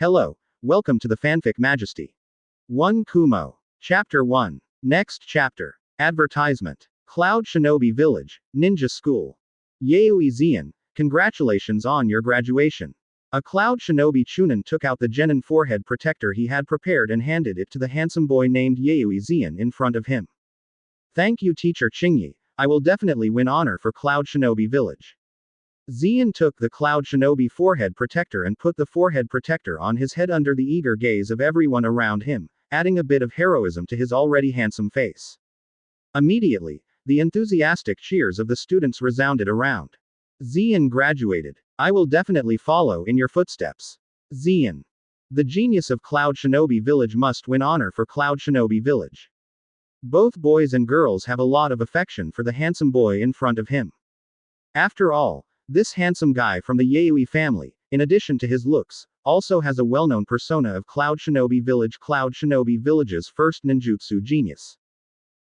Hello, welcome to the Fanfic Majesty. 1 Kumo. Chapter 1. Next chapter. Advertisement. Cloud Shinobi Village, Ninja School. Yuizan, congratulations on your graduation. A Cloud Shinobi Chunin took out the genin forehead protector he had prepared and handed it to the handsome boy named Yuizan in front of him. Thank you, Teacher Qingyi. I will definitely win honor for Cloud Shinobi Village. Zian took the Cloud Shinobi forehead protector and put the forehead protector on his head under the eager gaze of everyone around him, adding a bit of heroism to his already handsome face. Immediately, the enthusiastic cheers of the students resounded around. Zian graduated. I will definitely follow in your footsteps. Zian. The genius of Cloud Shinobi Village must win honor for Cloud Shinobi Village. Both boys and girls have a lot of affection for the handsome boy in front of him. After all, this handsome guy from the Yui family, in addition to his looks, also has a well-known persona of Cloud Shinobi Village's first ninjutsu genius.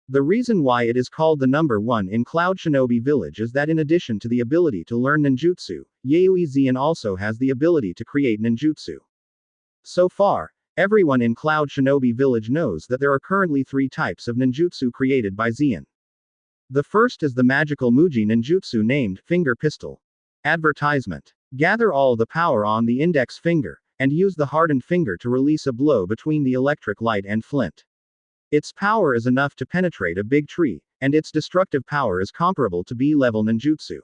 The reason why it is called the number 1 in Cloud Shinobi Village is that in addition to the ability to learn ninjutsu, Yuizan also has the ability to create ninjutsu. So far, everyone in Cloud Shinobi Village knows that there are currently 3 types of ninjutsu created by Zian. The first is the magical Muji ninjutsu named Finger Pistol. Advertisement. Gather all the power on the index finger, and use the hardened finger to release a blow between the electric light and flint. Its power is enough to penetrate a big tree, and its destructive power is comparable to B-level ninjutsu.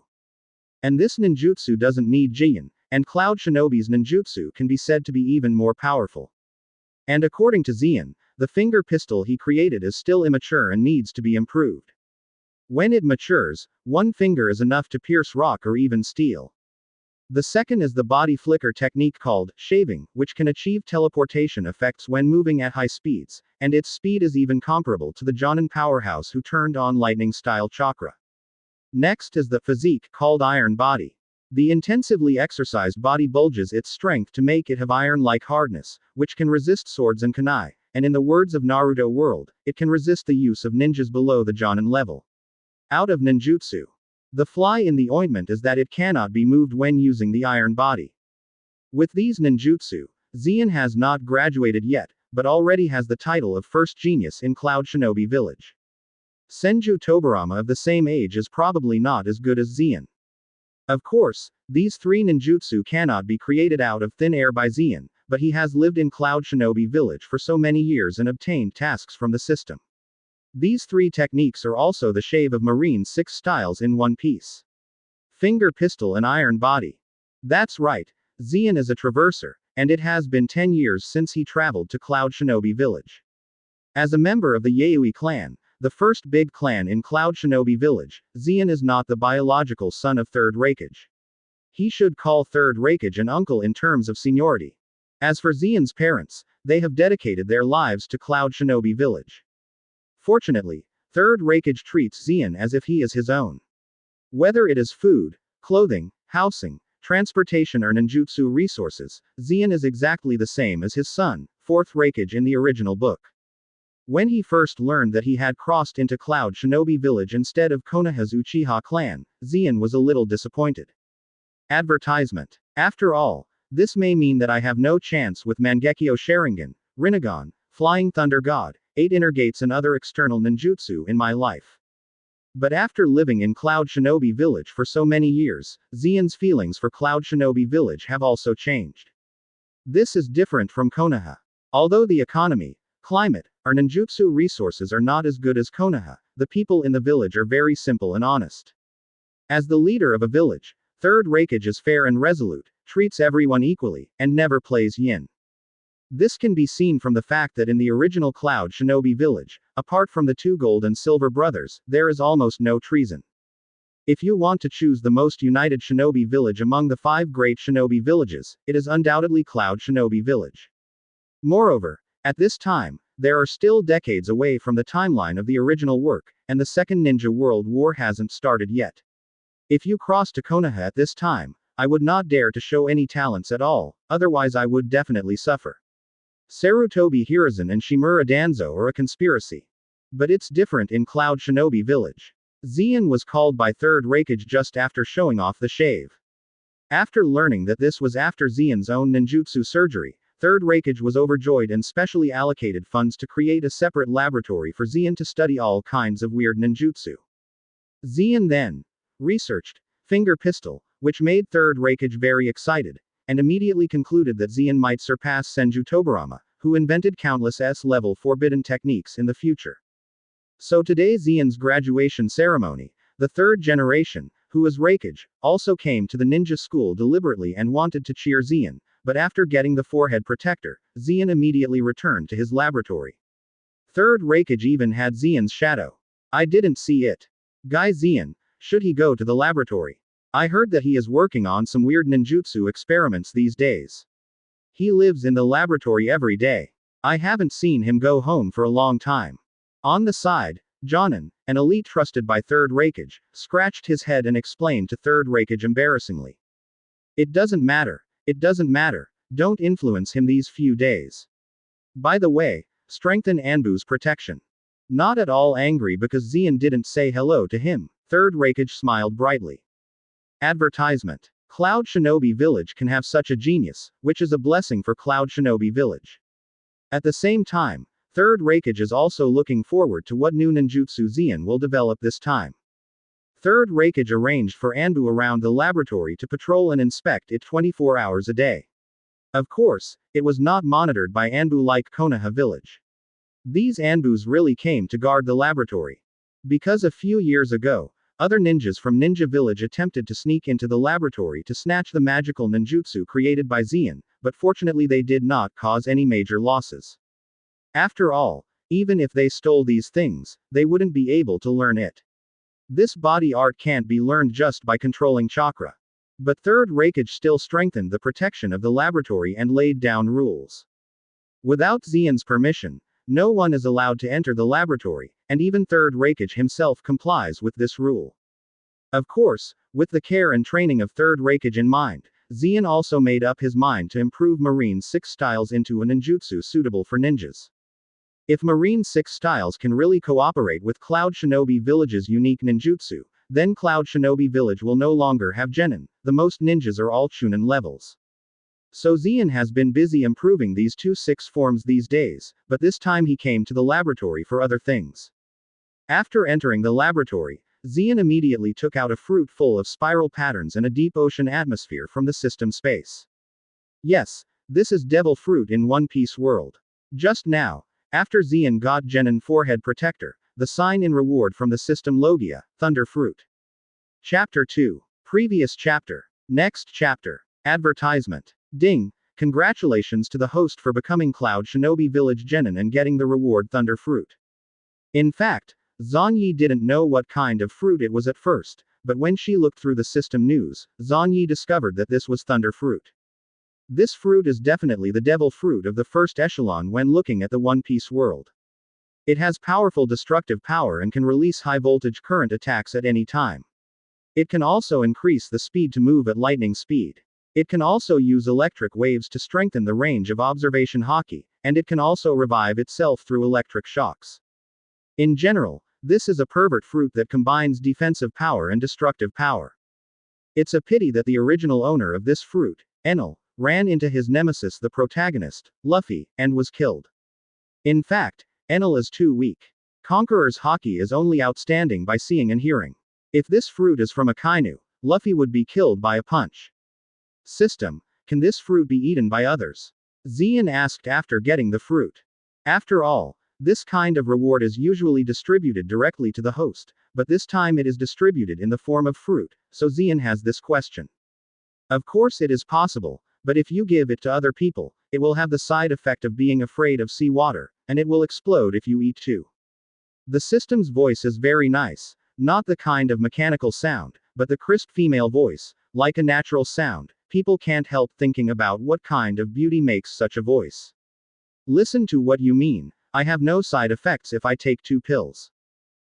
And this ninjutsu doesn't need Jian, and Cloud Shinobi's ninjutsu can be said to be even more powerful. And according to Zian, the finger pistol he created is still immature and needs to be improved. When it matures, one finger is enough to pierce rock or even steel. The second is the body flicker technique called shaving, which can achieve teleportation effects when moving at high speeds, and its speed is even comparable to the Jonin powerhouse who turned on lightning-style chakra. Next is the physique called iron body. The intensively exercised body bulges its strength to make it have iron-like hardness, which can resist swords and kunai, and in the words of Naruto world, it can resist the use of ninjas below the Jonin level. Out of ninjutsu. The fly in the ointment is that it cannot be moved when using the iron body. With these ninjutsu, Zian has not graduated yet, but already has the title of first genius in Cloud Shinobi Village. Senju Tobarama of the same age is probably not as good as Zian. Of course, these 3 ninjutsu cannot be created out of thin air by Zian, but he has lived in Cloud Shinobi Village for so many years and obtained tasks from the system. These 3 techniques are also the shave of Marine's 6 styles in one piece. Finger pistol and iron body. That's right, Zian is a traverser, and it has been 10 years since he traveled to Cloud Shinobi Village. As a member of the Yui clan, the first big clan in Cloud Shinobi Village, Zian is not the biological son of 3rd Raikage. He should call 3rd Raikage an uncle in terms of seniority. As for Zian's parents, they have dedicated their lives to Cloud Shinobi Village. Fortunately, 3rd Raikage treats Zian as if he is his own. Whether it is food, clothing, housing, transportation or ninjutsu resources, Zian is exactly the same as his son, 4th Raikage in the original book. When he first learned that he had crossed into Cloud Shinobi Village instead of Konaha's Uchiha clan, Zian was a little disappointed. Advertisement. After all, this may mean that I have no chance with Mangekyo Sharingan, Rinnegan, Flying Thunder God, 8 inner gates and other external ninjutsu in my life. But after living in Cloud Shinobi Village for so many years, Zian's feelings for Cloud Shinobi Village have also changed. This is different from Konaha. Although the economy, climate, or ninjutsu resources are not as good as Konaha, the people in the village are very simple and honest. As the leader of a village, 3rd Raikage is fair and resolute, treats everyone equally, and never plays yin. This can be seen from the fact that in the original Cloud Shinobi Village, apart from the 2 gold and silver brothers, there is almost no treason. If you want to choose the most united shinobi village among the 5 great shinobi villages, it is undoubtedly Cloud Shinobi Village. Moreover, at this time, there are still decades away from the timeline of the original work, and the Second Ninja World War hasn't started yet. If you cross to Konaha at this time, I would not dare to show any talents at all, otherwise I would definitely suffer. Sarutobi Hiruzen and Shimura Danzo are a conspiracy. But it's different in Cloud Shinobi Village. Zian was called by 3rd Raikage just after showing off the shave. After learning that this was after Zian's own ninjutsu surgery, Third Raikage was overjoyed and specially allocated funds to create a separate laboratory for Xian to study all kinds of weird ninjutsu. Xian then researched finger pistol, which made Third Raikage very excited, and immediately concluded that Xian might surpass Senju Tobarama, who invented countless S-level forbidden techniques in the future. So today Xian's graduation ceremony, the third generation, who is Raikage, also came to the ninja school deliberately and wanted to cheer Xian, but after getting the forehead protector, Xian immediately returned to his laboratory. Third Raikage even had Xian's shadow. I didn't see it. Guy Xian, should he go to the laboratory? I heard that he is working on some weird ninjutsu experiments these days. He lives in the laboratory every day. I haven't seen him go home for a long time. On the side, Jonan, an elite trusted by Third Raikage, scratched his head and explained to Third Raikage embarrassingly. It doesn't matter. It doesn't matter. Don't influence him these few days. By the way, strengthen Anbu's protection. Not at all angry because Xian didn't say hello to him, Third Raikage smiled brightly. Advertisement. Cloud Shinobi Village can have such a genius, which is a blessing for Cloud Shinobi Village. At the same time, Third Raikage is also looking forward to what new ninjutsu Xian will develop this time. Third Raikage arranged for Anbu around the laboratory to patrol and inspect it 24 hours a day. Of course, it was not monitored by Anbu like Konaha Village. These Anbus really came to guard the laboratory. Because a few years ago, other ninjas from Ninja Village attempted to sneak into the laboratory to snatch the magical ninjutsu created by Xian, but fortunately they did not cause any major losses. After all, even if they stole these things, they wouldn't be able to learn it. This body art can't be learned just by controlling chakra. But Third Raikage still strengthened the protection of the laboratory and laid down rules. Without Xian's permission, no one is allowed to enter the laboratory, and even Third Raikage himself complies with this rule. Of course, with the care and training of Third Raikage in mind, Xian also made up his mind to improve Marine 6 styles into a ninjutsu suitable for ninjas. If Marine 6 styles can really cooperate with Cloud Shinobi Village's unique ninjutsu, then Cloud Shinobi Village will no longer have genin, the most ninjas are all chunin levels. So Xian has been busy improving these 2 6 forms these days, but this time he came to the laboratory for other things. After entering the laboratory, Xian immediately took out a fruit full of spiral patterns and a deep ocean atmosphere from the system space. Yes, this is devil fruit in One Piece world. Just now, after Xian got genin forehead protector, the sign in reward from the system Logia, Thunder Fruit. Chapter 2. Previous chapter. Next chapter. Advertisement. Ding. Congratulations to the host for becoming Cloud Shinobi Village genin and getting the reward Thunder Fruit. In fact, Zanyi didn't know what kind of fruit it was at first, but when she looked through the system news, Zanyi discovered that this was Thunder Fruit. This fruit is definitely the devil fruit of the first echelon when looking at the One Piece world. It has powerful destructive power and can release high voltage current attacks at any time. It can also increase the speed to move at lightning speed. It can also use electric waves to strengthen the range of observation haki, and it can also revive itself through electric shocks. In general, this is a pervert fruit that combines defensive power and destructive power. It's a pity that the original owner of this fruit, Enel, ran into his nemesis the protagonist, Luffy, and was killed. In fact, Enel is too weak. Conqueror's haki is only outstanding by seeing and hearing. If this fruit is from a Kainu, Luffy would be killed by a punch. System, can this fruit be eaten by others? Xian asked after getting the fruit. After all, this kind of reward is usually distributed directly to the host, but this time it is distributed in the form of fruit, so Xian has this question. Of course it is possible, but if you give it to other people, it will have the side effect of being afraid of seawater, and it will explode if you eat too. The system's voice is very nice, not the kind of mechanical sound, but the crisp female voice, like a natural sound. People can't help thinking about what kind of beauty makes such a voice. Listen to what you mean, I have no side effects if I take 2 pills.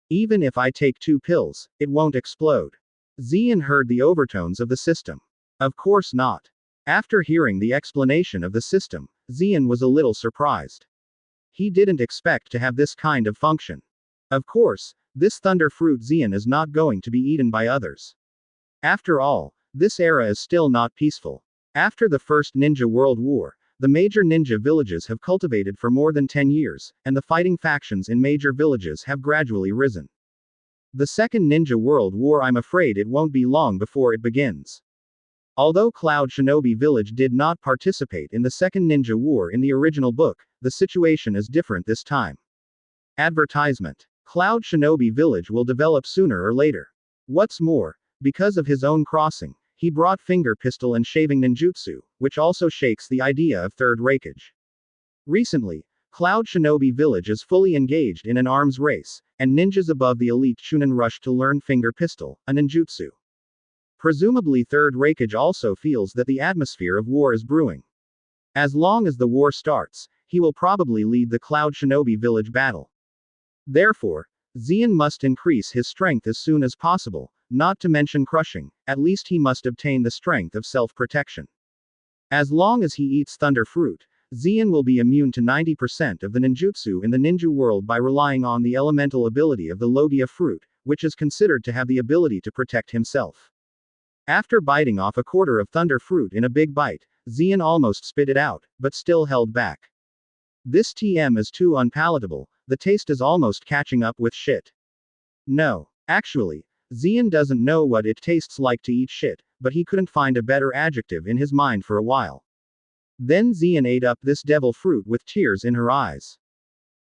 Even if I take 2 pills, it won't explode. Xian heard the overtones of the system. Of course not. After hearing the explanation of the system, Xian was a little surprised. He didn't expect to have this kind of function. Of course, this thunder fruit Xian is not going to be eaten by others. After all, this era is still not peaceful. After the First Ninja World War, the major ninja villages have cultivated for more than 10 years, and the fighting factions in major villages have gradually risen. The Second Ninja World War, I'm afraid it won't be long before it begins. Although Cloud Shinobi Village did not participate in the Second Ninja War in the original book, the situation is different this time. Advertisement. Cloud Shinobi Village will develop sooner or later. What's more, because of his own crossing, he brought finger pistol and shaving ninjutsu, which also shakes the idea of third Raikage. Recently, Cloud Shinobi Village is fully engaged in an arms race, and ninjas above the elite Chunin rush to learn finger pistol, a ninjutsu. Presumably third Raikage also feels that the atmosphere of war is brewing. As long as the war starts, he will probably lead the Cloud Shinobi Village battle. Therefore, Zeon must increase his strength as soon as possible, not to mention crushing, at least he must obtain the strength of self-protection. As long as he eats Thunder Fruit, Zeon will be immune to 90% of the ninjutsu in the ninja world by relying on the elemental ability of the Logia fruit, which is considered to have the ability to protect himself. After biting off a quarter of Thunder Fruit in a big bite, Zeon almost spit it out, but still held back. This TM is too unpalatable, the taste is almost catching up with shit. No. Actually, Zeon doesn't know what it tastes like to eat shit, but he couldn't find a better adjective in his mind for a while. Then Zeon ate up this devil fruit with tears in her eyes.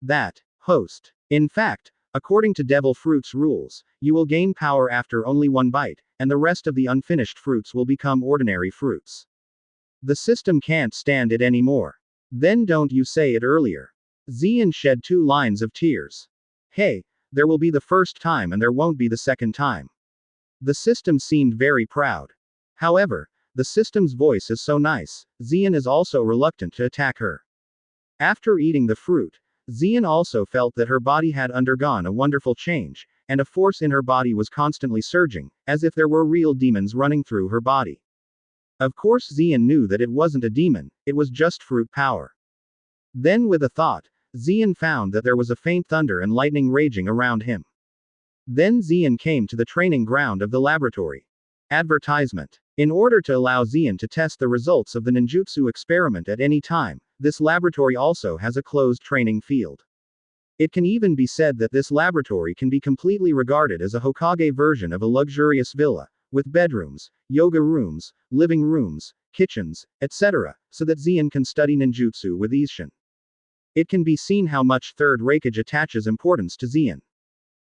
That host. In fact, according to devil fruit's rules, you will gain power after only one bite, and the rest of the unfinished fruits will become ordinary fruits. The system can't stand it anymore. Then don't you say it earlier. Zeon shed 2 lines of tears. Hey, there will be the first time and there won't be the second time. The system seemed very proud. However, the system's voice is so nice, Zeon is also reluctant to attack her. After eating the fruit, Zeon also felt that her body had undergone a wonderful change, and a force in her body was constantly surging, as if there were real demons running through her body. Of course Zeon knew that it wasn't a demon, it was just fruit power. Then with a thought, Zeon found that there was a faint thunder and lightning raging around him. Then Zeon came to the training ground of the laboratory. Advertisement. In order to allow Zeon to test the results of the ninjutsu experiment at any time, this laboratory also has a closed training field. It can even be said that this laboratory can be completely regarded as a Hokage version of a luxurious villa, with bedrooms, yoga rooms, living rooms, kitchens, etc., so that Zeon can study ninjutsu with ease. It can be seen how much third Raikage attaches importance to Zeon.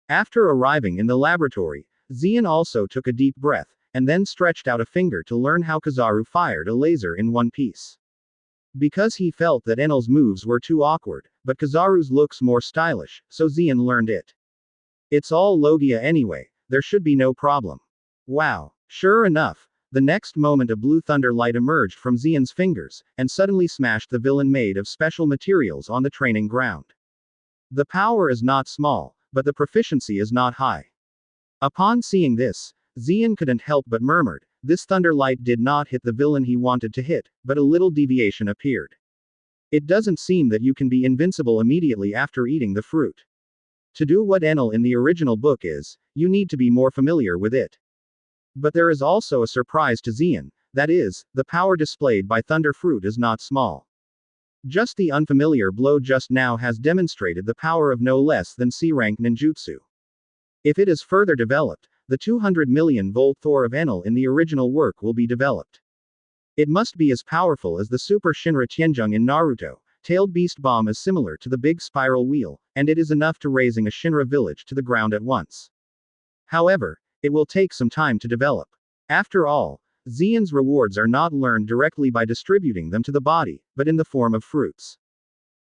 After arriving in the laboratory, Zeon also took a deep breath, and then stretched out a finger to learn how Kizaru fired a laser in one piece. Because he felt that Enel's moves were too awkward, but Kizaru's looks more stylish, so Zeon learned it. It's all Logia anyway, there should be no problem. Wow. Sure enough, the next moment a blue thunder light emerged from Zeon's fingers, and suddenly smashed the villain made of special materials on the training ground. The power is not small, but the proficiency is not high. Upon seeing this, Zeon couldn't help but murmured, this thunder light did not hit the villain he wanted to hit, but a little deviation appeared. It doesn't seem that you can be invincible immediately after eating the fruit. To do what Enel in the original book is, you need to be more familiar with it. But there is also a surprise to Zeon, that is, the power displayed by Thunder Fruit is not small. Just the unfamiliar blow just now has demonstrated the power of no less than C-rank ninjutsu. If it is further developed, the 200 million volt Thor of Enel in the original work will be developed. It must be as powerful as the Super Shinra Tianjung in Naruto. Tailed Beast Bomb is similar to the big spiral wheel, and it is enough to razing a Shinra village to the ground at once. However, it will take some time to develop. After all, Zeon's rewards are not learned directly by distributing them to the body, but in the form of fruits.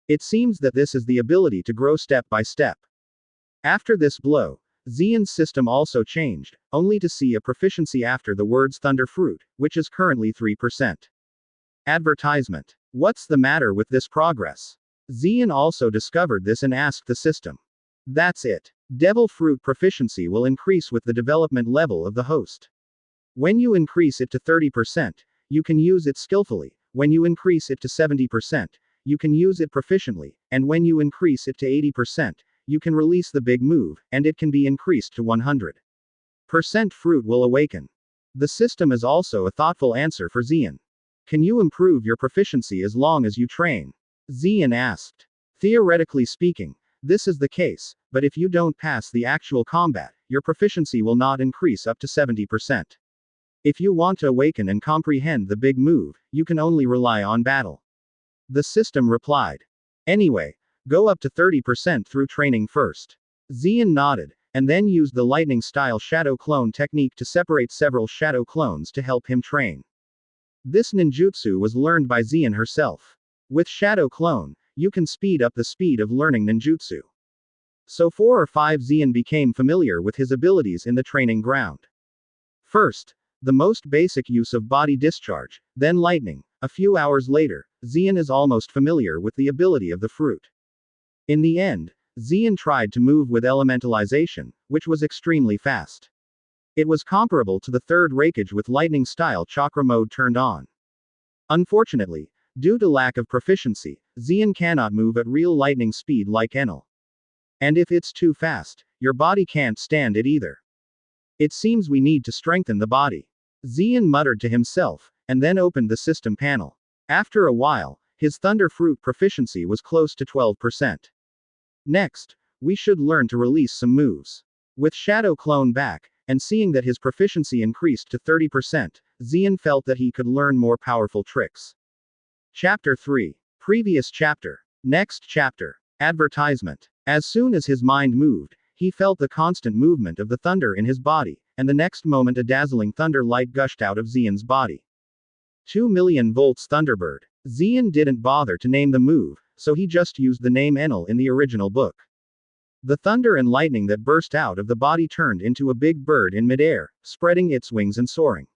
It seems that this is the ability to grow step by step. After this blow, Zeon's system also changed, only to see a proficiency after the words Thunder Fruit, which is currently 3%. Advertisement. What's the matter with this progress? Zeon also discovered this and asked the system. That's it. Devil Fruit proficiency will increase with the development level of the host. When you increase it to 30%, you can use it skillfully, when you increase it to 70%, you can use it proficiently, and when you increase it to 80%, you can release the big move, and it can be increased to 100%. Fruit will awaken. The system is also a thoughtful answer for Zeon. Can you improve your proficiency as long as you train? Zian asked. Theoretically speaking, this is the case, but if you don't pass the actual combat, your proficiency will not increase up to 70%. If you want to awaken and comprehend the big move, you can only rely on battle. The system replied. Anyway, go up to 30% through training first. Zian nodded, and then used the lightning-style shadow clone technique to separate several shadow clones to help him train. This ninjutsu was learned by Zian herself. With shadow clone, you can speed up the speed of learning ninjutsu. So 4 or 5 Zian became familiar with his abilities in the training ground. First, the most basic use of body discharge, then lightning. A few hours later, Zian is almost familiar with the ability of the fruit. In the end, Zian tried to move with elementalization, which was extremely fast. It was comparable to the third Raikage with lightning-style chakra mode turned on. Unfortunately, due to lack of proficiency, Zian cannot move at real lightning speed like Enel. And if it's too fast, your body can't stand it either. It seems we need to strengthen the body. Zian muttered to himself, and then opened the system panel. After a while, his Thunder Fruit proficiency was close to 12%. Next, we should learn to release some moves. With Shadow Clone back, and seeing that his proficiency increased to 30%, Zian felt that he could learn more powerful tricks. Chapter 3. Previous chapter. Next chapter. Advertisement. As soon as his mind moved, he felt the constant movement of the thunder in his body, and the next moment a dazzling thunder light gushed out of Zian's body. 2 million volts Thunderbird. Zian didn't bother to name the move, so he just used the name Enel in the original book. The thunder and lightning that burst out of the body turned into a big bird in midair, spreading its wings and soaring.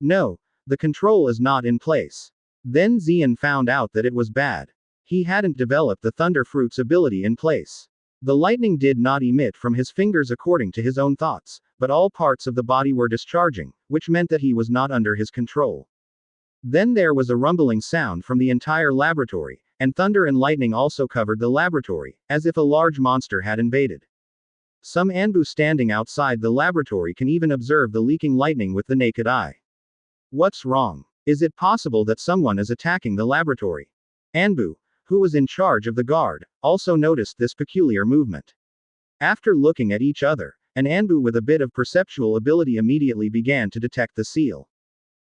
No, the control is not in place. Then Zian found out that it was bad. He hadn't developed the Thunder Fruit's ability in place. The lightning did not emit from his fingers according to his own thoughts, but all parts of the body were discharging, which meant that he was not under his control. Then there was a rumbling sound from the entire laboratory, and thunder and lightning also covered the laboratory, as if a large monster had invaded. Some Anbu standing outside the laboratory can even observe the leaking lightning with the naked eye. What's wrong? Is it possible that someone is attacking the laboratory? Anbu, who was in charge of the guard, also noticed this peculiar movement. After looking at each other, an Anbu with a bit of perceptual ability immediately began to detect the seal.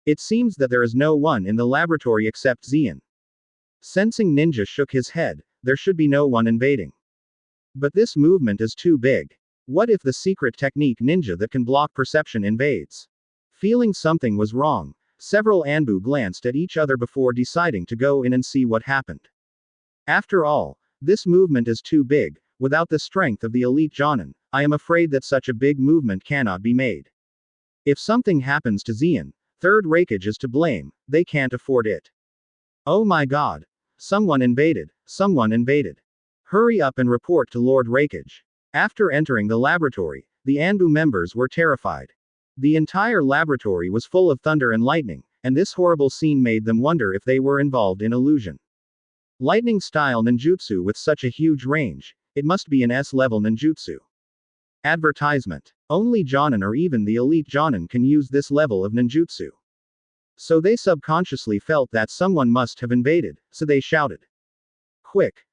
It seems that there is no one in the laboratory except Zian. Sensing Ninja shook his head, there should be no one invading. But this movement is too big. What if the secret technique ninja that can block perception invades? Feeling something was wrong, several Anbu glanced at each other before deciding to go in and see what happened. After all, this movement is too big. Without the strength of the elite Jonin, I am afraid that such a big movement cannot be made. If something happens to Zian, third Raikage is to blame, they can't afford it. Oh my god. Someone invaded. Someone invaded. Hurry up and report to Lord Raikage. After entering the laboratory, the Anbu members were terrified. The entire laboratory was full of thunder and lightning, and this horrible scene made them wonder if they were involved in illusion. Lightning-style ninjutsu with such a huge range, it must be an S-level ninjutsu. Advertisement. Only Jonin or even the elite Jonin can use this level of ninjutsu. So they subconsciously felt that someone must have invaded, so they shouted. Quick.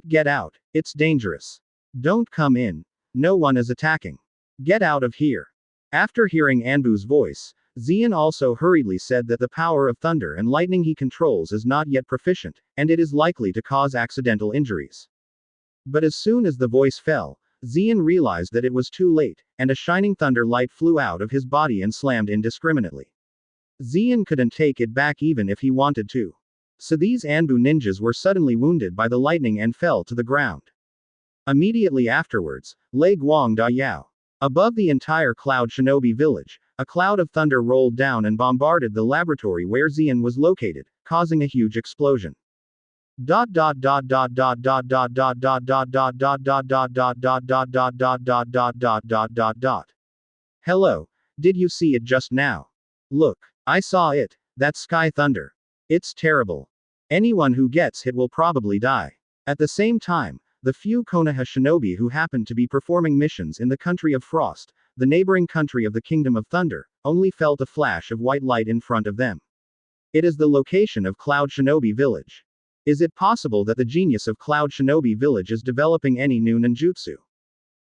Get out, it's dangerous. Don't come in. No one is attacking. Get out of here. After hearing Anbu's voice, Zian also hurriedly said that the power of thunder and lightning he controls is not yet proficient, and it is likely to cause accidental injuries. But as soon as the voice fell, Zian realized that it was too late, and a shining thunder light flew out of his body and slammed indiscriminately. Zian couldn't take it back even if he wanted to. So these Anbu ninjas were suddenly wounded by the lightning and fell to the ground. Immediately afterwards, Lei Guang Da Yao. Above the entire Cloud Shinobi village, a cloud of thunder rolled down and bombarded the laboratory where Zian was located, causing a huge explosion. Hello, did you see it just now? Look, I saw it, that sky thunder. It's terrible. Anyone who gets hit will probably die. At the same time, the few Konaha shinobi who happened to be performing missions in the country of Frost, the neighboring country of the Kingdom of Thunder, only felt a flash of white light in front of them. It is the location of Cloud Shinobi Village. Is it possible that the genius of Cloud Shinobi Village is developing any new ninjutsu?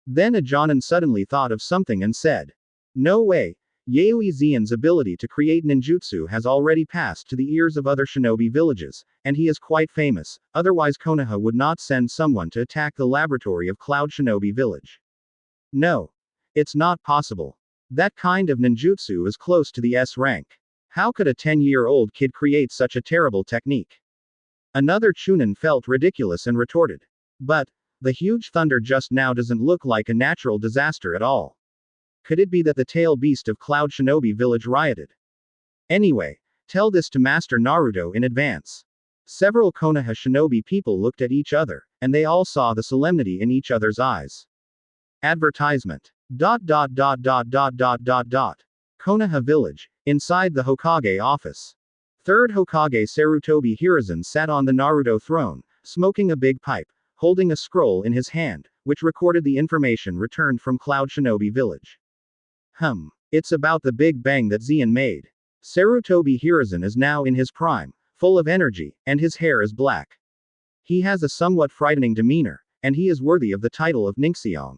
Then a Jonin suddenly thought of something and said, "No way. Yuizan's ability to create ninjutsu has already passed to the ears of other shinobi villages, and he is quite famous, otherwise Konaha would not send someone to attack the laboratory of Cloud Shinobi Village. No. It's not possible. That kind of ninjutsu is close to the S rank. How could a 10-year-old kid create such a terrible technique?" Another Chunin felt ridiculous and retorted. "But, the huge thunder just now doesn't look like a natural disaster at all. Could it be that the tail beast of Cloud Shinobi Village rioted? Anyway, tell this to Master Naruto in advance." Several Konoha shinobi people looked at each other, and they all saw the solemnity in each other's eyes. Advertisement. Konaha Village, inside the Hokage office. Third Hokage Sarutobi Hiruzen sat on the Naruto throne, smoking a big pipe, holding a scroll in his hand, which recorded the information returned from Cloud Shinobi Village. It's about the big bang that Zeon made. Sarutobi Hiruzen is now in his prime, full of energy, and his hair is black. He has a somewhat frightening demeanor, and he is worthy of the title of Ningxiong.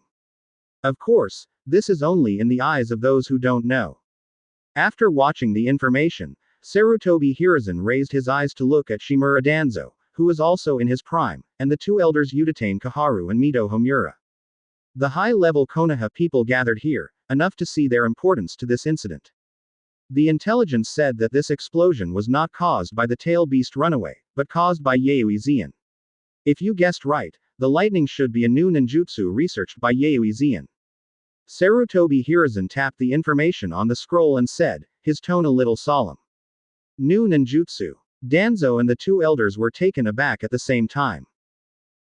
Of course, this is only in the eyes of those who don't know. After watching the information, Sarutobi Hiruzen raised his eyes to look at Shimura Danzo, who is also in his prime, and the two elders Uchiha Kaharu and Mito Homura. The high-level Konoha people gathered here, enough to see their importance to this incident. The intelligence said that this explosion was not caused by the tail beast runaway, but caused by Yuizan. If you guessed right, the lightning should be a new ninjutsu researched by Yuizan. Sarutobi Hiruzen tapped the information on the scroll and said, his tone a little solemn. New ninjutsu. Danzo and the two elders were taken aback at the same time.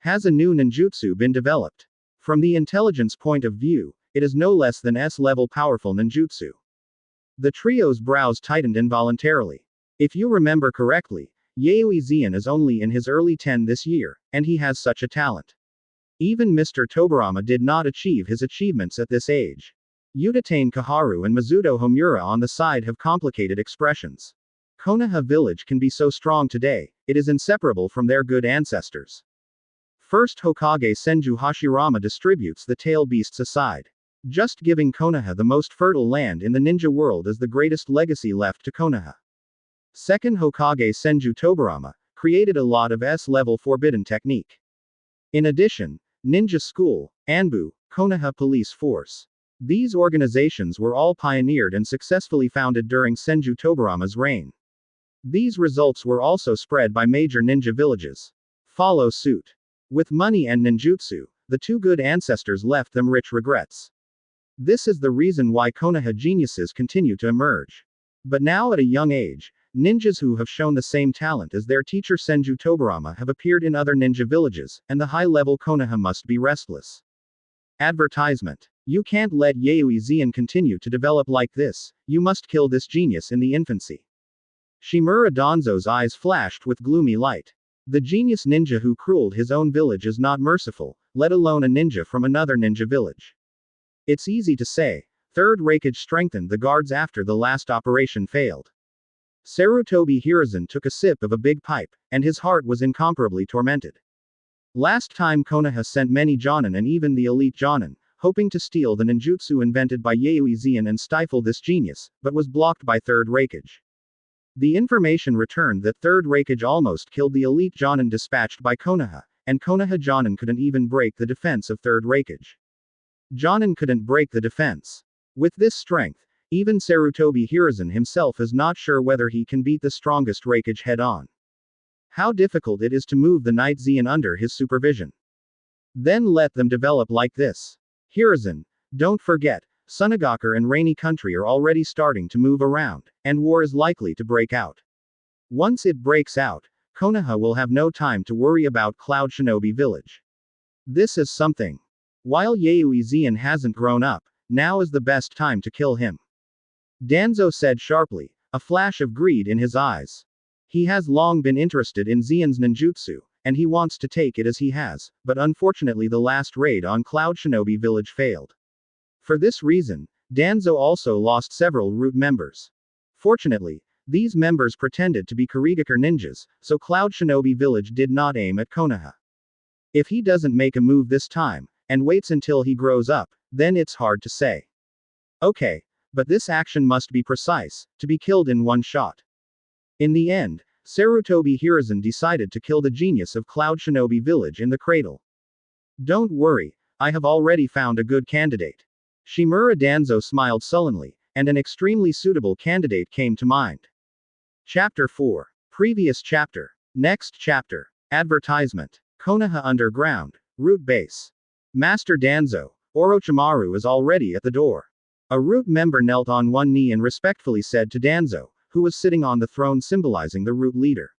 Has a new ninjutsu been developed? From the intelligence point of view, it is no less than S-level powerful ninjutsu. The trio's brows tightened involuntarily. If you remember correctly, Yuizan is only in his early 10 this year, and he has such a talent. Even Mr. Tobirama did not achieve his achievements at this age. Uchiha Kaharu and Mizuto Homura on the side have complicated expressions. Konaha Village can be so strong today, it is inseparable from their good ancestors. First Hokage Senju Hashirama distributes the tail beasts aside. Just giving Konaha the most fertile land in the ninja world is the greatest legacy left to Konaha. Second Hokage Senju Tobirama created a lot of S-level forbidden technique. In addition, Ninja School, Anbu, Konaha Police Force. These organizations were all pioneered and successfully founded during Senju Tobirama's reign. These results were also spread by major ninja villages. Follow suit. With money and ninjutsu, the two good ancestors left them rich regrets. This is the reason why Konoha geniuses continue to emerge. But now at a young age, ninjas who have shown the same talent as their teacher Senju Tobirama have appeared in other ninja villages, and the high-level Konoha must be restless. Advertisement. You can't let Yuizan continue to develop like this, you must kill this genius in the infancy. Shimura Danzo's eyes flashed with gloomy light. The genius ninja who crueled his own village is not merciful, let alone a ninja from another ninja village. It's easy to say. Third Raikage strengthened the guards after the last operation failed. Sarutobi Hiruzen took a sip of a big pipe, and his heart was incomparably tormented. Last time Konoha sent many Jonin and even the elite Jonin, hoping to steal the ninjutsu invented by Yuizan and stifle this genius, but was blocked by Third Raikage. The information returned that Third Raikage almost killed the elite Jonin dispatched by Konoha, and Konoha Jonin couldn't even break the defense of Third Raikage. Jonin couldn't break the defense. With this strength, even Sarutobi Hiruzen himself is not sure whether he can beat the strongest Raikage head-on. How difficult it is to move the Knight Zeon under his supervision. Then let them develop like this. Hiruzen, don't forget, Sunagakure and Rainy Country are already starting to move around, and war is likely to break out. Once it breaks out, Konoha will have no time to worry about Cloud Shinobi Village. This is something. While Yuizan hasn't grown up, now is the best time to kill him. Danzo said sharply, a flash of greed in his eyes. He has long been interested in Zeon's ninjutsu, and he wants to take it as he has, but unfortunately the last raid on Cloud Shinobi Village failed. For this reason, Danzo also lost several root members. Fortunately, These members pretended to be Kurigakure ninjas, so Cloud Shinobi Village did not aim at Konaha. If he doesn't make a move this time, and waits until he grows up, then it's hard to say. Okay, but this action must be precise, to be killed in one shot. In the end, Sarutobi Hiruzen decided to kill the genius of Cloud Shinobi Village in the cradle. Don't worry, I have already found a good candidate. Shimura Danzo smiled sullenly, and an extremely suitable candidate came to mind. Chapter 4. Previous chapter. Next chapter. Advertisement. Konaha Underground. Root Base. Master Danzo, Orochimaru is already at the door. A Root member knelt on one knee and respectfully said to Danzo, who was sitting on the throne symbolizing the Root leader.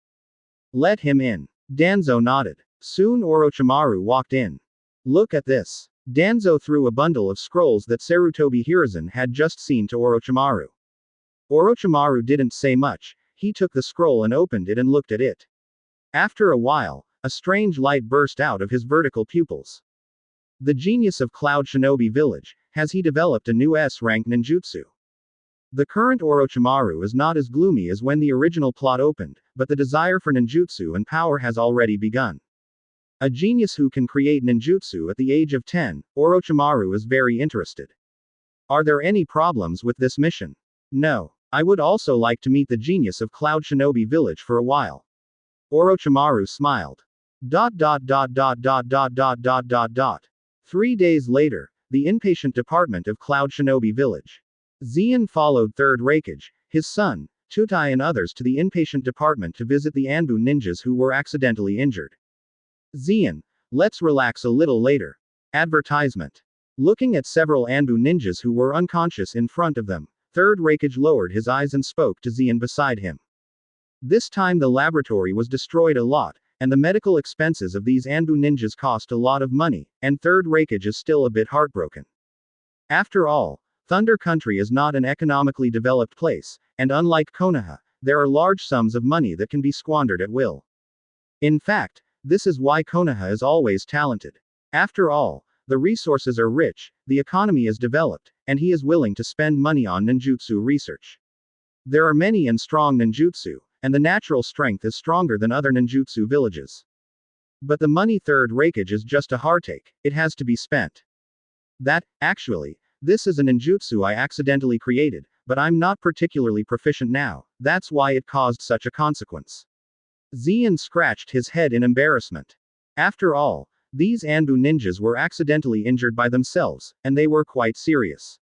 Let him in. Danzo nodded. Soon Orochimaru walked in. Look at this. Danzo threw a bundle of scrolls that Sarutobi Hiruzen had just seen to Orochimaru. Orochimaru didn't say much, he took the scroll and opened it and looked at it. After a while, a strange light burst out of his vertical pupils. The genius of Cloud Shinobi Village, has he developed a new S-rank ninjutsu? The current Orochimaru is not as gloomy as when the original plot opened, but the desire for ninjutsu and power has already begun. A genius who can create ninjutsu at the age of 10, Orochimaru is very interested. Are there any problems with this mission? No. I would also like to meet the genius of Cloud Shinobi Village for a while. Orochimaru smiled. 3 days later, the inpatient department of Cloud Shinobi Village. Zien followed Third Raikage, his son, Tutai and others to the inpatient department to visit the Anbu ninjas who were accidentally injured. Zien, let's relax a little later. Advertisement. Looking at several Anbu ninjas who were unconscious in front of them, Third Raikage lowered his eyes and spoke to Zien beside him. This time the laboratory was destroyed a lot, and the medical expenses of these Anbu ninjas cost a lot of money, and Third Raikage is still a bit heartbroken. After all, Thunder Country is not an economically developed place, and unlike Konaha, there are large sums of money that can be squandered at will. In fact, this is why Konaha is always talented. After all, the resources are rich, the economy is developed, and he is willing to spend money on ninjutsu research. There are many and strong ninjutsu, and the natural strength is stronger than other ninjutsu villages. But the money Third Raikage is just a heartache, it has to be spent. Actually, this is a ninjutsu I accidentally created, but I'm not particularly proficient now, that's why it caused such a consequence. Zien scratched his head in embarrassment. After all, these Anbu ninjas were accidentally injured by themselves, and they were quite serious.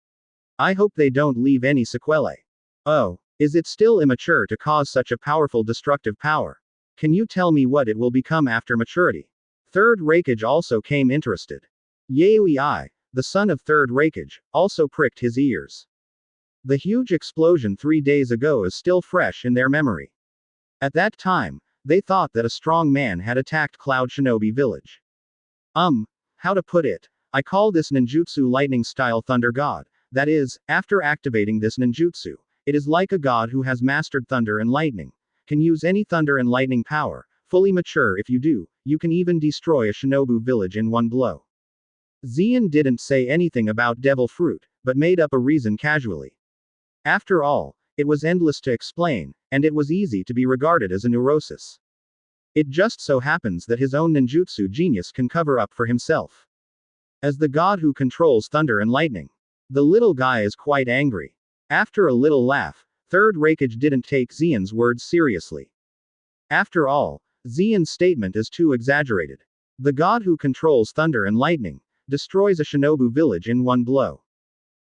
I hope they don't leave any sequelae. Oh, is it still immature to cause such a powerful destructive power? Can you tell me what it will become after maturity? Third Raikage also came interested. Yaoi, the son of Third Raikage, also pricked his ears. The huge explosion 3 days ago is still fresh in their memory. At that time, they thought that a strong man had attacked Cloud Shinobi Village. How to put it? I call this ninjutsu lightning style Thunder God. That is, after activating this ninjutsu, it is like a god who has mastered thunder and lightning, can use any thunder and lightning power, fully mature if you do, you can even destroy a shinobu village in one blow. Zien didn't say anything about devil fruit, but made up a reason casually. After all, it was endless to explain, and it was easy to be regarded as a neurosis. It just so happens that his own ninjutsu genius can cover up for himself. As the god who controls thunder and lightning, the little guy is quite angry. After a little laugh, Third Raikage didn't take Zien's words seriously. After all, Zien's statement is too exaggerated. The god who controls thunder and lightning destroys a shinobu village in one blow.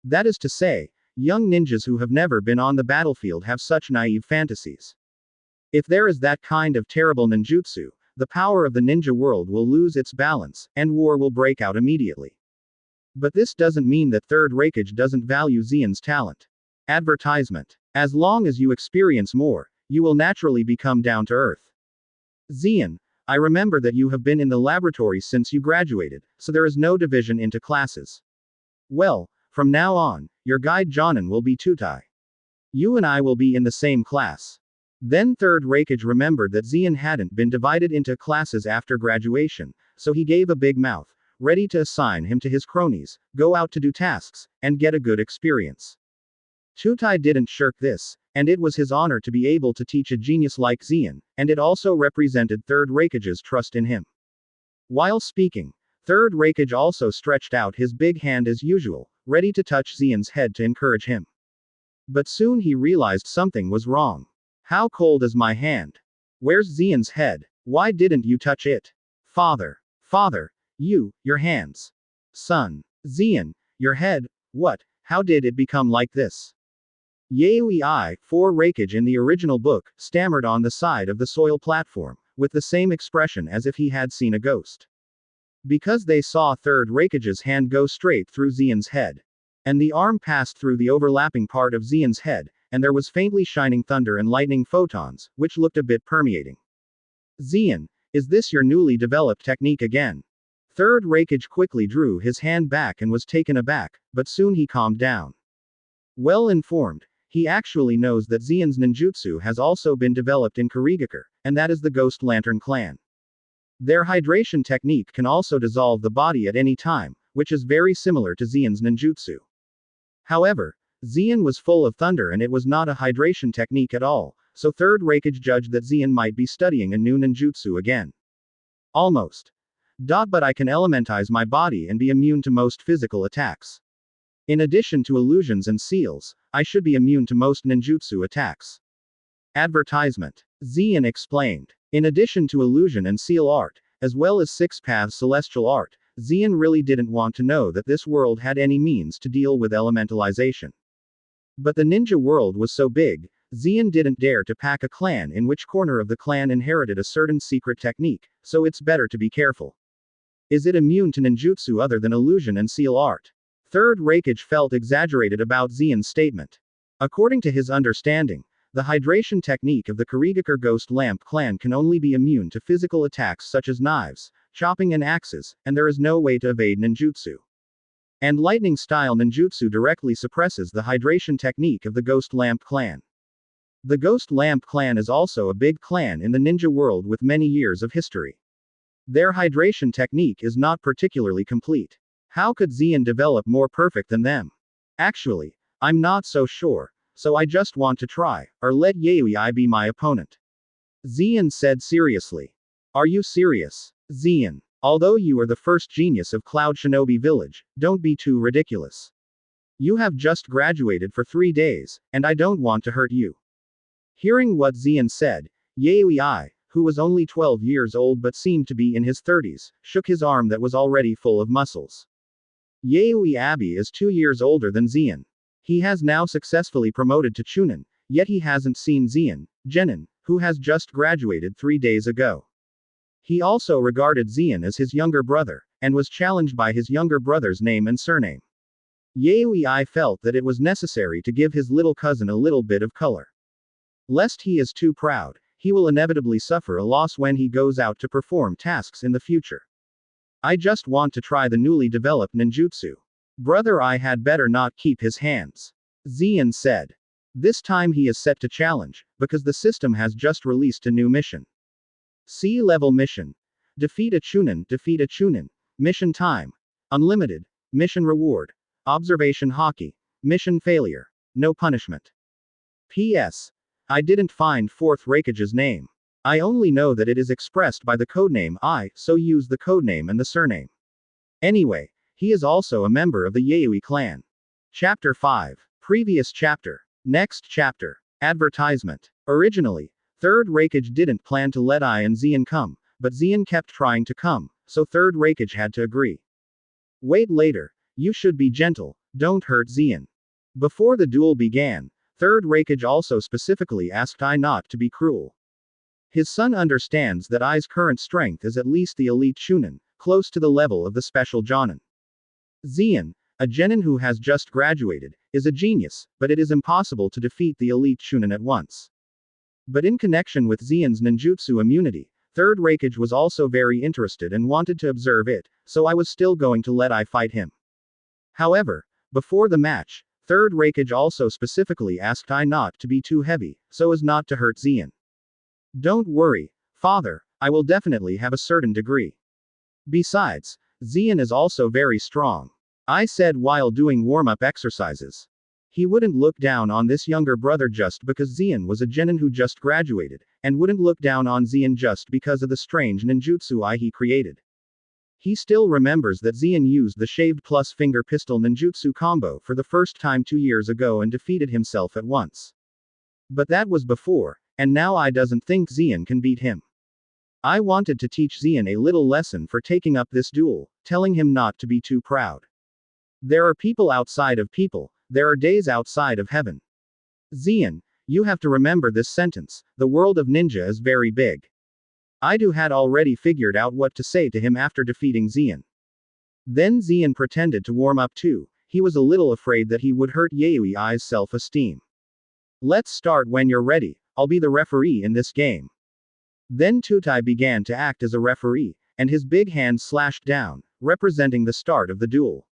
That is to say, young ninjas who have never been on the battlefield have such naive fantasies. If there is that kind of terrible ninjutsu, the power of the ninja world will lose its balance, and war will break out immediately. But this doesn't mean that Third Raikage doesn't value Zien's talent. Advertisement. As long as you experience more, you will naturally become down to earth. Zien, I remember that you have been in the laboratory since you graduated, so there is no division into classes. Well, from now on, your guide Jonin will be Tutai. You and I will be in the same class. Then Third Raikage remembered that Zien hadn't been divided into classes after graduation, so he gave a big mouth, ready to assign him to his cronies, go out to do tasks, and get a good experience. Tutai didn't shirk this, And it was his honor to be able to teach a genius like Zian, and it also represented Third Raikage's trust in him. While speaking, Third Raikage also stretched out his big hand as usual, ready to touch Zian's head to encourage him. But soon he realized something was wrong. How cold is my hand? Where's Zian's head? Why didn't you touch it? Father. Father. Your hands. Son. Zian. Your head. What? How did it become like this? Yaoi I, 4 Raikage in the original book, stammered on the side of the soil platform, with the same expression as if he had seen a ghost. Because they saw Third Raikage's hand go straight through Zian's head. And the arm passed through the overlapping part of Zian's head, and there was faintly shining thunder and lightning photons, which looked a bit permeating. Zian, is this your newly developed technique again? Third Raikage quickly drew his hand back and was taken aback, but soon he calmed down. Well informed, he actually knows that Zian's ninjutsu has also been developed in Kumogakure, and that is the Ghost Lantern clan. Their hydration technique can also dissolve the body at any time, which is very similar to Zian's ninjutsu. However, Zian was full of thunder and it was not a hydration technique at all, so Third Raikage judged that Zian might be studying a new ninjutsu again. Almost. But I can elementize my body and be immune to most physical attacks. In addition to illusions and seals, I should be immune to most ninjutsu attacks. Advertisement. Zian explained. In addition to illusion and seal art, as well as 6 paths celestial art, Zian really didn't want to know that this world had any means to deal with elementalization. But the ninja world was so big, Zian didn't dare to pack a clan in which corner of the clan inherited a certain secret technique, so it's better to be careful. Is it immune to ninjutsu other than illusion and seal art? Third Raikage felt exaggerated about Zian's statement. According to his understanding, the hydration technique of the Kumogakure Ghost Lamp clan can only be immune to physical attacks such as knives, chopping and axes, and there is no way to evade ninjutsu. And lightning-style ninjutsu directly suppresses the hydration technique of the Ghost Lamp clan. The Ghost Lamp clan is also a big clan in the ninja world with many years of history. Their hydration technique is not particularly complete. How could Zian develop more perfect than them? Actually, I'm not so sure, so I just want to try, or let Yaoi I be my opponent. Zian said seriously. Are you serious? Zian, although you are the first genius of Cloud Shinobi Village, don't be too ridiculous. You have just graduated for 3 days, and I don't want to hurt you. Hearing what Zian said, Yaoi I, who was only 12 years old but seemed to be in his 30s, shook his arm that was already full of muscles. Yaoi Abi is 2 years older than Zian. He has now successfully promoted to Chunin, yet he hasn't seen Zian, Genin, who has just graduated 3 days ago. He also regarded Zian as his younger brother, and was challenged by his younger brother's name and surname. Yaoi I felt that it was necessary to give his little cousin a little bit of color. Lest he is too proud, he will inevitably suffer a loss when he goes out to perform tasks in the future. I just want to try the newly developed ninjutsu. Brother, I had better not keep his hands. Zian said. This time he is set to challenge, because the system has just released a new mission. Sea-level mission. Defeat a Chunin, mission time. Unlimited, mission reward. Observation hockey. Mission failure. No punishment. P.S. I didn't find 4th Raikage's name. I only know that it is expressed by the codename I, so use the codename and the surname. Anyway, he is also a member of the Yaoi clan. Chapter 5. Previous chapter. Next chapter. Advertisement. Originally, Third Raikage didn't plan to let I and Zian come, but Zian kept trying to come, so Third Raikage had to agree. Wait later. You should be gentle, don't hurt Zian. Before the duel began, Third Raikage also specifically asked I not to be cruel. His son understands that I's current strength is at least the elite Chunin, close to the level of the special Jonin. Zian, a Genin who has just graduated, is a genius, but it is impossible to defeat the elite Chunin at once. But in connection with Zian's ninjutsu immunity, Third Raikage was also very interested and wanted to observe it, so I was still going to let I fight him. However, before the match, Third Raikage also specifically asked I not to be too heavy, so as not to hurt Zian. Don't worry, father, I will definitely have a certain degree. Besides, Zian is also very strong. I said while doing warm-up exercises. He wouldn't look down on this younger brother just because Zion was a genin who just graduated, and wouldn't look down on Zion just because of the strange ninjutsu he created. He still remembers that Zion used the shaved plus finger pistol ninjutsu combo for the first time 2 years ago and defeated himself at once. But that was before, and now I doesn't think Zion can beat him. I wanted to teach Zion a little lesson for taking up this duel, telling him not to be too proud. There are people outside of people, there are days outside of heaven. Zion, you have to remember this sentence, the world of ninja is very big. Idu had already figured out what to say to him after defeating Zion. Then Zion pretended to warm up too, he was a little afraid that he would hurt Yui's self-esteem. Let's start when you're ready, I'll be the referee in this game. Then Tutai began to act as a referee, and his big hand slashed down, representing the start of the duel.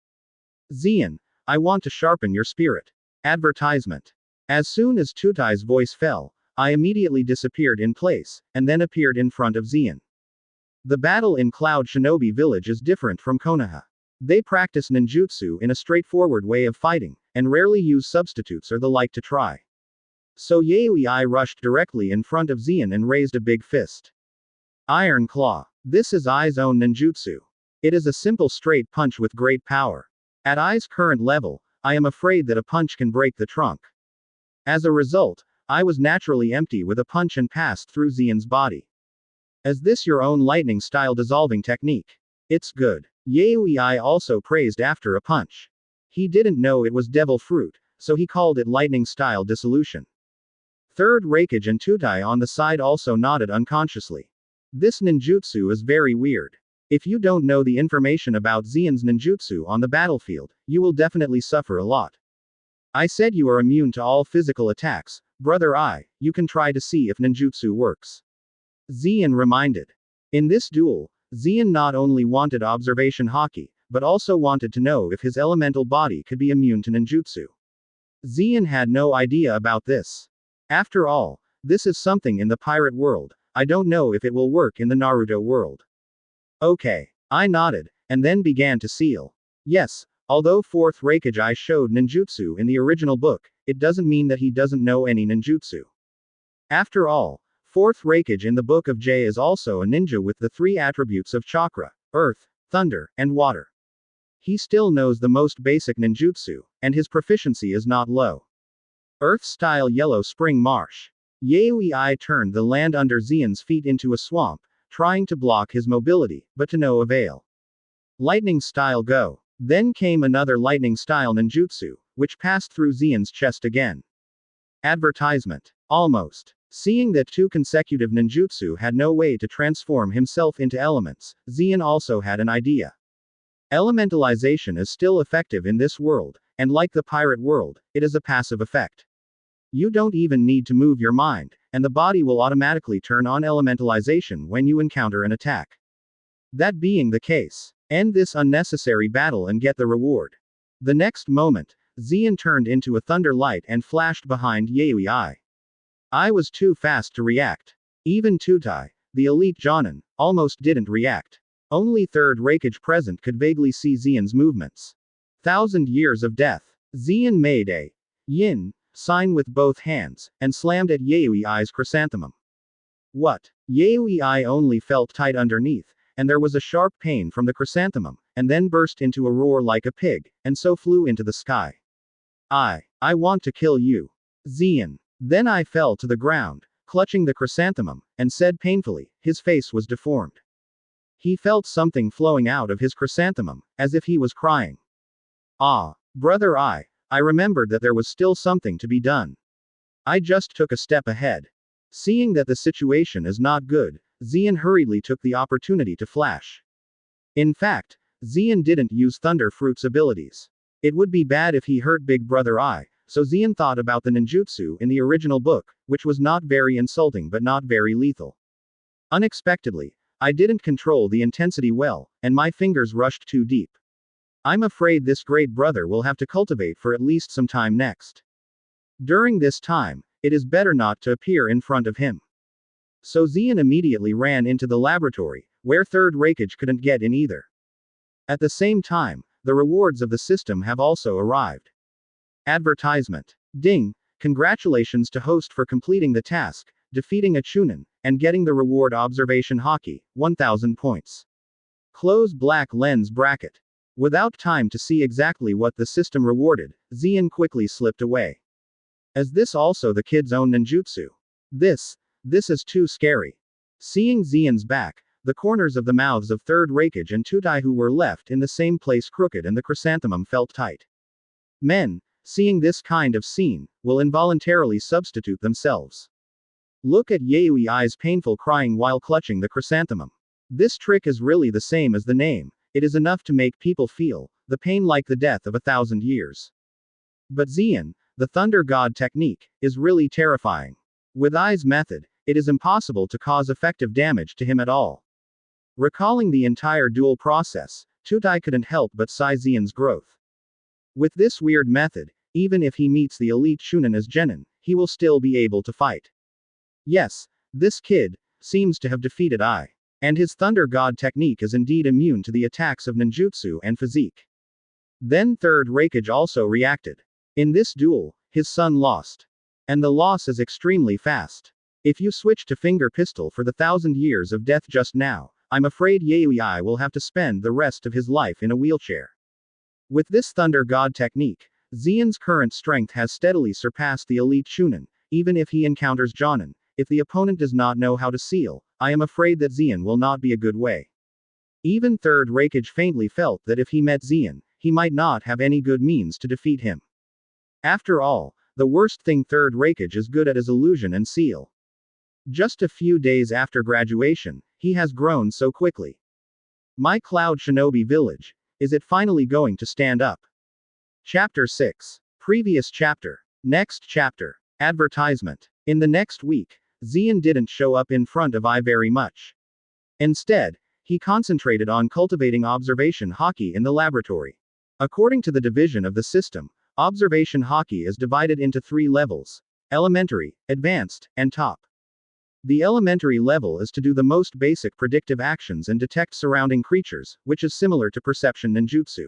Zion, I want to sharpen your spirit. Advertisement. As soon as Tutai's voice fell, I immediately disappeared in place, and then appeared in front of Zion. The battle in Cloud Shinobi Village is different from Konaha. They practice ninjutsu in a straightforward way of fighting, and rarely use substitutes or the like to try. So Yui rushed directly in front of Zion and raised a big fist. Iron Claw. This is I's own ninjutsu. It is a simple straight punch with great power. At I's current level, I am afraid that a punch can break the trunk. As a result, I was naturally empty with a punch and passed through Zion's body. Is this your own lightning style dissolving technique? It's good. Yui also praised after a punch. He didn't know it was devil fruit, so he called it lightning style dissolution. Third Raikage and Tutai on the side also nodded unconsciously. This ninjutsu is very weird. If you don't know the information about Zion's ninjutsu on the battlefield, you will definitely suffer a lot. I said you are immune to all physical attacks, brother you can try to see if ninjutsu works. Zion reminded. In this duel, Zion not only wanted observation haki, but also wanted to know if his elemental body could be immune to ninjutsu. Zion had no idea about this. After all, this is something in the pirate world, I don't know if it will work in the Naruto world. Okay. I nodded, and then began to seal. Yes, although fourth Raikage showed ninjutsu in the original book, it doesn't mean that he doesn't know any ninjutsu. After all, fourth Raikage in the book of J is also a ninja with the 3 attributes of chakra, earth, thunder, and water. He still knows the most basic ninjutsu, and his proficiency is not low. Earth-style yellow spring marsh. Yui turned the land under Zion's feet into a swamp, trying to block his mobility, but to no avail. Lightning style go. Then came another lightning style ninjutsu, which passed through Zion's chest again. Advertisement. Almost. Seeing that 2 consecutive ninjutsu had no way to transform himself into elements, Zion also had an idea. Elementalization is still effective in this world, and like the pirate world, it is a passive effect. You don't even need to move your mind, and the body will automatically turn on elementalization when you encounter an attack. That being the case, end this unnecessary battle and get the reward. The next moment, Zion turned into a thunder light and flashed behind Yui. I was too fast to react. Even Tutai, the elite Jonin, almost didn't react. Only third Raikage present could vaguely see Zion's movements. 1,000 years of death. Zion made a yin sign with both hands, and slammed at Yui's chrysanthemum. What? Yui only felt tight underneath, and there was a sharp pain from the chrysanthemum, and then burst into a roar like a pig, and so flew into the sky. I want to kill you. Zion. Then I fell to the ground, clutching the chrysanthemum, and said painfully, his face was deformed. He felt something flowing out of his chrysanthemum, as if he was crying. Brother I remembered that there was still something to be done. I just took a step ahead. Seeing that the situation is not good, Zion hurriedly took the opportunity to flash. In fact, Zion didn't use Thunder Fruit's abilities. It would be bad if he hurt Big Brother so Zion thought about the ninjutsu in the original book, which was not very insulting but not very lethal. Unexpectedly, I didn't control the intensity well, and my fingers rushed too deep. I'm afraid this great brother will have to cultivate for at least some time next. During this time, it is better not to appear in front of him. So Zion immediately ran into the laboratory, where third Raikage couldn't get in either. At the same time, the rewards of the system have also arrived. Advertisement. Ding! Congratulations to host for completing the task, defeating a Chunin, and getting the reward observation hockey, 1000 points. Close black lens bracket. Without time to see exactly what the system rewarded, Xian quickly slipped away. Is this also the kid's own ninjutsu? This is too scary. Seeing Xian's back, the corners of the mouths of Third Raikage and Tutai who were left in the same place crooked and the chrysanthemum felt tight. Men, seeing this kind of scene, will involuntarily substitute themselves. Look at Yayui eyes painful crying while clutching the chrysanthemum. This trick is really the same as the name, it is enough to make people feel the pain like the death of 1,000 years. But Xian, the Thunder God technique, is really terrifying. With Ai's method, it is impossible to cause effective damage to him at all. Recalling the entire duel process, Tutai couldn't help but sigh Xian's growth. With this weird method, even if he meets the elite Chunin as Genin, he will still be able to fight. Yes, this kid seems to have defeated Ai. And his Thunder God technique is indeed immune to the attacks of ninjutsu and physique. Then Third Raikage also reacted. In this duel, his son lost. And the loss is extremely fast. If you switch to finger pistol for the 1,000 years of death just now, I'm afraid Yayui Ai will have to spend the rest of his life in a wheelchair. With this Thunder God technique, Xian's current strength has steadily surpassed the elite Chunin, even if he encounters Jonin. If the opponent does not know how to seal, I am afraid that Xian will not be a good way. Even Third Raikage faintly felt that if he met Xian, he might not have any good means to defeat him. After all, the worst thing Third Raikage is good at is illusion and seal. Just a few days after graduation, he has grown so quickly. My Cloud Shinobi Village, is it finally going to stand up? Chapter 6. Previous chapter. Next chapter. Advertisement. In the next week, Xian didn't show up in front of Ai very much. Instead, he concentrated on cultivating observation hockey in the laboratory. According to the division of the system, observation hockey is divided into 3 levels: elementary, advanced, and top. The elementary level is to do the most basic predictive actions and detect surrounding creatures, which is similar to perception ninjutsu.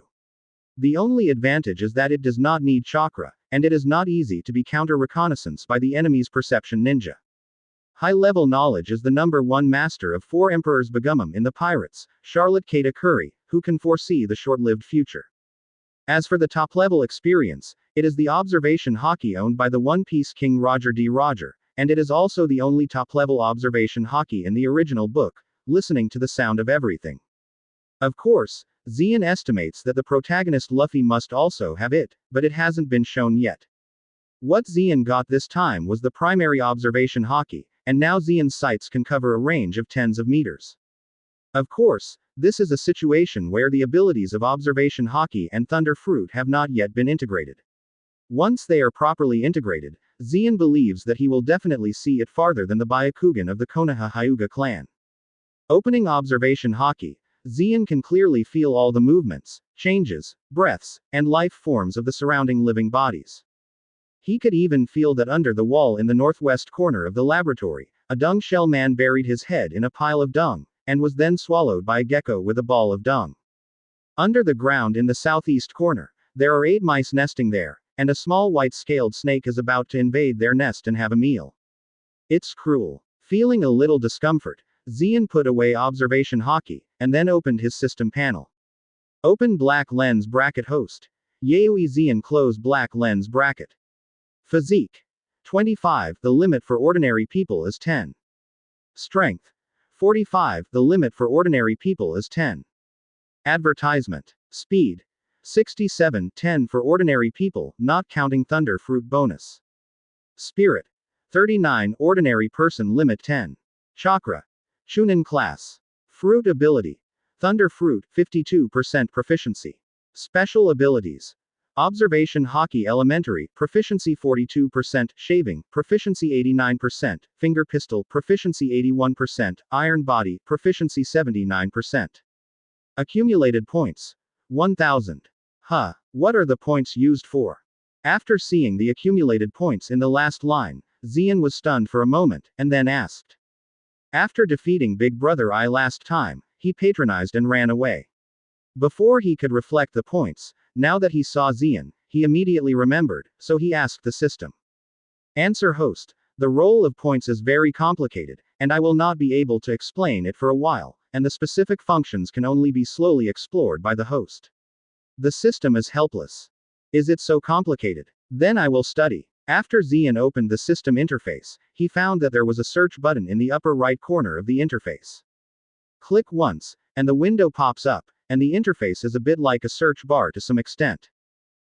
The only advantage is that it does not need chakra, and it is not easy to be counter-reconnaissance by the enemy's perception ninja. High-level knowledge is the number 1 master of 4 Emperors Begumum in the Pirates, Charlotte Kata Curry, who can foresee the short-lived future. As for the top-level experience, it is the observation hockey owned by the One Piece King Roger D. Roger, and it is also the only top-level observation hockey in the original book, listening to the sound of everything. Of course, Xian estimates that the protagonist Luffy must also have it, but it hasn't been shown yet. What Xian got this time was the primary observation hockey, and now Xian's sights can cover a range of tens of meters. Of course, this is a situation where the abilities of observation hockey and Thunder Fruit have not yet been integrated. Once they are properly integrated, Xian believes that he will definitely see it farther than the Byakugan of the Konaha Hyuga clan. Opening observation hockey, Xian can clearly feel all the movements, changes, breaths, and life forms of the surrounding living bodies. He could even feel that under the wall in the northwest corner of the laboratory, a dung shell man buried his head in a pile of dung, and was then swallowed by a gecko with a ball of dung. Under the ground in the southeast corner, there are 8 mice nesting there, and a small white-scaled snake is about to invade their nest and have a meal. It's cruel. Feeling a little discomfort, Xian put away observation hockey, and then opened his system panel. Open black lens bracket host. Yayui Xian close black lens bracket. Physique. 25, the limit for ordinary people is 10. Strength. 45, the limit for ordinary people is 10. Advertisement. Speed. 67, 10 for ordinary people, not counting Thunder Fruit bonus. Spirit. 39, ordinary person limit 10. Chakra. Chunin class. Fruit ability. Thunder Fruit, 52% proficiency. Special abilities. Observation hockey elementary, proficiency 42%, shaving, proficiency 89%, finger pistol, proficiency 81%, iron body, proficiency 79%. Accumulated points. 1000. What are the points used for? After seeing the accumulated points in the last line, Xian was stunned for a moment, and then asked. After defeating Big Brother Ai last time, he patronized and ran away. Before he could reflect the points, now that he saw Xian, he immediately remembered, so he asked the system. Answer host. The role of points is very complicated, and I will not be able to explain it for a while, and the specific functions can only be slowly explored by the host. The system is helpless. Is it so complicated? Then I will study. After Xian opened the system interface, he found that there was a search button in the upper right corner of the interface. Click once, and the window pops up, and the interface is a bit like a search bar to some extent.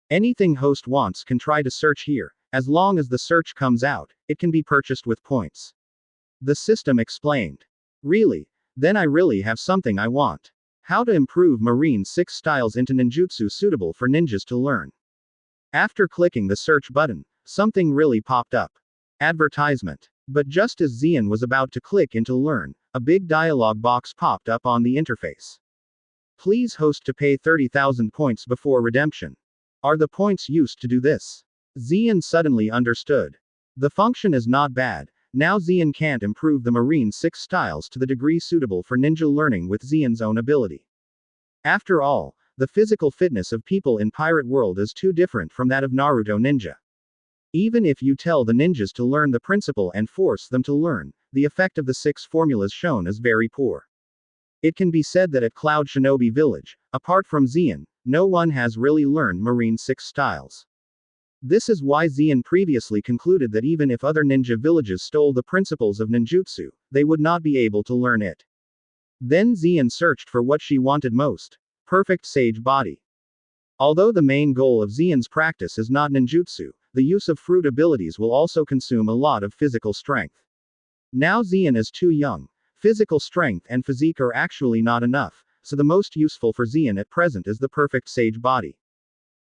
Anything host wants can try to search here, as long as the search comes out, it can be purchased with points. The system explained. Really? Then I really have something I want. How to improve Marine 6 styles into ninjutsu suitable for ninjas to learn. After clicking the search button, something really popped up. Advertisement. But just as Xian was about to click into learn, a big dialog box popped up on the interface. Please host to pay 30,000 points before redemption. Are the points used to do this? Xian suddenly understood. The function is not bad. Now Xian can't improve the Marine 6 styles to the degree suitable for ninja learning with Xian's own ability. After all, the physical fitness of people in Pirate World is too different from that of Naruto ninja. Even if you tell the ninjas to learn the principle and force them to learn, the effect of the 6 formulas shown is very poor. It can be said that at Cloud Shinobi Village, apart from Xian, no one has really learned Marine 6 styles. This is why Xian previously concluded that even if other ninja villages stole the principles of ninjutsu, they would not be able to learn it. Then Xian searched for what she wanted most: perfect sage body. Although the main goal of Xian's practice is not ninjutsu, the use of fruit abilities will also consume a lot of physical strength. Now Xian is too young. Physical strength and physique are actually not enough, so the most useful for Xian at present is the perfect sage body.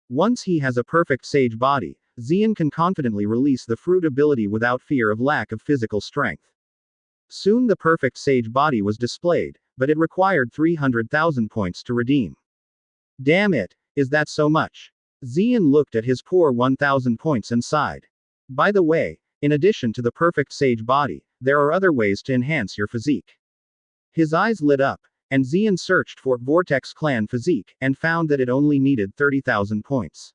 Once he has a perfect sage body, Xian can confidently release the fruit ability without fear of lack of physical strength. Soon the perfect sage body was displayed, but it required 300,000 points to redeem. Damn it, is that so much? Xian looked at his poor 1,000 points and sighed. By the way, in addition to the perfect sage body, there are other ways to enhance your physique. His eyes lit up, and Xian searched for Vortex clan physique, and found that it only needed 30,000 points.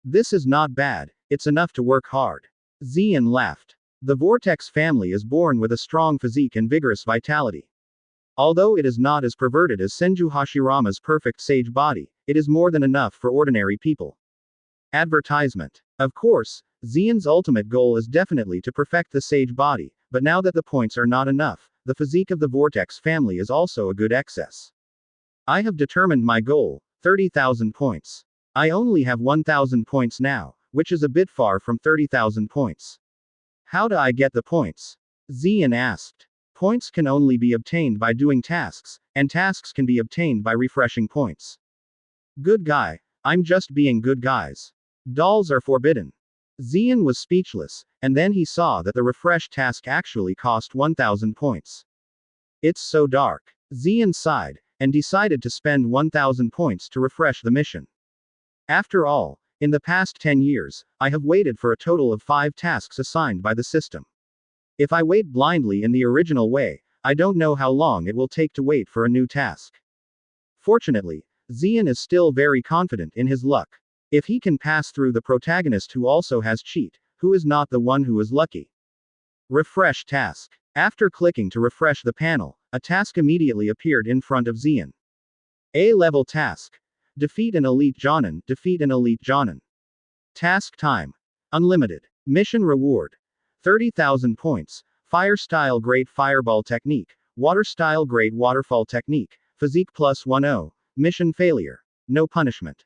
This is not bad, it's enough to work hard. Xian laughed. The Vortex family is born with a strong physique and vigorous vitality. Although it is not as perverted as Senju Hashirama's perfect sage body, it is more than enough for ordinary people. Advertisement. Of course, Xian's ultimate goal is definitely to perfect the sage body, but now that the points are not enough, the physique of the Vortex family is also a good excess. I have determined my goal: 30,000 points. I only have 1,000 points now, which is a bit far from 30,000 points. How do I get the points? Xian asked. Points can only be obtained by doing tasks, and tasks can be obtained by refreshing points. Good guy, I'm just being good guys. Dolls are forbidden. Xian was speechless, and then he saw that the refresh task actually cost 1,000 points. It's so dark. Xian sighed, and decided to spend 1,000 points to refresh the mission. After all, in the past 10 years, I have waited for a total of 5 tasks assigned by the system. If I wait blindly in the original way, I don't know how long it will take to wait for a new task. Fortunately, Xian is still very confident in his luck. If he can pass through the protagonist who also has cheat, who is not the one who is lucky? Refresh task. After clicking to refresh the panel, a task immediately appeared in front of Xian. A-level task. Defeat an elite Jonin. Defeat an elite Jonin. Task time. Unlimited. Mission reward: 30,000 points. Fire style great fireball technique. Water style great waterfall technique. Physique plus 10. Mission failure. No punishment.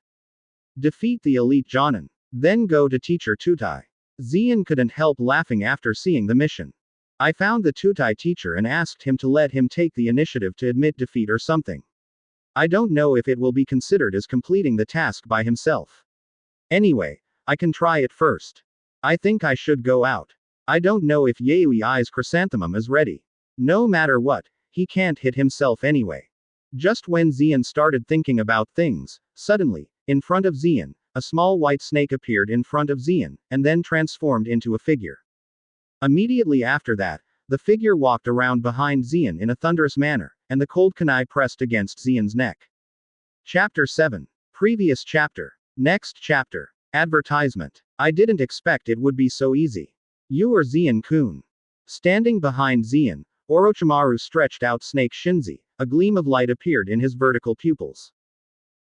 Defeat the elite Jonin. Then go to teacher Tutai. Xian couldn't help laughing after seeing the mission. I found the Tutai teacher and asked him to let him take the initiative to admit defeat or something. I don't know if it will be considered as completing the task by himself. Anyway, I can try it first. I think I should go out. I don't know if Yuizan's chrysanthemum is ready. No matter what, he can't hit himself anyway. Just when Xian started thinking about things, suddenly, in front of Xian, a small white snake appeared in front of Xian, and then transformed into a figure. Immediately after that, the figure walked around behind Xian in a thunderous manner, and the cold kunai pressed against Xian's neck. Chapter 7. Previous chapter. Next chapter. Advertisement. I didn't expect it would be so easy. You are Zeon-kun. Standing behind Zeon, Orochimaru stretched out Snake Shinzi. A gleam of light appeared in his vertical pupils.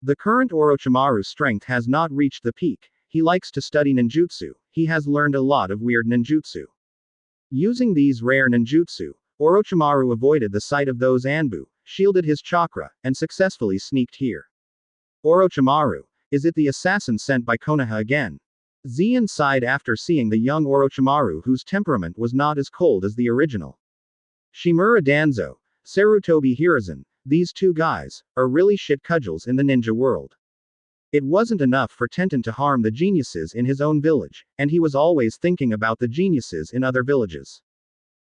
The current Orochimaru's strength has not reached the peak. He likes to study ninjutsu. He has learned a lot of weird ninjutsu. Using these rare ninjutsu, Orochimaru avoided the sight of those Anbu, shielded his chakra, and successfully sneaked here. Orochimaru. Is it the assassin sent by Konaha again? Zeon sighed after seeing the young Orochimaru whose temperament was not as cold as the original. Shimura Danzo, Sarutobi Hiruzen, these two guys, are really shit cudgels in the ninja world. It wasn't enough for Tenten to harm the geniuses in his own village, and he was always thinking about the geniuses in other villages.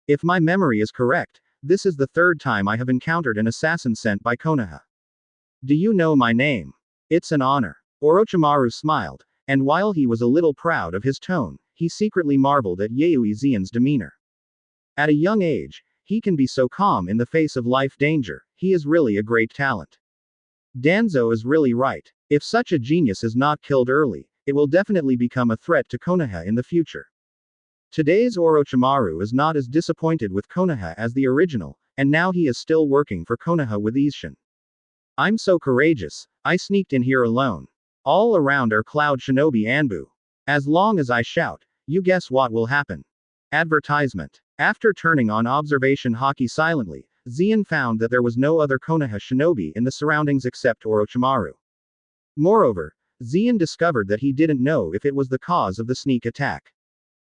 If my memory is correct, this is the third time I have encountered an assassin sent by Konaha. Do you know my name? It's an honor. Orochimaru smiled, and while he was a little proud of his tone, he secretly marveled at Yuizan's demeanor. At a young age, he can be so calm in the face of life danger. He is really a great talent. Danzo is really right. If such a genius is not killed early, it will definitely become a threat to Konaha in the future. Today's Orochimaru is not as disappointed with Konaha as the original, and now he is still working for Konaha with Yuizan. I'm so courageous, I sneaked in here alone. All around are Cloud Shinobi Anbu. As long as I shout, you guess what will happen. Advertisement. After turning on observation hockey silently, Zeon found that there was no other Konaha shinobi in the surroundings except Orochimaru. Moreover, Zeon discovered that he didn't know if it was the cause of the sneak attack.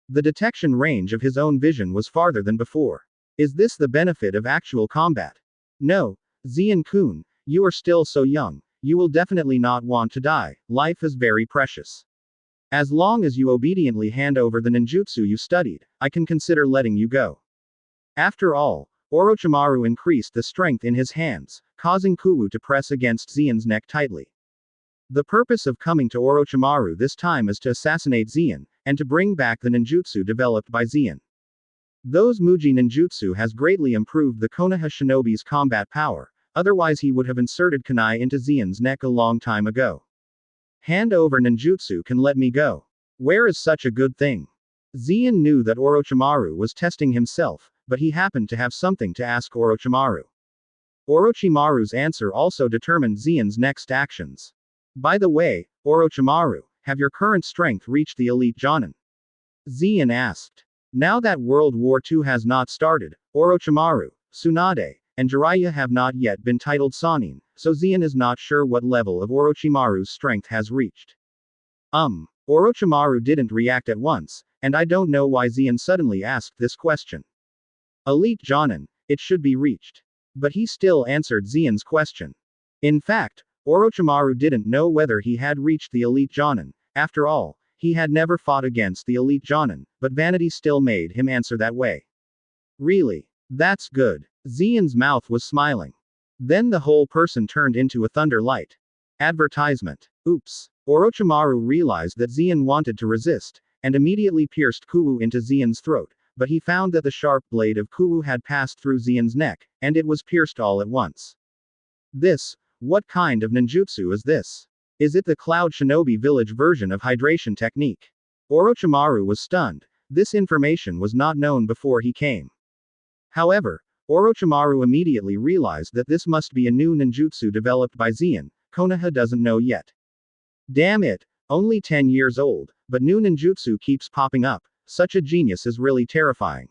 The detection range of his own vision was farther than before. Is this the benefit of actual combat? No, Zeon-kun, you are still so young. You will definitely not want to die. Life is very precious. As long as you obediently hand over the ninjutsu you studied, I can consider letting you go. After all, Orochimaru increased the strength in his hands, causing Kuwu to press against Zeon's neck tightly. The purpose of coming to Orochimaru this time is to assassinate Zeon, and to bring back the ninjutsu developed by Zeon. Those Muji ninjutsu has greatly improved the Konaha shinobi's combat power. Otherwise he would have inserted kunai into Zeon's neck a long time ago. Hand over ninjutsu can let me go. Where is such a good thing? Zeon knew that Orochimaru was testing himself, but he happened to have something to ask Orochimaru. Orochimaru's answer also determined Zeon's next actions. By the way, Orochimaru, have your current strength reached the elite Jonin? Zeon asked. Now that World War II has not started, Orochimaru, Tsunade, and Jiraiya have not yet been titled Sannin, so Zeon is not sure what level of Orochimaru's strength has reached. Orochimaru didn't react at once, and I don't know why Zeon suddenly asked this question. Elite Jonin, it should be reached. But he still answered Zeon's question. In fact, Orochimaru didn't know whether he had reached the elite Jonin. After all, he had never fought against the elite Jonin, but vanity still made him answer that way. Really? That's good. Zeon's mouth was smiling. Then the whole person turned into a thunder light. Advertisement. Oops. Orochimaru realized that Zeon wanted to resist, and immediately pierced Kuwu into Zeon's throat, but he found that the sharp blade of Kuwu had passed through Zeon's neck, and it was pierced all at once. What kind of ninjutsu is this? Is it the Cloud Shinobi village version of hydration technique? Orochimaru was stunned. This information was not known before he came. However, Orochimaru immediately realized that this must be a new ninjutsu developed by Zeon. Konaha doesn't know yet. Damn it, only 10 years old, but new ninjutsu keeps popping up. Such a genius is really terrifying.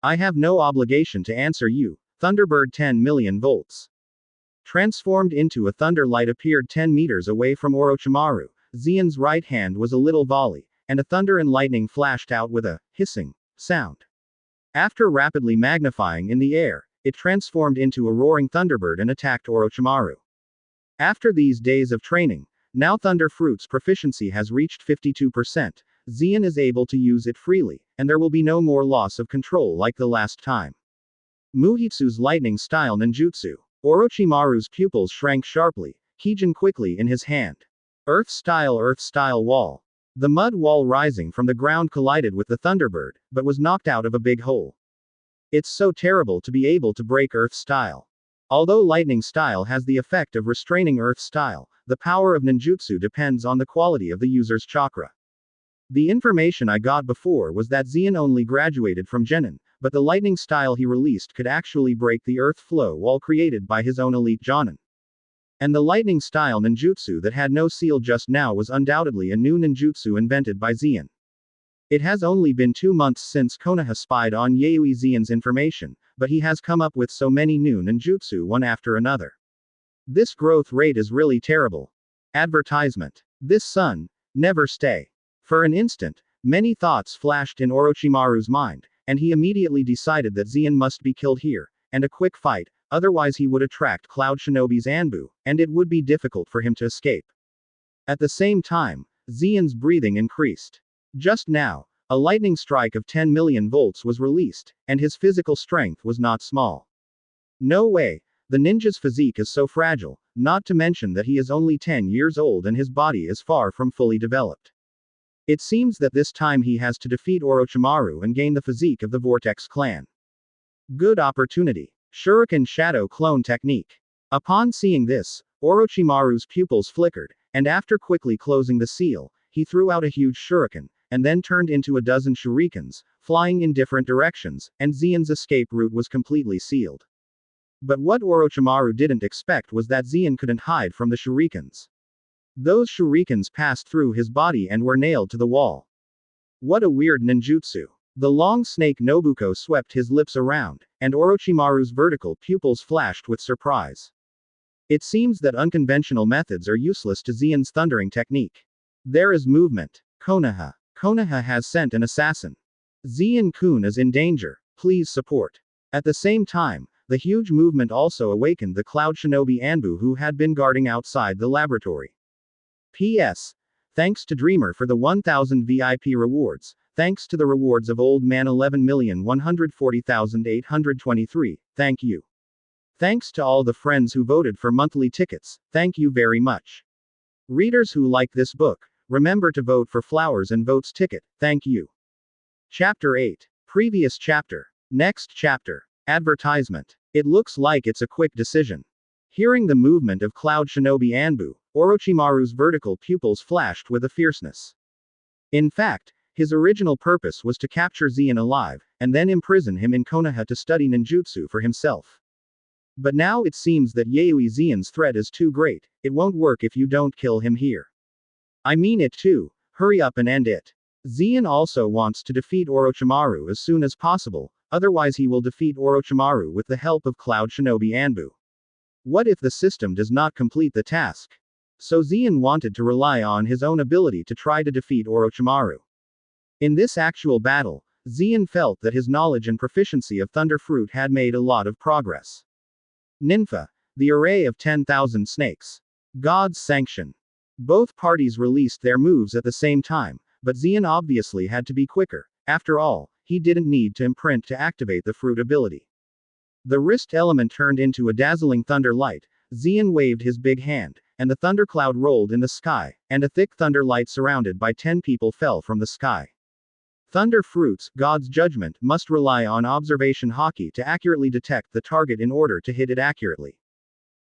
I have no obligation to answer you. Thunderbird 10 million volts. Transformed into a thunder light appeared 10 meters away from Orochimaru. Zeon's right hand was a little volley, and a thunder and lightning flashed out with a hissing sound. After rapidly magnifying in the air, it transformed into a roaring thunderbird and attacked Orochimaru. After these days of training, now Thunder Fruit's proficiency has reached 52%. Zeon is able to use it freely, and there will be no more loss of control like the last time. Muhitsu's lightning style ninjutsu. Orochimaru's pupils shrank sharply, Kijin quickly in his hand. Earth style wall. The mud wall rising from the ground collided with the Thunderbird, but was knocked out of a big hole. It's so terrible to be able to break Earth style. Although lightning style has the effect of restraining Earth style, the power of ninjutsu depends on the quality of the user's chakra. The information I got before was that Xian only graduated from Genin, but the lightning style he released could actually break the earth flow wall created by his own elite Jonin. And the lightning style ninjutsu that had no seal just now was undoubtedly a new ninjutsu invented by Xian. It has only been 2 months since Konaha spied on Xian's information, but he has come up with so many new ninjutsu one after another. This growth rate is really terrible. Advertisement. This sun, never stay. For an instant, many thoughts flashed in Orochimaru's mind, and he immediately decided that Xian must be killed here, and a quick fight, otherwise he would attract Cloud Shinobi's Anbu, and it would be difficult for him to escape. At the same time, Xian's breathing increased. Just now, a lightning strike of 10 million volts was released, and his physical strength was not small. No way, the ninja's physique is so fragile, not to mention that he is only 10 years old and his body is far from fully developed. It seems that this time he has to defeat Orochimaru and gain the physique of the Vortex clan. Good opportunity. Shuriken Shadow Clone Technique. Upon seeing this, Orochimaru's pupils flickered, and after quickly closing the seal, he threw out a huge shuriken, and then turned into a dozen shurikens, flying in different directions, and Xian's escape route was completely sealed. But what Orochimaru didn't expect was that Xian couldn't hide from the shurikens. Those shurikens passed through his body and were nailed to the wall. What a weird ninjutsu. The long snake Nobuko swept his lips around, and Orochimaru's vertical pupils flashed with surprise. It seems that unconventional methods are useless to Xian's thundering technique. There is movement. Konaha. Konaha has sent an assassin. Xian-kun is in danger. Please support. At the same time, the huge movement also awakened the Cloud Shinobi Anbu who had been guarding outside the laboratory. P.S. Thanks to Dreamer for the 1000 VIP rewards. Thanks to the rewards of Old Man 11,140,823, thank you. Thanks to all the friends who voted for monthly tickets, thank you very much. Readers who like this book, remember to vote for Flowers and Votes ticket, thank you. Chapter 8. Previous chapter. Next chapter. Advertisement. It looks like it's a quick decision. Hearing the movement of Cloud Shinobi Anbu, Orochimaru's vertical pupils flashed with a fierceness. In fact, his original purpose was to capture Xian alive, and then imprison him in Konaha to study ninjutsu for himself. But now it seems that Xian's threat is too great, it won't work if you don't kill him here. I mean it too, hurry up and end it. Xian also wants to defeat Orochimaru as soon as possible, otherwise he will defeat Orochimaru with the help of Cloud Shinobi Anbu. What if the system does not complete the task? So Xian wanted to rely on his own ability to try to defeat Orochimaru. In this actual battle, Xian felt that his knowledge and proficiency of Thunder Fruit had made a lot of progress. Ninfa, the array of 10,000 snakes. God's sanction. Both parties released their moves at the same time, but Xian obviously had to be quicker. After all, he didn't need to imprint to activate the fruit ability. The wrist element turned into a dazzling thunder light. Xian waved his big hand, and the thundercloud rolled in the sky, and a thick thunder light surrounded by 10 people fell from the sky. Thunder Fruits, God's judgment, must rely on observation haki to accurately detect the target in order to hit it accurately.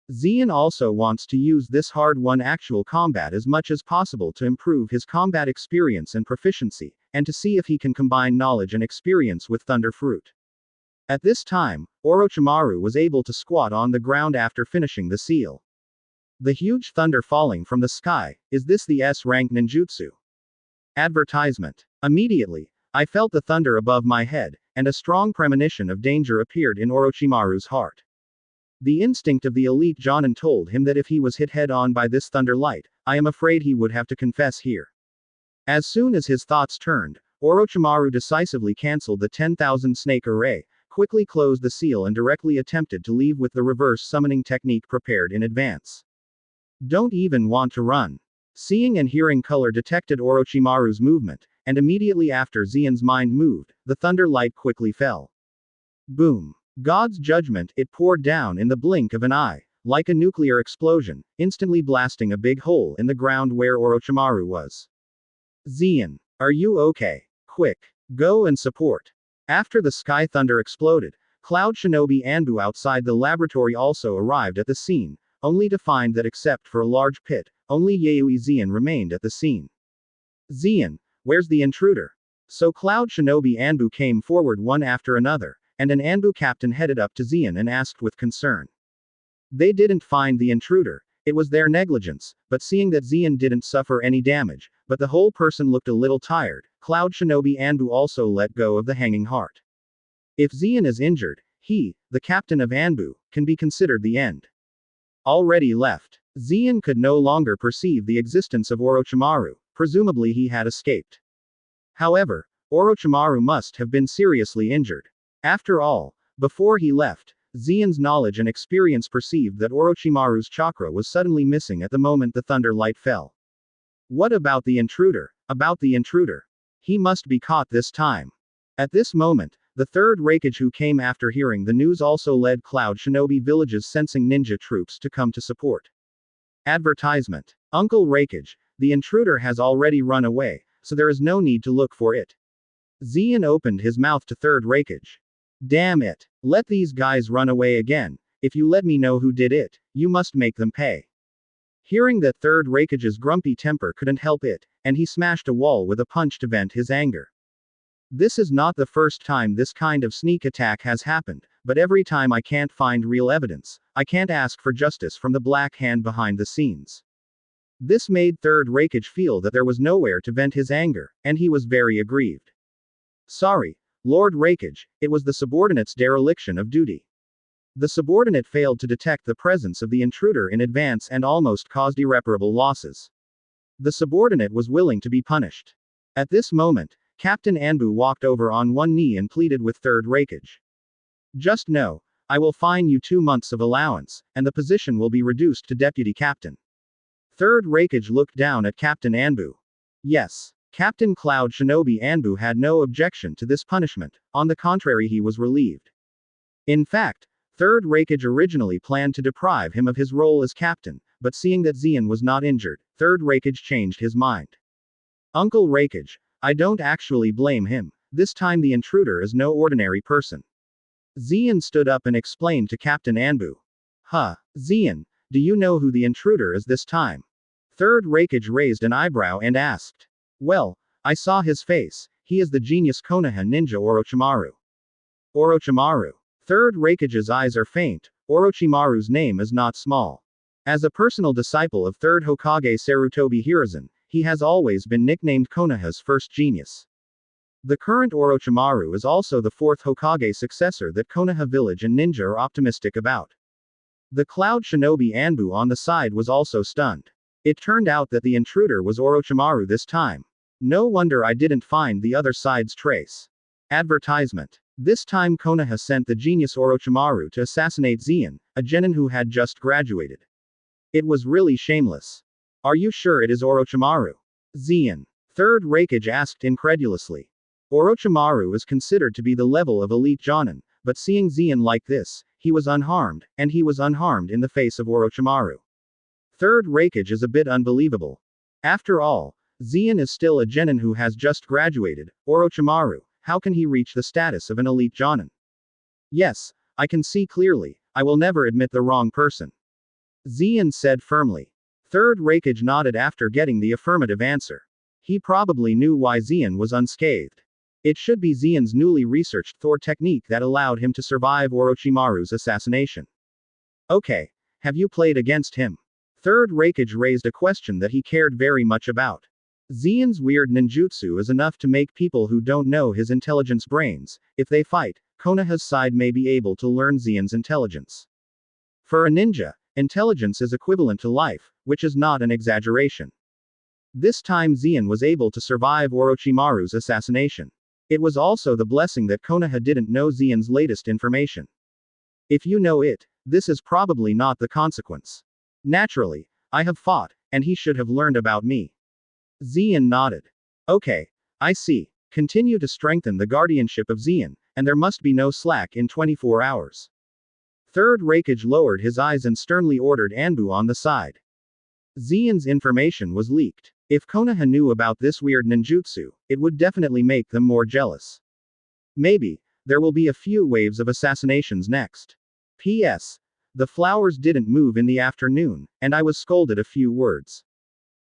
Xian also wants to use this hard-won actual combat as much as possible to improve his combat experience and proficiency, and to see if he can combine knowledge and experience with Thunder Fruit. At this time, Orochimaru was able to squat on the ground after finishing the seal. The huge thunder falling from the sky, is this the S-rank ninjutsu? Advertisement. Immediately, I felt the thunder above my head, and a strong premonition of danger appeared in Orochimaru's heart. The instinct of the elite Jonin told him that if he was hit head-on by this thunder light, I am afraid he would have to confess here. As soon as his thoughts turned, Orochimaru decisively cancelled the 10,000 snake array, quickly closed the seal and directly attempted to leave with the reverse summoning technique prepared in advance. Don't even want to run. Seeing and hearing color detected Orochimaru's movement, and immediately after Xian's mind moved, the thunder light quickly fell. Boom. God's judgment, it poured down in the blink of an eye, like a nuclear explosion, instantly blasting a big hole in the ground where Orochimaru was. Xian, are you okay? Quick. Go and support. After the sky thunder exploded, Cloud Shinobi Anbu outside the laboratory also arrived at the scene, only to find that except for a large pit, only Yuizan remained at the scene. Zian, where's the intruder? So Cloud Shinobi Anbu came forward one after another, and an Anbu captain headed up to Zian and asked with concern. They didn't find the intruder. It was their negligence, but seeing that Zian didn't suffer any damage, but the whole person looked a little tired, Cloud Shinobi Anbu also let go of the hanging heart. If Zian is injured, he, the captain of Anbu, can be considered the end. Already left. Zian could no longer perceive the existence of Orochimaru, presumably he had escaped. However, Orochimaru must have been seriously injured. After all, before he left, Zian's knowledge and experience perceived that Orochimaru's chakra was suddenly missing at the moment the thunder light fell. What about the intruder? About the intruder. He must be caught this time. At this moment, the third Raikage who came after hearing the news also led Cloud Shinobi Village's sensing ninja troops to come to support. Advertisement. Uncle Raikage, the intruder has already run away, so there is no need to look for it. Zian opened his mouth to third Raikage. Damn it. Let these guys run away again. If you let me know who did it, you must make them pay. Hearing that third Raikage's grumpy temper couldn't help it, and he smashed a wall with a punch to vent his anger. This is not the first time this kind of sneak attack has happened, but every time I can't find real evidence, I can't ask for justice from the black hand behind the scenes. This made third Raikage feel that there was nowhere to vent his anger, and he was very aggrieved. Sorry, Lord Raikage, it was the subordinate's dereliction of duty. The subordinate failed to detect the presence of the intruder in advance and almost caused irreparable losses. The subordinate was willing to be punished. At this moment, Captain Anbu walked over on one knee and pleaded with third Raikage. Just know, I will fine you 2 months of allowance, and the position will be reduced to deputy captain. Third Raikage looked down at Captain Anbu. Yes. Captain Cloud Shinobi Anbu had no objection to this punishment, on the contrary he was relieved. In fact, third Raikage originally planned to deprive him of his role as captain, but seeing that Zian was not injured, third Raikage changed his mind. Uncle Raikage, I don't actually blame him, this time the intruder is no ordinary person. Zian stood up and explained to Captain Anbu. Huh, Zian, do you know who the intruder is this time? Third Raikage raised an eyebrow and asked. Well, I saw his face, he is the genius Konaha ninja Orochimaru. Orochimaru. Third Raikage's eyes are faint, Orochimaru's name is not small. As a personal disciple of third Hokage Sarutobi Hiruzen, he has always been nicknamed Konaha's first genius. The current Orochimaru is also the fourth Hokage successor that Konaha village and ninja are optimistic about. The Cloud Shinobi Anbu on the side was also stunned. It turned out that the intruder was Orochimaru this time. No wonder I didn't find the other side's trace. Advertisement. This time Konaha sent the genius Orochimaru to assassinate Zian, a genin who had just graduated. It was really shameless. Are you sure it is Orochimaru? Zian. Third Raikage asked incredulously. Orochimaru is considered to be the level of elite jonin, but seeing Zian like this, he was unharmed, and he was unharmed in the face of Orochimaru. Third Raikage is a bit unbelievable. After all, Zian is still a genin who has just graduated. Orochimaru, how can he reach the status of an elite jonin? Yes, I can see clearly, I will never admit the wrong person. Zian said firmly. Third Raikage nodded after getting the affirmative answer. He probably knew why Zian was unscathed. It should be Zian's newly researched Thor technique that allowed him to survive Orochimaru's assassination. Okay, have you played against him? Third Raikage raised a question that he cared very much about. Zian's weird ninjutsu is enough to make people who don't know his intelligence brains. If they fight, Konoha's side may be able to learn Zian's intelligence. For a ninja, intelligence is equivalent to life, which is not an exaggeration. This time Zian was able to survive Orochimaru's assassination. It was also the blessing that Konoha didn't know Zian's latest information. If you know it, this is probably not the consequence. Naturally, I have fought, and he should have learned about me. Zian nodded. Okay, I see. Continue to strengthen the guardianship of Zian, and there must be no slack in 24 hours. Third Raikage lowered his eyes and sternly ordered Anbu on the side. Zian's information was leaked. If Konoha knew about this weird ninjutsu, it would definitely make them more jealous. Maybe, there will be a few waves of assassinations next. P.S. the flowers didn't move in the afternoon, and I was scolded a few words.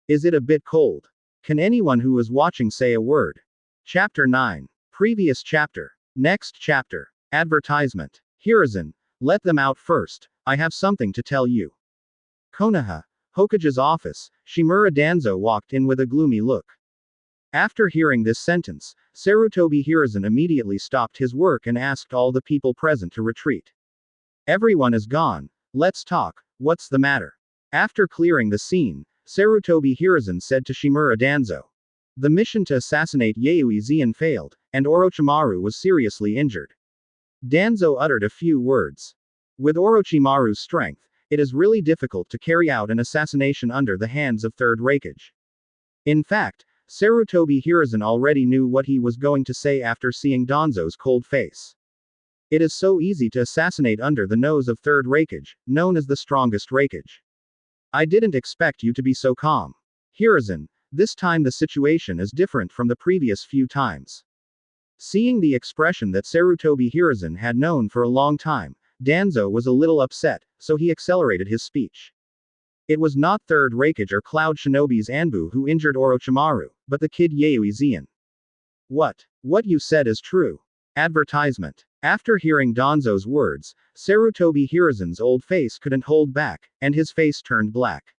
Is it a bit cold? Can anyone who is watching say a word? Chapter 9. Previous chapter. Next chapter. Advertisement. Hiruzen, let them out first, I have something to tell you. Konaha, Hokage's office, Shimura Danzo walked in with a gloomy look. After hearing this sentence, Sarutobi Hiruzen immediately stopped his work and asked all the people present to retreat. Everyone is gone, let's talk, what's the matter? After clearing the scene, Sarutobi Hiruzen said to Shimura Danzo. The mission to assassinate Yuizan failed, and Orochimaru was seriously injured. Danzo uttered a few words. With Orochimaru's strength, it is really difficult to carry out an assassination under the hands of Third Raikage. In fact, Sarutobi Hiruzen already knew what he was going to say after seeing Danzo's cold face. It is so easy to assassinate under the nose of Third Raikage, known as the strongest Raikage. I didn't expect you to be so calm. Hiruzen, this time the situation is different from the previous few times. Seeing the expression that Sarutobi Hiruzen had known for a long time, Danzo was a little upset, so he accelerated his speech. It was not Third Raikage or Cloud Shinobi's Anbu who injured Orochimaru, but the kid Yuizan. What you said is true. Advertisement. After hearing Danzo's words, Sarutobi Hiruzen's old face couldn't hold back, and his face turned black.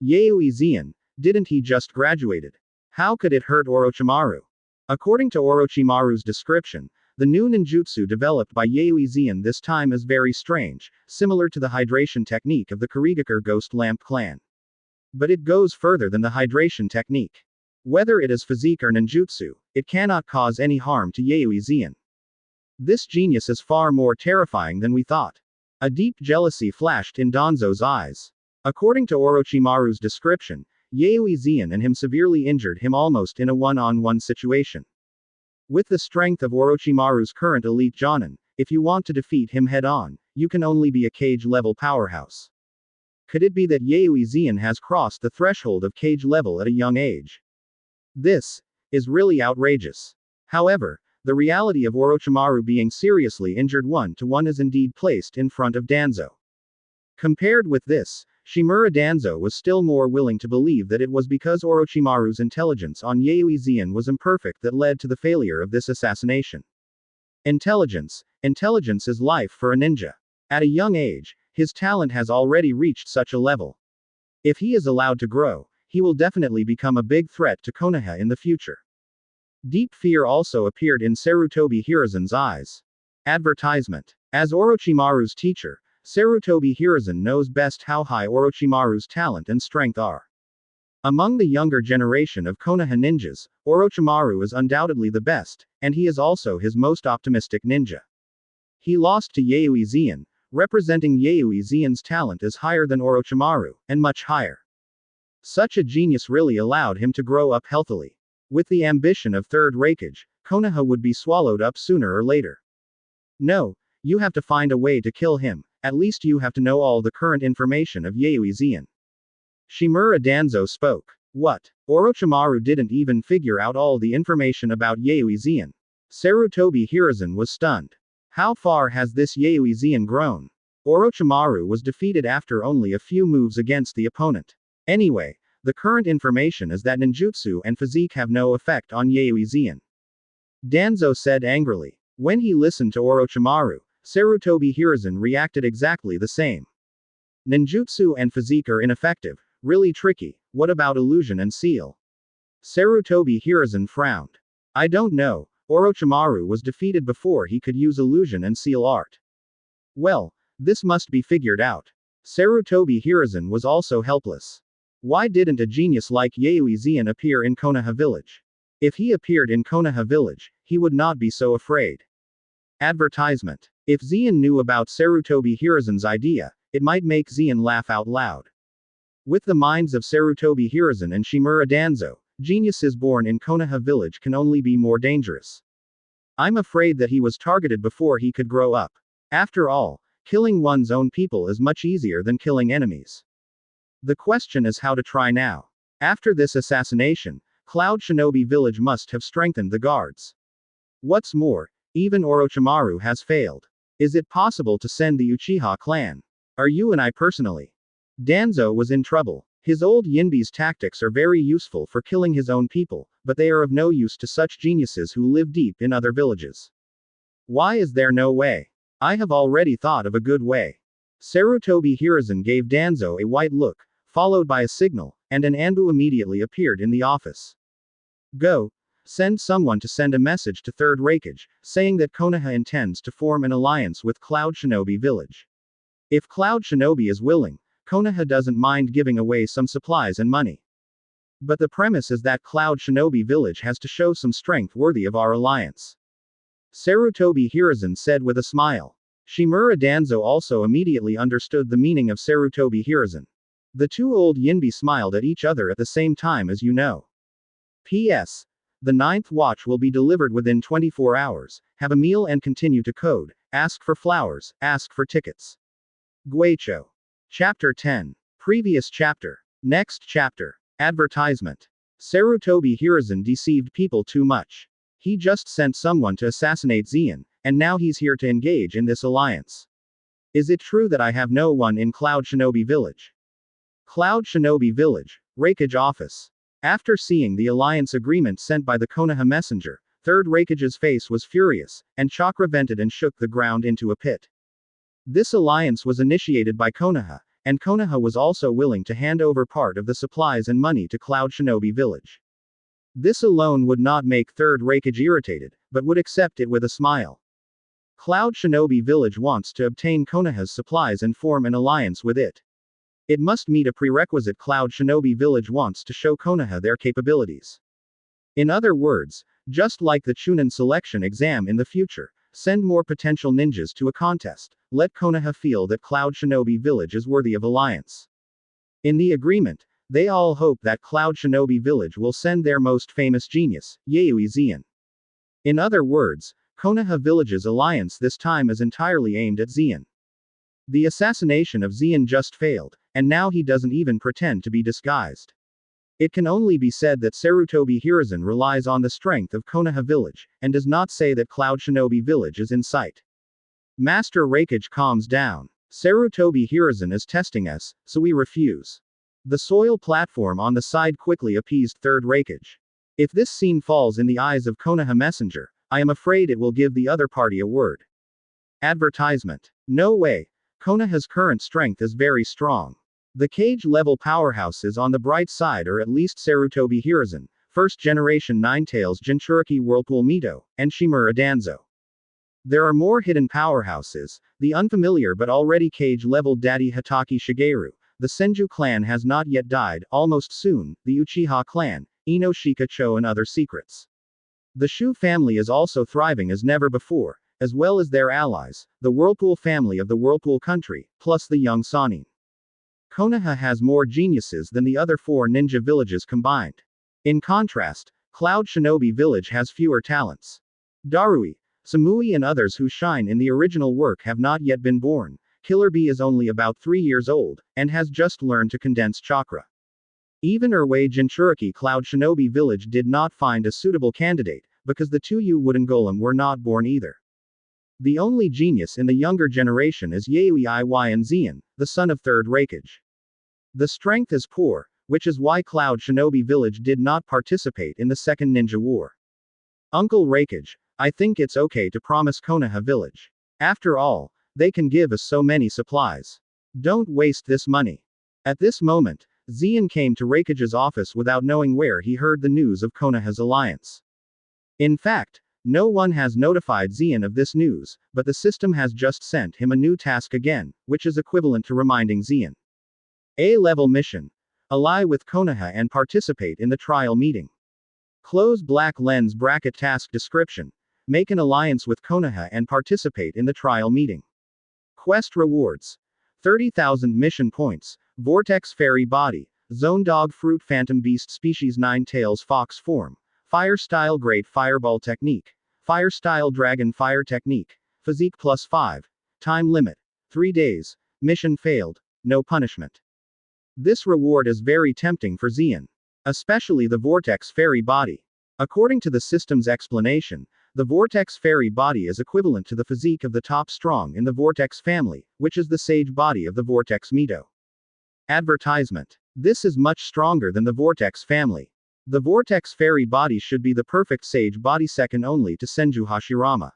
Yuizan, didn't he just graduated? How could it hurt Orochimaru? According to Orochimaru's description, the new ninjutsu developed by Yuizan this time is very strange, similar to the hydration technique of the Kurigakure Ghost Lamp clan. But it goes further than the hydration technique. Whether it is physique or ninjutsu, it cannot cause any harm to Yuizan. This genius is far more terrifying than we thought. A deep jealousy flashed in Danzo's eyes. According to Orochimaru's description, Yuizan and him severely injured him almost in a one-on-one situation. With the strength of Orochimaru's current elite Jonin, if you want to defeat him head-on, you can only be a cage-level powerhouse. Could it be that Yuizan has crossed the threshold of cage level at a young age? This is really outrageous. However, the reality of Orochimaru being seriously injured one-to-one is indeed placed in front of Danzo. Compared with this, Shimura Danzo was still more willing to believe that it was because Orochimaru's intelligence on Yuizan was imperfect that led to the failure of this assassination. Intelligence is life for a ninja. At a young age, his talent has already reached such a level. If he is allowed to grow, he will definitely become a big threat to Konaha in the future. Deep fear also appeared in Sarutobi Hiruzen's eyes. Advertisement. As Orochimaru's teacher, Sarutobi Hiruzen knows best how high Orochimaru's talent and strength are. Among the younger generation of Konaha ninjas, Orochimaru is undoubtedly the best, and he is also his most optimistic ninja. He lost to Yuizan, representing Yuizan's talent is higher than Orochimaru, and much higher. Such a genius really allowed him to grow up healthily. With the ambition of Third Raikage, Konaha would be swallowed up sooner or later. No, you have to find a way to kill him, at least you have to know all the current information of Yuizan. Shimura Danzo spoke. What? Orochimaru didn't even figure out all the information about Yuizan. Sarutobi Hiruzen was stunned. How far has this Yuizan grown? Orochimaru was defeated after only a few moves against the opponent. Anyway, the current information is that ninjutsu and physique have no effect on Yuizan. Danzo said angrily. When he listened to Orochimaru, Sarutobi Hiruzen reacted exactly the same. Ninjutsu and physique are ineffective, really tricky, what about illusion and seal? Sarutobi Hiruzen frowned. I don't know, Orochimaru was defeated before he could use illusion and seal art. Well, this must be figured out. Sarutobi Hiruzen was also helpless. Why didn't a genius like Yuizan appear in Konaha village? If he appeared in Konaha village, he would not be so afraid. Advertisement. If Zian knew about Sarutobi Hiruzen's idea, it might make Zian laugh out loud. With the minds of Sarutobi Hiruzen and Shimura Danzo, geniuses born in Konaha village can only be more dangerous. I'm afraid that he was targeted before he could grow up. After all, killing one's own people is much easier than killing enemies. The question is how to try now. After this assassination, Cloud Shinobi village must have strengthened the guards. What's more, even Orochimaru has failed. Is it possible to send the Uchiha clan? Are you and I personally? Danzo was in trouble. His old Yinbi's tactics are very useful for killing his own people, but they are of no use to such geniuses who live deep in other villages. Why is there no way? I have already thought of a good way. Sarutobi Hiruzen gave Danzo a white look, followed by a signal, and an Anbu immediately appeared in the office. Go. Send someone to send a message to 3rd Raikage, saying that Konaha intends to form an alliance with Cloud Shinobi Village. If Cloud Shinobi is willing, Konaha doesn't mind giving away some supplies and money. But the premise is that Cloud Shinobi Village has to show some strength worthy of our alliance. Sarutobi Hiruzen said with a smile. Shimura Danzo also immediately understood the meaning of Sarutobi Hiruzen. The two old Yinbi smiled at each other at the same time, as you know. P.S. The 9th watch will be delivered within 24 hours, have a meal and continue to code, ask for flowers, ask for tickets. Guicho. Chapter 10. Previous chapter. Next chapter. Advertisement. Sarutobi Hiruzen deceived people too much. He just sent someone to assassinate Xian, and now he's here to engage in this alliance. Is it true that I have no one in Cloud Shinobi Village? Cloud Shinobi Village, Raikage office. After seeing the alliance agreement sent by the Konaha messenger, 3rd Raikage's face was furious, and chakra vented and shook the ground into a pit. This alliance was initiated by Konaha, and Konaha was also willing to hand over part of the supplies and money to Cloud Shinobi Village. This alone would not make 3rd Raikage irritated, but would accept it with a smile. Cloud Shinobi Village wants to obtain Konaha's supplies and form an alliance with it. It must meet a prerequisite. Cloud Shinobi Village wants to show Konaha their capabilities. In other words, just like the Chunin selection exam in the future, send more potential ninjas to a contest, let Konaha feel that Cloud Shinobi Village is worthy of alliance. In the agreement, they all hope that Cloud Shinobi Village will send their most famous genius, Yuizan. In other words, Konaha Village's alliance this time is entirely aimed at Xian. The assassination of Xian just failed, and now he doesn't even pretend to be disguised. It can only be said that Sarutobi Hiruzen relies on the strength of Konaha Village, and does not say that Cloud Shinobi Village is in sight. Master Raikage calms down. Sarutobi Hiruzen is testing us, so we refuse. The soil platform on the side quickly appeased 3rd Raikage. If this scene falls in the eyes of Konaha Messenger, I am afraid it will give the other party a word. Advertisement. No way. Konaha's current strength is very strong. The cage-level powerhouses on the bright side are at least Sarutobi Hiruzen, 1st generation Ninetales Jinchuriki Whirlpool Mito, and Shimura Danzo. There are more hidden powerhouses, the unfamiliar but already cage-level Daddy Hatake Shigeru. The Senju clan has not yet died, almost soon, the Uchiha clan, Inoshika Cho and other secrets. The Shu family is also thriving as never before, as well as their allies, the Whirlpool family of the Whirlpool country, plus the young Sanin. Konaha has more geniuses than the other 4 ninja villages combined. In contrast, Cloud Shinobi Village has fewer talents. Darui, Samui and others who shine in the original work have not yet been born. Killer Bee is only about 3 years old, and has just learned to condense chakra. Even Erway Jinchuriki Cloud Shinobi Village did not find a suitable candidate, because the 2 Yu Wooden Golem were not born either. The only genius in the younger generation is Yuizan Xian, the son of 3rd Raikage. The strength is poor, which is why Cloud Shinobi Village did not participate in the Second Ninja War. Uncle Raikage, I think it's okay to promise Konaha Village. After all, they can give us so many supplies. Don't waste this money. At this moment, Xian came to Raikage's office without knowing where he heard the news of Konaha's alliance. In fact, no one has notified Xian of this news, but the system has just sent him a new task again, which is equivalent to reminding Xian. A-level mission. Ally with Konaha and participate in the trial meeting. Close black lens bracket task description. Make an alliance with Konaha and participate in the trial meeting. Quest rewards. 30,000 mission points, Vortex Fairy Body, Zone Dog Fruit Phantom Beast Species 9 Tails Fox Form, Fire Style Great Fireball Technique, Fire Style Dragon Fire Technique, Physique +5, Time Limit, 3 days, Mission failed, no punishment. This reward is very tempting for Xian. Especially the Vortex Fairy Body. According to the system's explanation, The Vortex fairy body is equivalent to the physique of the top strong in the Vortex family, which is the sage body of the Vortex Mito. Advertisement. This is much stronger than the Vortex family. The Vortex fairy body should be the perfect sage body second only to Senju Hashirama.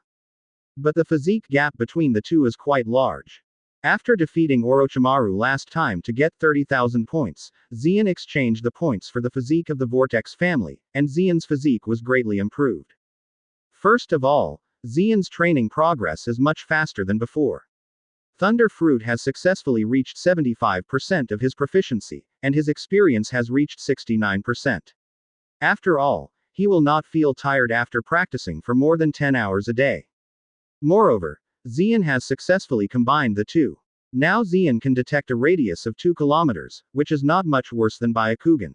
But the physique gap between the two is quite large. After defeating Orochimaru last time to get 30,000 points, Xian exchanged the points for the physique of the Vortex family, and Xian's physique was greatly improved. First of all, Xian's training progress is much faster than before. Thunder Fruit has successfully reached 75% of his proficiency, and his experience has reached 69%. After all, he will not feel tired after practicing for more than 10 hours a day. Moreover, Xian has successfully combined the two. Now Xian can detect a radius of 2 kilometers, which is not much worse than Byakugan.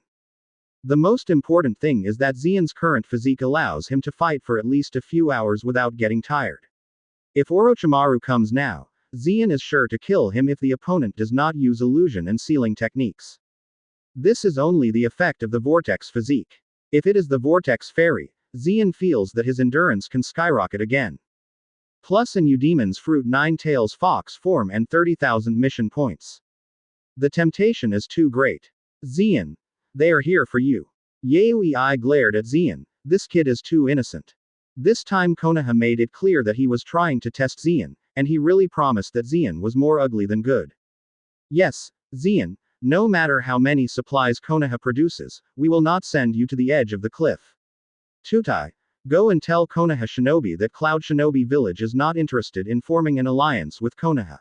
The most important thing is that Xian's current physique allows him to fight for at least a few hours without getting tired. If Orochimaru comes now, Xian is sure to kill him if the opponent does not use illusion and sealing techniques. This is only the effect of the Vortex physique. If it is the Vortex fairy, Xian feels that his endurance can skyrocket again. Plus an Eudemon's Fruit 9 Tails Fox form and 30,000 mission points. The temptation is too great. Xian. They are here for you. Yui glared at Xian. This kid is too innocent. This time Konaha made it clear that he was trying to test Xian, and he really promised that Xian was more ugly than good. Yes, Xian, no matter how many supplies Konaha produces, we will not send you to the edge of the cliff. Tutai. Go and tell Konaha Shinobi that Cloud Shinobi Village is not interested in forming an alliance with Konaha.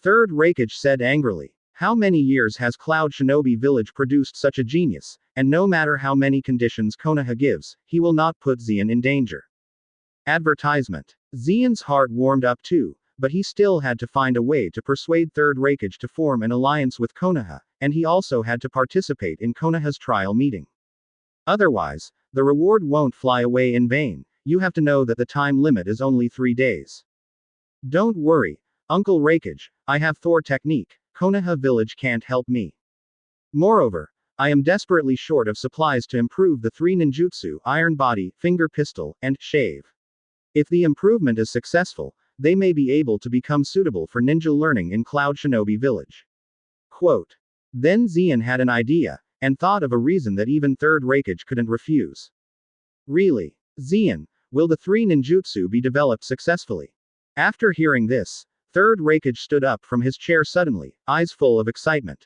Third Raikage said angrily. How many years has Cloud Shinobi Village produced such a genius, and no matter how many conditions Konaha gives, he will not put Xian in danger. Advertisement. Xian's heart warmed up too, but he still had to find a way to persuade Third Raikage to form an alliance with Konaha, and he also had to participate in Konaha's trial meeting. Otherwise, the reward won't fly away in vain. You have to know that the time limit is only 3 days. Don't worry, Uncle Raikage, I have Thor technique. Konaha Village can't help me. Moreover, I am desperately short of supplies to improve the 3 ninjutsu, iron body, finger pistol, and shave. If the improvement is successful, they may be able to become suitable for ninja learning in Cloud Shinobi Village. Quote. Then Xian had an idea, and thought of a reason that even Third Raikage couldn't refuse. Really? Xian, will the 3 ninjutsu be developed successfully? After hearing this, Third Raikage stood up from his chair suddenly, eyes full of excitement.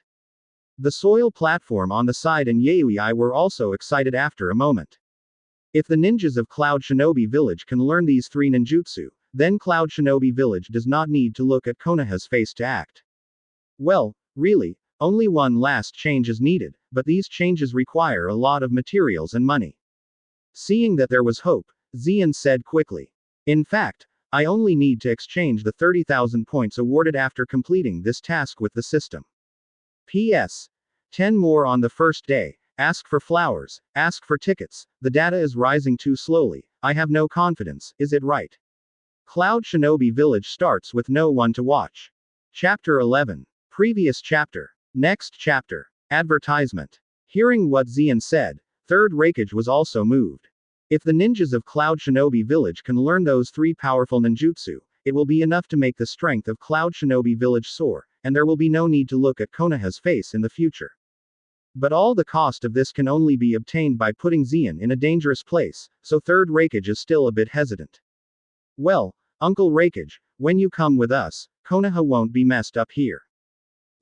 The soil platform on the side and Yui were also excited after a moment. If the ninjas of Cloud Shinobi Village can learn these 3 ninjutsu, then Cloud Shinobi Village does not need to look at Konaha's face to act. Well, really, only one last change is needed, but these changes require a lot of materials and money. Seeing that there was hope, Xian said quickly. In fact, I only need to exchange the 30,000 points awarded after completing this task with the system. P.S. 10 more on the first day. Ask for flowers, ask for tickets. The data is rising too slowly. I have no confidence, is it right? Cloud Shinobi Village starts with no one to watch. Chapter 11. Previous chapter. Next chapter. Advertisement. Hearing what Xian said, Third Raikage was also moved. If the ninjas of Cloud Shinobi Village can learn those 3 powerful ninjutsu, it will be enough to make the strength of Cloud Shinobi Village soar, and there will be no need to look at Konaha's face in the future. But all the cost of this can only be obtained by putting Xian in a dangerous place, so Third Raikage is still a bit hesitant. Well, Uncle Raikage, when you come with us, Konaha won't be messed up here.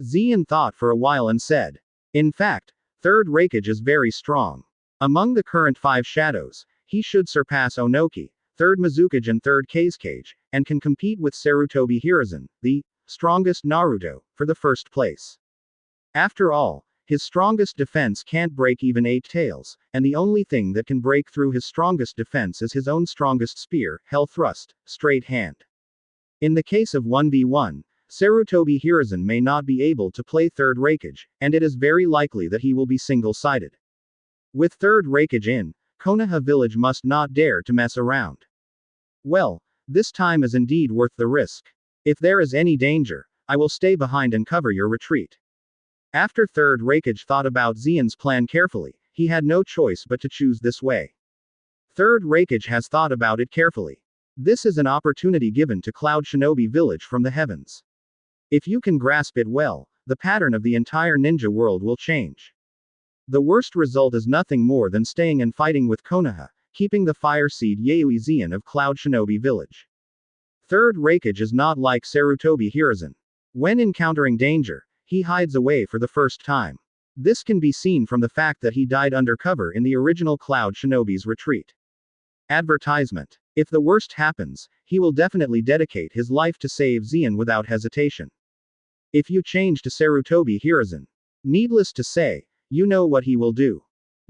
Xian thought for a while and said. In fact, Third Raikage is very strong. Among the current 5 shadows, he should surpass Onoki, Third Mizukage and Third Kazekage, and can compete with Sarutobi Hiruzen, the strongest Naruto, for the first place. After all, his strongest defense can't break even 8 tails, and the only thing that can break through his strongest defense is his own strongest spear, Hell Thrust, straight hand. In the case of 1v1, Sarutobi Hiruzen may not be able to play Third Raikage, and it is very likely that he will be single-sided. With Third Raikage in, Konaha Village must not dare to mess around. Well, this time is indeed worth the risk. If there is any danger, I will stay behind and cover your retreat. After Third Raikage thought about Xian's plan carefully, he had no choice but to choose this way. Third Raikage has thought about it carefully. This is an opportunity given to Cloud Shinobi Village from the heavens. If you can grasp it well, the pattern of the entire ninja world will change. The worst result is nothing more than staying and fighting with Konaha, keeping the fire seed Yuizan of Cloud Shinobi Village. Third Raikage is not like Sarutobi Hiruzen. When encountering danger, he hides away for the first time. This can be seen from the fact that he died undercover in the original Cloud Shinobi's retreat. Advertisement. If the worst happens, he will definitely dedicate his life to save Xian without hesitation. If you change to Sarutobi Hiruzen, needless to say, you know what he will do.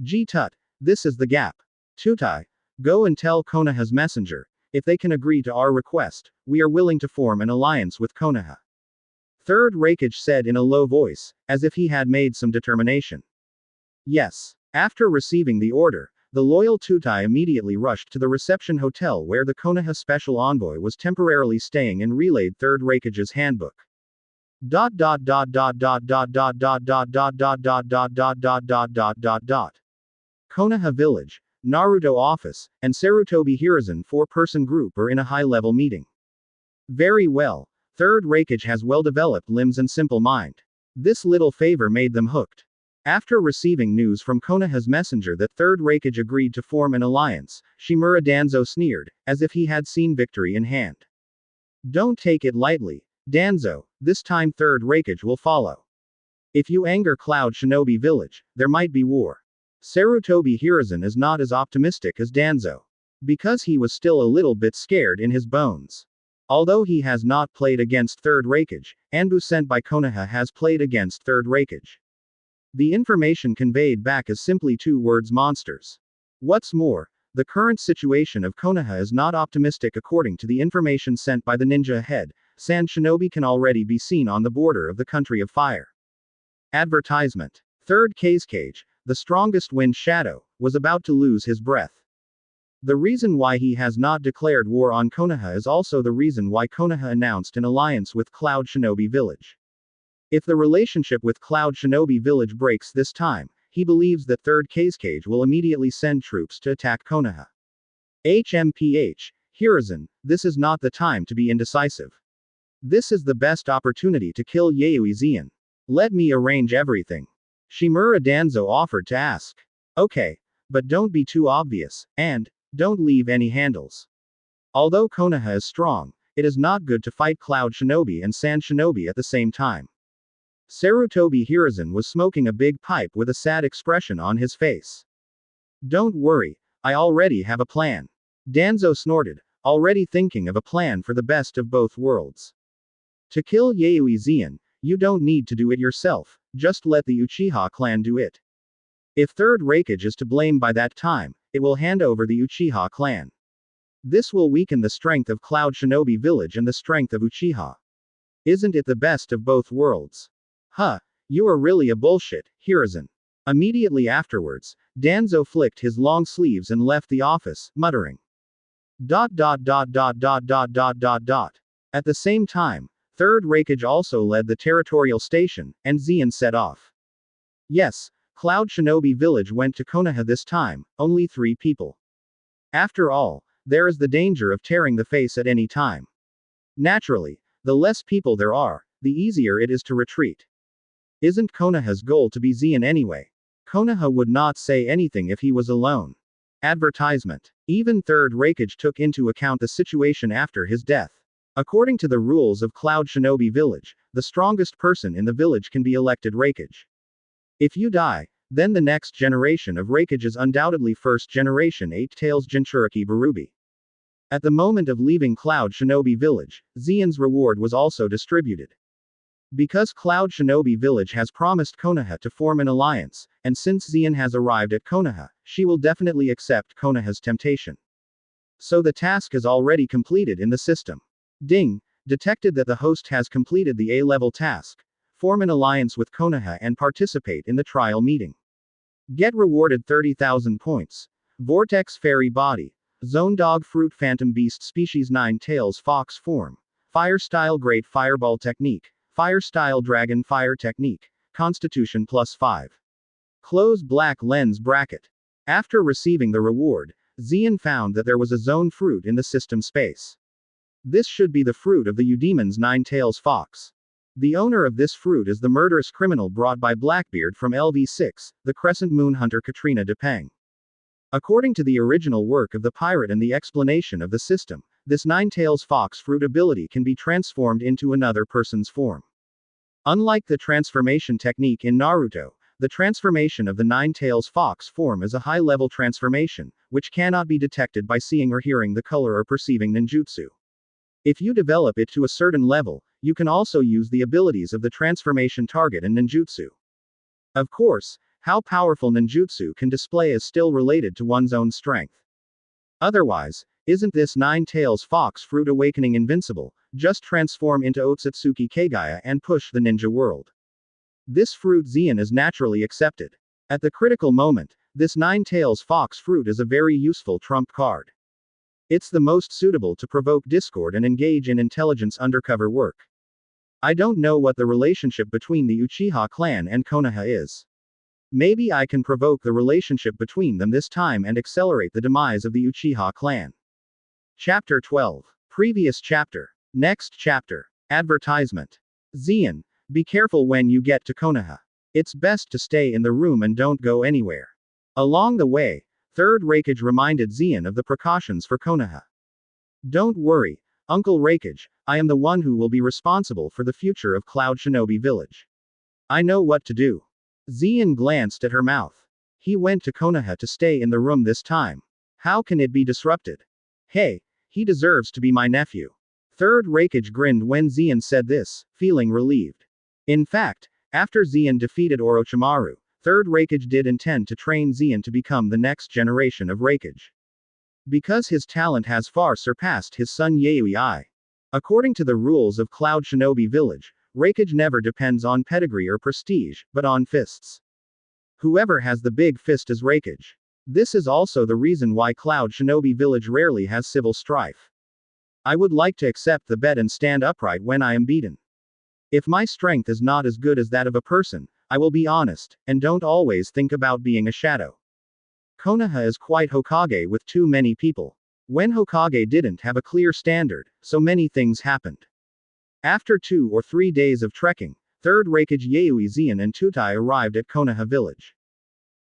G-Tut, this is the gap. Tutai, go and tell Konaha's messenger, if they can agree to our request, we are willing to form an alliance with Konaha. Third Raikage said in a low voice, as if he had made some determination. Yes. After receiving the order, the loyal Tutai immediately rushed to the reception hotel where the Konaha special envoy was temporarily staying and relayed Third Raikage's handbook. Konaha Village, Naruto office, and Sarutobi Hiruzen 4-person group are in a high-level meeting. Very well. Third Raikage has well-developed limbs and simple mind. This little favor made them hooked. After receiving news from Konaha's messenger that Third Raikage agreed to form an alliance, Shimura Danzo sneered, as if he had seen victory in hand. Don't take it lightly, Danzo, this time Third Raikage will follow. If you anger Cloud Shinobi Village, there might be war. Sarutobi Hiruzen is not as optimistic as Danzo. Because he was still a little bit scared in his bones. Although he has not played against Third Raikage, Anbu sent by Konaha has played against Third Raikage. The information conveyed back is simply 2 words: monsters. What's more, the current situation of Konaha is not optimistic according to the information sent by the ninja ahead. Sand Shinobi can already be seen on the border of the country of fire. Advertisement. Third Raikage, the strongest wind shadow, was about to lose his breath. The reason why he has not declared war on Konaha is also the reason why Konaha announced an alliance with Cloud Shinobi Village. If the relationship with Cloud Shinobi Village breaks this time, he believes that Third Raikage will immediately send troops to attack Konaha. HMPH, Hiruzen, this is not the time to be indecisive. This is the best opportunity to kill Yuizan. Let me arrange everything. Shimura Danzo offered to ask. Okay. But don't be too obvious, and don't leave any handles. Although Konaha is strong, it is not good to fight Cloud Shinobi and Sand Shinobi at the same time. Sarutobi Hiruzen was smoking a big pipe with a sad expression on his face. Don't worry, I already have a plan. Danzo snorted, already thinking of a plan for the best of both worlds. To kill Yuizan, you don't need to do it yourself, just let the Uchiha clan do it. If Third Raikage is to blame by that time, it will hand over the Uchiha clan. This will weaken the strength of Cloud Shinobi Village and the strength of Uchiha. Isn't it the best of both worlds? Huh, you are really a bullshit, Hiruzen. Immediately afterwards, Danzo flicked his long sleeves and left the office, muttering. At the same time, Third Raikage also led the territorial station, and Xian set off. Yes, Cloud Shinobi Village went to Konaha this time, only 3 people. After all, there is the danger of tearing the face at any time. Naturally, the less people there are, the easier it is to retreat. Isn't Konaha's goal to be Xian anyway? Konaha would not say anything if he was alone. Advertisement. Even Third Raikage took into account the situation after his death. According to the rules of Cloud Shinobi Village, the strongest person in the village can be elected Raikage. If you die, then the next generation of Raikage is undoubtedly first generation 8-Tails Jinchuriki Barubi. At the moment of leaving Cloud Shinobi Village, Xian's reward was also distributed. Because Cloud Shinobi Village has promised Konaha to form an alliance, and since Xian has arrived at Konaha, she will definitely accept Konaha's temptation. So the task is already completed in the system. Ding! Detected that the host has completed the A-level task. Form an alliance with Konaha and participate in the trial meeting. Get rewarded 30,000 points. Vortex Fairy Body. Zone Dog Fruit Phantom Beast Species 9 Tails Fox Form. Fire Style Great Fireball Technique. Fire Style Dragon Fire Technique. Constitution +5. Close black lens bracket. After receiving the reward, Xian found that there was a zone fruit in the system space. This should be the fruit of the Eudemon's nine-tails fox. The owner of this fruit is the murderous criminal brought by Blackbeard from LV6, the Crescent Moon hunter Katrina Depeng. According to the original work of the pirate and the explanation of the system, this nine-tails fox fruit ability can be transformed into another person's form. Unlike the transformation technique in Naruto, the transformation of the nine-tails fox form is a high-level transformation, which cannot be detected by seeing or hearing the color or perceiving ninjutsu. If you develop it to a certain level, you can also use the abilities of the transformation target in ninjutsu. Of course, how powerful ninjutsu can display is still related to one's own strength. Otherwise, isn't this nine-tails fox fruit awakening invincible? Just transform into Otsutsuki Kagaya and push the ninja world. This fruit Xian is naturally accepted. At the critical moment, this nine-tails fox fruit is a very useful trump card. It's the most suitable to provoke discord and engage in intelligence undercover work. I don't know what the relationship between the Uchiha clan and Konaha is. Maybe I can provoke the relationship between them this time and accelerate the demise of the Uchiha clan. Chapter 12. Previous chapter. Next chapter. Advertisement. Xian, be careful when you get to Konaha. It's best to stay in the room and don't go anywhere. Along the way, Third Raikage reminded Xian of the precautions for Konaha. Don't worry, Uncle Raikage, I am the one who will be responsible for the future of Cloud Shinobi Village. I know what to do. Xian glanced at her mouth. He went to Konaha to stay in the room this time. How can it be disrupted? Hey, he deserves to be my nephew. Third Raikage grinned when Xian said this, feeling relieved. In fact, after Xian defeated Orochimaru, Third Raikage did intend to train Xian to become the next generation of Raikage. Because his talent has far surpassed his son Yui. According to the rules of Cloud Shinobi Village, Raikage never depends on pedigree or prestige, but on fists. Whoever has the big fist is Raikage. This is also the reason why Cloud Shinobi Village rarely has civil strife. I would like to accept the bet and stand upright when I am beaten. If my strength is not as good as that of a person, I will be honest, and don't always think about being a shadow. Konaha is quite Hokage with too many people. When Hokage didn't have a clear standard, so many things happened. After 2 or 3 days of trekking, Third Raikage Yuizan and Tutai arrived at Konaha village.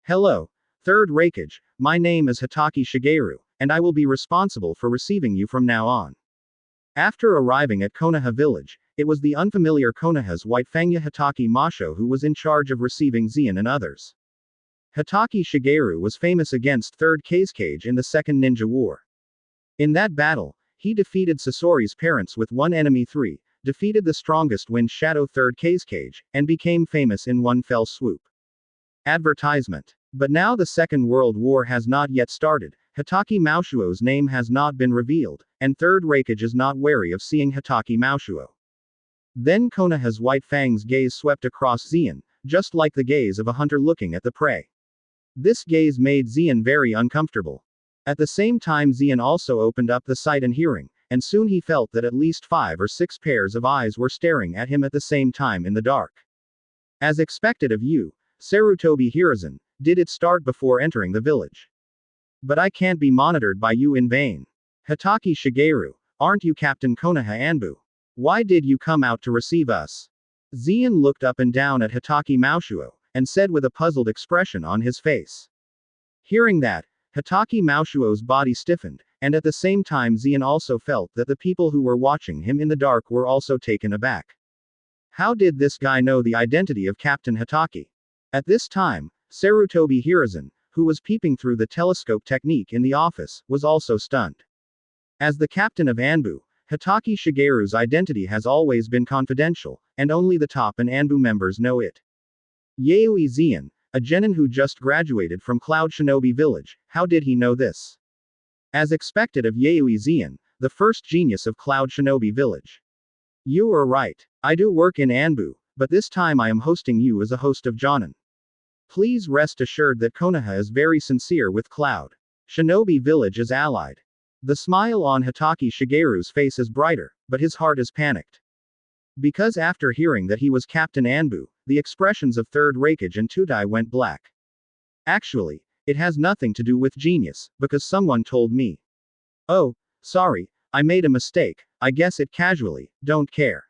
Hello, Third Raikage, my name is Hitaki Shigeru, and I will be responsible for receiving you from now on. After arriving at Konaha village, it was the unfamiliar Konaha's Whitefangya Hitaki Masho who was in charge of receiving Xian and others. Hitaki Shigeru was famous against Third Raikage in the Second Ninja War. In that battle, he defeated Sasori's parents with one enemy 3, defeated the strongest wind shadow Third Raikage, and became famous in one fell swoop. Advertisement. But now the Second World War has not yet started, Hitaki Mashuo's name has not been revealed, and Third Raikage is not wary of seeing Hitaki Mashuo. Then Konaha's white fang's gaze swept across Xian, just like the gaze of a hunter looking at the prey. This gaze made Xian very uncomfortable. At the same time Xian also opened up the sight and hearing, and soon he felt that at least 5 or 6 pairs of eyes were staring at him at the same time in the dark. As expected of you, Sarutobi Hiruzen, did it start before entering the village? But I can't be monitored by you in vain. Hitaki Shigeru, aren't you Captain Konaha Anbu? Why did you come out to receive us? Xian looked up and down at Hitaki Mashuo, and said with a puzzled expression on his face. Hearing that, Hitaki Mashuo's body stiffened, and at the same time Xian also felt that the people who were watching him in the dark were also taken aback. How did this guy know the identity of Captain Hitaki? At this time, Sarutobi Hiruzen, who was peeping through the telescope technique in the office, was also stunned. As the captain of Anbu, Hitaki Shigeru's identity has always been confidential, and only the top and Anbu members know it. Yui Xian, a genin who just graduated from Cloud Shinobi Village, how did he know this? As expected of Yui Xian, the first genius of Cloud Shinobi Village. You are right. I do work in Anbu, but this time I am hosting you as a host of Jonin. Please rest assured that Konaha is very sincere with Cloud Shinobi Village as allied. The smile on Hitaki Shigeru's face is brighter, but his heart is panicked. Because after hearing that he was Captain Anbu, the expressions of Third Raikage and Tutai went black. Actually, it has nothing to do with genius, because someone told me. Oh, sorry, I made a mistake, I guess it casually, don't care.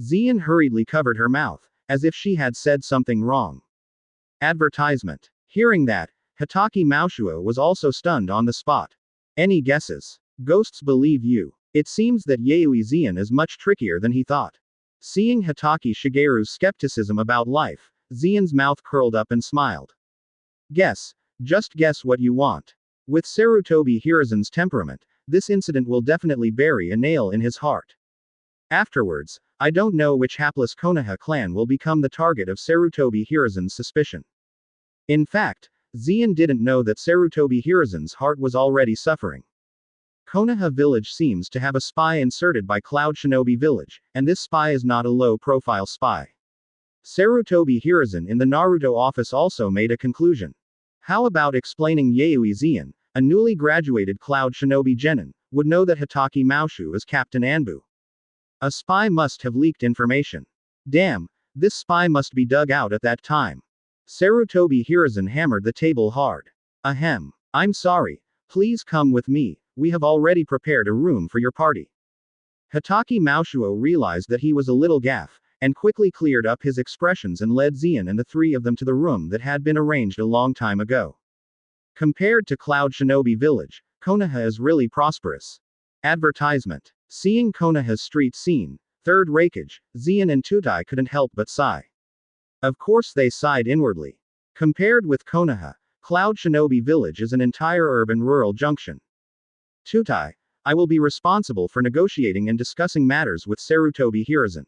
Zian hurriedly covered her mouth, as if she had said something wrong. Advertisement. Hearing that, Hitaki Maushuo was also stunned on the spot. Any guesses? Ghosts believe you. It seems that Yuizan is much trickier than he thought. Seeing Hitaki Shigeru's skepticism about life, Zian's mouth curled up and smiled. Guess. Just guess what you want. With Sarutobi Hiruzen's temperament, this incident will definitely bury a nail in his heart. Afterwards, I don't know which hapless Konaha clan will become the target of Sarutobi Hiruzen's suspicion. In fact, Zian didn't know that Sarutobi Hiruzen's heart was already suffering. Konaha village seems to have a spy inserted by Cloud Shinobi village, and this spy is not a low-profile spy. Sarutobi Hiruzen in the Naruto office also made a conclusion. How about explaining Yuizan, a newly graduated Cloud Shinobi genin, would know that Hitaki Maushu is Captain Anbu? A spy must have leaked information. Damn, this spy must be dug out at that time. Sarutobi Hiruzen hammered the table hard. Ahem. I'm sorry. Please come with me, we have already prepared a room for your party. Hitaki Maushuo realized that he was a little gaffe, and quickly cleared up his expressions and led Zian and the three of them to the room that had been arranged a long time ago. Compared to Cloud Shinobi village, Konaha is really prosperous. Advertisement. Seeing Konaha's street scene, third Raikage, Zian and Tutai couldn't help but sigh. Of course they sighed inwardly. Compared with Konaha, Cloud Shinobi village is an entire urban-rural junction. Tutai, I will be responsible for negotiating and discussing matters with Sarutobi Hiruzen.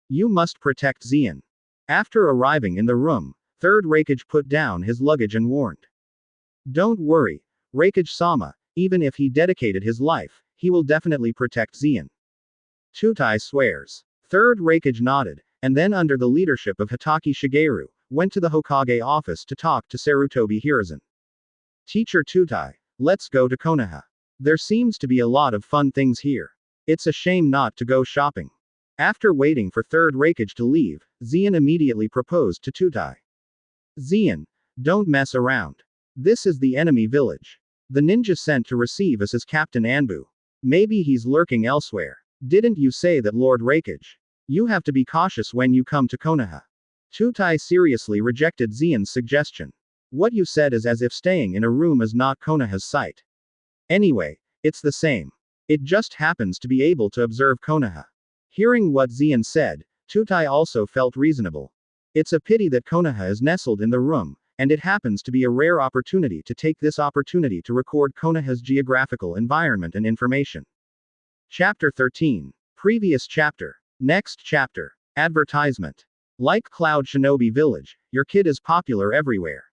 You must protect Zian. After arriving in the room, third Raikage put down his luggage and warned. Don't worry, Raikage-sama, even if he dedicated his life, he will definitely protect Zian. Tutai swears. Third Raikage nodded, and then under the leadership of Hitaki Shigeru, went to the Hokage office to talk to Sarutobi Hiruzen. Teacher Tutai, let's go to Konaha. There seems to be a lot of fun things here. It's a shame not to go shopping. After waiting for third Raikage to leave, Zian immediately proposed to Tutai. Zian, don't mess around. This is the enemy village. The ninja sent to receive us is Captain Anbu. Maybe he's lurking elsewhere. Didn't you say that, Lord Raikage? You have to be cautious when you come to Konaha. Tutai seriously rejected Zian's suggestion. What you said is as if staying in a room is not Konaha's site. Anyway, it's the same. It just happens to be able to observe Konaha. Hearing what Zian said, Tutai also felt reasonable. It's a pity that Konaha is nestled in the room, and it happens to be a rare opportunity to take this opportunity to record Konaha's geographical environment and information. Chapter 13. Previous chapter. Next chapter. Advertisement. Like Cloud Shinobi Village, your kid is popular everywhere.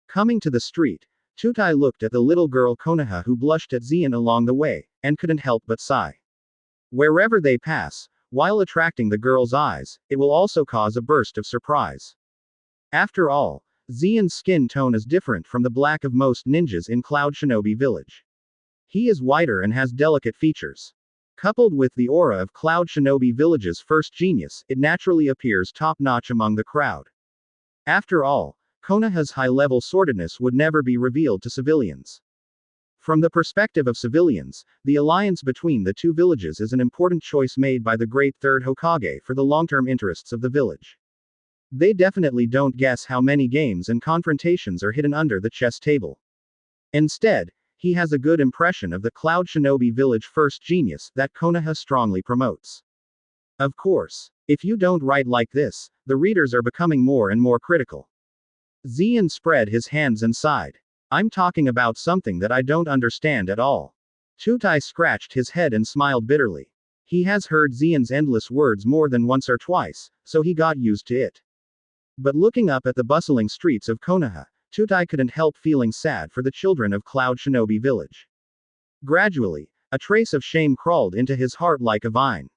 Coming to the street, Tutai looked at the little girl Konaha who blushed at Zian along the way, and couldn't help but sigh. Wherever they pass, while attracting the girl's eyes, it will also cause a burst of surprise. After all, Zian's skin tone is different from the black of most ninjas in Cloud Shinobi Village. He is whiter and has delicate features. Coupled with the aura of Cloud Shinobi Village's first genius, it naturally appears top-notch among the crowd. After all, Konaha's high-level sordidness would never be revealed to civilians. From the perspective of civilians, the alliance between the two villages is an important choice made by the great third Hokage for the long-term interests of the village. They definitely don't guess how many games and confrontations are hidden under the chess table. Instead, he has a good impression of the Cloud Shinobi Village first genius that Konaha strongly promotes. Of course, if you don't write like this, the readers are becoming more and more critical. Zian spread his hands and sighed. I'm talking about something that I don't understand at all. Tutai scratched his head and smiled bitterly. He has heard Zian's endless words more than once or twice, so he got used to it. But looking up at the bustling streets of Konaha, Tutai couldn't help feeling sad for the children of Cloud Shinobi Village. Gradually, a trace of shame crawled into his heart like a vine.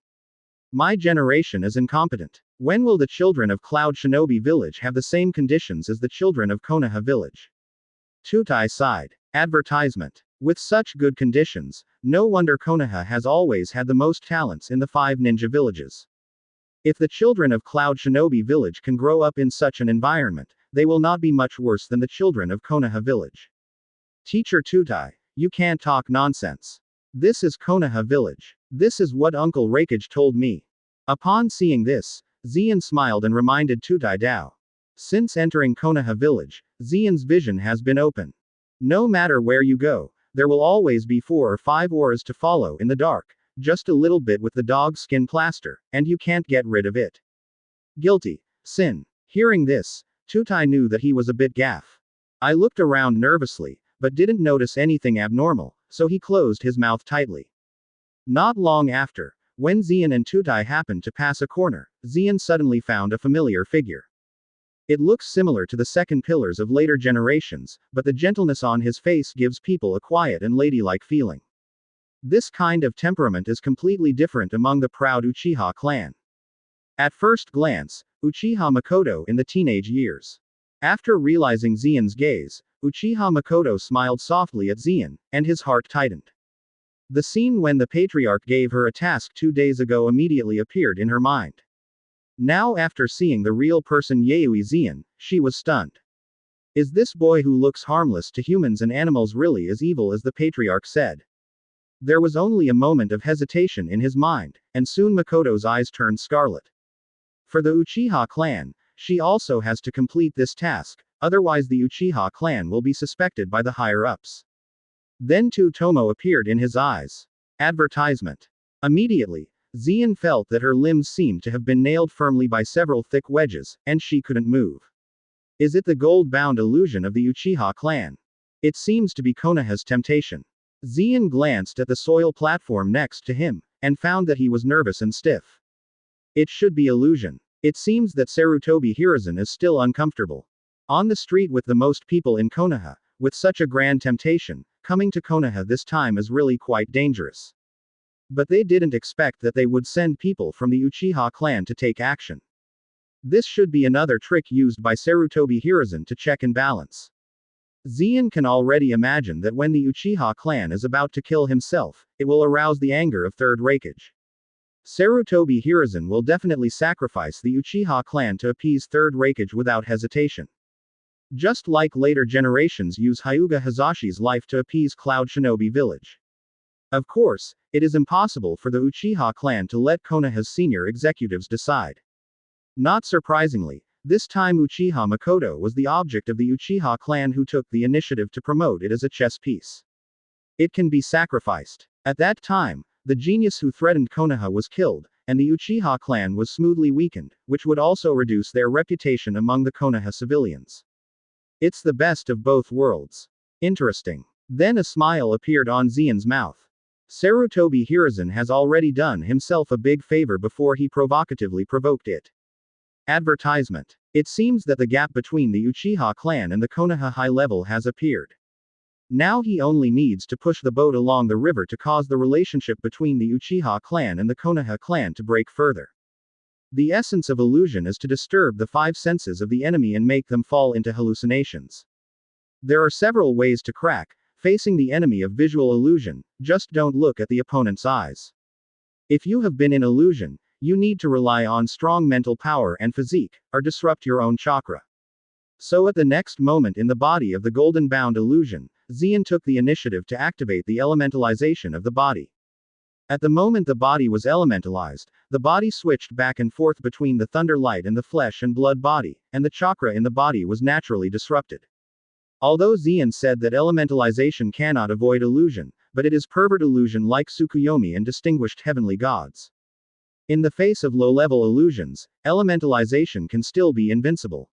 My generation is incompetent. When will the children of Cloud Shinobi Village have the same conditions as the children of Konaha Village? Tutai sighed. Advertisement. With such good conditions, no wonder Konaha has always had the most talents in the 5 ninja villages. If the children of Cloud Shinobi Village can grow up in such an environment, they will not be much worse than the children of Konaha village. Teacher Tutai, you can't talk nonsense. This is Konaha village. This is what Uncle Raikage told me. Upon seeing this, Xian smiled and reminded Tutai Dao. Since entering Konaha village, Xian's vision has been open. No matter where you go, there will always be 4 or 5 auras to follow in the dark, just a little bit with the dog skin plaster, and you can't get rid of it. Guilty. Sin. Hearing this, Tutai knew that he was a bit gaff. I looked around nervously, but didn't notice anything abnormal, so he closed his mouth tightly. Not long after, when Xian and Tutai happened to pass a corner, Xian suddenly found a familiar figure. It looks similar to the second pillars of later generations, but the gentleness on his face gives people a quiet and ladylike feeling. This kind of temperament is completely different among the proud Uchiha clan. At first glance, Uchiha Makoto in the teenage years. After realizing Xian's gaze, Uchiha Makoto smiled softly at Xian, and his heart tightened. The scene when the patriarch gave her a task 2 days ago immediately appeared in her mind. Now after seeing the real person Yuizan, she was stunned. Is this boy who looks harmless to humans and animals really as evil as the patriarch said? There was only a moment of hesitation in his mind, and soon Makoto's eyes turned scarlet. For the Uchiha clan, she also has to complete this task, otherwise the Uchiha clan will be suspected by the higher-ups. Then two Tomo appeared in his eyes. Advertisement. Immediately, Xian felt that her limbs seemed to have been nailed firmly by several thick wedges, and she couldn't move. Is it the gold-bound illusion of the Uchiha clan? It seems to be Konaha's temptation. Xian glanced at the soil platform next to him, and found that he was nervous and stiff. It should be illusion. It seems that Sarutobi Hiruzen is still uncomfortable. On the street with the most people in Konaha, with such a grand temptation, coming to Konaha this time is really quite dangerous. But they didn't expect that they would send people from the Uchiha clan to take action. This should be another trick used by Sarutobi Hiruzen to check and balance. Xian can already imagine that when the Uchiha clan is about to kill himself, it will arouse the anger of Third Raikage. Sarutobi Hiruzen will definitely sacrifice the Uchiha clan to appease Third Raikage without hesitation. Just like later generations use Hyuga Hazashi's life to appease Cloud Shinobi village. Of course, it is impossible for the Uchiha clan to let Konaha's senior executives decide. Not surprisingly, this time Uchiha Makoto was the object of the Uchiha clan who took the initiative to promote it as a chess piece. It can be sacrificed. At that time, the genius who threatened Konaha was killed, and the Uchiha clan was smoothly weakened, which would also reduce their reputation among the Konaha civilians. It's the best of both worlds. Interesting. Then a smile appeared on Xian's mouth. Sarutobi Hiruzen has already done himself a big favor before he provocatively provoked it. Advertisement. It seems that the gap between the Uchiha clan and the Konaha high level has appeared. Now he only needs to push the boat along the river to cause the relationship between the Uchiha clan and the Konaha clan to break further. The essence of illusion is to disturb the 5 senses of the enemy and make them fall into hallucinations. There are several ways to crack facing the enemy of visual illusion, just don't look at the opponent's eyes. If you have been in illusion, you need to rely on strong mental power and physique, or disrupt your own chakra. So at the next moment in the body of the golden bound illusion, Xian took the initiative to activate the elementalization of the body. At the moment the body was elementalized, the body switched back and forth between the thunder light and the flesh and blood body, and the chakra in the body was naturally disrupted. Although Xian said that elementalization cannot avoid illusion, but it is pervert illusion like Tsukuyomi and distinguished heavenly gods. In the face of low-level illusions, elementalization can still be invincible.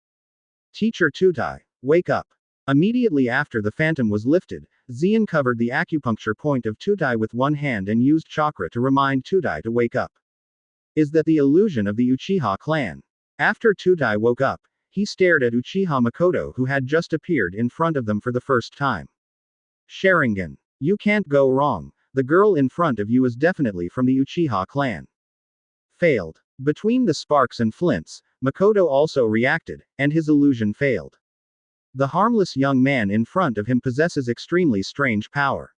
Teacher Tutai, wake up. Immediately after the phantom was lifted, Xian covered the acupuncture point of Tutai with one hand and used chakra to remind Tutai to wake up. Is that the illusion of the Uchiha clan? After Tutai woke up, he stared at Uchiha Makoto who had just appeared in front of them for the first time. Sharingan. You can't go wrong, the girl in front of you is definitely from the Uchiha clan. Failed. Between the sparks and flints, Makoto also reacted, and his illusion failed. The harmless young man in front of him possesses extremely strange power.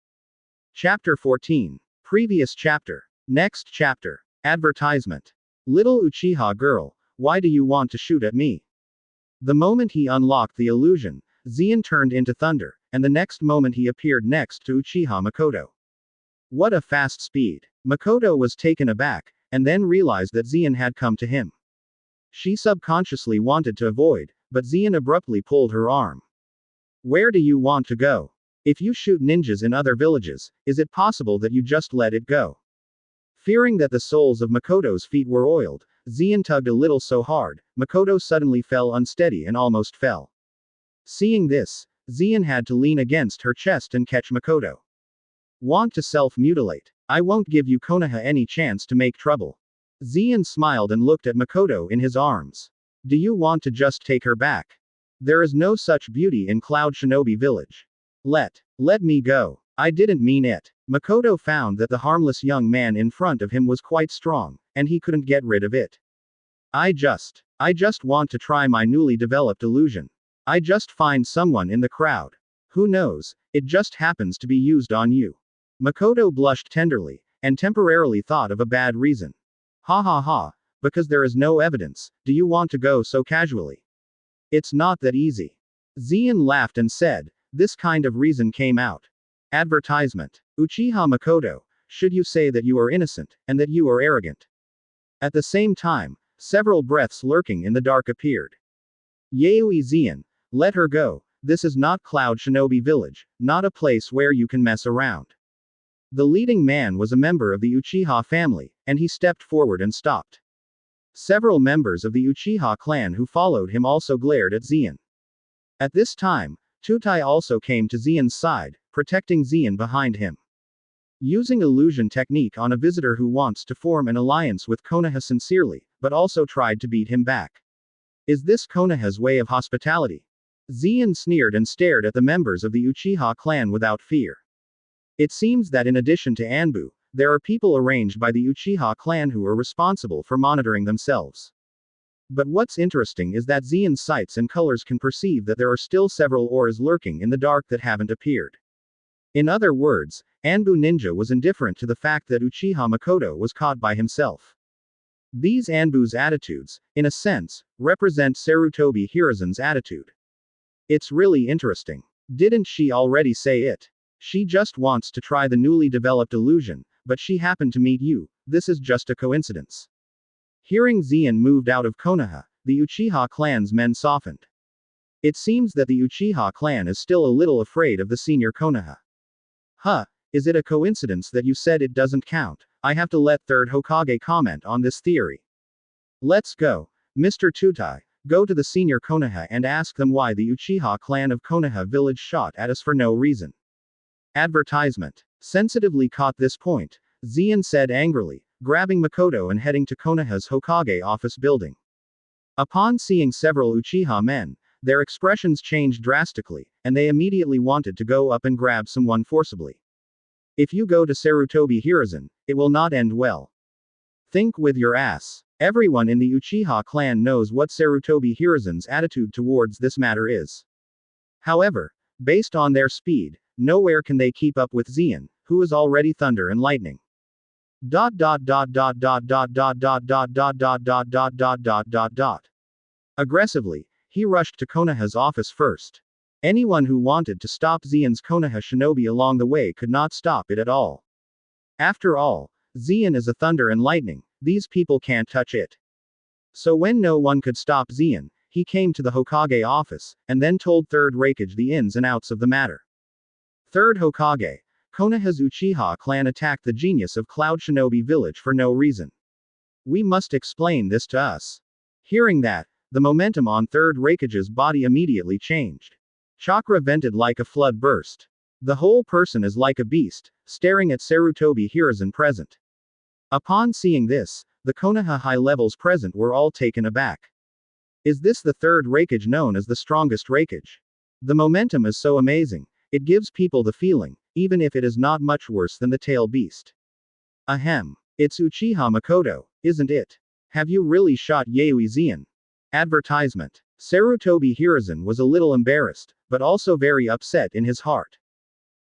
Chapter 14. Previous chapter. Next chapter. Advertisement. Little Uchiha girl, why do you want to shoot at me? The moment he unlocked the illusion, Xian turned into thunder, and the next moment he appeared next to Uchiha Makoto. What a fast speed! Makoto was taken aback, and then realized that Xian had come to him. She subconsciously wanted to avoid, but Xian abruptly pulled her arm. Where do you want to go? If you shoot ninjas in other villages, is it possible that you just let it go? Fearing that the soles of Makoto's feet were oiled, Xian tugged a little so hard, Makoto suddenly fell unsteady and almost fell. Seeing this, Xian had to lean against her chest and catch Makoto. Want to self-mutilate? I won't give you Konaha any chance to make trouble. Xian smiled and looked at Makoto in his arms. Do you want to just take her back? There is no such beauty in Cloud Shinobi Village. Let me go. I didn't mean it. Makoto found that the harmless young man in front of him was quite strong, and he couldn't get rid of it. I just want to try my newly developed illusion. I just find someone in the crowd. Who knows, it just happens to be used on you. Makoto blushed tenderly, and temporarily thought of a bad reason. Ha ha ha, because there is no evidence, do you want to go so casually? It's not that easy. Xian laughed and said, this kind of reason came out. Advertisement. Uchiha Makoto, should you say that you are innocent, and that you are arrogant? At the same time, several breaths lurking in the dark appeared. Yaoi Xian, let her go, this is not Cloud Shinobi Village, not a place where you can mess around. The leading man was a member of the Uchiha family, and he stepped forward and stopped. Several members of the Uchiha clan who followed him also glared at Xian. At this time, Tutai also came to Xian's side, protecting Xian behind him. Using illusion technique on a visitor who wants to form an alliance with Konaha sincerely, but also tried to beat him back. Is this Konaha's way of hospitality? Xian sneered and stared at the members of the Uchiha clan without fear. It seems that in addition to Anbu, there are people arranged by the Uchiha clan who are responsible for monitoring themselves. But what's interesting is that Xian's sights and colors can perceive that there are still several auras lurking in the dark that haven't appeared. In other words, Anbu Ninja was indifferent to the fact that Uchiha Makoto was caught by himself. These Anbu's attitudes, in a sense, represent Sarutobi Hiruzen's attitude. It's really interesting. Didn't she already say it? She just wants to try the newly developed illusion, but she happened to meet you, this is just a coincidence. Hearing Xian moved out of Konaha, the Uchiha clan's men softened. It seems that the Uchiha clan is still a little afraid of the senior Konaha. Huh, is it a coincidence that you said it doesn't count? I have to let third Hokage comment on this theory. Let's go. Mr. Tutai, go to the senior Konaha and ask them why the Uchiha clan of Konaha village shot at us for no reason. Advertisement. Sensitively caught this point, Xian said angrily, grabbing Makoto and heading to Konaha's Hokage office building. Upon seeing several Uchiha men, their expressions changed drastically, and they immediately wanted to go up and grab someone forcibly. If you go to Sarutobi Hiruzen, it will not end well. Think with your ass. Everyone in the Uchiha clan knows what Sarutobi Hiruzen's attitude towards this matter is. However, based on their speed, nowhere can they keep up with Xian, who is already thunder and lightning. Aggressively, he rushed to Konaha's office first. Anyone who wanted to stop Xian's Konaha shinobi along the way could not stop it at all. After all, Xian is a thunder and lightning, these people can't touch it. So when no one could stop Xian, he came to the Hokage office, and then told Third Raikage the ins and outs of the matter. Third Hokage, Konaha's Uchiha clan attacked the genius of Cloud Shinobi Village for no reason. We must explain this to us. Hearing that, the momentum on Third Raikage's body immediately changed. Chakra vented like a flood burst. The whole person is like a beast, staring at Sarutobi Hiruzen present. Upon seeing this, the Konaha high levels present were all taken aback. Is this the Third Raikage known as the strongest Raikage? The momentum is so amazing, it gives people the feeling, even if it is not much worse than the tail beast. Ahem. It's Uchiha Makoto, isn't it? Have you really shot Yaoi Xian? Advertisement. Sarutobi Hiruzen was a little embarrassed, but also very upset in his heart.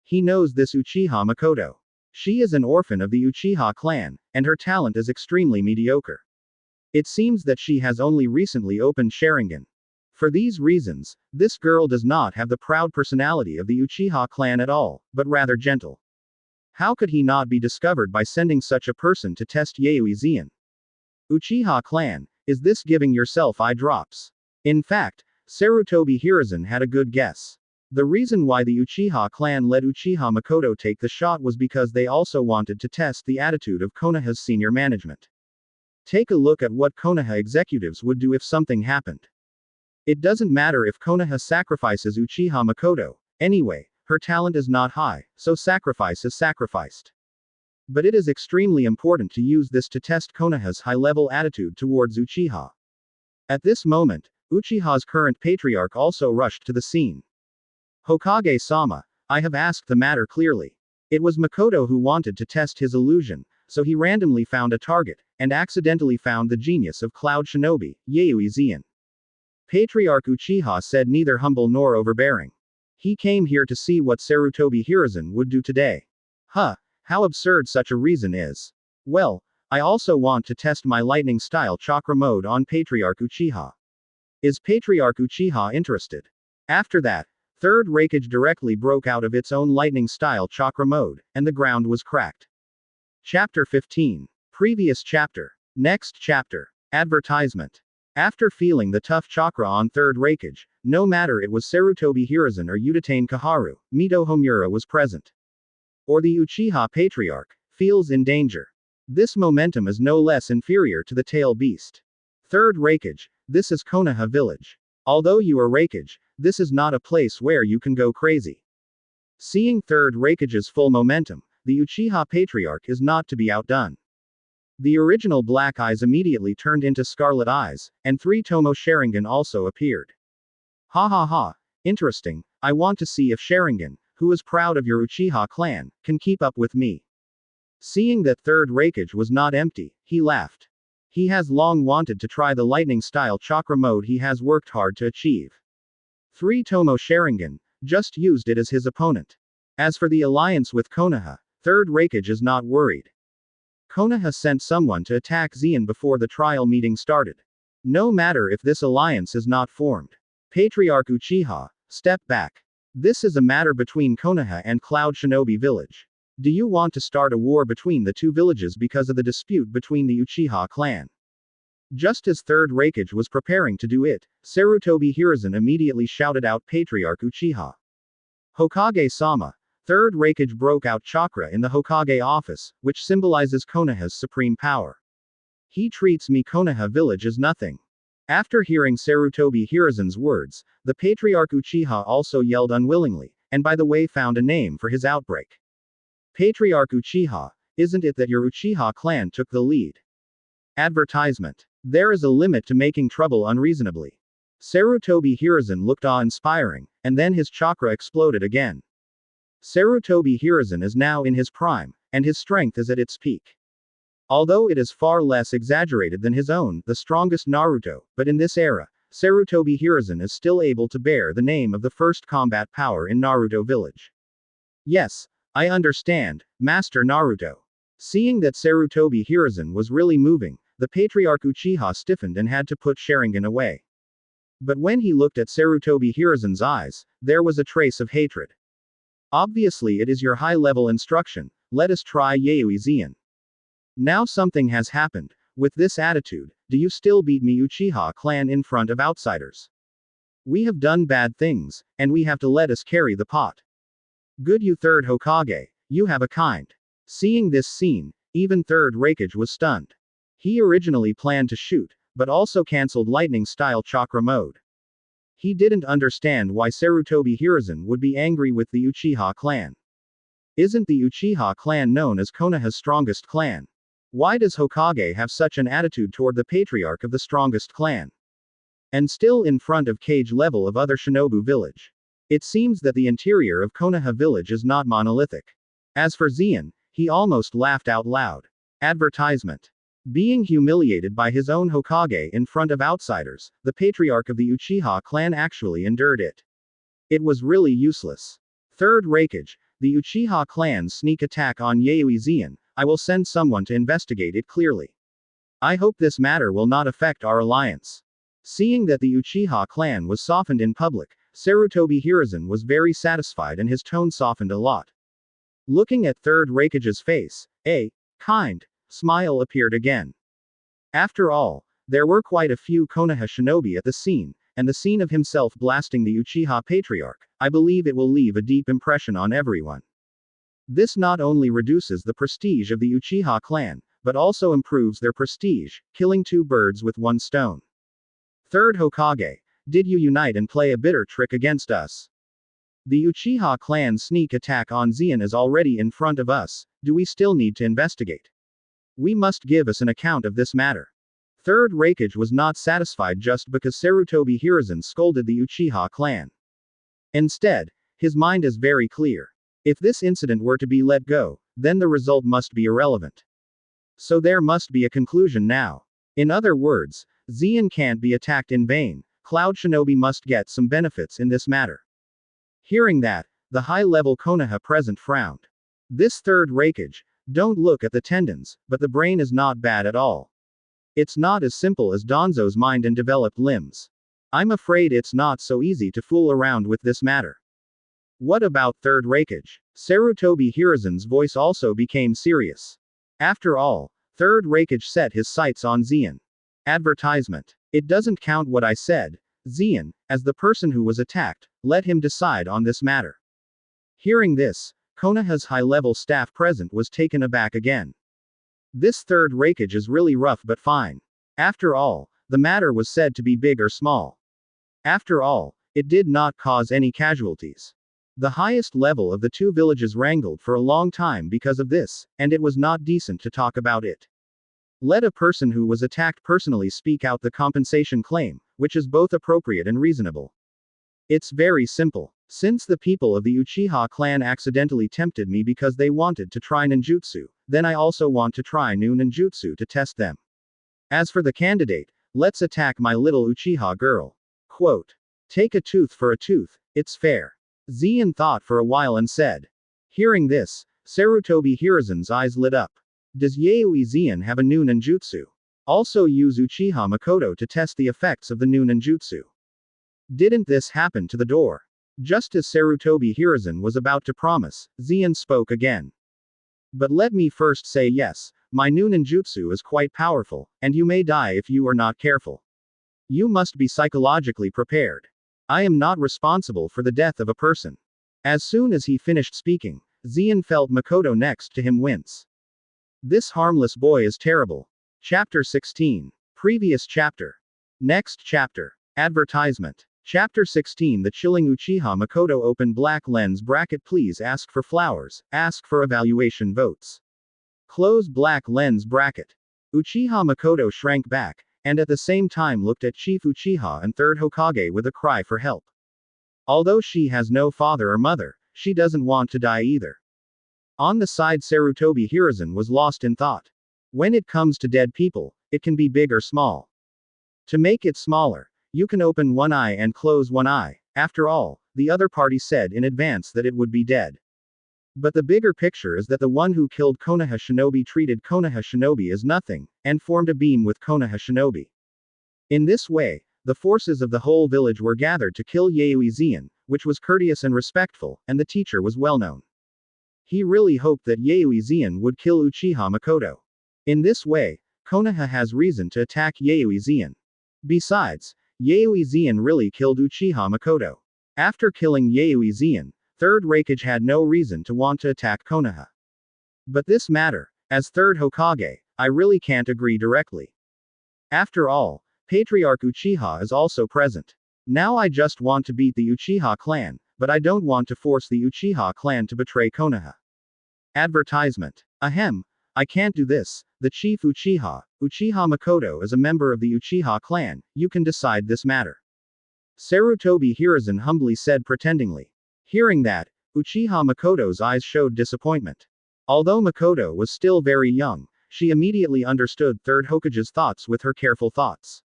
He knows this Uchiha Makoto. She is an orphan of the Uchiha clan, and her talent is extremely mediocre. It seems that she has only recently opened Sharingan. For these reasons, this girl does not have the proud personality of the Uchiha clan at all, but rather gentle. How could he not be discovered by sending such a person to test Yuizan? Uchiha clan, is this giving yourself eye drops? In fact, Sarutobi Hiruzen had a good guess. The reason why the Uchiha clan let Uchiha Makoto take the shot was because they also wanted to test the attitude of Konoha's senior management. Take a look at what Konoha executives would do if something happened. It doesn't matter if Konoha sacrifices Uchiha Makoto, anyway, her talent is not high, so sacrifice is sacrificed. But it is extremely important to use this to test Konoha's high-level attitude towards Uchiha. At this moment, Uchiha's current patriarch also rushed to the scene. Hokage-sama, I have asked the matter clearly. It was Makoto who wanted to test his illusion, so he randomly found a target, and accidentally found the genius of Cloud Shinobi, Yuizan. Patriarch Uchiha said neither humble nor overbearing. He came here to see what Sarutobi Hiruzen would do today. Huh, how absurd such a reason is. Well, I also want to test my lightning style chakra mode on Patriarch Uchiha. Is Patriarch Uchiha interested? After that, Third Raikage directly broke out of its own lightning style chakra mode, and the ground was cracked. Chapter 15. Previous chapter. Next chapter. Advertisement. After feeling the tough chakra on Third Raikage, no matter it was Sarutobi Hiruzen or Udatane Kaharu, Mito Homura was present. Or the Uchiha Patriarch, feels in danger. This momentum is no less inferior to the tail beast. Third Raikage, this is Konaha village. Although you are Raikage, this is not a place where you can go crazy. Seeing Third Raikage's full momentum, the Uchiha Patriarch is not to be outdone. The original black eyes immediately turned into scarlet eyes, and 3 Tomo Sharingan also appeared. Ha ha ha, interesting, I want to see if Sharingan, who is proud of your Uchiha clan, can keep up with me. Seeing that Third Raikage was not empty, he laughed. He has long wanted to try the lightning style chakra mode he has worked hard to achieve. 3 Tomo Sharingan, just used it as his opponent. As for the alliance with Konaha, Third Raikage is not worried. Konaha sent someone to attack Zeon before the trial meeting started. No matter if this alliance is not formed. Patriarch Uchiha, step back. This is a matter between Konaha and Cloud Shinobi village. Do you want to start a war between the two villages because of the dispute between the Uchiha clan? Just as Third Raikage was preparing to do it, Sarutobi Hiruzen immediately shouted out Patriarch Uchiha. Hokage-sama. Third Raikage broke out chakra in the Hokage office, which symbolizes Konoha's supreme power. He treats me Konaha village as nothing. After hearing Sarutobi Hiruzen's words, the Patriarch Uchiha also yelled unwillingly, and by the way found a name for his outbreak. Patriarch Uchiha, isn't it that your Uchiha clan took the lead? Advertisement. There is a limit to making trouble unreasonably. Sarutobi Hiruzen looked awe-inspiring, and then his chakra exploded again. Sarutobi Hiruzen is now in his prime, and his strength is at its peak. Although it is far less exaggerated than his own, the strongest Naruto, but in this era, Sarutobi Hiruzen is still able to bear the name of the first combat power in Naruto village. Yes, I understand, Master Naruto. Seeing that Sarutobi Hiruzen was really moving, the Patriarch Uchiha stiffened and had to put Sharingan away. But when he looked at Sarutobi Hiruzen's eyes, there was a trace of hatred. Obviously it is your high-level instruction, let us try Yuizan. Now something has happened. With this attitude, do you still beat me Uchiha clan in front of outsiders? We have done bad things, and we have to let us carry the pot. Good you Third Hokage, you have a kind. Seeing this scene, even Third Raikage was stunned. He originally planned to shoot, but also cancelled lightning style chakra mode. He didn't understand why Sarutobi Hiruzen would be angry with the Uchiha clan. Isn't the Uchiha clan known as Konoha's strongest clan? Why does Hokage have such an attitude toward the patriarch of the strongest clan? And still in front of cage level of other Shinobu village. It seems that the interior of Konaha village is not monolithic. As for Zeon, he almost laughed out loud. Advertisement. Being humiliated by his own Hokage in front of outsiders, the patriarch of the Uchiha clan actually endured it. It was really useless. Third Raikage, the Uchiha clan's sneak attack on Yuizan, I will send someone to investigate it clearly. I hope this matter will not affect our alliance. Seeing that the Uchiha clan was softened in public, Sarutobi Hiruzen was very satisfied and his tone softened a lot. Looking at third Raikage's face, a kind smile appeared again. After all, there were quite a few Konoha shinobi at the scene, and the scene of himself blasting the Uchiha patriarch, I believe it will leave a deep impression on everyone. This not only reduces the prestige of the Uchiha clan, but also improves their prestige, killing two birds with one stone. Third Hokage, did you unite and play a bitter trick against us? The Uchiha clan's sneak attack on Zeon is already in front of us, do we still need to investigate? We must give us an account of this matter. Third Raikage was not satisfied just because Sarutobi Hiruzen scolded the Uchiha clan. Instead, his mind is very clear. If this incident were to be let go, then the result must be irrelevant. So there must be a conclusion now. In other words, Zeon can't be attacked in vain, Cloud Shinobi must get some benefits in this matter. Hearing that, the high-level Konoha present frowned. This third Raikage, don't look at the tendons, but the brain is not bad at all. It's not as simple as Danzo's mind and developed limbs. I'm afraid it's not so easy to fool around with this matter. What about third Raikage? Sarutobi Hiruzen's voice also became serious. After all, third Raikage set his sights on Zeon. Advertisement. It doesn't count what I said. Zeon, as the person who was attacked, let him decide on this matter. Hearing this, Konoha's high-level staff present was taken aback again. This third Raikage is really rough but fine. After all, the matter was said to be big or small. After all, it did not cause any casualties. The highest level of the two villages wrangled for a long time because of this, and it was not decent to talk about it. Let a person who was attacked personally speak out the compensation claim, which is both appropriate and reasonable. It's very simple. Since the people of the Uchiha clan accidentally tempted me because they wanted to try ninjutsu, then I also want to try new ninjutsu to test them. As for the candidate, let's attack my little Uchiha girl. Quote. Take a tooth for a tooth, it's fair. Zeon thought for a while and said. Hearing this, Sarutobi Hiruzen's eyes lit up. Does Yayoi Zeon have a new ninjutsu? Also use Uchiha Makoto to test the effects of the new ninjutsu. Didn't this happen to the door? Just as Sarutobi Hiruzen was about to promise, Zeon spoke again. But let me first say yes, my new ninjutsu is quite powerful, and you may die if you are not careful. You must be psychologically prepared. I am not responsible for the death of a person. As soon as he finished speaking, Zeon felt Makoto next to him wince. This harmless boy is terrible. Chapter 16. Previous chapter. Next chapter. Advertisement. Chapter 16. The chilling Uchiha Makoto open black lens bracket. Please ask for flowers, ask for evaluation votes. Close black lens bracket. Uchiha Makoto shrank back, and at the same time looked at Chief Uchiha and third Hokage with a cry for help. Although she has no father or mother, she doesn't want to die either. On the side Sarutobi Hiruzen was lost in thought. When it comes to dead people, it can be big or small. To make it smaller, you can open one eye and close one eye. After all, the other party said in advance that it would be dead. But the bigger picture is that the one who killed Konoha Shinobi treated Konoha Shinobi as nothing, and formed a beam with Konoha Shinobi. In this way, the forces of the whole village were gathered to kill Yayoi Zeon, which was courteous and respectful, and the teacher was well known. He really hoped that Yayoi Zeon would kill Uchiha Makoto. In this way, Konoha has reason to attack Yayoi Zeon. Besides, Yayoi Zeon really killed Uchiha Makoto. After killing Yayoi Zeon, third Raikage had no reason to want to attack Konoha. But this matter, as third Hokage, I really can't agree directly. After all, Patriarch Uchiha is also present. Now I just want to beat the Uchiha clan, but I don't want to force the Uchiha clan to betray Konoha. Advertisement. Ahem. I can't do this. The chief Uchiha, Uchiha Makoto is a member of the Uchiha clan, you can decide this matter. Sarutobi Hiruzen humbly said pretendingly. Hearing that, Uchiha Makoto's eyes showed disappointment. Although Makoto was still very young, she immediately understood third Hokage's thoughts with her careful thoughts.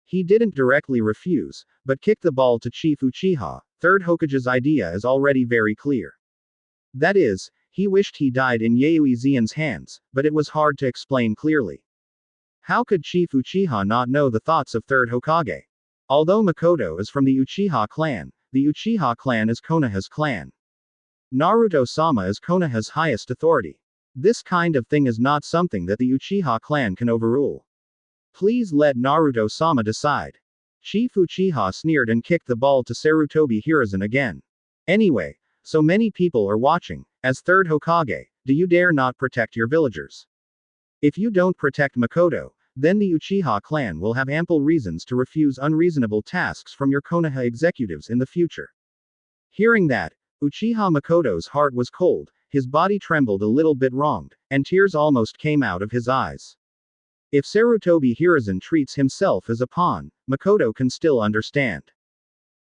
He didn't directly refuse, but kicked the ball to Chief Uchiha. Third Hokage's idea is already very clear. That is, he wished he died in Yayoi Zeon's hands, but it was hard to explain clearly. How could Chief Uchiha not know the thoughts of third Hokage? Although Makoto is from the Uchiha clan, the Uchiha clan is Konoha's clan. Naruto-sama is Konoha's highest authority. This kind of thing is not something that the Uchiha clan can overrule. Please let Naruto-sama decide. Chief Uchiha sneered and kicked the ball to Sarutobi Hiruzen again. Anyway, so many people are watching. As third Hokage, do you dare not protect your villagers? If you don't protect Makoto, then the Uchiha clan will have ample reasons to refuse unreasonable tasks from your Konoha executives in the future. Hearing that, Uchiha Makoto's heart was cold, his body trembled a little bit wronged, and tears almost came out of his eyes. If Sarutobi Hiruzen treats himself as a pawn, Makoto can still understand.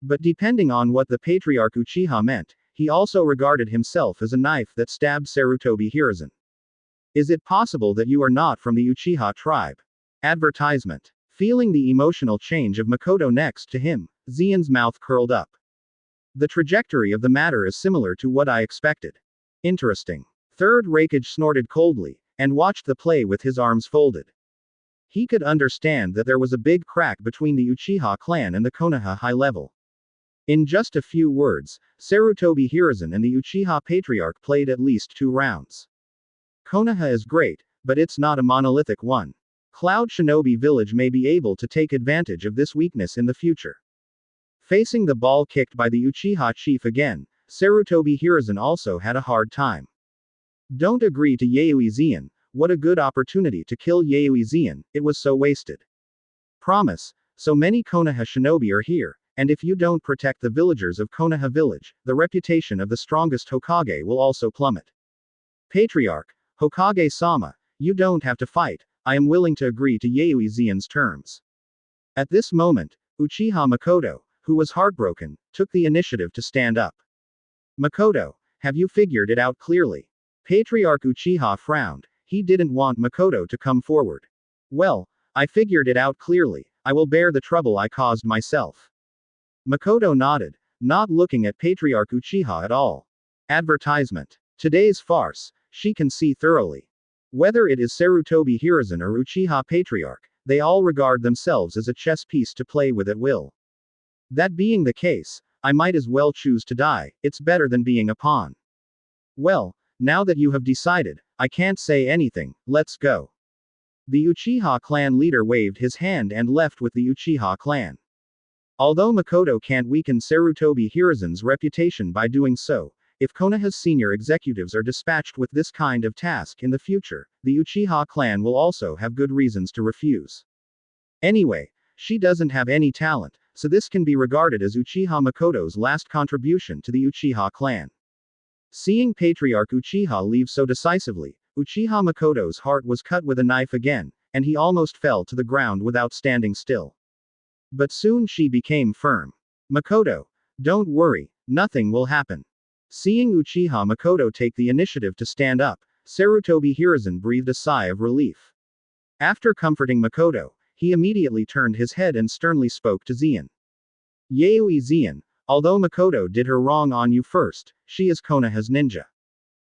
But depending on what the patriarch Uchiha meant, he also regarded himself as a knife that stabbed Sarutobi Hiruzen. Is it possible that you are not from the Uchiha tribe? Advertisement. Feeling the emotional change of Makoto next to him, Zeon's mouth curled up. The trajectory of the matter is similar to what I expected. Interesting. Third Raikage snorted coldly, and watched the play with his arms folded. He could understand that there was a big crack between the Uchiha clan and the Konoha high level. In just a few words, Sarutobi Hiruzen and the Uchiha patriarch played at least 2 rounds. Konoha is great, but it's not a monolithic one. Cloud Shinobi Village may be able to take advantage of this weakness in the future. Facing the ball kicked by the Uchiha chief again, Sarutobi Hiruzen also had a hard time. Don't agree to Yuizan, what a good opportunity to kill Yuizan, it was so wasted. Promise, so many Konoha shinobi are here, and if you don't protect the villagers of Konoha village, the reputation of the strongest Hokage will also plummet. Patriarch, Hokage-sama, you don't have to fight, I am willing to agree to Yuizan's terms. At this moment, Uchiha Makoto, who was heartbroken, took the initiative to stand up. Makoto, have you figured it out clearly? Patriarch Uchiha frowned, he didn't want Makoto to come forward. Well, I figured it out clearly, I will bear the trouble I caused myself. Makoto nodded, not looking at Patriarch Uchiha at all. Advertisement. Today's farce, she can see thoroughly. Whether it is Sarutobi Hiruzen or Uchiha Patriarch, they all regard themselves as a chess piece to play with at will. That being the case, I might as well choose to die, it's better than being a pawn. Well, now that you have decided, I can't say anything, let's go. The Uchiha clan leader waved his hand and left with the Uchiha clan. Although Makoto can't weaken Sarutobi Hiruzen's reputation by doing so, if Konoha's senior executives are dispatched with this kind of task in the future, the Uchiha clan will also have good reasons to refuse. Anyway, she doesn't have any talent, so this can be regarded as Uchiha Makoto's last contribution to the Uchiha clan. Seeing Patriarch Uchiha leave so decisively, Uchiha Makoto's heart was cut with a knife again, and he almost fell to the ground without standing still. But soon she became firm. Makoto, don't worry, nothing will happen. Seeing Uchiha Makoto take the initiative to stand up, Sarutobi Hiruzen breathed a sigh of relief. After comforting Makoto, he immediately turned his head and sternly spoke to Zeon. Yuizan, although Makoto did her wrong on you first, she is Konoha's ninja.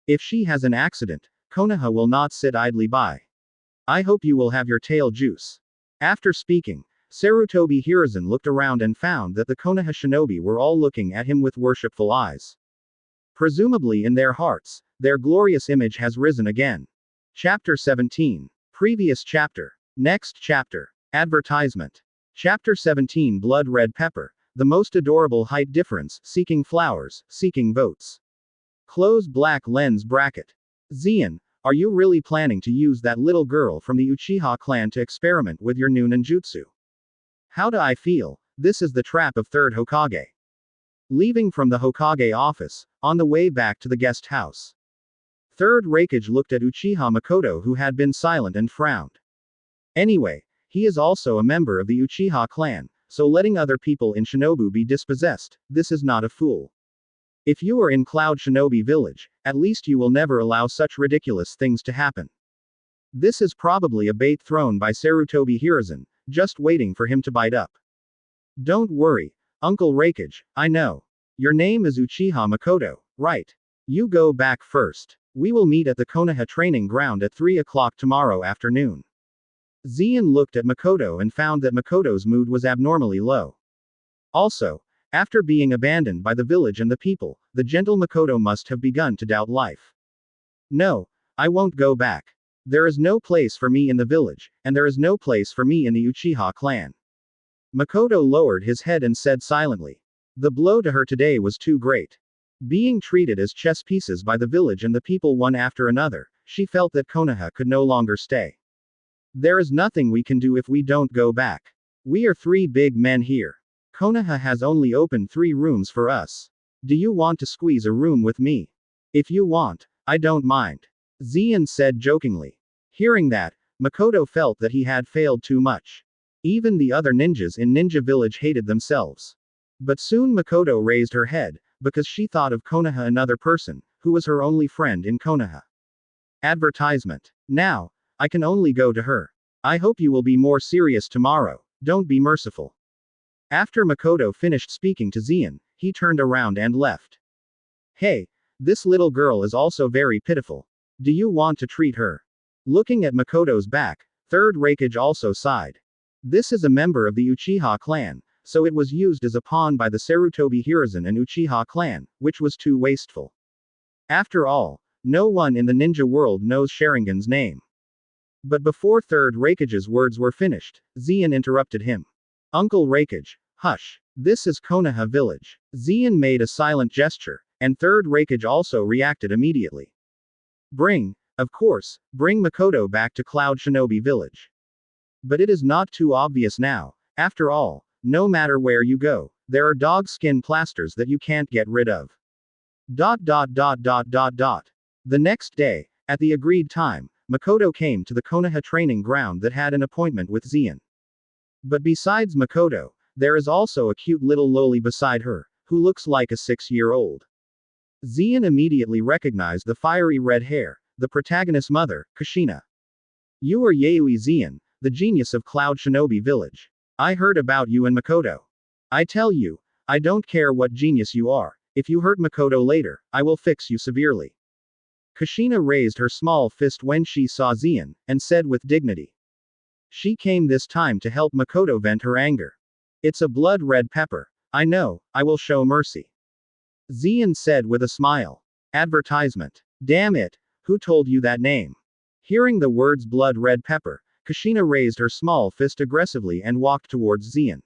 If she has an accident, Konoha will not sit idly by. I hope you will have your tail juice. After speaking, Sarutobi Hiruzen looked around and found that the Konoha shinobi were all looking at him with worshipful eyes. Presumably in their hearts, their glorious image has risen again. Chapter 17. Previous chapter. Next chapter. Advertisement. Chapter 17 Blood Red Pepper, the most adorable height difference, seeking flowers, seeking votes. Close black lens bracket. Zeon, are you really planning to use that little girl from the Uchiha clan to experiment with your new ninjutsu? How do I feel? This is the trap of third Hokage. Leaving from the Hokage office, on the way back to the guest house. Third Raikage looked at Uchiha Makoto, who had been silent, and frowned. Anyway, he is also a member of the Uchiha clan, so letting other people in Shinobu be dispossessed, this is not a fool. If you are in Cloud Shinobi Village, at least you will never allow such ridiculous things to happen. This is probably a bait thrown by Sarutobi Hiruzen, just waiting for him to bite up. Don't worry, Uncle Raikage, I know. Your name is Uchiha Makoto, right? You go back first. We will meet at the Konoha training ground at 3 o'clock tomorrow afternoon. Zien looked at Makoto and found that Makoto's mood was abnormally low. Also, after being abandoned by the village and the people, the gentle Makoto must have begun to doubt life. No, I won't go back. There is no place for me in the village, and there is no place for me in the Uchiha clan. Makoto lowered his head and said silently. The blow to her today was too great. Being treated as chess pieces by the village and the people one after another, she felt that Konaha could no longer stay. There is nothing we can do if we don't go back. We are 3 big men here. Konaha has only opened 3 rooms for us. Do you want to squeeze a room with me? If you want, I don't mind. Zien said jokingly. Hearing that, Makoto felt that he had failed too much. Even the other ninjas in Ninja Village hated themselves. But soon Makoto raised her head, because she thought of Konaha, another person, who was her only friend in Konaha. Advertisement. Now, I can only go to her. I hope you will be more serious tomorrow, don't be merciful. After Makoto finished speaking to Zien, he turned around and left. Hey, this little girl is also very pitiful. Do you want to treat her? Looking at Makoto's back, Third Raikage also sighed. This is a member of the Uchiha clan, so it was used as a pawn by the Sarutobi Hiruzen and Uchiha clan, which was too wasteful. After all, no one in the ninja world knows Sharingan's name. But before Third Raikage's words were finished, Zien interrupted him. Uncle Raikage, hush. This is Konaha village. Zien made a silent gesture, and Third Raikage also reacted immediately. Of course, bring Makoto back to Cloud Shinobi village. But it is not too obvious now. After all, no matter where you go, there are dog skin plasters that you can't get rid of. The next day, at the agreed time, Makoto came to the Konaha training ground that had an appointment with Zien. But besides Makoto, there is also a cute little loli beside her, who looks like a 6-year-old. Zien immediately recognized the fiery red hair, the protagonist's mother, Kushina. You are Yuizan, the genius of Cloud Shinobi village. I heard about you and Makoto. I tell you, I don't care what genius you are, if you hurt Makoto later, I will fix you severely. Kushina raised her small fist when she saw Zien, and said with dignity. She came this time to help Makoto vent her anger. It's a blood red pepper. I know, I will show mercy. Zien said with a smile. Advertisement. Damn it, who told you that name? Hearing the words blood red pepper, Kushina raised her small fist aggressively and walked towards Zien.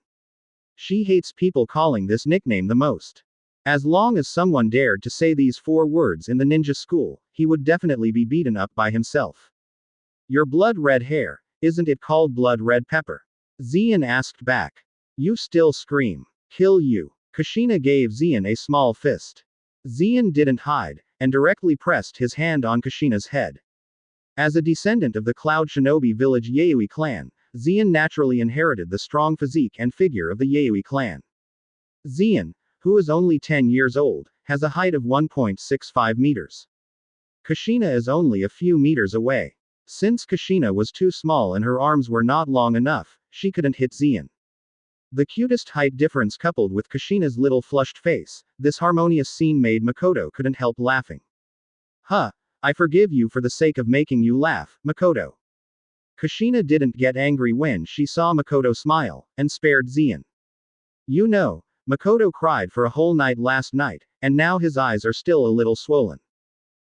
She hates people calling this nickname the most. As long as someone dared to say these 4 words in the ninja school, he would definitely be beaten up by himself. Your blood red hair, isn't it called blood red pepper? Zien asked back. You still scream. Kill you. Kushina gave Zien a small fist. Zien didn't hide, and directly pressed his hand on Kushina's head. As a descendant of the Cloud Shinobi village Yayoi clan, Zien naturally inherited the strong physique and figure of the Yayoi clan. Zien, who is only 10 years old, has a height of 1.65 meters. Kushina is only a few meters away. Since Kushina was too small and her arms were not long enough, she couldn't hit Zien. The cutest height difference coupled with Kushina's little flushed face, this harmonious scene made Makoto couldn't help laughing. Huh, I forgive you for the sake of making you laugh, Makoto. Kushina didn't get angry when she saw Makoto smile, and spared Zien. You know, Makoto cried for a whole night last night, and now his eyes are still a little swollen.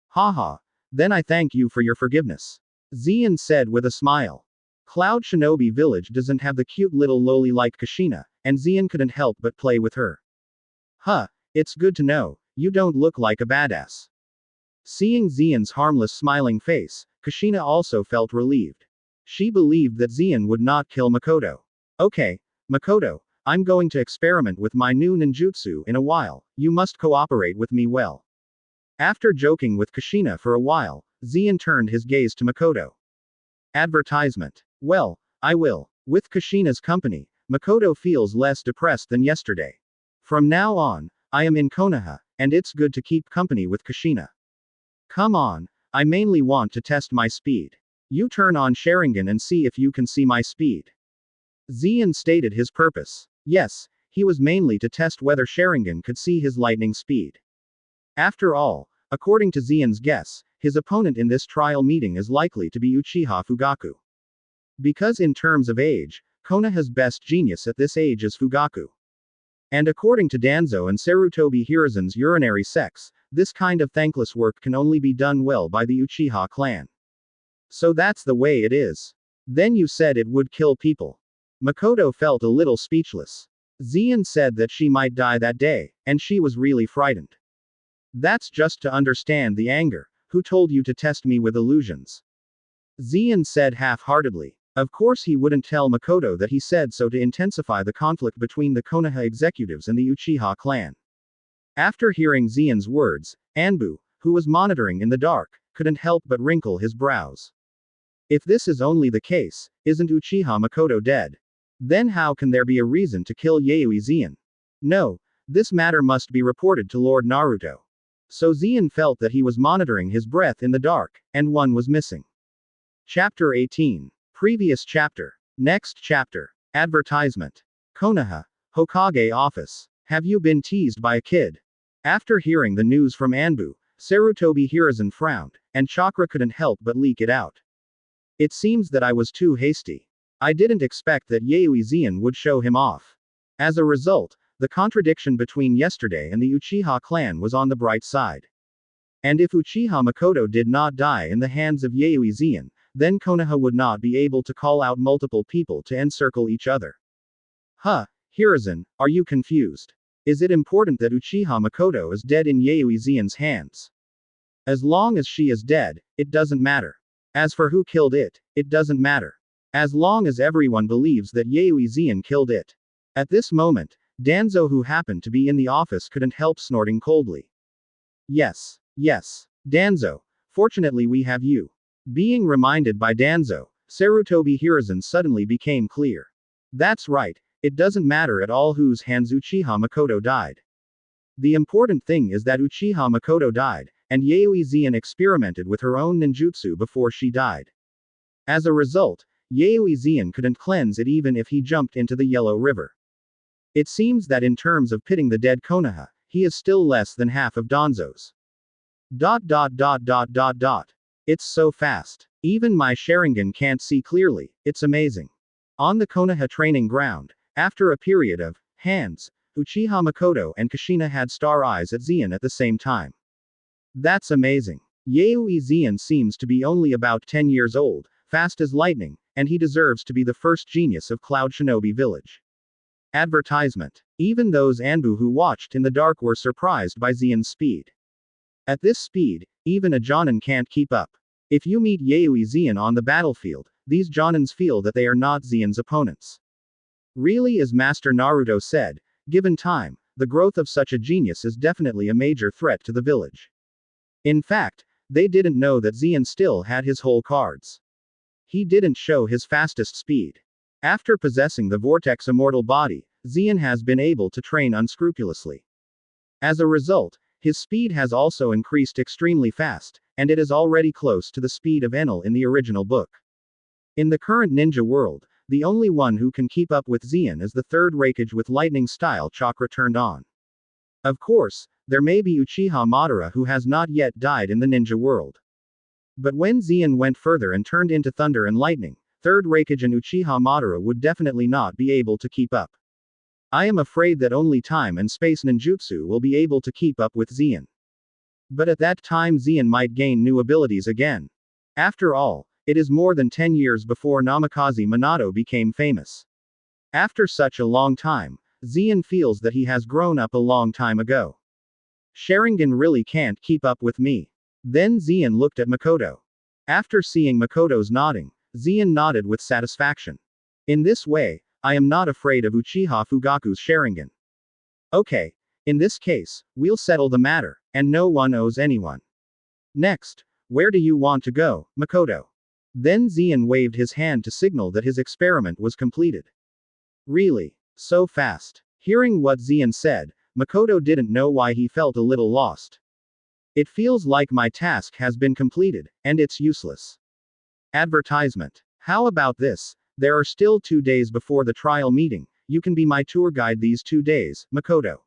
Haha, then I thank you for your forgiveness. Zien said with a smile. Cloud Shinobi village doesn't have the cute little loli like Kushina, and Zien couldn't help but play with her. Huh, it's good to know, you don't look like a badass. Seeing Zien's harmless smiling face, Kushina also felt relieved. She believed that Zien would not kill Makoto. Okay, Makoto, I'm going to experiment with my new ninjutsu in a while, you must cooperate with me well. After joking with Kushina for a while, Zien turned his gaze to Makoto. Advertisement. Well, I will. With Kushina's company, Makoto feels less depressed than yesterday. From now on, I am in Konaha, and it's good to keep company with Kushina. Come on, I mainly want to test my speed. You turn on Sharingan and see if you can see my speed. Zien stated his purpose. Yes, he was mainly to test whether Sharingan could see his lightning speed. After all, according to Zien's guess, his opponent in this trial meeting is likely to be Uchiha Fugaku. Because in terms of age, Konaha's best genius at this age is Fugaku. And according to Danzo and Sarutobi Hiruzen's urinary sex, this kind of thankless work can only be done well by the Uchiha clan. So that's the way it is. Then you said it would kill people. Makoto felt a little speechless. Zien said that she might die that day, and she was really frightened. That's just to understand the anger. Who told you to test me with illusions? Zien said half-heartedly. Of course he wouldn't tell Makoto that he said so to intensify the conflict between the Konaha executives and the Uchiha clan. After hearing Zien's words, Anbu, who was monitoring in the dark, couldn't help but wrinkle his brows. If this is only the case, isn't Uchiha Makoto dead? Then how can there be a reason to kill Yayoi Zien? No, this matter must be reported to Lord Naruto. So Zien felt that he was monitoring his breath in the dark, and one was missing. Chapter 18. Previous chapter. Next chapter. Advertisement. Konaha, Hokage office. Have you been teased by a kid? After hearing the news from Anbu, Sarutobi Hiruzen frowned, and Chakra couldn't help but leak it out. It seems that I was too hasty. I didn't expect that Yayoi Zien would show him off. As a result, the contradiction between yesterday and the Uchiha clan was on the bright side. And if Uchiha Makoto did not die in the hands of Yayoi Zien, then Konaha would not be able to call out multiple people to encircle each other. Huh, Hiruzen, are you confused? Is it important that Uchiha Makoto is dead in Yayoi Zien's hands? As long as she is dead, it doesn't matter. As for who killed it, it doesn't matter. As long as everyone believes that Yayoi Zien killed it. At this moment, Danzo, who happened to be in the office, couldn't help snorting coldly. Yes, Danzo, fortunately we have you. Being reminded by Danzo, Sarutobi Hiruzen suddenly became clear. That's right, it doesn't matter at all whose hands Uchiha Makoto died. The important thing is that Uchiha Makoto died, and Yayoi Zien experimented with her own ninjutsu before she died. As a result, Yayoi Zien couldn't cleanse it even if he jumped into the Yellow River. It seems that in terms of pitting the dead Konaha, he is still less than half of Danzo's. It's so fast. Even my Sharingan can't see clearly, it's amazing. On the Konaha training ground, after a period of hands, Uchiha Makoto and Kushina had star eyes at Zien at the same time. That's amazing. Yayoi Zien seems to be only about 10 years old, fast as lightning, and he deserves to be the first genius of Cloud Shinobi Village. Advertisement. Even those Anbu who watched in the dark were surprised by Zien's speed. At this speed, even a Jonin can't keep up. If you meet Yayoi Zien on the battlefield, these Jonins feel that they are not Zien's opponents. Really, as Master Naruto said, given time, the growth of such a genius is definitely a major threat to the village. In fact, they didn't know that Zien still had his whole cards. He didn't show his fastest speed. After possessing the Vortex immortal body, Zien has been able to train unscrupulously. As a result, his speed has also increased extremely fast, and it is already close to the speed of Enel in the original book. In the current ninja world, the only one who can keep up with Zien is the third Raikage with lightning-style chakra turned on. Of course, there may be Uchiha Madara who has not yet died in the ninja world. But when Zien went further and turned into thunder and lightning, third Raikage and Uchiha Madara would definitely not be able to keep up. I am afraid that only time and space ninjutsu will be able to keep up with Zien. But at that time Zien might gain new abilities again. After all, it is more than 10 years before Namikaze Minato became famous. After such a long time, Zien feels that he has grown up a long time ago. Sharingan really can't keep up with me. Then Zien looked at Makoto. After seeing Makoto's nodding, Zien nodded with satisfaction. In this way, I am not afraid of Uchiha Fugaku's Sharingan. Okay, in this case, we'll settle the matter, and no one owes anyone. Next, where do you want to go, Makoto? Then Zien waved his hand to signal that his experiment was completed. Really? So fast? Hearing what Zien said, Makoto didn't know why he felt a little lost. It feels like my task has been completed, and it's useless. Advertisement. How about this? There are still 2 days before the trial meeting, you can be my tour guide these 2 days, Makoto.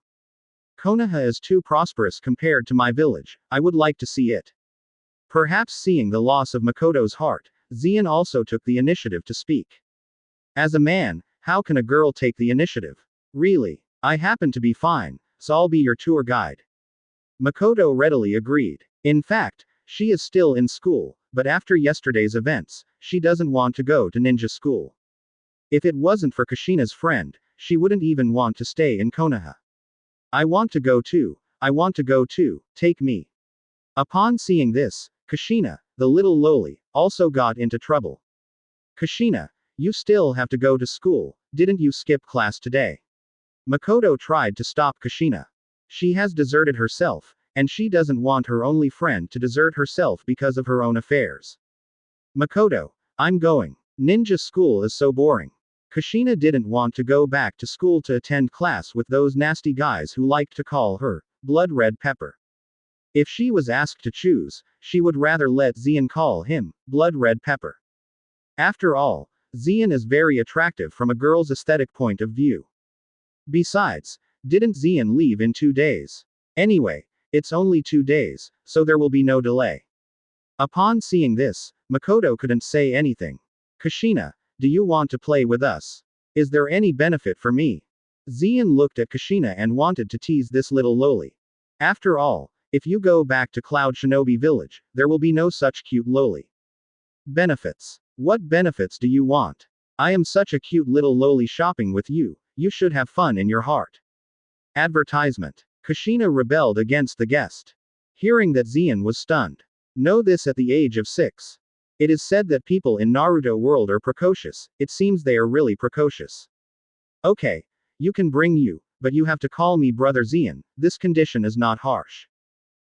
Konaha is too prosperous compared to my village, I would like to see it. Perhaps seeing the loss of Makoto's heart, Zian also took the initiative to speak. As a man, how can a girl take the initiative? Really? I happen to be fine, so I'll be your tour guide. Makoto readily agreed. In fact, she is still in school, but after yesterday's events, she doesn't want to go to ninja school. If it wasn't for Kushina's friend, she wouldn't even want to stay in Konaha. I want to go too, take me. Upon seeing this, Kushina, the little loli, also got into trouble. Kushina, you still have to go to school, didn't you skip class today? Makoto tried to stop Kushina. She has deserted herself, and she doesn't want her only friend to desert herself because of her own affairs. Makoto, I'm going. Ninja school is so boring. Kushina didn't want to go back to school to attend class with those nasty guys who liked to call her blood red pepper. If she was asked to choose, she would rather let Zian call him blood red pepper. After all, Zian is very attractive from a girl's aesthetic point of view. Besides, didn't Zian leave in 2 days? Anyway, it's only 2 days, so there will be no delay. Upon seeing this, Makoto couldn't say anything. Kushina, do you want to play with us? Is there any benefit for me? Zian looked at Kushina and wanted to tease this little loli. After all, if you go back to Cloud Shinobi Village, there will be no such cute loli. Benefits. What benefits do you want? I am such a cute little loli shopping with you, you should have fun in your heart. Advertisement. Kushina rebelled against the guest. Hearing that Zian was stunned. Know this at the age of 6. It is said that people in Naruto world are precocious, it seems they are really precocious. Okay, you can bring you, but you have to call me brother Zian, this condition is not harsh.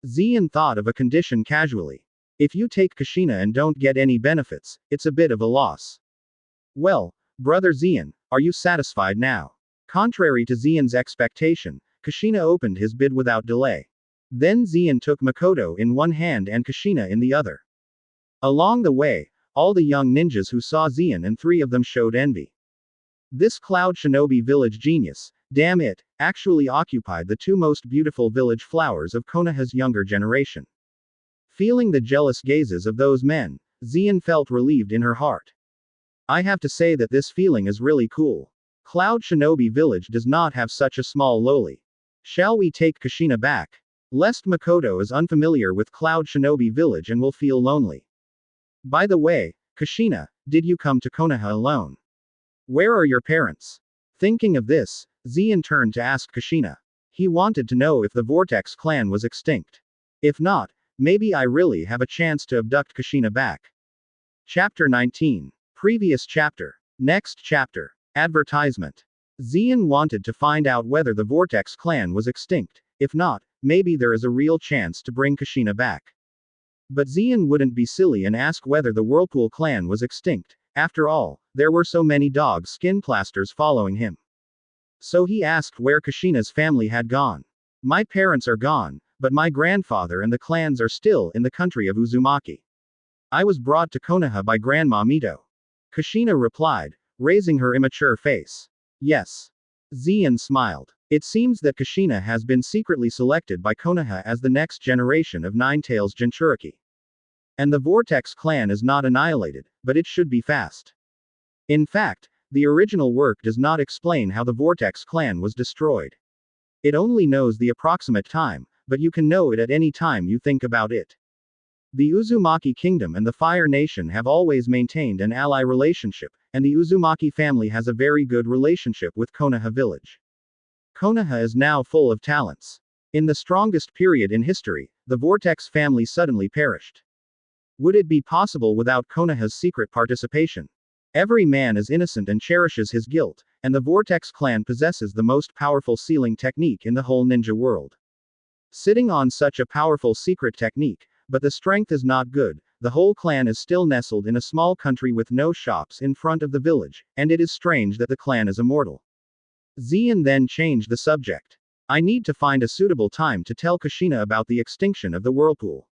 Zian thought of a condition casually. If you take Kushina and don't get any benefits, it's a bit of a loss. Well, brother Zian, are you satisfied now? Contrary to Zian's expectation, Kushina opened his bid without delay. Then Zian took Makoto in one hand and Kushina in the other. Along the way, all the young ninjas who saw Zian and 3 of them showed envy. This Cloud Shinobi village genius, damn it, actually occupied the 2 most beautiful village flowers of Konaha's younger generation. Feeling the jealous gazes of those men, Zian felt relieved in her heart. I have to say that this feeling is really cool. Cloud Shinobi village does not have such a small loli. Shall we take Kushina back? Lest Makoto is unfamiliar with Cloud Shinobi village and will feel lonely. By the way, Kushina, did you come to Konaha alone? Where are your parents? Thinking of this, Zian turned to ask Kushina. He wanted to know if the Vortex clan was extinct. If not, maybe I really have a chance to abduct Kushina back. Chapter 19. Previous chapter. Next chapter. Advertisement. Zian wanted to find out whether the Vortex clan was extinct. If not, maybe there is a real chance to bring Kushina back. But Zian wouldn't be silly and ask whether the Whirlpool clan was extinct. After all, there were so many dog skin plasters following him. So he asked where Kushina's family had gone. My parents are gone, but my grandfather and the clans are still in the country of Uzumaki. I was brought to Konaha by Grandma Mito. Kushina replied, raising her immature face. Yes. Zian smiled. It seems that Kushina has been secretly selected by Konaha as the next generation of Ninetales Jinchuriki. And the Vortex clan is not annihilated, but it should be fast. In fact, the original work does not explain how the Vortex clan was destroyed. It only knows the approximate time, but you can know it at any time you think about it. The Uzumaki Kingdom and the Fire Nation have always maintained an ally relationship, and the Uzumaki family has a very good relationship with Konaha village. Konaha is now full of talents. In the strongest period in history, the Vortex family suddenly perished. Would it be possible without Konaha's secret participation? Every man is innocent and cherishes his guilt, and the Vortex clan possesses the most powerful sealing technique in the whole ninja world. Sitting on such a powerful secret technique, but the strength is not good, the whole clan is still nestled in a small country with no shops in front of the village, and it is strange that the clan is immortal. Zian then changed the subject. I need to find a suitable time to tell Kushina about the extinction of the whirlpool.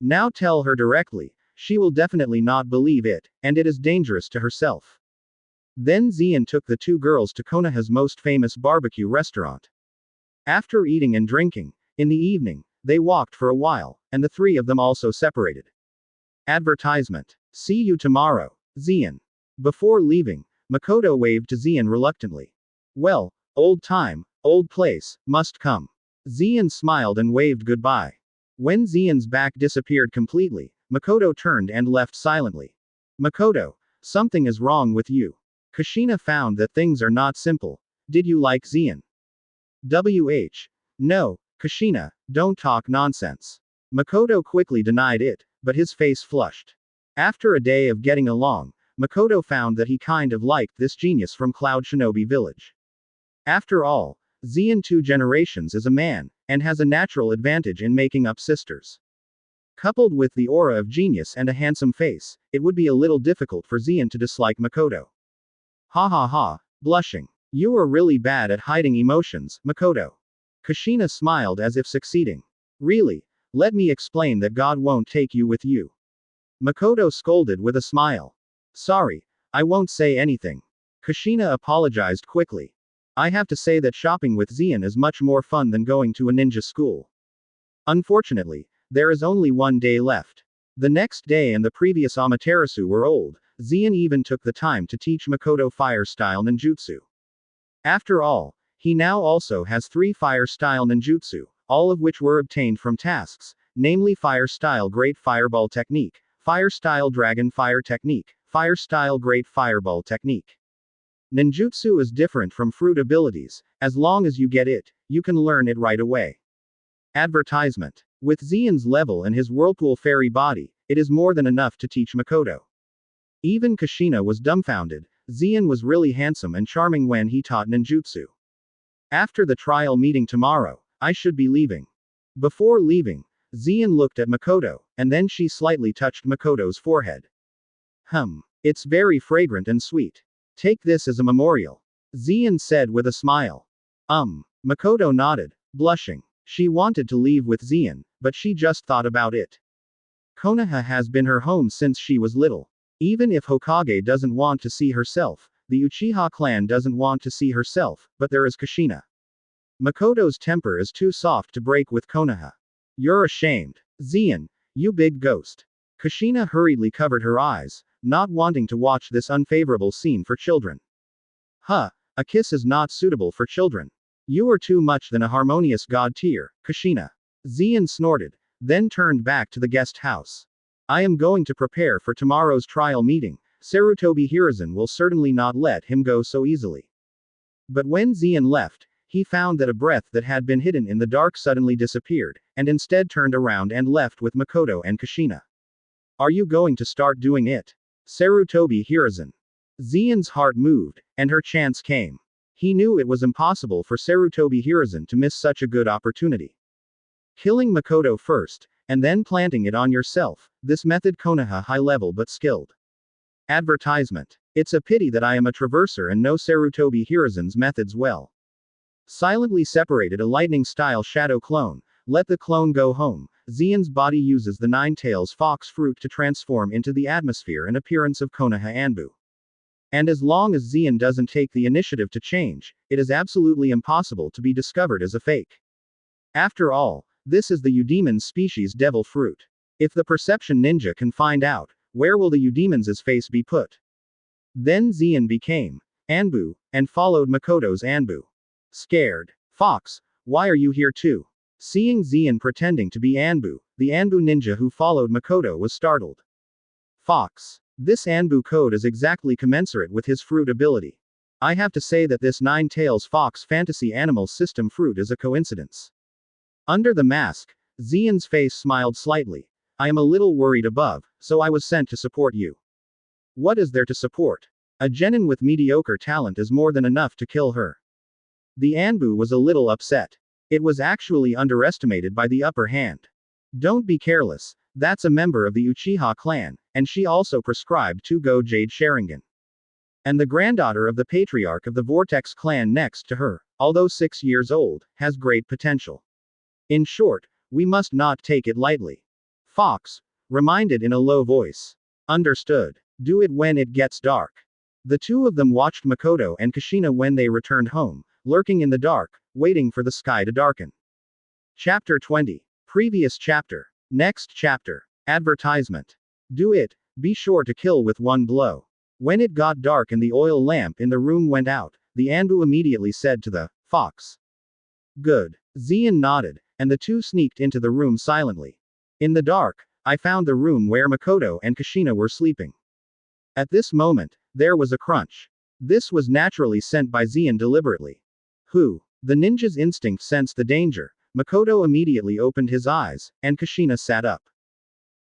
Now tell her directly, she will definitely not believe it, and it is dangerous to herself. Then Zian took the 2 girls to Konaha's most famous barbecue restaurant. After eating and drinking, in the evening, they walked for a while, and the 3 of them also separated. Advertisement. See you tomorrow, Zian. Before leaving, Makoto waved to Zian reluctantly. Well, old time, old place, must come. Zian smiled and waved goodbye. When Zian's back disappeared completely, Makoto turned and left silently. Makoto, something is wrong with you. Kushina found that things are not simple. Did you like Zian? No, Kushina, don't talk nonsense. Makoto quickly denied it, but his face flushed. After a day of getting along, Makoto found that he kind of liked this genius from Cloud Shinobi Village. After all, Zian 2 generations is a man, and has a natural advantage in making up sisters. Coupled with the aura of genius and a handsome face, it would be a little difficult for Zian to dislike Makoto. Ha ha ha, blushing. You are really bad at hiding emotions, Makoto. Kushina smiled as if succeeding. Really? Let me explain that God won't take you with you. Makoto scolded with a smile. Sorry, I won't say anything. Kushina apologized quickly. I have to say that shopping with Zian is much more fun than going to a ninja school. Unfortunately, there is only one day left. The next day and the previous Amaterasu were old. Zian even took the time to teach Makoto fire-style ninjutsu. After all, he now also has 3 fire-style ninjutsu, all of which were obtained from tasks, namely fire-style Great Fireball Technique, fire-style Dragon Fire Technique, fire-style Great Fireball Technique. Ninjutsu is different from fruit abilities. As long as you get it, you can learn it right away. Advertisement. With Zian's level and his whirlpool fairy body, it is more than enough to teach Makoto. Even Kushina was dumbfounded. Zian was really handsome and charming when he taught ninjutsu. After the trial meeting tomorrow, I should be leaving. Before leaving, Zian looked at Makoto, and then she slightly touched Makoto's forehead. It's very fragrant and sweet. Take this as a memorial. Zian said with a smile. Makoto nodded, blushing. She wanted to leave with Zian, but she just thought about it. Konaha has been her home since she was little. Even if Hokage doesn't want to see herself, the Uchiha clan doesn't want to see herself, but there is Kushina. Makoto's temper is too soft to break with Konaha. You're ashamed. Zian, you big ghost. Kushina hurriedly covered her eyes, not wanting to watch this unfavorable scene for children. A kiss is not suitable for children. You are too much than a harmonious god tier, Kushina. Zian snorted, then turned back to the guest house. I am going to prepare for tomorrow's trial meeting. Sarutobi Hiruzen will certainly not let him go so easily. But when Zian left, he found that a breath that had been hidden in the dark suddenly disappeared, and instead turned around and left with Makoto and Kushina. Are you going to start doing it? Sarutobi Hiruzen. Zian's heart moved, and her chance came. He knew it was impossible for Sarutobi Hiruzen to miss such a good opportunity. Killing Makoto first, and then planting it on yourself, this method Konaha high level but skilled. Advertisement. It's a pity that I am a traverser and know Sarutobi Hiruzen's methods well. Silently separated a lightning-style shadow clone. Let the clone go home. Zian's body uses the Nine-Tails Fox fruit to transform into the atmosphere and appearance of Konaha Anbu. And as long as Zian doesn't take the initiative to change, it is absolutely impossible to be discovered as a fake. After all, this is the Eudemon's species devil fruit. If the perception ninja can find out, where will the Eudemon's face be put? Then Zian became Anbu, and followed Makoto's Anbu. Scared. Fox, why are you here too? Seeing Zian pretending to be Anbu, the Anbu ninja who followed Makoto was startled. Fox. This Anbu code is exactly commensurate with his fruit ability. I have to say that this Nine-Tails Fox fantasy animal system fruit is a coincidence. Under the mask, Zian's face smiled slightly. I am a little worried above, so I was sent to support you. What is there to support? A genin with mediocre talent is more than enough to kill her. The Anbu was a little upset. It was actually underestimated by the upper hand. Don't be careless, that's a member of the Uchiha clan, and she also prescribed 2 Go Jade Sharingan. And the granddaughter of the patriarch of the Vortex clan next to her, although 6 years old, has great potential. In short, we must not take it lightly. Fox reminded in a low voice. Understood. Do it when it gets dark. The two of them watched Makoto and Kushina when they returned home, lurking in the dark, waiting for the sky to darken. Chapter 20. Previous chapter. Next chapter. Advertisement. Do it, Be sure to kill with one blow. When it got dark and the oil lamp in the room went out, the Anbu immediately said to the fox. Good. Zien nodded, and the two sneaked into the room silently. In the dark, I found the room where Makoto and Kushina were sleeping. At this moment, there was a crunch. This was naturally sent by Zien deliberately. Who? The ninja's instinct sensed the danger. Makoto immediately opened his eyes, and Kushina sat up.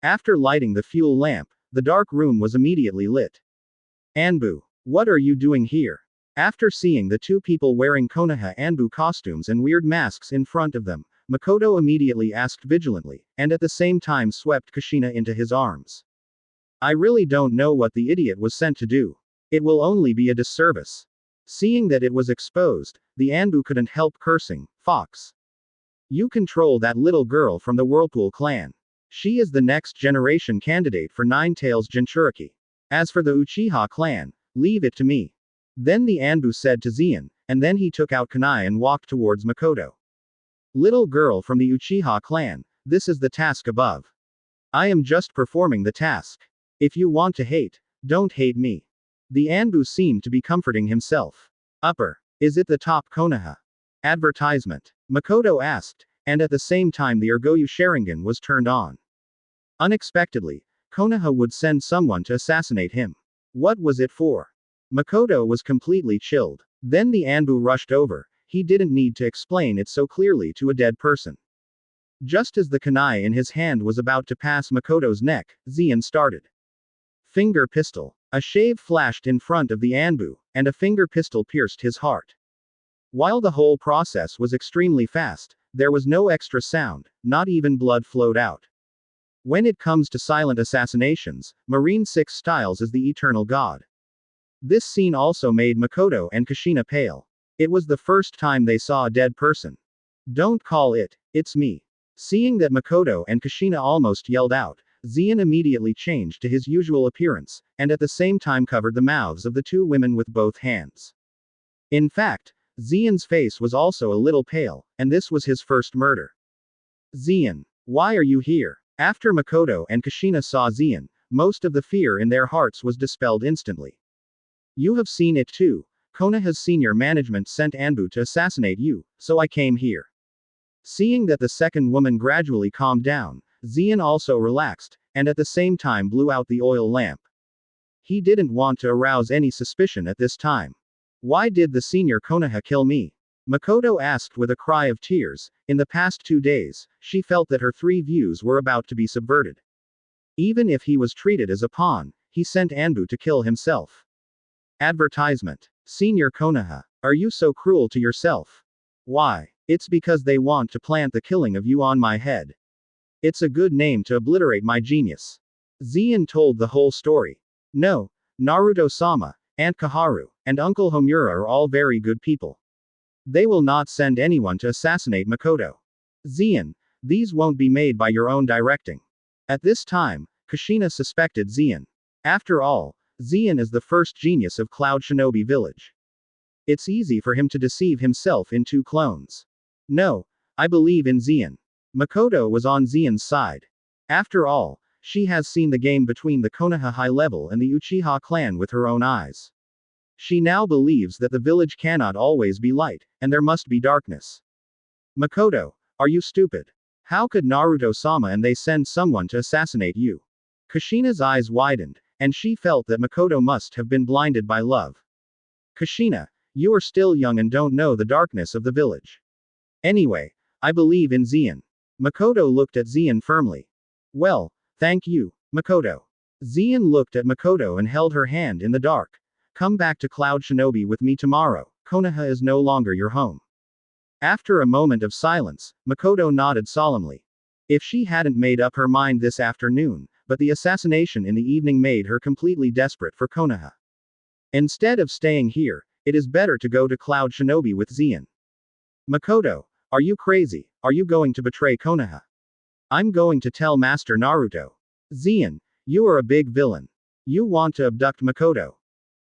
After lighting the fuel lamp, the dark room was immediately lit. Anbu, what are you doing here? After seeing the two people wearing Konaha Anbu costumes and weird masks in front of them, Makoto immediately asked vigilantly, and at the same time swept Kushina into his arms. I really don't know what the idiot was sent to do. It will only be a disservice. Seeing that it was exposed, the Anbu couldn't help cursing, Fox. You control that little girl from the Whirlpool clan. She is the next generation candidate for Nine Tails Jinchuriki. As for the Uchiha clan, leave it to me. Then the Anbu said to Zien, and then he took out kunai and walked towards Makoto. Little girl from the Uchiha clan, this is the task above. I am just performing the task. If you want to hate, don't hate me. The Anbu seemed to be comforting himself. Upper. Is it the top Konaha? Advertisement. Makoto asked, and at the same time the Ergoyu Sharingan was turned on. Unexpectedly, Konaha would send someone to assassinate him. What was it for? Makoto was completely chilled. Then the Anbu rushed over. He didn't need to explain it so clearly to a dead person. Just as the kunai in his hand was about to pass Makoto's neck, Zien started. Finger pistol. A shave flashed in front of the Anbu, and a finger pistol pierced his heart. While the whole process was extremely fast, there was no extra sound, not even blood flowed out. When it comes to silent assassinations, Marine 6 Styles is the eternal god. This scene also made Makoto and Kushina pale. It was the first time they saw a dead person. Don't call it, it's me. Seeing that Makoto and Kushina almost yelled out, Zien immediately changed to his usual appearance, and at the same time covered the mouths of the two women with both hands. In fact, Zien's face was also a little pale, and this was his first murder. Zien, why are you here? After Makoto and Kushina saw Zien, most of the fear in their hearts was dispelled instantly. You have seen it too. Konaha's senior management sent Anbu to assassinate you, so I came here. Seeing that the second woman gradually calmed down, Zien also relaxed, and at the same time blew out the oil lamp. He didn't want to arouse any suspicion at this time. Why did the senior Konaha kill me? Makoto asked with a cry of tears. In the past 2 days, she felt that her 3 views were about to be subverted. Even if he was treated as a pawn, he sent Anbu to kill himself. Advertisement. Senior Konaha, are you so cruel to yourself? Why? It's because they want to plant the killing of you on my head. It's a good name to obliterate my genius. Zien told the whole story. No, Naruto-sama, Aunt Kaharu, and Uncle Homura are all very good people. They will not send anyone to assassinate Makoto. Zien, these won't be made by your own directing. At this time, Kushina suspected Zien. After all, Zien is the first genius of Cloud Shinobi Village. It's easy for him to deceive himself in 2 clones. No, I believe in Zien. Makoto was on Zien's side. After all, she has seen the game between the Konaha high level and the Uchiha clan with her own eyes. She now believes that the village cannot always be light, and there must be darkness. Makoto, are you stupid? How could Naruto-sama and they send someone to assassinate you? Kushina's eyes widened, and she felt that Makoto must have been blinded by love. Kushina, you are still young and don't know the darkness of the village. Anyway, I believe in Zien. Makoto looked at Zien firmly. Well, thank you, Makoto. Zien looked at Makoto and held her hand in the dark. Come back to Cloud Shinobi with me tomorrow. Konaha is no longer your home. After a moment of silence, Makoto nodded solemnly. If she hadn't made up her mind this afternoon, but the assassination in the evening made her completely desperate for Konaha. Instead of staying here, it is better to go to Cloud Shinobi with Zien. Makoto, are you crazy? Are you going to betray Konaha? I'm going to tell Master Naruto. Zien, you are a big villain. You want to abduct Makoto.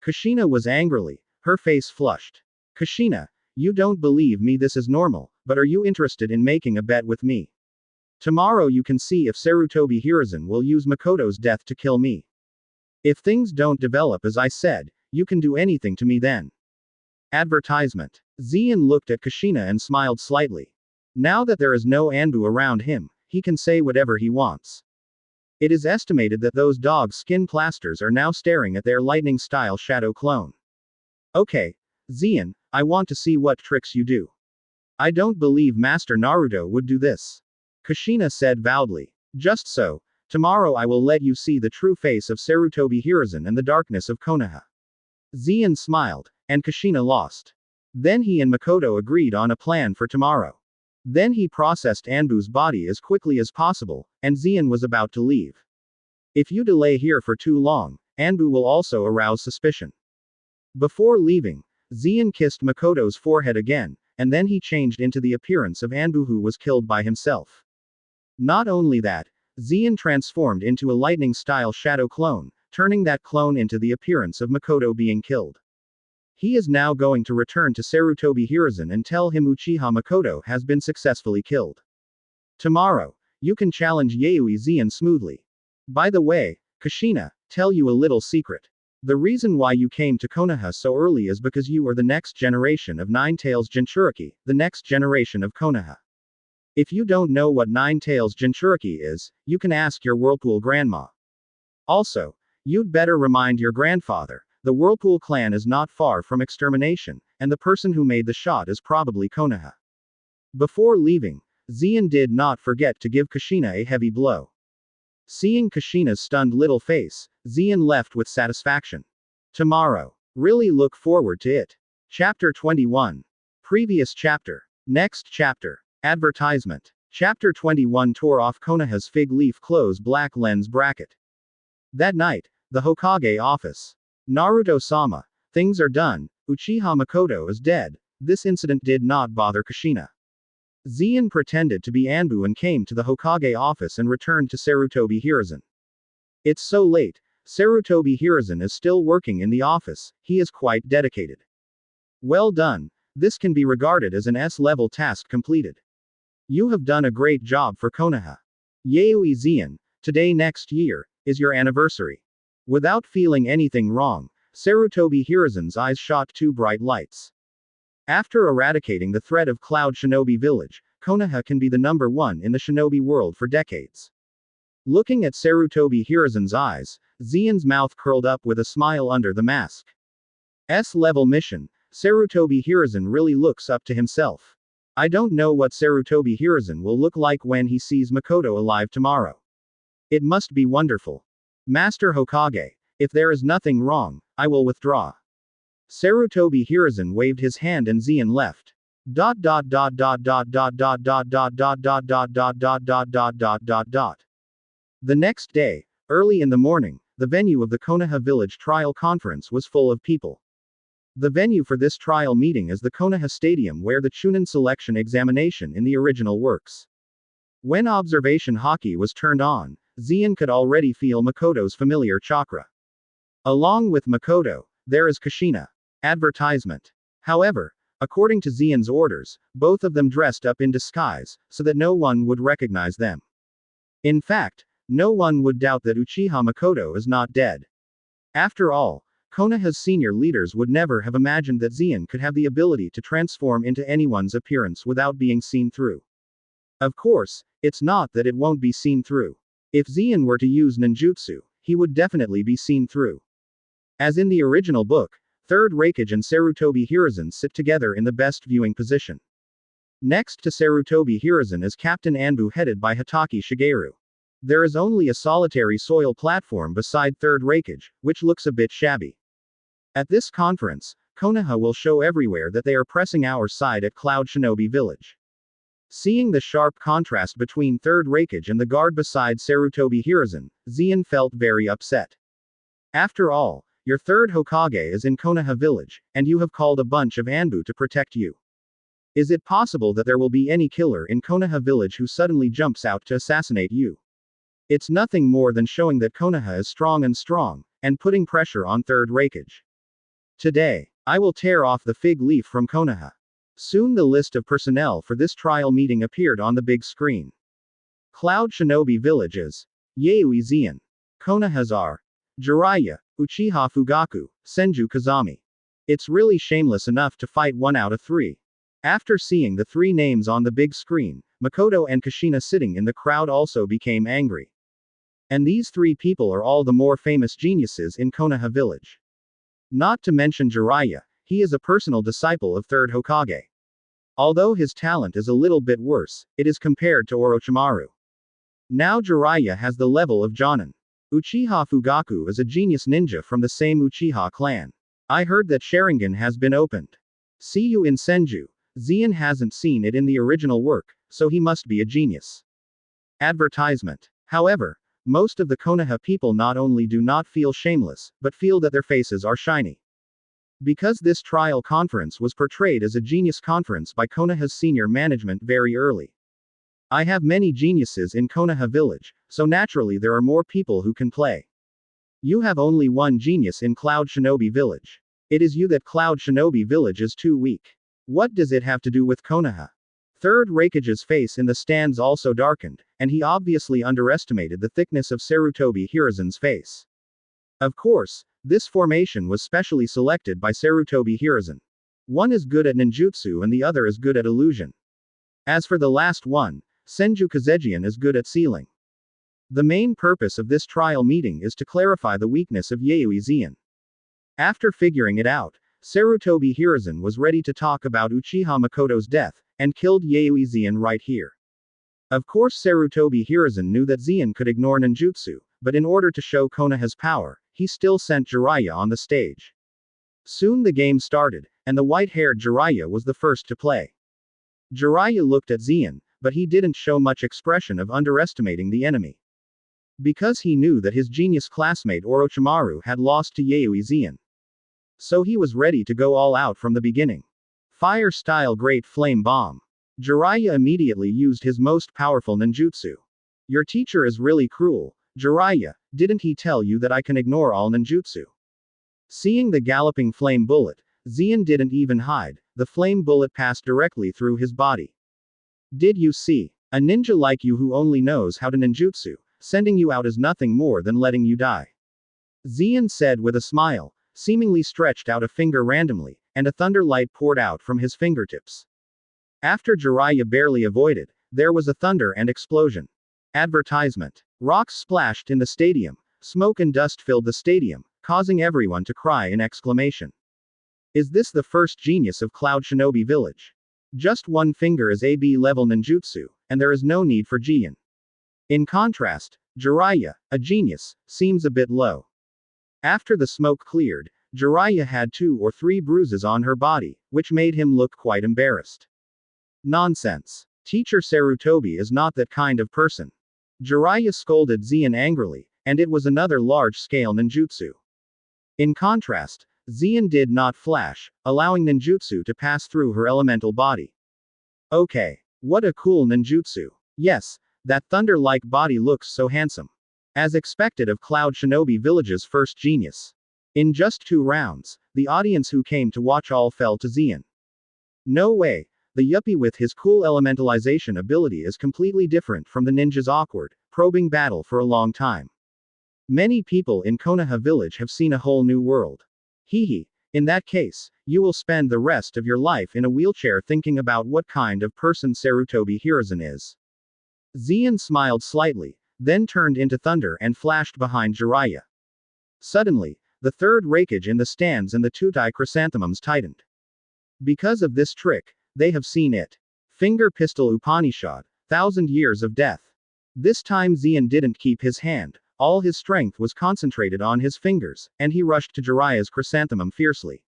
Kushina was angrily, her face flushed. Kushina, you don't believe me, this is normal, but are you interested in making a bet with me? Tomorrow you can see if Sarutobi Hiruzen will use Makoto's death to kill me. If things don't develop as I said, you can do anything to me then. Advertisement. Zien looked at Kushina and smiled slightly. Now that there is no Anbu around him, he can say whatever he wants. It is estimated that those dog skin plasters are now staring at their lightning-style shadow clone. Okay, Zien, I want to see what tricks you do. I don't believe Master Naruto would do this. Kushina said proudly. Just so, tomorrow I will let you see the true face of Sarutobi Hiruzen and the darkness of Konaha. Zien smiled, and Kushina lost. Then he and Makoto agreed on a plan for tomorrow. Then he processed Anbu's body as quickly as possible, and Zien was about to leave. If you delay here for too long, Anbu will also arouse suspicion. Before leaving, Zien kissed Makoto's forehead again, and then he changed into the appearance of Anbu, who was killed by himself. Not only that, Zien transformed into a lightning-style shadow clone, turning that clone into the appearance of Makoto being killed. He is now going to return to Sarutobi Hiruzen and tell him Uchiha Makoto has been successfully killed. Tomorrow, you can challenge Yuizan smoothly. By the way, Kushina, tell you a little secret. The reason why you came to Konaha so early is because you are the next generation of Nine Tails Jinchuriki, the next generation of Konaha. If you don't know what Nine Tails Jinchuriki is, you can ask your Whirlpool grandma. Also, you'd better remind your grandfather. The Whirlpool clan is not far from extermination, and the person who made the shot is probably Konaha. Before leaving, Zien did not forget to give Kushina a heavy blow. Seeing Kushina's stunned little face, Zien left with satisfaction. Tomorrow. Really look forward to it. Chapter 21. Previous chapter. Next chapter. Advertisement. Chapter 21 tore off Konaha's fig leaf close black lens bracket. That night, the Hokage office. Naruto-sama, things are done, Uchiha Makoto is dead. This incident did not bother Kushina. Zien pretended to be Anbu and came to the Hokage office and returned to Sarutobi Hiruzen. It's so late, Sarutobi Hiruzen is still working in the office, he is quite dedicated. Well done, this can be regarded as an S-level task completed. You have done a great job for Konaha. Yuizan, today next year, is your anniversary. Without feeling anything wrong, Sarutobi Hiruzen's eyes shot two bright lights. After eradicating the threat of Cloud Shinobi Village, Konaha can be the number one in the shinobi world for decades. Looking at Sarutobi Hiruzen's eyes, Zien's mouth curled up with a smile under the mask. S-level mission, Sarutobi Hiruzen really looks up to himself. I don't know what Sarutobi Hiruzen will look like when he sees Makoto alive tomorrow. It must be wonderful. Master Hokage, if there is nothing wrong, I will withdraw. Sarutobi Hiruzen waved his hand and Zien left. The next day, early in the morning, the venue of the Konaha Village Trial Conference was full of people. The venue for this trial meeting is the Konaha Stadium where the Chunin selection examination in the original works. When observation hockey was turned on, Zien could already feel Makoto's familiar chakra. Along with Makoto, there is Kushina. Advertisement. However, according to Zien's orders, both of them dressed up in disguise, so that no one would recognize them. In fact, no one would doubt that Uchiha Makoto is not dead. After all, Konaha's senior leaders would never have imagined that Zien could have the ability to transform into anyone's appearance without being seen through. Of course, it's not that it won't be seen through. If Zien were to use ninjutsu, he would definitely be seen through. As in the original book, Third Raikage and Sarutobi Hiruzen sit together in the best viewing position. Next to Sarutobi Hiruzen is Captain Anbu headed by Hatake Shigeru. There is only a solitary soil platform beside Third Raikage, which looks a bit shabby. At this conference, Konaha will show everywhere that they are pressing our side at Cloud Shinobi Village. Seeing the sharp contrast between Third Raikage and the guard beside Sarutobi Hiruzen, Zien felt very upset. After all, your third Hokage is in Konaha Village, and you have called a bunch of Anbu to protect you. Is it possible that there will be any killer in Konaha Village who suddenly jumps out to assassinate you? It's nothing more than showing that Konaha is strong, and putting pressure on Third Raikage. Today, I will tear off the fig leaf from Konaha. Soon the list of personnel for this trial meeting appeared on the big screen. Cloud Shinobi Villages. Yuizan. Konaha's are. Jiraiya, Uchiha Fugaku, Senju Kazami. It's really shameless enough to fight 1 out of 3. After seeing the 3 names on the big screen, Makoto and Kushina sitting in the crowd also became angry. And these 3 people are all the more famous geniuses in Konaha village. Not to mention Jiraiya, he is a personal disciple of 3rd Hokage. Although his talent is a little bit worse, it is compared to Orochimaru. Now Jiraiya has the level of Jonin. Uchiha Fugaku is a genius ninja from the same Uchiha clan. I heard that Sharingan has been opened. See you in Senju. Zeon hasn't seen it in the original work, so he must be a genius. Advertisement. However, most of the Konoha people not only do not feel shameless, but feel that their faces are shiny. Because this trial conference was portrayed as a genius conference by Konoha's senior management very early. I have many geniuses in Konaha village, so naturally there are more people who can play. You have only one genius in Cloud Shinobi village. It is you that Cloud Shinobi village is too weak. What does it have to do with Konaha? 3rd Raikage's face in the stands also darkened, and he obviously underestimated the thickness of Sarutobi Hiruzen's face. Of course, this formation was specially selected by Sarutobi Hiruzen. One is good at ninjutsu and the other is good at illusion. As for the last one, Senju Kazejian is good at sealing. The main purpose of this trial meeting is to clarify the weakness of Yuizan. After figuring it out, Sarutobi Hiruzen was ready to talk about Uchiha Makoto's death, and killed Yuizan right here. Of course Sarutobi Hiruzen knew that Zeon could ignore ninjutsu, but in order to show Konoha's power, he still sent Jiraiya on the stage. Soon the game started, and the white-haired Jiraiya was the first to play. Jiraiya looked at Zeon, but he didn't show much expression of underestimating the enemy. Because he knew that his genius classmate Orochimaru had lost to Yuizan. So he was ready to go all out from the beginning. Fire-style Great Flame Bomb. Jiraiya immediately used his most powerful ninjutsu. Your teacher is really cruel, Jiraiya, didn't he tell you that I can ignore all ninjutsu? Seeing the galloping flame bullet, Zeon didn't even hide, the flame bullet passed directly through his body. Did you see? A ninja like you who only knows how to ninjutsu, sending you out is nothing more than letting you die. Zeon said with a smile, seemingly stretched out a finger randomly, and a thunder light poured out from his fingertips. After Jiraiya barely avoided, there was a thunder and explosion. Advertisement. Rocks splashed in the stadium, smoke and dust filled the stadium, causing everyone to cry in exclamation. Is this the first genius of Cloud Shinobi village? Just one finger is AB level ninjutsu, and there is no need for Jian. In contrast, Jiraiya, a genius, seems a bit low. After the smoke cleared, Jiraiya had 2 or 3 bruises on her body, which made him look quite embarrassed. Nonsense. Teacher Sarutobi is not that kind of person. Jiraiya scolded Zeon angrily, and it was another large-scale ninjutsu. In contrast, Zeon did not flash, allowing ninjutsu to pass through her elemental body. Okay. What a cool ninjutsu. Yes, that thunder-like body looks so handsome. As expected of Cloud Shinobi village's first genius. In just 2 rounds, the audience who came to watch all fell to Zeon. No way, the yuppie with his cool elementalization ability is completely different from the ninja's awkward, probing battle for a long time. Many people in Konaha village have seen a whole new world. Hehe, in that case, you will spend the rest of your life in a wheelchair thinking about what kind of person Sarutobi Hiruzen is. Zeon smiled slightly, then turned into thunder and flashed behind Jiraiya. Suddenly, the 3rd Raikage in the stands and the Tutai chrysanthemums tightened. Because of this trick, they have seen it. Finger Pistol Upanishad, 1,000 Years of Death. This time Zeon didn't keep his hand, all his strength was concentrated on his fingers, and he rushed to Jiraiya's chrysanthemum fiercely.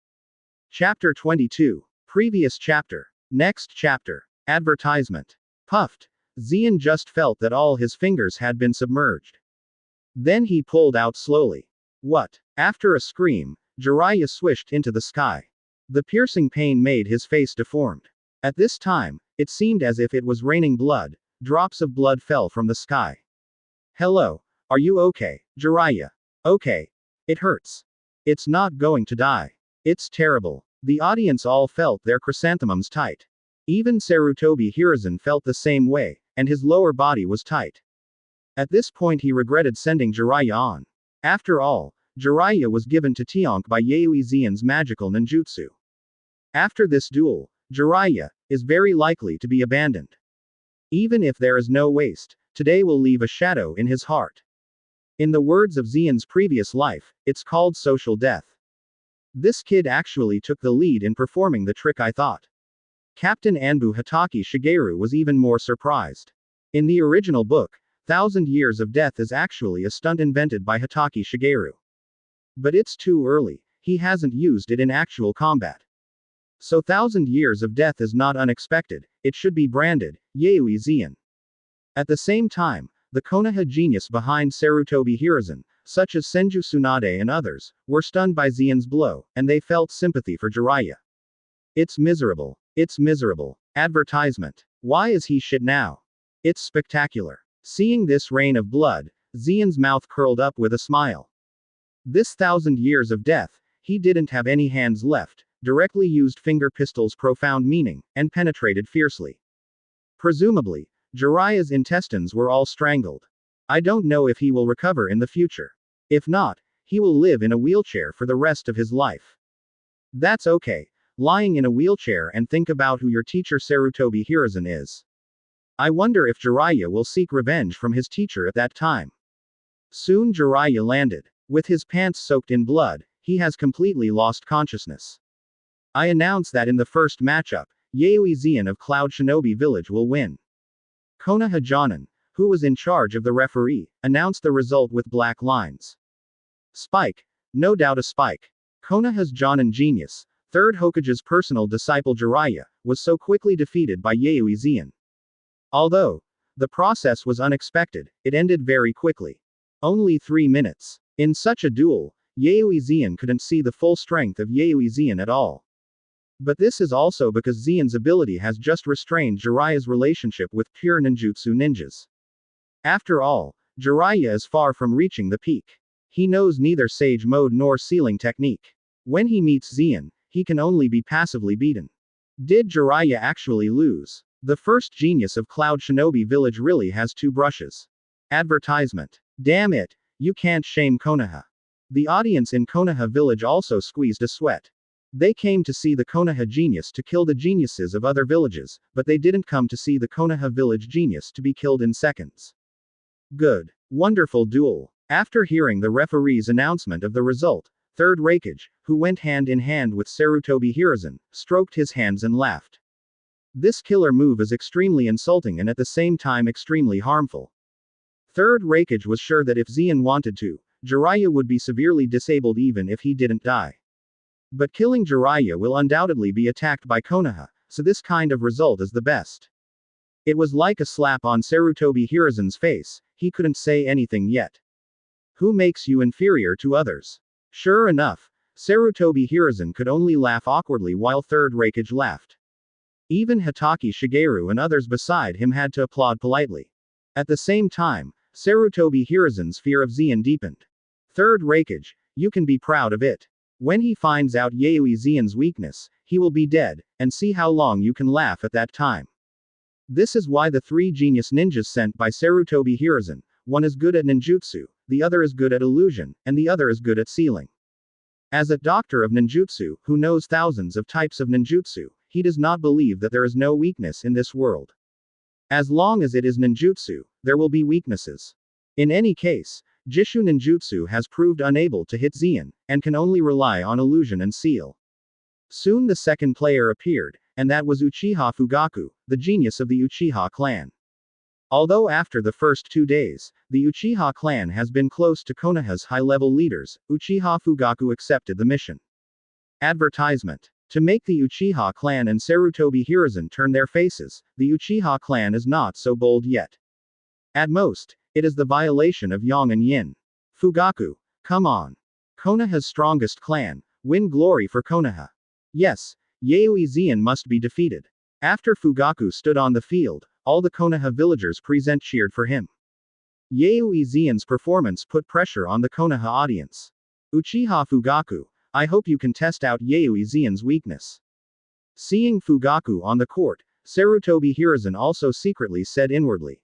Chapter 22. Previous chapter. Next chapter. Advertisement. Puffed. Zeon just felt that all his fingers had been submerged. Then he pulled out slowly. What? After a scream, Jiraiya swished into the sky. The piercing pain made his face deformed. At this time, it seemed as if it was raining blood, drops of blood fell from the sky. Hello, are you okay, Jiraiya? Okay. It hurts. It's not going to die. It's terrible. The audience all felt their chrysanthemums tight. Even Sarutobi Hiruzen felt the same way, and his lower body was tight. At this point he regretted sending Jiraiya on. After all, Jiraiya was given to Tionk by Yuizan's magical ninjutsu. After this duel, Jiraiya is very likely to be abandoned. Even if there is no waste, today will leave a shadow in his heart. In the words of Xian's previous life, it's called social death. This kid actually took the lead in performing the trick, I thought. Captain Anbu Hatake Shigeru was even more surprised. In the original book, 1,000 Years of Death is actually a stunt invented by Hatake Shigeru. But it's too early, he hasn't used it in actual combat. So 1,000 Years of Death is not unexpected, it should be branded, Yuizan. At the same time, the Konaha genius behind Sarutobi Hiruzen, such as Senju Tsunade and others, were stunned by Xian's blow, and they felt sympathy for Jiraiya. It's miserable. It's miserable. Advertisement. Why is he shit now? It's spectacular. Seeing this rain of blood, Xian's mouth curled up with a smile. This 1,000 Years of Death, he didn't have any hands left, directly used finger pistols' profound meaning, and penetrated fiercely. Presumably, Jiraiya's intestines were all strangled. I don't know if he will recover in the future. If not, he will live in a wheelchair for the rest of his life. That's okay, lying in a wheelchair and think about who your teacher Sarutobi Hiruzen is. I wonder if Jiraiya will seek revenge from his teacher at that time. Soon Jiraiya landed. With his pants soaked in blood, he has completely lost consciousness. I announce that in the first matchup, Yuizan of Cloud Shinobi Village will win. Konaha Jonin, who was in charge of the referee, announced the result with black lines. Spike. No doubt a spike. Konaha's Jonin genius, third Hokage's personal disciple Jiraiya, was so quickly defeated by Yuizan. Although the process was unexpected, it ended very quickly. Only 3 minutes. In such a duel, Yuizan couldn't see the full strength of Yuizan at all. But this is also because Xian's ability has just restrained Jiraiya's relationship with pure ninjutsu ninjas. After all, Jiraiya is far from reaching the peak. He knows neither Sage Mode nor Sealing Technique. When he meets Xian, he can only be passively beaten. Did Jiraiya actually lose? The first genius of Cloud Shinobi Village really has 2 brushes. Advertisement. Damn it, you can't shame Konaha. The audience in Konaha Village also squeezed a sweat. They came to see the Konaha genius to kill the geniuses of other villages, but they didn't come to see the Konaha Village genius to be killed in seconds. Good. Wonderful duel. After hearing the referee's announcement of the result, third Raikage, who went hand in hand with Sarutobi Hiruzen, stroked his hands and laughed. This killer move is extremely insulting and at the same time extremely harmful. Third Raikage was sure that if Xian wanted to, Jiraiya would be severely disabled even if he didn't die. But killing Jiraiya will undoubtedly be attacked by Konaha, so this kind of result is the best. It was like a slap on Sarutobi Hiruzen's face, he couldn't say anything yet. Who makes you inferior to others? Sure enough, Sarutobi Hiruzen could only laugh awkwardly while third Raikage laughed. Even Hatake Shigeru and others beside him had to applaud politely. At the same time, Sarutobi Hiruzen's fear of Xian deepened. Third Raikage, you can be proud of it. When he finds out Yuizan's weakness, he will be dead, and see how long you can laugh at that time. This is why the 3 genius ninjas sent by Sarutobi Hiruzen, one is good at ninjutsu, the other is good at illusion, and the other is good at sealing. As a doctor of ninjutsu, who knows thousands of types of ninjutsu, he does not believe that there is no weakness in this world. As long as it is ninjutsu, there will be weaknesses. In any case, Jishu ninjutsu has proved unable to hit Xian, and can only rely on illusion and seal. Soon the second player appeared, and that was Uchiha Fugaku, the genius of the Uchiha clan. Although after the first 2 days, the Uchiha clan has been close to Konaha's high-level leaders, Uchiha Fugaku accepted the mission. Advertisement. To make the Uchiha clan and Sarutobi Hiruzen turn their faces, the Uchiha clan is not so bold yet. At most, it is the violation of Yang and Yin. Fugaku. Come on. Konaha's strongest clan, win glory for Konaha. Yes, Yuizan must be defeated. After Fugaku stood on the field, all the Konaha villagers present cheered for him. Yuizan's performance put pressure on the Konaha audience. Uchiha Fugaku, I hope you can test out Yuizan's weakness. Seeing Fugaku on the court, Sarutobi Hiruzen also secretly said inwardly.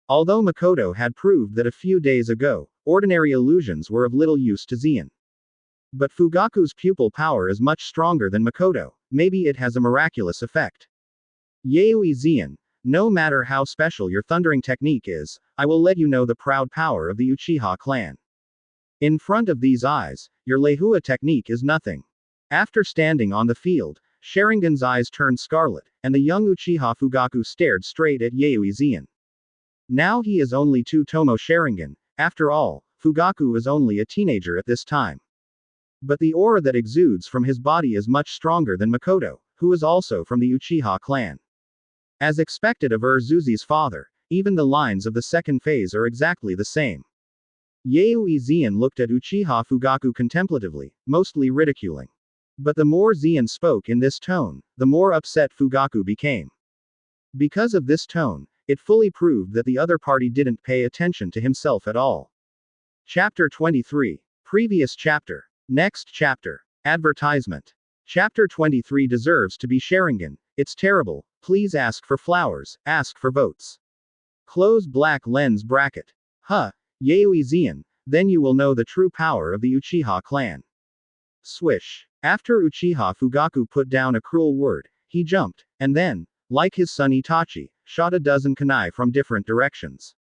Although Makoto had proved that a few days ago, ordinary illusions were of little use to Zien. But Fugaku's pupil power is much stronger than Makoto, maybe it has a miraculous effect. Yaoi Zien, no matter how special your thundering technique is, I will let you know the proud power of the Uchiha clan. In front of these eyes, your Lehua technique is nothing. After standing on the field, Sharingan's eyes turned scarlet, and the young Uchiha Fugaku stared straight at Yaoi Zien. Now he is only 2 Tomo Sharingan, after all, Fugaku is only a teenager at this time. But the aura that exudes from his body is much stronger than Makoto, who is also from the Uchiha clan. As expected of Urzuzi's father, even the lines of the second phase are exactly the same. Yaoi Zien looked at Uchiha Fugaku contemplatively, mostly ridiculing. But the more Zien spoke in this tone, the more upset Fugaku became. Because of this tone, it fully proved that the other party didn't pay attention to himself at all. Chapter 23. Previous chapter. Next chapter. Advertisement. Chapter 23 deserves to be Sharingan, it's terrible, please ask for flowers, ask for votes. Close black lens bracket. Huh, Yaoi Zien, then you will know the true power of the Uchiha clan. Swish. After Uchiha Fugaku put down a cruel word, he jumped, and then, like his son Itachi, shot a dozen kunai from different directions.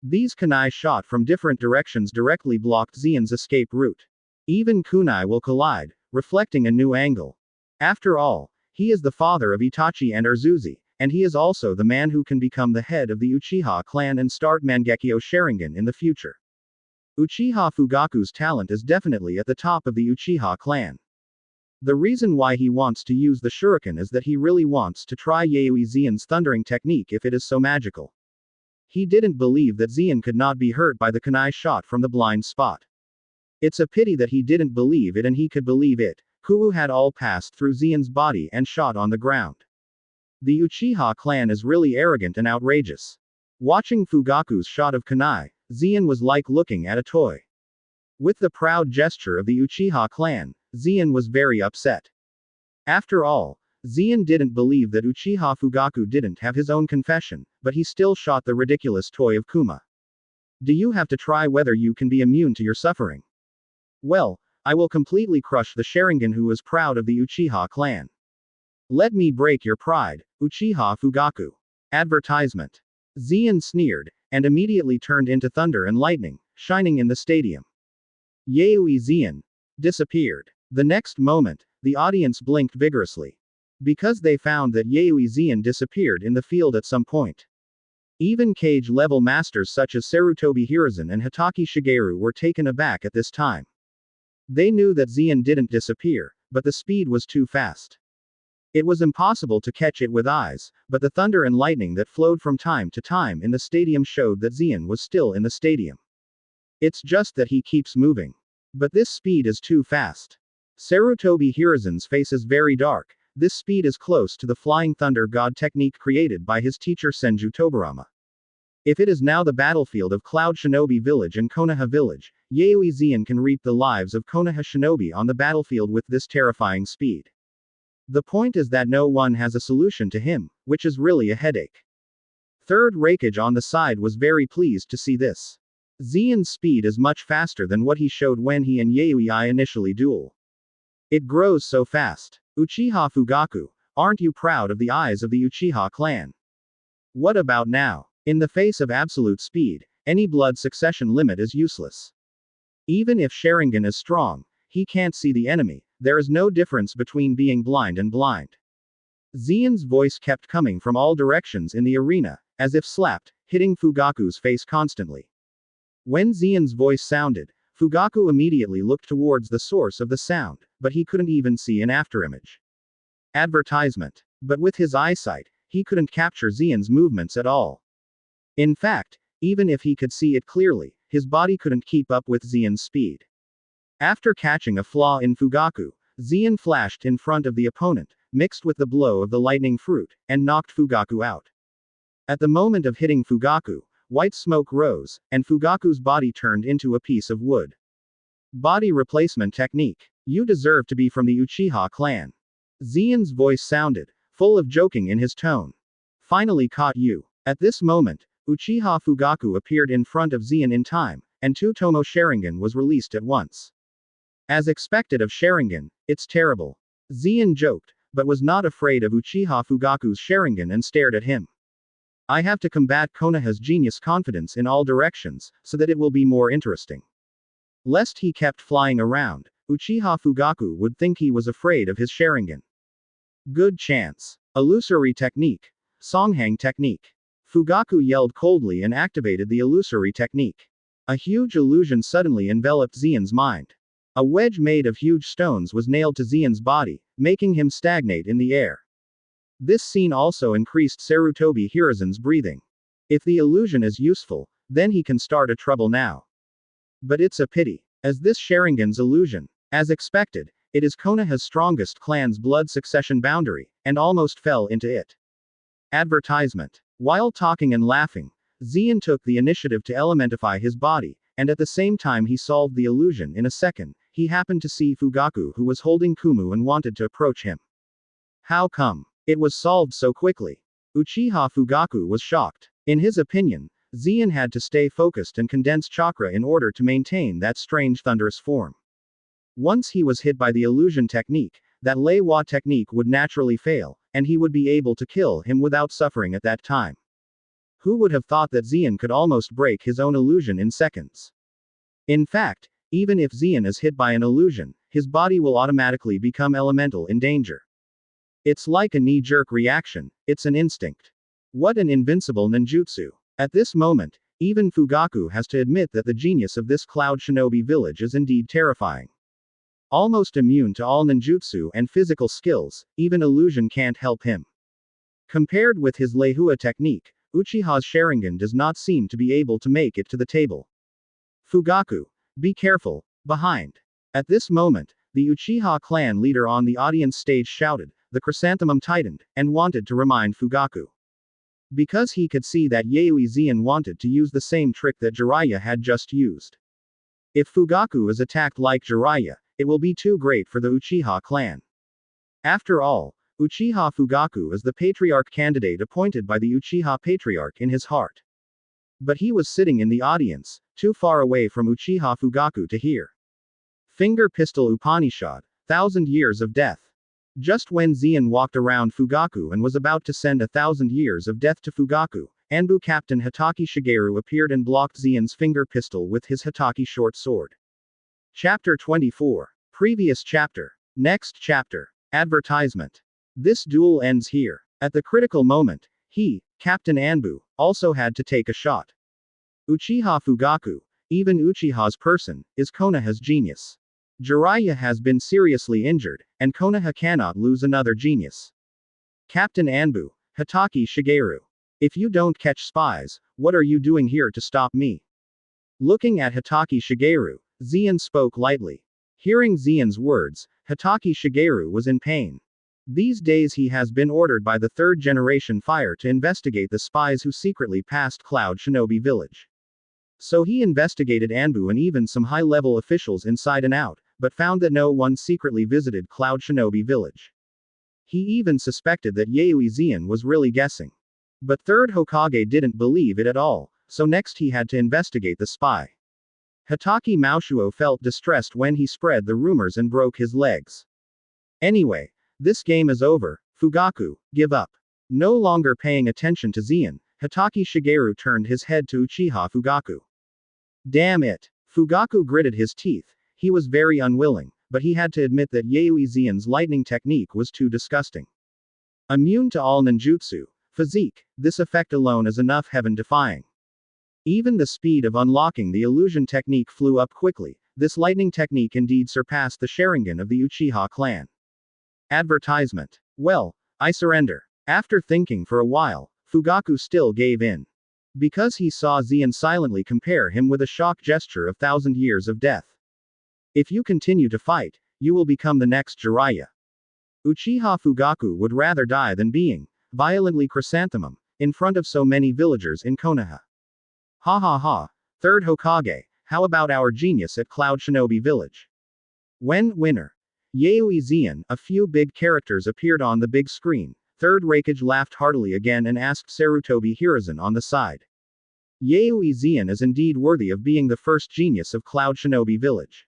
These kunai shot from different directions directly blocked Zien's escape route. Even kunai will collide, reflecting a new angle. After all, he is the father of Itachi and Urzuzi, and he is also the man who can become the head of the Uchiha clan and start Mangekyo Sharingan in the future. Uchiha Fugaku's talent is definitely at the top of the Uchiha clan. The reason why he wants to use the shuriken is that he really wants to try Yaoi Zien's thundering technique if it is so magical. He didn't believe that Zien could not be hurt by the kunai shot from the blind spot. It's a pity that he didn't believe it and he could believe it. Kuu had all passed through Zien's body and shot on the ground. The Uchiha clan is really arrogant and outrageous. Watching Fugaku's shot of kunai, Zien was like looking at a toy. With the proud gesture of the Uchiha clan, Zien was very upset. After all, Zien didn't believe that Uchiha Fugaku didn't have his own confession, but he still shot the ridiculous toy of Kuma. Do you have to try whether you can be immune to your suffering? Well, I will completely crush the Sharingan who is proud of the Uchiha clan. Let me break your pride, Uchiha Fugaku. Advertisement. Zien sneered, and immediately turned into thunder and lightning, shining in the stadium. Yaoi Zien disappeared. The next moment, the audience blinked vigorously. Because they found that Yaoi Zien disappeared in the field at some point. Even cage-level masters such as Sarutobi Hiruzen and Hitaki Shigeru were taken aback at this time. They knew that Zien didn't disappear, but the speed was too fast. It was impossible to catch it with eyes, but the thunder and lightning that flowed from time to time in the stadium showed that Zien was still in the stadium. It's just that he keeps moving. But this speed is too fast. Sarutobi Hiruzen's face is very dark. This speed is close to the flying thunder god technique created by his teacher Senju Tobarama. If it is now the battlefield of Cloud Shinobi Village and Konaha Village, Yaoi Zien can reap the lives of Konaha Shinobi on the battlefield with this terrifying speed. The point is that no one has a solution to him, which is really a headache. Third Raikage on the side was very pleased to see this. Zien's speed is much faster than what he showed when he and Yaoi initially duel. It grows so fast. Uchiha Fugaku, aren't you proud of the eyes of the Uchiha clan? What about now? In the face of absolute speed, any blood succession limit is useless. Even if Sharingan is strong, he can't see the enemy, there is no difference between being blind and blind. Zien's voice kept coming from all directions in the arena, as if slapped, hitting Fugaku's face constantly. When Zien's voice sounded, Fugaku immediately looked towards the source of the sound, but he couldn't even see an afterimage. Advertisement. But with his eyesight, he couldn't capture Zien's movements at all. In fact, even if he could see it clearly, his body couldn't keep up with Zien's speed. After catching a flaw in Fugaku, Zien flashed in front of the opponent, mixed with the blow of the lightning fruit, and knocked Fugaku out. At the moment of hitting Fugaku, white smoke rose, and Fugaku's body turned into a piece of wood. Body replacement technique. You deserve to be from the Uchiha clan. Zien's voice sounded, full of joking in his tone. Finally caught you. At this moment, Uchiha Fugaku appeared in front of Zien in time, and Tomo Sharingan was released at once. As expected of Sharingan, it's terrible. Zeon joked, but was not afraid of Uchiha Fugaku's Sharingan and stared at him. I have to combat Konaha's genius confidence in all directions, so that it will be more interesting. Lest he kept flying around, Uchiha Fugaku would think he was afraid of his Sharingan. Good chance. Illusory technique. Songhang technique. Fugaku yelled coldly and activated the illusory technique. A huge illusion suddenly enveloped Zeon's mind. A wedge made of huge stones was nailed to Zeon's body, making him stagnate in the air. This scene also increased Sarutobi Hiruzen's breathing. If the illusion is useful, then he can start a trouble now. But it's a pity, as this Sharingan's illusion, as expected, it is Konoha's strongest clan's blood succession boundary, and almost fell into it. Advertisement. While talking and laughing, Zeon took the initiative to elementify his body, and at the same time he solved the illusion in a second. He happened to see Fugaku, who was holding Kumu and wanted to approach him. How come it was solved so quickly? Uchiha Fugaku was shocked. In his opinion, Zeon had to stay focused and condense chakra in order to maintain that strange thunderous form. Once he was hit by the illusion technique, that Leiwa technique would naturally fail, and he would be able to kill him without suffering at that time. Who would have thought that Zeon could almost break his own illusion in seconds? In fact, even if Zeon is hit by an illusion, his body will automatically become elemental in danger. It's like a knee-jerk reaction, it's an instinct. What an invincible ninjutsu. At this moment, even Fugaku has to admit that the genius of this cloud shinobi village is indeed terrifying. Almost immune to all ninjutsu and physical skills, even illusion can't help him. Compared with his Leihua technique, Uchiha's Sharingan does not seem to be able to make it to the table. Fugaku, be careful, behind. At this moment, the Uchiha clan leader on the audience stage shouted, the chrysanthemum tightened, and wanted to remind Fugaku. Because he could see that Yuizan wanted to use the same trick that Jiraiya had just used. If Fugaku is attacked like Jiraiya, it will be too great for the Uchiha clan. After all, Uchiha Fugaku is the patriarch candidate appointed by the Uchiha patriarch in his heart. But he was sitting in the audience, too far away from Uchiha Fugaku to hear. Finger Pistol Upanishad, 1,000 Years of Death. Just when Zeon walked around Fugaku and was about to send 1,000 years of death to Fugaku, Anbu Captain Hatake Shigeru appeared and blocked Zeon's finger pistol with his Hatake short sword. Chapter 24. Previous chapter. Next chapter. Advertisement. This duel ends here. At the critical moment, he, Captain Anbu, also had to take a shot. Uchiha Fugaku, even Uchiha's person, is Konoha's genius. Jiraiya has been seriously injured, and Konoha cannot lose another genius. Captain Anbu, Hatake Shigeru. If you don't catch spies, what are you doing here to stop me? Looking at Hatake Shigeru, Zeon spoke lightly. Hearing Zeon's words, Hatake Shigeru was in pain. These days he has been ordered by the third generation fire to investigate the spies who secretly passed Cloud Shinobi Village. So he investigated Anbu and even some high-level officials inside and out, but found that no one secretly visited Cloud Shinobi Village. He even suspected that Yuizan was really guessing. But third Hokage didn't believe it at all, so next he had to investigate the spy. Hatake Maushuo felt distressed when he spread the rumors and broke his legs. Anyway, this game is over, Fugaku, give up. No longer paying attention to Zeon, Hatake Shigeru turned his head to Uchiha Fugaku. Damn it. Fugaku gritted his teeth. He was very unwilling, but he had to admit that Yuizan's lightning technique was too disgusting. Immune to all ninjutsu, physique, this effect alone is enough heaven-defying. Even the speed of unlocking the illusion technique flew up quickly. This lightning technique indeed surpassed the Sharingan of the Uchiha clan. Advertisement. Well, I surrender. After thinking for a while, Fugaku still gave in. Because he saw Zeon silently compare him with a shock gesture of 1,000 years of death. If you continue to fight, you will become the next Jiraiya. Uchiha Fugaku would rather die than being violently chrysanthemum in front of so many villagers in Konaha. Ha ha ha, third Hokage, how about our genius at Cloud Shinobi Village? When winner. Yuizan, a few big characters appeared on the big screen. Third Raikage laughed heartily again and asked Sarutobi Hiruzen on the side. Yayoi Zian is indeed worthy of being the first genius of Cloud Shinobi Village.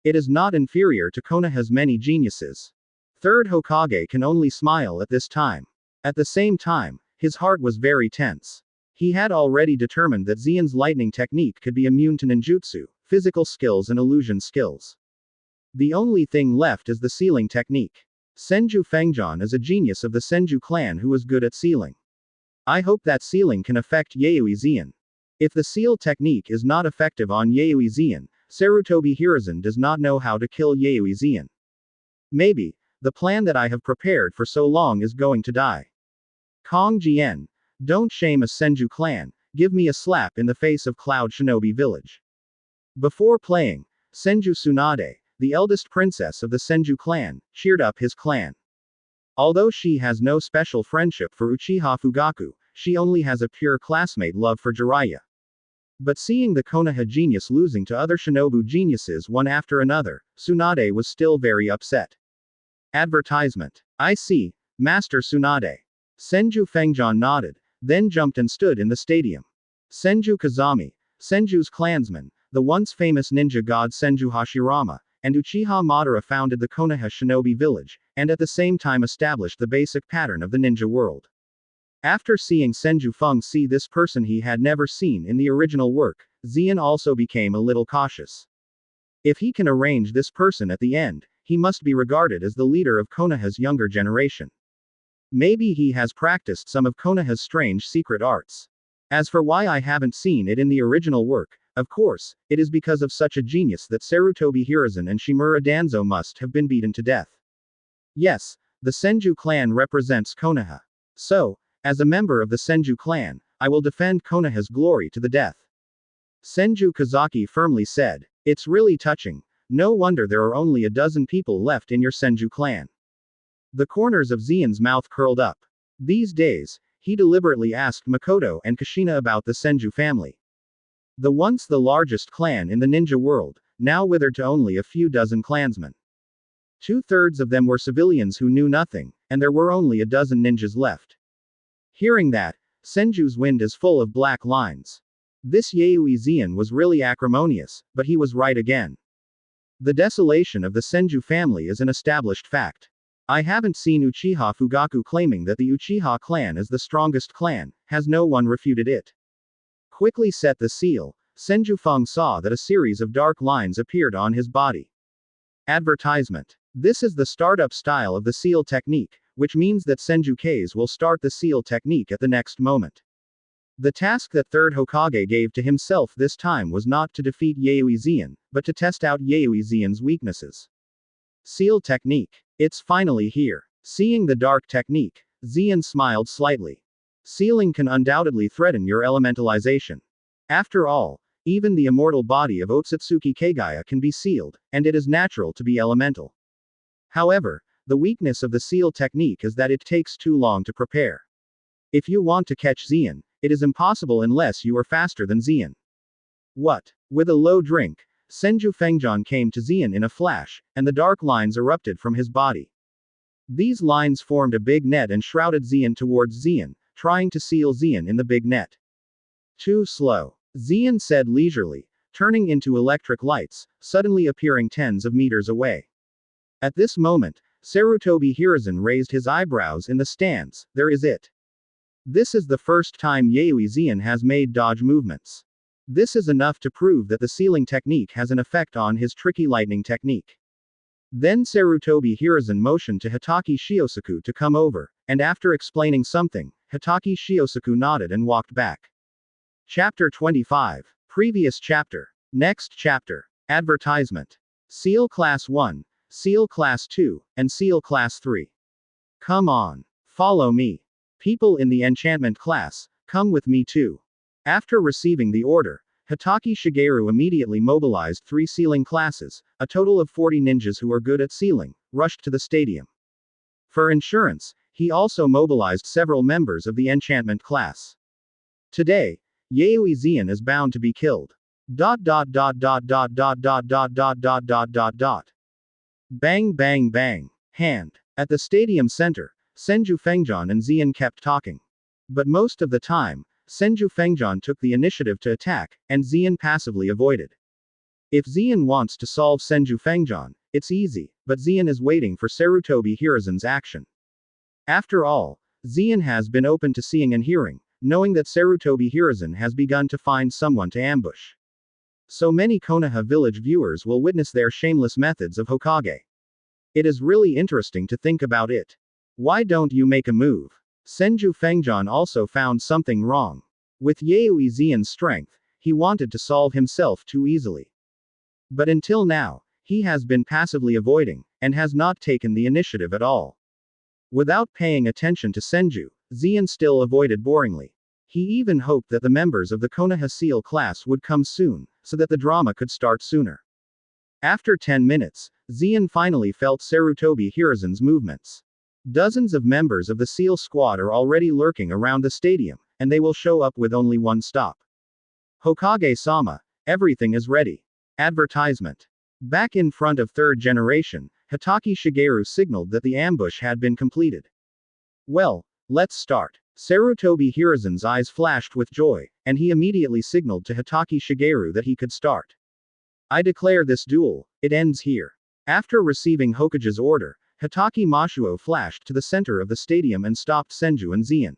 It is not inferior to Konaha's many geniuses. Third Hokage can only smile at this time. At the same time, his heart was very tense. He had already determined that Zian's lightning technique could be immune to ninjutsu, physical skills and illusion skills. The only thing left is the sealing technique. Senju Fengjian is a genius of the Senju clan who is good at sealing. I hope that sealing can affect Yayoi Zian. If the seal technique is not effective on Yayoi Zian, Sarutobi Hiruzen does not know how to kill Yayoi Zian. Maybe, the plan that I have prepared for so long is going to die. Kong Jian, don't shame a Senju clan, give me a slap in the face of Cloud Shinobi Village. Before playing, Senju Tsunade, the eldest princess of the Senju clan, cheered up his clan. Although she has no special friendship for Uchiha Fugaku, she only has a pure classmate love for Jiraiya. But seeing the Konaha genius losing to other Shinobu geniuses one after another, Tsunade was still very upset. Advertisement. I see, Master Tsunade. Senju Fengjian nodded, then jumped and stood in the stadium. Senju Kazami, Senju's clansman, the once famous ninja god Senju Hashirama, and Uchiha Madara founded the Konaha Shinobi Village, and at the same time established the basic pattern of the ninja world. After seeing Senju Feng see this person he had never seen in the original work, Zian also became a little cautious. If he can arrange this person at the end, he must be regarded as the leader of Konaha's younger generation. Maybe he has practiced some of Konaha's strange secret arts. As for why I haven't seen it in the original work, of course, it is because of such a genius that Sarutobi Hiruzen and Shimura Danzo must have been beaten to death. Yes, the Senju clan represents Konaha. So, as a member of the Senju clan, I will defend Konaha's glory to the death. Senju Kazaki firmly said, it's really touching. No wonder there are only a dozen people left in your Senju clan. The corners of Zian's mouth curled up. These days, he deliberately asked Makoto and Kushina about the Senju family. The once the largest clan in the ninja world, now withered to only a few dozen clansmen. 2/3 of them were civilians who knew nothing, and there were only a dozen ninjas left. Hearing that, Senju's wind is full of black lines. This Yayoi Zian was really acrimonious, but he was right again. The desolation of the Senju family is an established fact. I haven't seen Uchiha Fugaku claiming that the Uchiha clan is the strongest clan, has no one refuted it. Quickly set the seal, Senju Feng saw that a series of dark lines appeared on his body. Advertisement. This is the startup style of the seal technique, which means that Senju K's will start the seal technique at the next moment. The task that Third Hokage gave to himself this time was not to defeat Yayoi Zian, but to test out Yayoi Zian's weaknesses. Seal technique. It's finally here. Seeing the dark technique, Zian smiled slightly. Sealing can undoubtedly threaten your elementalization. After all, even the immortal body of Otsutsuki Kagaya can be sealed, and it is natural to be elemental. However, the weakness of the seal technique is that it takes too long to prepare. If you want to catch Zian, it is impossible unless you are faster than Zian. What? With a low drink, Senju Fengjian came to Zian in a flash, and the dark lines erupted from his body. These lines formed a big net and shrouded Zian towards Zian, trying to seal Zian in the big net. Too slow. Zian said leisurely, turning into electric lights, suddenly appearing tens of meters away. At this moment, Sarutobi Hiruzen raised his eyebrows in the stance. There is it. This is the first time Yayoi Zian has made dodge movements. This is enough to prove that the sealing technique has an effect on his tricky lightning technique. Then Sarutobi Hiruzen motioned to Hitaki Shiosaku to come over, and after explaining something, Hitaki Shiosaku nodded and walked back. Chapter 25. Previous chapter. Next chapter. Advertisement. Seal Class 1, Seal Class 2, and Seal Class 3. Come on. Follow me. People in the enchantment class, come with me too. After receiving the order, Hitaki Shigeru immediately mobilized 3 sealing classes, a total of 40 ninjas who are good at sealing, rushed to the stadium. For insurance, he also mobilized several members of the enchantment class. Today, Yayoi Zian is bound to be killed. ... Bang bang bang. Hand. At the stadium center, Senju Fengjian and Zian kept talking. But most of the time, Senju Fengjian took the initiative to attack, and Xian passively avoided. If Xian wants to solve Senju Fengjian, it's easy, but Xian is waiting for Sarutobi Hiruzen's action. After all, Xian has been open to seeing and hearing, knowing that Sarutobi Hiruzen has begun to find someone to ambush. So many Konaha village viewers will witness their shameless methods of Hokage. It is really interesting to think about it. Why don't you make a move? Senju Fengjian also found something wrong. With Yaoi Xian's strength, he wanted to solve himself too easily. But until now, he has been passively avoiding, and has not taken the initiative at all. Without paying attention to Senju, Xian still avoided boringly. He even hoped that the members of the Konaha SEAL class would come soon, so that the drama could start sooner. After 10 minutes, Xian finally felt Sarutobi Hiruzen's movements. Dozens of members of the SEAL squad are already lurking around the stadium, and they will show up with only one stop. Hokage-sama, everything is ready. Advertisement. Back in front of third generation, Hitaki Shigeru signaled that the ambush had been completed. Well, let's start. Sarutobi Hiruzen's eyes flashed with joy, and he immediately signaled to Hitaki Shigeru that he could start. I declare this duel, it ends here. After receiving Hokage's order, Hitaki Mashuo flashed to the center of the stadium and stopped Senju and Xian.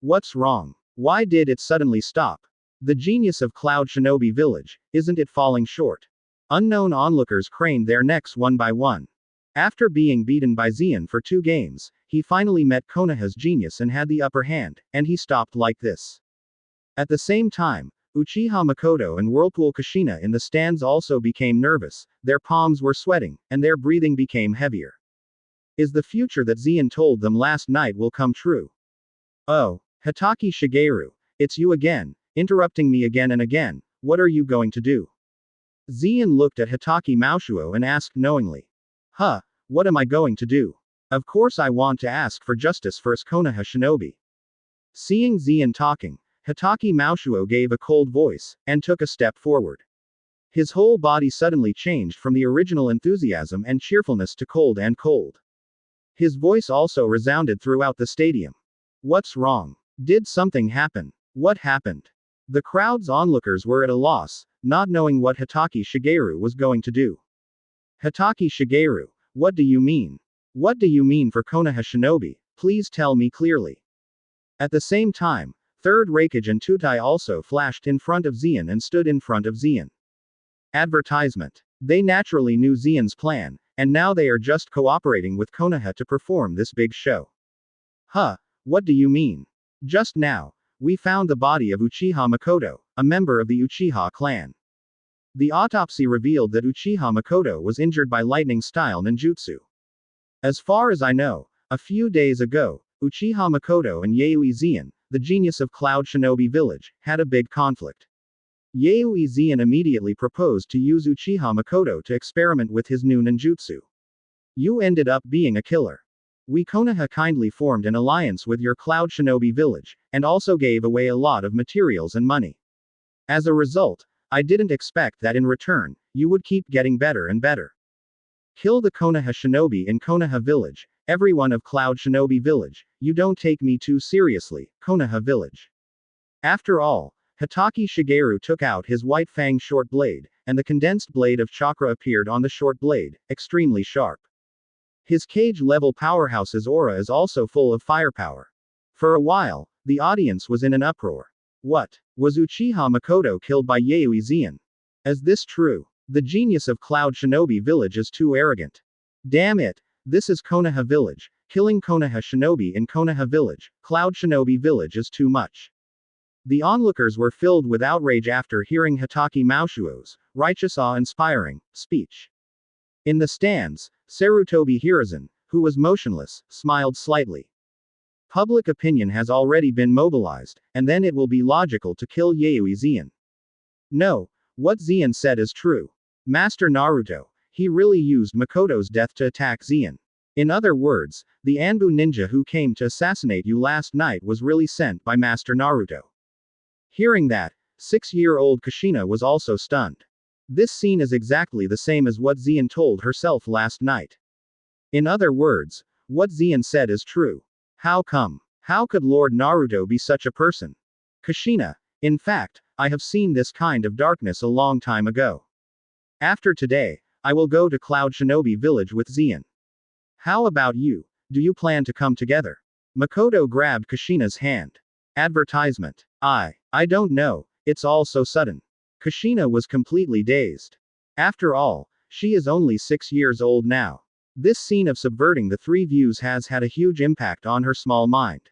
What's wrong? Why did it suddenly stop? The genius of Cloud Shinobi Village, isn't it falling short? Unknown onlookers craned their necks one by one. After being beaten by Xian for 2 games, he finally met Konaha's genius and had the upper hand, and he stopped like this. At the same time, Uchiha Makoto and Whirlpool Kushina in the stands also became nervous, their palms were sweating, and their breathing became heavier. Is the future that Xian told them last night will come true? Oh, Hitaki Shigeru, it's you again, interrupting me again and again, what are you going to do? Xian looked at Hitaki Mashuo and asked knowingly. What am I going to do? Of course I want to ask for justice for Konaha Shinobi. Seeing Xian talking, Hitaki Mashuo gave a cold voice, and took a step forward. His whole body suddenly changed from the original enthusiasm and cheerfulness to cold and cold. His voice also resounded throughout the stadium. What's wrong? Did something happen? What happened? The crowd's onlookers were at a loss, not knowing what Hitaki Shigeru was going to do. Hitaki Shigeru, what do you mean? What do you mean for Konaha Shinobi? Please tell me clearly. At the same time, Third Raikage and Tutai also flashed in front of Xian and stood in front of Xian. Advertisement. They naturally knew Xian's plan, and now they are just cooperating with Konaha to perform this big show. What do you mean? Just now, we found the body of Uchiha Makoto, a member of the Uchiha clan. The autopsy revealed that Uchiha Makoto was injured by lightning-style ninjutsu. As far as I know, a few days ago, Uchiha Makoto and Yaoi Xian, the genius of Cloud Shinobi Village, had a big conflict. Yaoi Xian immediately proposed to use Uchiha Makoto to experiment with his new ninjutsu. You ended up being a killer. We Konaha kindly formed an alliance with your Cloud Shinobi Village, and also gave away a lot of materials and money. As a result, I didn't expect that in return, you would keep getting better and better. Kill the Konaha Shinobi in Konaha Village, everyone of Cloud Shinobi Village, you don't take me too seriously, Konaha Village. After all, Hitaki Shigeru took out his white fang short blade, and the condensed blade of chakra appeared on the short blade, extremely sharp. His cage-level powerhouse's aura is also full of firepower. For a while, the audience was in an uproar. What? Was Uchiha Makoto killed by Yaoi Xian? Is this true? The genius of Cloud Shinobi Village is too arrogant. Damn it, this is Konaha Village. Killing Konaha Shinobi in Konaha Village, Cloud Shinobi Village is too much. The onlookers were filled with outrage after hearing Hitaki Mashuo's righteous awe-inspiring speech. In the stands, Sarutobi Hiruzen, who was motionless, smiled slightly. Public opinion has already been mobilized, and then it will be logical to kill Yaoi Xian. No, what Xian said is true. Master Naruto, he really used Makoto's death to attack Xian. In other words, the Anbu ninja who came to assassinate you last night was really sent by Master Naruto. Hearing that, 6-year-old Kushina was also stunned. This scene is exactly the same as what Xian told herself last night. In other words, what Xian said is true. How come? How could Lord Naruto be such a person? Kushina, in fact, I have seen this kind of darkness a long time ago. After today, I will go to Cloud Shinobi Village with Zien. How about you? Do you plan to come together? Makoto grabbed Kushina's hand. Advertisement. I don't know, it's all so sudden. Kushina was completely dazed. After all, she is only 6 years old now. This scene of subverting the three views has had a huge impact on her small mind.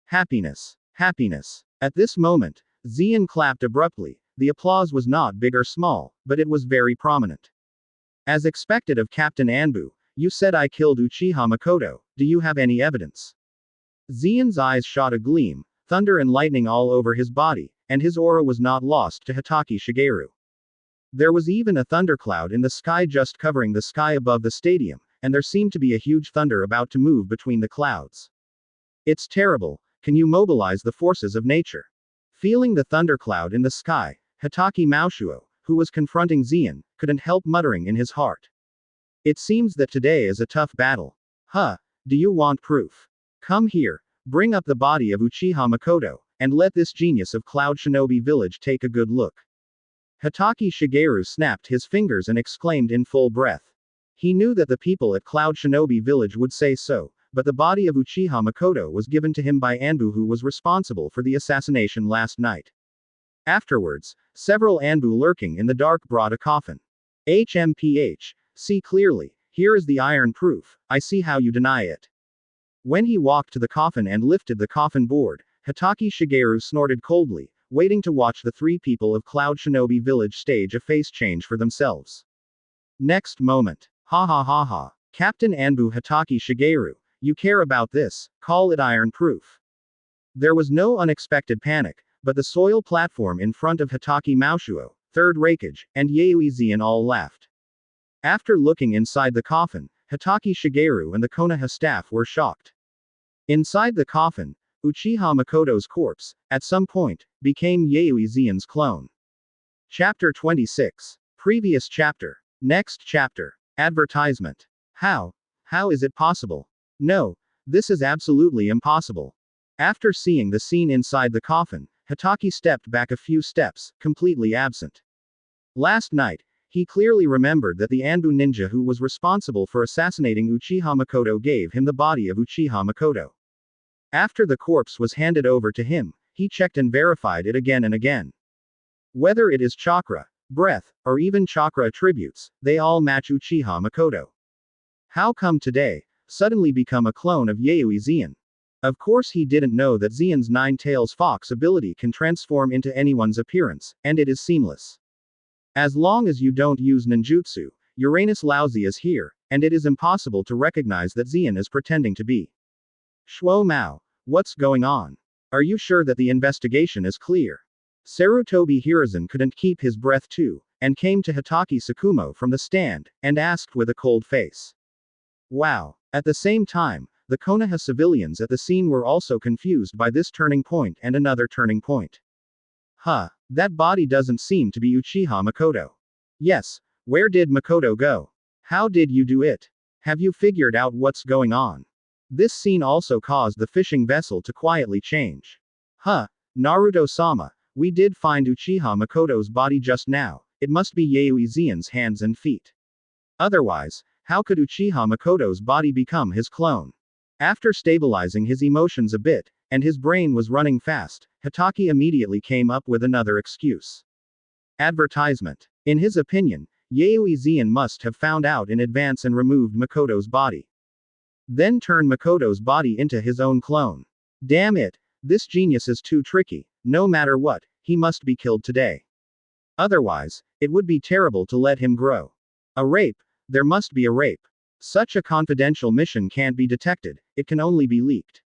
Happiness. Happiness. At this moment, Zien clapped abruptly. The applause was not big or small, but it was very prominent. As expected of Captain Anbu, you said I killed Uchiha Makoto, do you have any evidence? Zien's eyes shot a gleam, thunder and lightning all over his body, and his aura was not lost to Hitaki Shigeru. There was even a thundercloud in the sky just covering the sky above the stadium, and there seemed to be a huge thunder about to move between the clouds. It's terrible, can you mobilize the forces of nature? Feeling the thundercloud in the sky, Hitaki Maushuo, who was confronting Zien, couldn't help muttering in his heart. It seems that today is a tough battle. Do you want proof? Come here, bring up the body of Uchiha Makoto, and let this genius of Cloud Shinobi Village take a good look. Hitaki Shigeru snapped his fingers and exclaimed in full breath. He knew that the people at Cloud Shinobi Village would say so, but the body of Uchiha Makoto was given to him by Anbu, who was responsible for the assassination last night. Afterwards, several Anbu lurking in the dark brought a coffin. HMPH, see clearly, here is the iron proof, I see how you deny it. When he walked to the coffin and lifted the coffin board, Hitaki Shigeru snorted coldly, waiting to watch the three people of Cloud Shinobi Village stage a face change for themselves. Next moment. Ha ha ha ha. Captain Anbu Hitaki Shigeru, you care about this, call it iron proof. There was no unexpected panic, but the soil platform in front of Hitaki Maushuo, 3rd Raikage, and Yuizan all laughed. After looking inside the coffin, Hitaki Shigeru and the Konaha staff were shocked. Inside the coffin, Uchiha Makoto's corpse, at some point, became Yuizan's clone. Chapter 26. Previous chapter. Next chapter. Advertisement. How is it possible? No, this is absolutely impossible. After seeing the scene inside the coffin, Hitaki stepped back a few steps, completely absent. Last night, he clearly remembered that the Anbu ninja who was responsible for assassinating Uchiha Makoto gave him the body of Uchiha Makoto. After the corpse was handed over to him, he checked and verified it again and again. Whether it is chakra, breath, or even chakra attributes, they all match Uchiha Makoto. How come today, suddenly become a clone of Yuizan? Of course he didn't know that Zien's Nine-Tails Fox ability can transform into anyone's appearance, and it is seamless. As long as you don't use ninjutsu, Uranus Lousy is here, and it is impossible to recognize that Zien is pretending to be. Shuo Mao, what's going on? Are you sure that the investigation is clear? Sarutobi Hiruzen couldn't keep his breath too, and came to Hitaki Tsukumo from the stand, and asked with a cold face. Wow. At the same time, the Konaha civilians at the scene were also confused by this turning point and another turning point. That body doesn't seem to be Uchiha Makoto. Yes, where did Makoto go? How did you do it? Have you figured out what's going on? This scene also caused the fishing vessel to quietly change. Naruto-sama, we did find Uchiha Makoto's body just now, it must be Yuizan's hands and feet. Otherwise, how could Uchiha Makoto's body become his clone? After stabilizing his emotions a bit, and his brain was running fast, Hitaki immediately came up with another excuse. Advertisement. In his opinion, Yuizan must have found out in advance and removed Makoto's body. Then turned Makoto's body into his own clone. Damn it, this genius is too tricky, no matter what, he must be killed today. Otherwise, it would be terrible to let him grow. A rape, there must be a rape. Such a confidential mission can't be detected, it can only be leaked.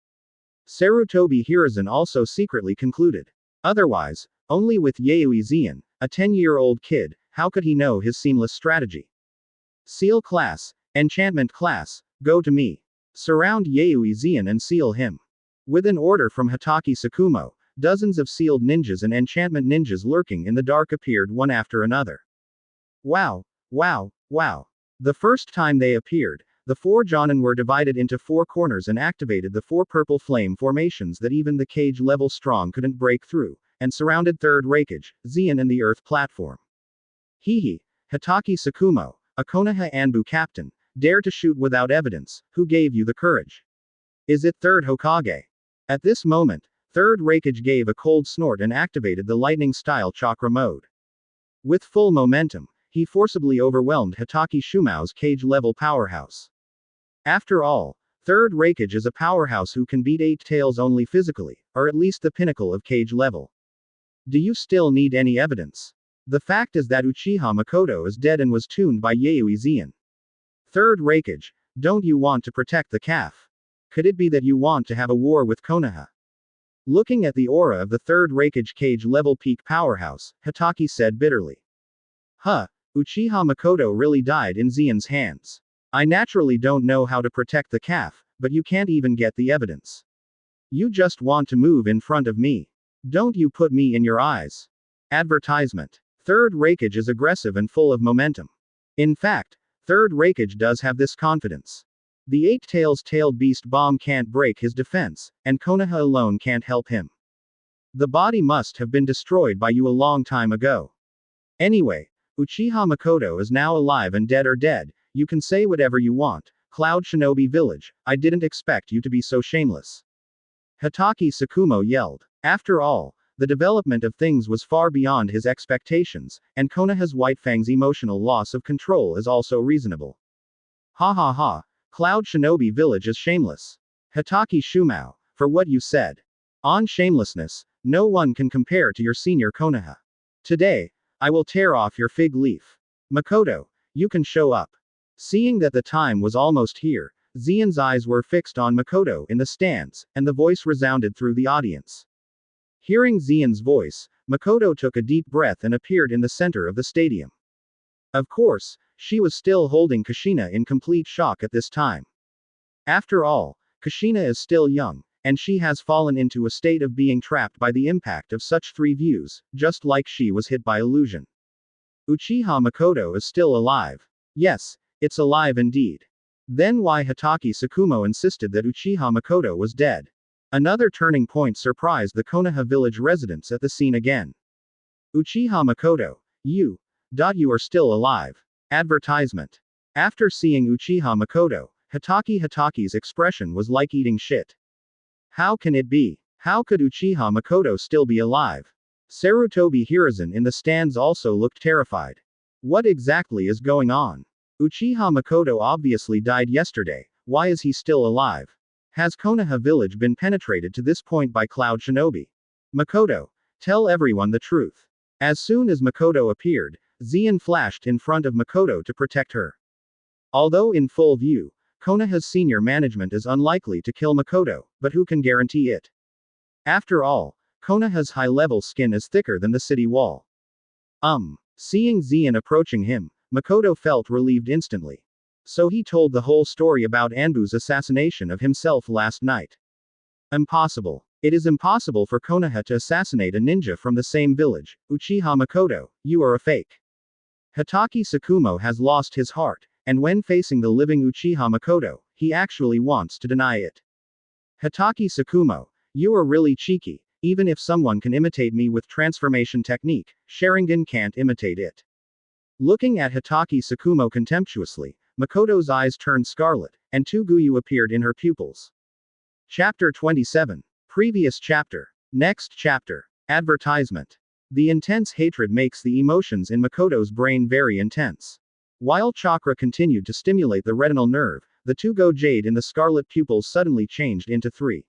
Sarutobi Hiruzen also secretly concluded. Otherwise, only with Yuizan, a 10-year-old kid, how could he know his seamless strategy? Seal class, enchantment class, go to me. Surround Yuizan and seal him. With an order from Hitaki Tsukumo, dozens of sealed ninjas and enchantment ninjas lurking in the dark appeared one after another. Wow. The first time they appeared, the 4 Jonin were divided into 4 corners and activated the 4 purple flame formations that even the cage level strong couldn't break through, and surrounded 3rd Raikage, Zeon and the Earth platform. Hihi, Hitaki Tsukumo, a Konaha Anbu captain, dare to shoot without evidence, who gave you the courage? Is it 3rd Hokage? At this moment, 3rd Raikage gave a cold snort and activated the lightning-style chakra mode. With full momentum, he forcibly overwhelmed Hitaki Shumao's cage-level powerhouse. After all, 3rd Raikage is a powerhouse who can beat 8 tails only physically, or at least the pinnacle of cage level. Do you still need any evidence? The fact is that Uchiha Makoto is dead and was tuned by Yuizan. 3rd Raikage, don't you want to protect the calf? Could it be that you want to have a war with Konaha? Looking at the aura of the 3rd Raikage cage level peak powerhouse, Hitaki said bitterly. Huh, Uchiha Makoto really died in Zeon's hands. I naturally don't know how to protect the calf, but you can't even get the evidence. You just want to move in front of me. Don't you put me in your eyes. Advertisement. 3rd Raikage is aggressive and full of momentum. In fact, 3rd Raikage does have this confidence. The 8 tails tailed beast bomb can't break his defense, and Konaha alone can't help him. The body must have been destroyed by you a long time ago. Anyway, Uchiha Makoto is now alive and dead or dead, you can say whatever you want, Cloud Shinobi Village, I didn't expect you to be so shameless. Hitaki Tsukumo yelled. After all, the development of things was far beyond his expectations, and Konaha's White Fang's emotional loss of control is also reasonable. Ha ha ha, Cloud Shinobi Village is shameless. Hitaki Shumao, for what you said. On shamelessness, no one can compare to your senior Konaha. Today, I will tear off your fig leaf. Makoto, you can show up. Seeing that the time was almost here, Zeon's eyes were fixed on Makoto in the stands, and the voice resounded through the audience. Hearing Zeon's voice, Makoto took a deep breath and appeared in the center of the stadium. Of course, she was still holding Kushina in complete shock at this time. After all, Kushina is still young, and she has fallen into a state of being trapped by the impact of such 3 views, just like she was hit by illusion. Uchiha Makoto is still alive. Yes, it's alive indeed. Then why Hitaki Tsukumo insisted that Uchiha Makoto was dead? Another turning point surprised the Konaha village residents at the scene again. Uchiha Makoto, you are still alive. Advertisement. After seeing Uchiha Makoto, Hitaki's expression was like eating shit. How can it be? How could Uchiha Makoto still be alive? Sarutobi Hiruzen in the stands also looked terrified. What exactly is going on? Uchiha Makoto obviously died yesterday, why is he still alive? Has Konaha village been penetrated to this point by Cloud Shinobi? Makoto, tell everyone the truth. As soon as Makoto appeared, Zeon flashed in front of Makoto to protect her. Although in full view, Konaha's senior management is unlikely to kill Makoto, but who can guarantee it? After all, Konaha's high-level skin is thicker than the city wall. Seeing Zeon approaching him, Makoto felt relieved instantly. So he told the whole story about Anbu's assassination of himself last night. Impossible. It is impossible for Konaha to assassinate a ninja from the same village. Uchiha Makoto, you are a fake. Hitaki Tsukumo has lost his heart, and when facing the living Uchiha Makoto, he actually wants to deny it. Hitaki Tsukumo, you are really cheeky. Even if someone can imitate me with transformation technique, Sharingan can't imitate it. Looking at Hitaki Tsukumo contemptuously, Makoto's eyes turned scarlet, and two guyu appeared in her pupils. Chapter 27. Previous chapter. Next chapter. Advertisement. The intense hatred makes the emotions in Makoto's brain very intense. While chakra continued to stimulate the retinal nerve, the 2-go jade in the scarlet pupils suddenly changed into 3.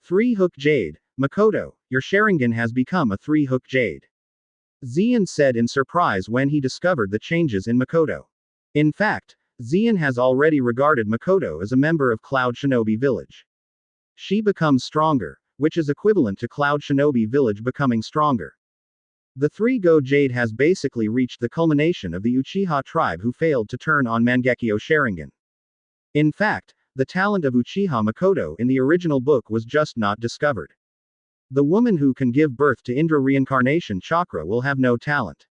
3-hook jade. Makoto, your Sharingan has become a 3-hook jade. Zeon said in surprise when he discovered the changes in Makoto. In fact, Zeon has already regarded Makoto as a member of Cloud Shinobi Village. She becomes stronger, which is equivalent to Cloud Shinobi Village becoming stronger. The 3-go jade has basically reached the culmination of the Uchiha tribe who failed to turn on Mangekyo Sharingan. In fact, the talent of Uchiha Makoto in the original book was just not discovered. The woman who can give birth to Indra reincarnation chakra will have no talent.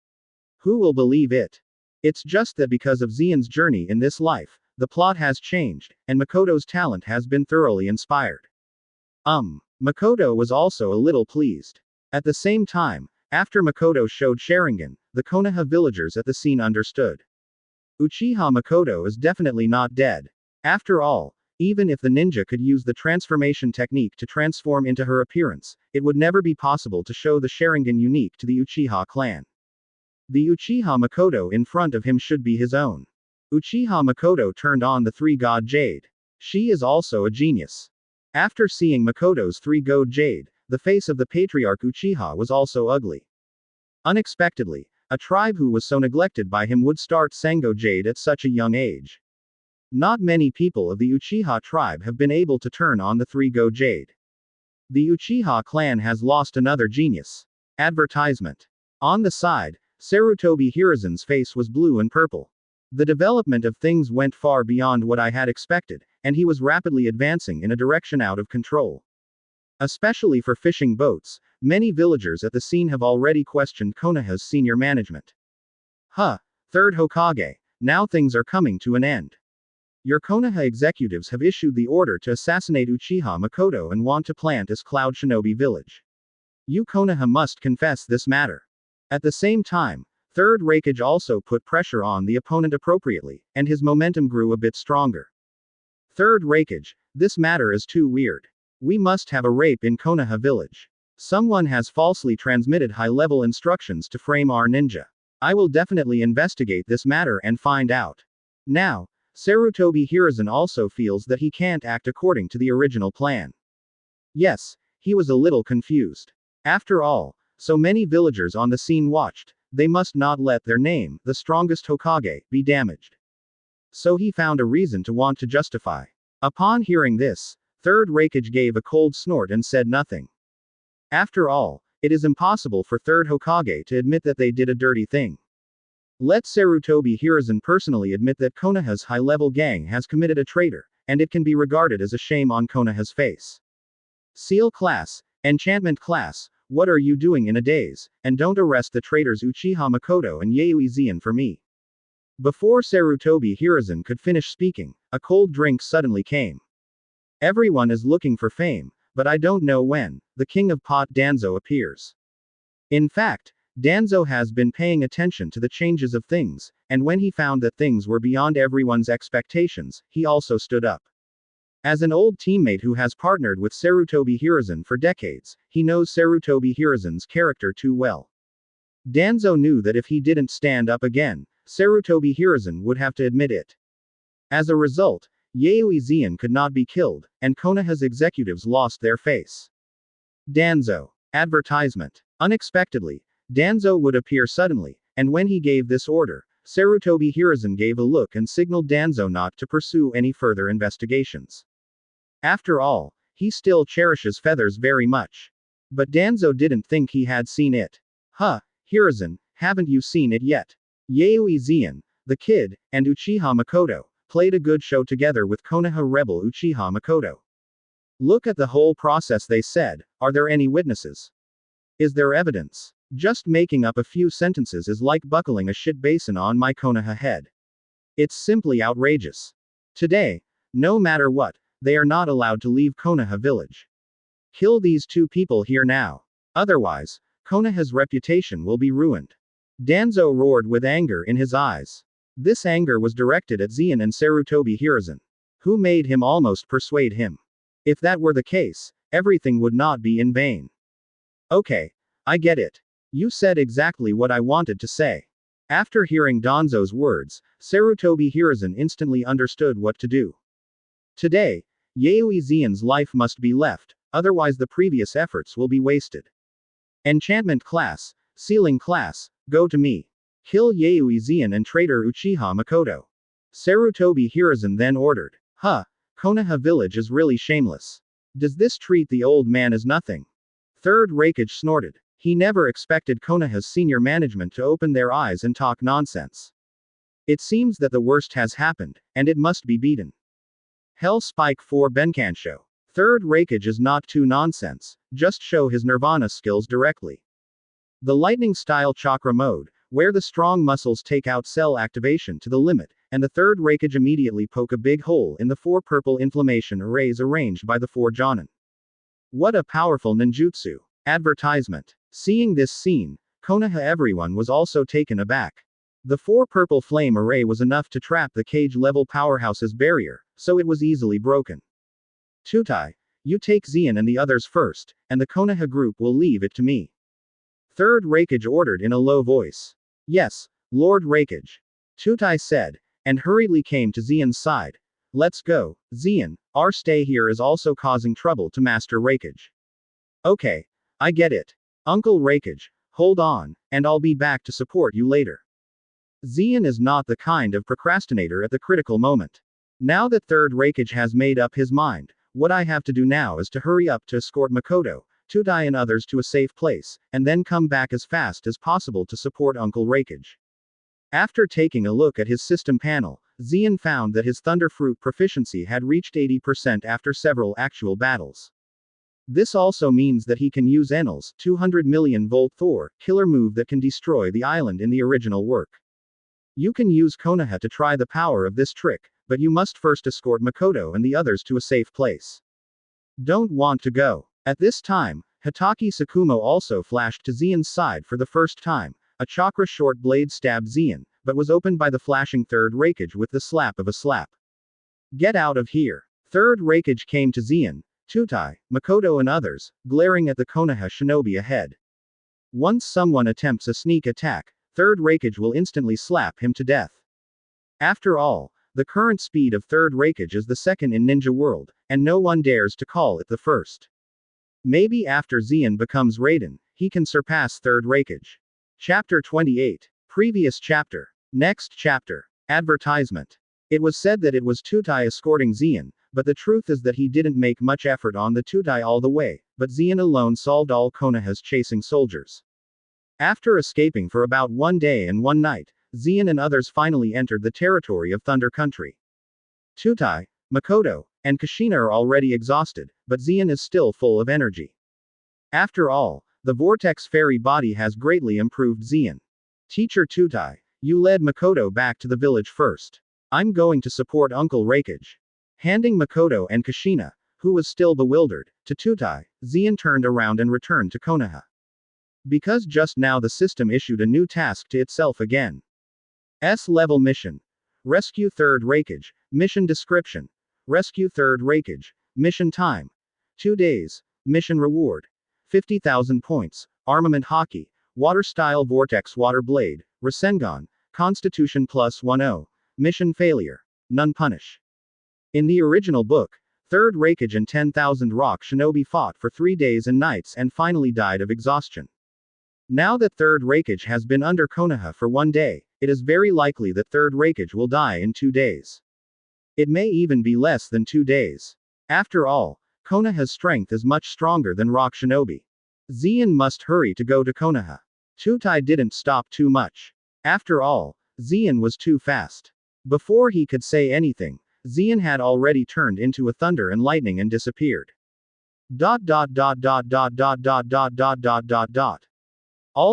Who will believe it? It's just that because of Zeon's journey in this life, the plot has changed, and Makoto's talent has been thoroughly inspired. Makoto was also a little pleased. At the same time, after Makoto showed Sharingan, the Konaha villagers at the scene understood. Uchiha Makoto is definitely not dead. After all, even if the ninja could use the transformation technique to transform into her appearance, it would never be possible to show the Sharingan unique to the Uchiha clan. The Uchiha Makoto in front of him should be his own. Uchiha Makoto turned on the three-god jade. She is also a genius. After seeing Makoto's three-god jade, the face of the patriarch Uchiha was also ugly. Unexpectedly, a tribe who was so neglected by him would start Sango Jade at such a young age. Not many people of the Uchiha tribe have been able to turn on the three-god jade. The Uchiha clan has lost another genius. Advertisement. On the side, Sarutobi Hiruzen's face was blue and purple. The development of things went far beyond what I had expected, and he was rapidly advancing in a direction out of control. Especially for fishing boats, many villagers at the scene have already questioned Konaha's senior management. Third Hokage, now things are coming to an end. Your Konaha executives have issued the order to assassinate Uchiha Makoto and want to plant as Cloud Shinobi village. You Konaha must confess this matter. At the same time, Third Raikage also put pressure on the opponent appropriately, and his momentum grew a bit stronger. Third Raikage, this matter is too weird. We must have a rape in Konaha village. Someone has falsely transmitted high-level instructions to frame our ninja. I will definitely investigate this matter and find out. Now, Sarutobi Hiruzen also feels that he can't act according to the original plan. Yes, he was a little confused. After all, so many villagers on the scene watched, they must not let their name, the strongest Hokage, be damaged. So he found a reason to want to justify. Upon hearing this, Third Raikage gave a cold snort and said nothing. After all, it is impossible for Third Hokage to admit that they did a dirty thing. Let Sarutobi Hiruzen personally admit that Konaha's high-level gang has committed a traitor, and it can be regarded as a shame on Konaha's face. Seal class, enchantment class, what are you doing in a daze, and don't arrest the traitors Uchiha Makoto and Yuizan for me. Before Sarutobi Hiruzen could finish speaking, a cold drink suddenly came. Everyone is looking for fame, but I don't know when, the king of pot Danzo appears. In fact, Danzo has been paying attention to the changes of things, and when he found that things were beyond everyone's expectations, he also stood up. As an old teammate who has partnered with Sarutobi Hiruzen for decades, he knows Sarutobi Hiruzen's character too well. Danzo knew that if he didn't stand up again, Sarutobi Hiruzen would have to admit it. As a result, Yuizan could not be killed, and Konaha's executives lost their face. Danzo. Advertisement. Unexpectedly, Danzo would appear suddenly, and when he gave this order, Sarutobi Hiruzen gave a look and signaled Danzo not to pursue any further investigations. After all, he still cherishes feathers very much. But Danzo didn't think he had seen it. Hiruzen, haven't you seen it yet? Yuizan, the kid, and Uchiha Makoto played a good show together with Konaha rebel Uchiha Makoto. Look at the whole process, they said. Are there any witnesses? Is there evidence? Just making up a few sentences is like buckling a shit basin on my Konaha head. It's simply outrageous. Today, no matter what, they are not allowed to leave Konaha village. Kill these two people here now. Otherwise, Konaha's reputation will be ruined. Danzo roared with anger in his eyes. This anger was directed at Zian and Sarutobi Hiruzen. Who made him almost persuade him? If that were the case, everything would not be in vain. Okay, I get it. You said exactly what I wanted to say. After hearing Danzo's words, Sarutobi Hiruzen instantly understood what to do. Today, Yuizan's life must be left, otherwise the previous efforts will be wasted. Enchantment class, sealing class, go to me. Kill Yuizan and traitor Uchiha Makoto. Sarutobi Hiruzen then ordered. Konaha village is really shameless. Does this treat the old man as nothing? Third Raikage snorted. He never expected Konaha's senior management to open their eyes and talk nonsense. It seems that the worst has happened, and it must be beaten. Hell Spike 4 Benkansho. Third Raikage is not too nonsense, just show his Nirvana skills directly. The lightning style chakra mode, where the strong muscles take out cell activation to the limit, and the third Raikage immediately poke a big hole in the 4 purple inflammation arrays arranged by the 4 Jonin. What a powerful ninjutsu! Advertisement. Seeing this scene, Konaha everyone was also taken aback. The 4 purple flame array was enough to trap the cage-level powerhouse's barrier, so it was easily broken. Tutai, you take Zeon and the others first, and the Konaha group will leave it to me. Third Raikage ordered in a low voice. Yes, Lord Raikage. Tutai said, and hurriedly came to Zeon's side. Let's go, Zeon, our stay here is also causing trouble to Master Raikage. Okay, I get it. Uncle Raikage, hold on, and I'll be back to support you later. Zeon is not the kind of procrastinator at the critical moment. Now that Third Raikage has made up his mind, what I have to do now is to hurry up to escort Makoto, Tutai and others to a safe place, and then come back as fast as possible to support Uncle Raikage. After taking a look at his system panel, Zeon found that his Thunder Fruit proficiency had reached 80% after several actual battles. This also means that he can use Enel's 200 million volt Thor killer move that can destroy the island in the original work. You can use Konaha to try the power of this trick, but you must first escort Makoto and the others to a safe place. Don't want to go. At this time, Hitaki Tsukumo also flashed to Zeon's side for the first time. A chakra short blade stabbed Zeon, but was opened by the flashing Third Raikage with the slap of a slap. Get out of here. Third Raikage came to Zeon, Tutai, Makoto and others, glaring at the Konaha shinobi ahead. Once someone attempts a sneak attack, Third Raikage will instantly slap him to death. After all, the current speed of Third Raikage is the second in Ninja World, and no one dares to call it the first. Maybe after Zeon becomes Raiden, he can surpass Third Raikage. Chapter 28. Previous chapter. Next chapter. Advertisement. It was said that it was Tutai escorting Zeon, but the truth is that he didn't make much effort on the Tutai all the way, but Zeon alone solved all Konaha's chasing soldiers. After escaping for about 1 day and 1 night, Zeon and others finally entered the territory of Thunder Country. Tutai, Makoto, and Kushina are already exhausted, but Zeon is still full of energy. After all, the Vortex fairy body has greatly improved Zeon. Teacher Tutai, you led Makoto back to the village first. I'm going to support Uncle Raikage. Handing Makoto and Kushina, who was still bewildered, to Tutai, Zeon turned around and returned to Konaha. Because just now the system issued a new task to itself again. S-level mission. Rescue Third Raikage. Mission description. Rescue Third Raikage. Mission time. 2 days. Mission reward. 50,000 points. Armament hockey. Water-style vortex water blade. Rasengan. Constitution +10. Mission failure. None punish. In the original book, Third Raikage and 10,000 rock shinobi fought for 3 days and nights and finally died of exhaustion. Now that Third Raikage has been under Konaha for 1 day, it is very likely that Third Raikage will die in 2 days. It may even be less than 2 days. After all, Konaha's strength is much stronger than rock shinobi. Zeon must hurry to go to Konaha. Tutai didn't stop too much. After all, Zeon was too fast. Before he could say anything, Zeon had already turned into a thunder and lightning and disappeared. ... All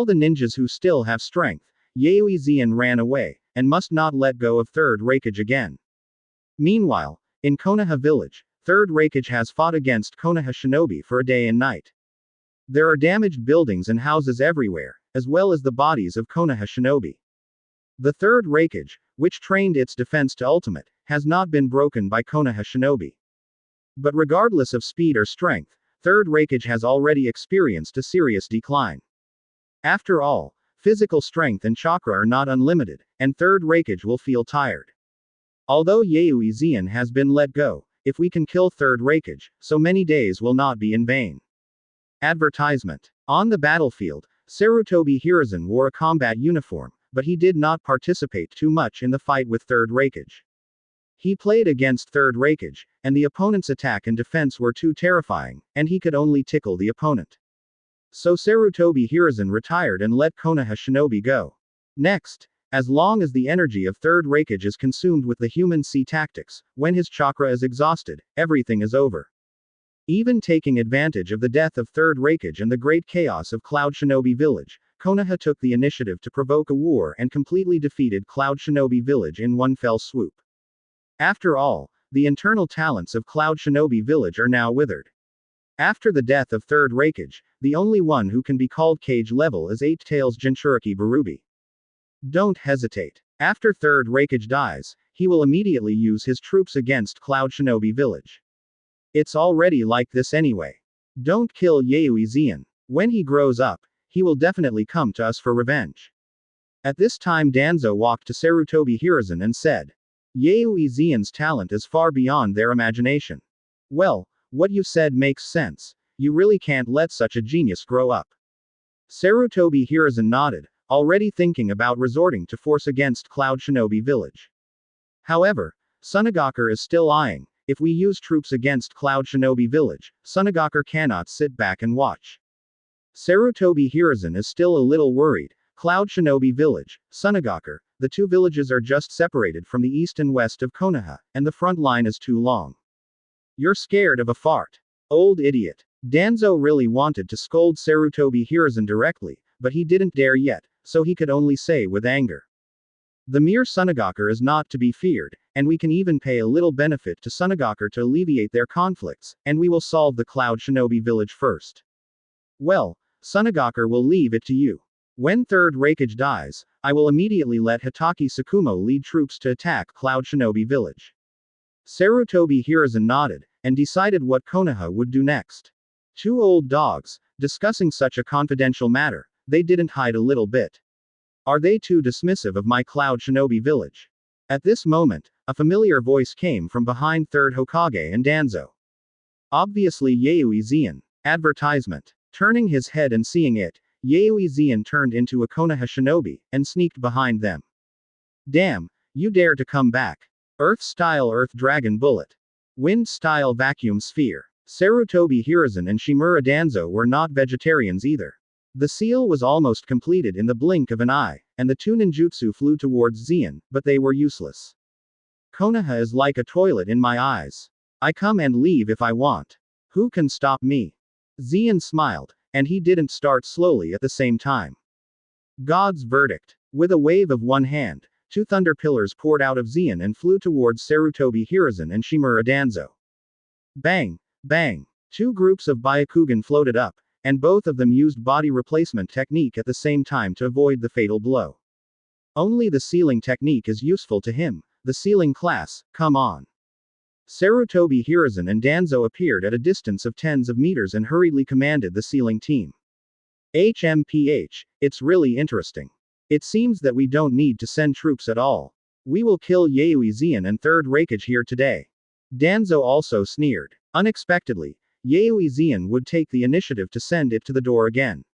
the ninjas who still have strength, Yuizan ran away, and must not let go of Third Raikage again. Meanwhile, in Konaha village, Third Raikage has fought against Konaha shinobi for a day and night. There are damaged buildings and houses everywhere, as well as the bodies of Konaha shinobi. The Third Raikage, which trained its defense to ultimate, has not been broken by Konaha shinobi. But regardless of speed or strength, Third Raikage has already experienced a serious decline. After all, physical strength and chakra are not unlimited, and Third Raikage will feel tired. Although Yuizan has been let go, if we can kill Third Raikage, so many days will not be in vain. Advertisement. On the battlefield, Sarutobi Hiruzen wore a combat uniform, but he did not participate too much in the fight with Third Raikage. He played against Third Raikage, and the opponent's attack and defense were too terrifying, and he could only tickle the opponent. So Sarutobi Hiruzen retired and let Konaha shinobi go. Next, as long as the energy of Third Raikage is consumed with the human sea tactics, when his chakra is exhausted, everything is over. Even taking advantage of the death of Third Raikage and the great chaos of Cloud Shinobi Village, Konaha took the initiative to provoke a war and completely defeated Cloud Shinobi Village in one fell swoop. After all, the internal talents of Cloud Shinobi Village are now withered. After the death of 3rd Raikage, the only one who can be called Cage level is 8 Tails Jinchuriki Barubi. Don't hesitate. After 3rd Raikage dies, he will immediately use his troops against Cloud Shinobi Village. It's already like this anyway. Don't kill Yuizan. When he grows up, he will definitely come to us for revenge. At this time Danzo walked to Sarutobi Hiruzen and said, Yuizan's talent is far beyond their imagination. Well, what you said makes sense. You really can't let such a genius grow up. Sarutobi Hiruzen nodded, already thinking about resorting to force against Cloud Shinobi Village. However, Sunagakure is still eyeing. If we use troops against Cloud Shinobi Village, Sunagakure cannot sit back and watch. Sarutobi Hiruzen is still a little worried. Cloud Shinobi Village, Sunagakure, the two villages are just separated from the east and west of Konaha, and the front line is too long. You're scared of a fart. Old idiot. Danzo really wanted to scold Sarutobi Hiruzen directly, but he didn't dare yet, so he could only say with anger. The mere Sunagakure is not to be feared, and we can even pay a little benefit to Sunagakure to alleviate their conflicts, and we will solve the Cloud Shinobi Village first. Well, Sunagakure will leave it to you. When 3rd Raikage dies, I will immediately let Hitaki Tsukumo lead troops to attack Cloud Shinobi Village. Sarutobi Hiruzen nodded, and decided what Konaha would do next. Two old dogs, discussing such a confidential matter, they didn't hide a little bit. Are they too dismissive of my Cloud Shinobi Village? At this moment, a familiar voice came from behind 3rd Hokage and Danzo. Obviously Yuizan. Advertisement. Turning his head and seeing it, Yuizan turned into a Konaha shinobi, and sneaked behind them. Damn, you dare to come back. Earth-style Earth Dragon Bullet. Wind-style Vacuum Sphere. Sarutobi Hiruzen and Shimura Danzo were not vegetarians either. The seal was almost completed in the blink of an eye, and the two ninjutsu flew towards Xian, but they were useless. Konaha is like a toilet in my eyes. I come and leave if I want. Who can stop me? Xian smiled, and he didn't start slowly at the same time. God's verdict. With a wave of one hand, 2 thunder pillars poured out of Xian and flew towards Sarutobi Hiruzen and Shimura Danzo. Bang! Bang! 2 groups of Byakugan floated up, and both of them used body replacement technique at the same time to avoid the fatal blow. Only the sealing technique is useful to him. The sealing class, come on. Sarutobi Hiruzen and Danzo appeared at a distance of tens of meters and hurriedly commanded the sealing team. HMPH, it's really interesting. It seems that we don't need to send troops at all. We will kill Yuizan and 3rd Raikage here today. Danzo also sneered. Unexpectedly, Yuizan would take the initiative to send it to the door again.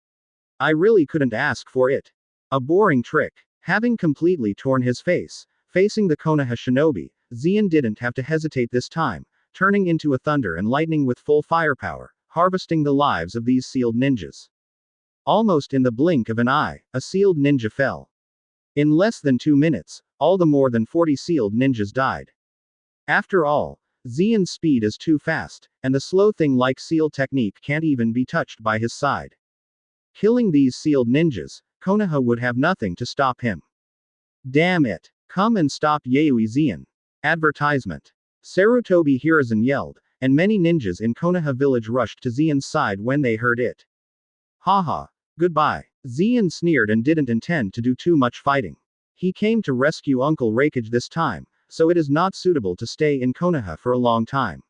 I really couldn't ask for it. A boring trick. Having completely torn his face, facing the Konaha shinobi, Xian didn't have to hesitate this time, turning into a thunder and lightning with full firepower, harvesting the lives of these sealed ninjas. Almost in the blink of an eye, a sealed ninja fell. In less than 2 minutes, all the more than 40 sealed ninjas died. After all, Xian's speed is too fast, and the slow thing like seal technique can't even be touched by his side. Killing these sealed ninjas, Konaha would have nothing to stop him. Damn it! Come and stop Yuizan. Advertisement. Sarutobi Hiruzen yelled, and many ninjas in Konaha village rushed to Xian's side when they heard it. Haha. Goodbye. Xian sneered and didn't intend to do too much fighting. He came to rescue Uncle Raikage this time, so it is not suitable to stay in Konaha for a long time.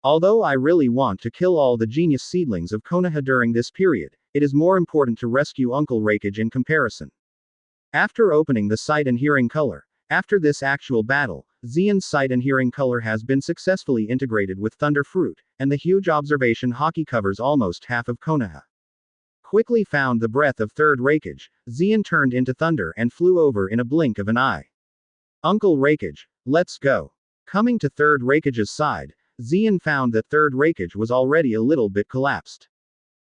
Although I really want to kill all the genius seedlings of Konaha during this period, it is more important to rescue Uncle Raikage in comparison. After opening the sight and hearing color, after this actual battle, Xian's sight and hearing color has been successfully integrated with Thunder Fruit, and the huge observation hockey covers almost half of Konaha. Quickly found the breath of 3rd Raikage, Xian turned into thunder and flew over in a blink of an eye. Uncle Raikage, let's go. Coming to 3rd Raikage's side, Xian found that 3rd Raikage was already a little bit collapsed.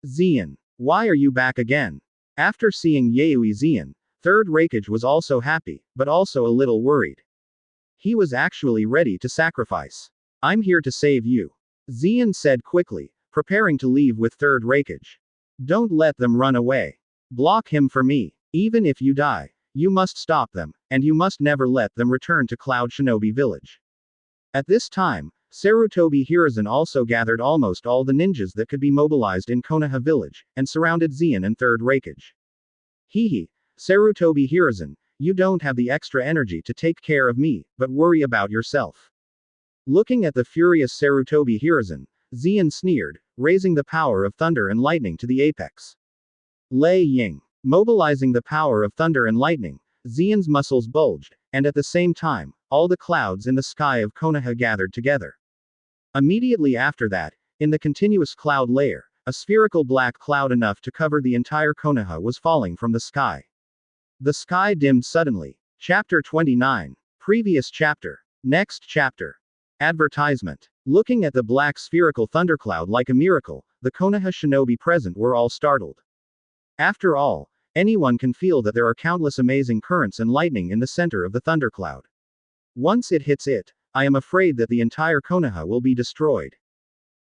Xian, why are you back again? After seeing Yuizan, 3rd Raikage was also happy, but also a little worried. He was actually ready to sacrifice. I'm here to save you. Xian said quickly, preparing to leave with 3rd Raikage. Don't let them run away. Block him for me. Even if you die, you must stop them, and you must never let them return to Cloud Shinobi Village. At this time, Sarutobi Hiruzen also gathered almost all the ninjas that could be mobilized in Konaha Village, and surrounded Zeon and Third Raikage. Hehe, Sarutobi Hiruzen, you don't have the extra energy to take care of me, but worry about yourself. Looking at the furious Sarutobi Hiruzen, Zeon sneered, raising the power of thunder and lightning to the apex. Lei Ying. Mobilizing the power of thunder and lightning, Zeon's muscles bulged, and at the same time, all the clouds in the sky of Konaha gathered together. Immediately after that, in the continuous cloud layer, a spherical black cloud enough to cover the entire Konaha was falling from the sky. The sky dimmed suddenly. Chapter 29. Previous chapter. Next chapter. Advertisement. Looking at the black spherical thundercloud like a miracle, the Konaha shinobi present were all startled. After all, anyone can feel that there are countless amazing currents and lightning in the center of the thundercloud. Once it hits it, I am afraid that the entire Konaha will be destroyed.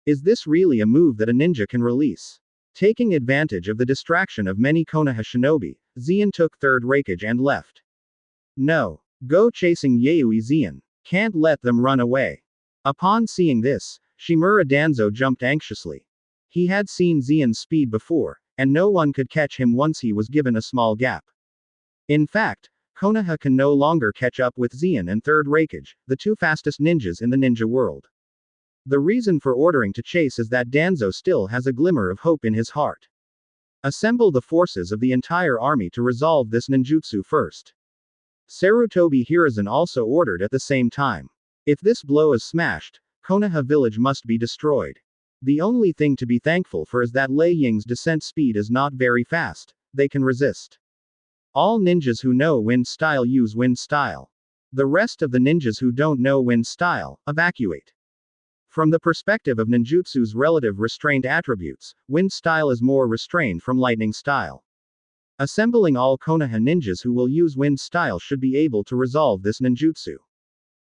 Is this really a move that a ninja can release? Taking advantage of the distraction of many Konaha shinobi, Zeon took Third Raikage and left. No. Go chasing Yui Zeon. Can't let them run away. Upon seeing this, Shimura Danzo jumped anxiously. He had seen Zeon's speed before, and no one could catch him once he was given a small gap. In fact, Konaha can no longer catch up with Zeon and Third Raikage, the two fastest ninjas in the ninja world. The reason for ordering to chase is that Danzo still has a glimmer of hope in his heart. Assemble the forces of the entire army to resolve this ninjutsu first. Sarutobi Hiruzen also ordered at the same time. If this blow is smashed, Konaha village must be destroyed. The only thing to be thankful for is that Lei Ying's descent speed is not very fast, they can resist. All ninjas who know wind style use wind style. The rest of the ninjas who don't know wind style, evacuate. From the perspective of ninjutsu's relative restrained attributes, wind style is more restrained from lightning style. Assembling all Konaha ninjas who will use wind style should be able to resolve this ninjutsu.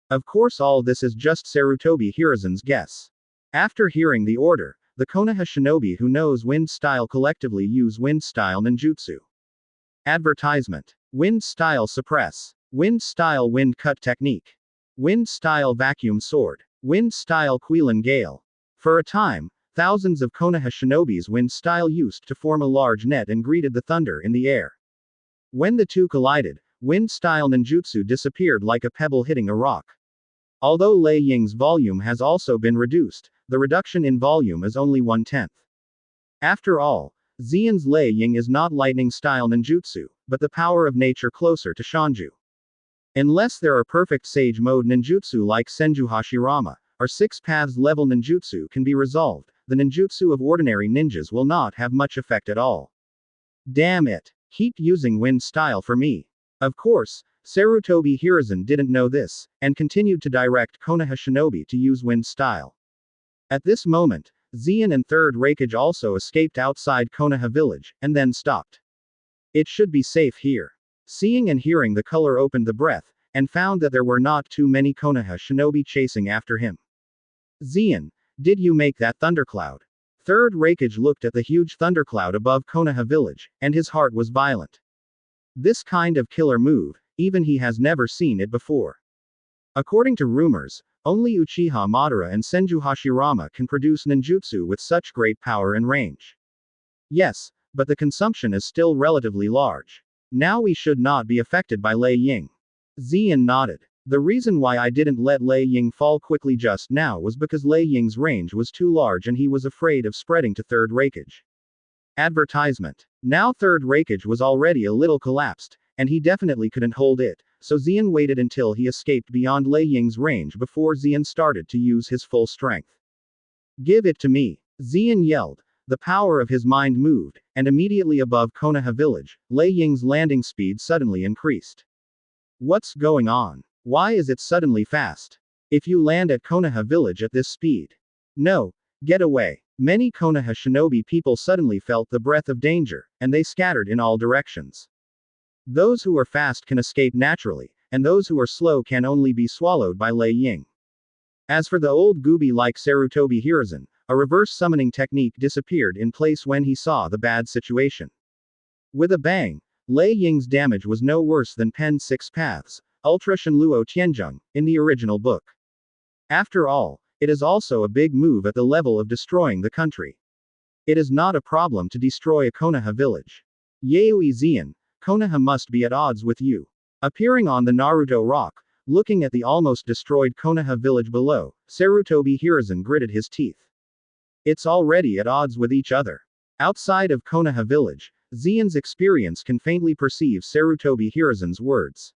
Of course all this is just Sarutobi Hiruzen's guess. After hearing the order, the Konaha shinobi who knows wind style collectively use wind style ninjutsu. Advertisement. Wind style suppress. Wind style wind cut technique. Wind style vacuum sword. Wind style Quilin gale. For a time, thousands of Konaha shinobi's wind style used to form a large net and greeted the thunder in the air. When the two collided, wind style ninjutsu disappeared like a pebble hitting a rock. Although Lei Ying's volume has also been reduced, the reduction in volume is only 1/10. After all, Zeon's Lei Ying is not lightning style ninjutsu, but the power of nature closer to Shanju. Unless there are perfect sage mode ninjutsu like Senju Hashirama, or 6 paths level ninjutsu can be resolved, the ninjutsu of ordinary ninjas will not have much effect at all. Damn it. Keep using wind style for me. Of course, Sarutobi Hiruzen didn't know this, and continued to direct Konaha shinobi to use wind style. At this moment, Zeon and Third Raikage also escaped outside Konaha village, and then stopped. It should be safe here. Seeing and hearing the color opened the breath, and found that there were not too many Konaha shinobi chasing after him. Zeon, did you make that thundercloud? Third Raikage looked at the huge thundercloud above Konaha village, and his heart was violent. This kind of killer move, even he has never seen it before. According to rumors, only Uchiha Madara and Senju Hashirama can produce ninjutsu with such great power and range. Yes, but the consumption is still relatively large. Now we should not be affected by Lei Ying. Zeon nodded. The reason why I didn't let Lei Ying fall quickly just now was because Lei Ying's range was too large and he was afraid of spreading to Third Raikage. Advertisement. Now Third Raikage was already a little collapsed, and he definitely couldn't hold it, so Zeon waited until he escaped beyond Lei Ying's range before Zeon started to use his full strength. Give it to me. Zeon yelled. The power of his mind moved, and immediately above Konaha village, Lei Ying's landing speed suddenly increased. What's going on? Why is it suddenly fast? If you land at Konaha village at this speed. No. Get away. Many Konaha shinobi people suddenly felt the breath of danger, and they scattered in all directions. Those who are fast can escape naturally, and those who are slow can only be swallowed by Lei Ying. As for the old gooby like Sarutobi Hiruzen, a reverse summoning technique disappeared in place when he saw the bad situation. With a bang, Lei Ying's damage was no worse than Pen 6 Paths, Ultra Shenluo Tianzheng, in the original book. After all, it is also a big move at the level of destroying the country. It is not a problem to destroy a Konaha village. Yuizan, Konaha must be at odds with you. Appearing on the Naruto rock, looking at the almost destroyed Konaha village below, Sarutobi Hiruzen gritted his teeth. It's already at odds with each other. Outside of Konaha village, Xian's experience can faintly perceive Sarutobi Hiruzen's words.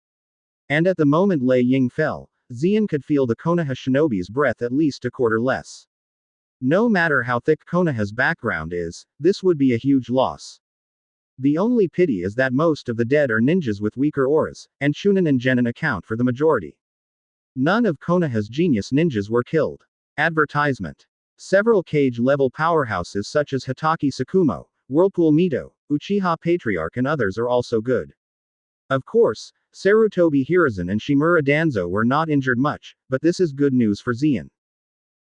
And at the moment Lei Ying fell, Xian could feel the Konaha shinobi's breath at least a quarter less. No matter how thick Konaha's background is, this would be a huge loss. The only pity is that most of the dead are ninjas with weaker auras, and Chunin and Genin account for the majority. None of Konaha's genius ninjas were killed. Advertisement. Several cage-level powerhouses such as Hitaki Sakumo, Whirlpool Mito, Uchiha Patriarch and others are also good. Of course, Sarutobi Hiruzen and Shimura Danzo were not injured much, but this is good news for Xian.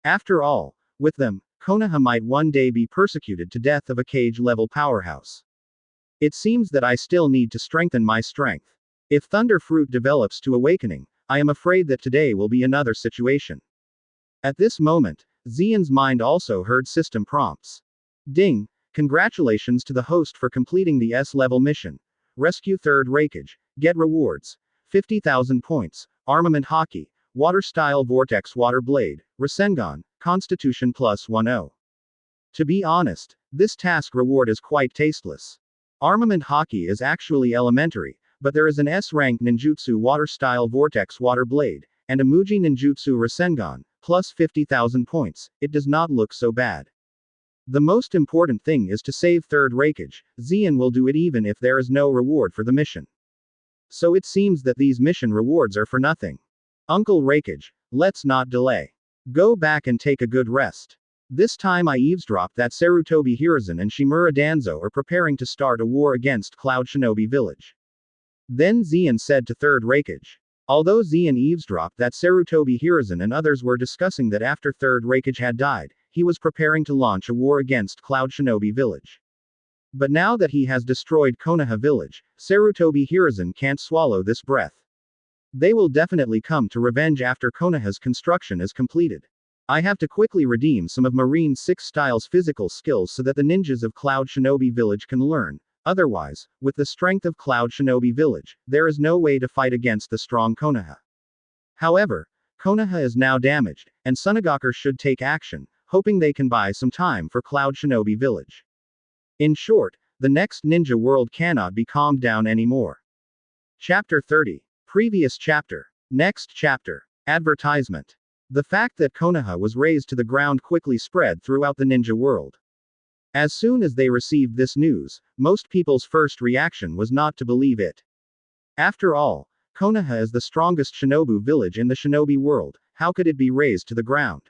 After all, with them, Konaha might one day be persecuted to death of a cage-level powerhouse. It seems that I still need to strengthen my strength. If Thunder Fruit develops to awakening, I am afraid that today will be another situation. At this moment, Xian's mind also heard system prompts. Ding! Congratulations to the host for completing the S-level mission. Rescue 3rd Raikage. Get rewards. 50,000 points. Armament Hockey. Water Style Vortex Water Blade. Rasengan. Constitution plus 10. To be honest, this task reward is quite tasteless. Armament Hockey is actually elementary, but there is an S-rank ninjutsu Water Style Vortex Water Blade, and a Muji ninjutsu Rasengan, plus 50,000 points. It does not look so bad. The most important thing is to save 3rd Raikage. Xian will do it even if there is no reward for the mission. So it seems that these mission rewards are for nothing. Uncle Raikage, let's not delay. Go back and take a good rest. This time I eavesdropped that Sarutobi Hiruzen and Shimura Danzo are preparing to start a war against Cloud Shinobi Village. Then Xian said to 3rd Raikage. Although Xian eavesdropped that Sarutobi Hiruzen and others were discussing that after 3rd Raikage had died, he was preparing to launch a war against Cloud Shinobi Village. But now that he has destroyed Konaha Village, Sarutobi Hiruzen can't swallow this breath. They will definitely come to revenge after Konaha's construction is completed. I have to quickly redeem some of Marine 6 Style's physical skills so that the ninjas of Cloud Shinobi Village can learn. Otherwise, with the strength of Cloud Shinobi Village, there is no way to fight against the strong Konaha. However, Konaha is now damaged, and Sunagakure should take action, hoping they can buy some time for Cloud Shinobi Village. In short, the next ninja world cannot be calmed down anymore. Chapter 30. Previous chapter. Next chapter. Advertisement. The fact that Konaha was razed to the ground quickly spread throughout the ninja world. As soon as they received this news, most people's first reaction was not to believe it. After all, Konaha is the strongest shinobu village in the shinobi world, how could it be razed to the ground?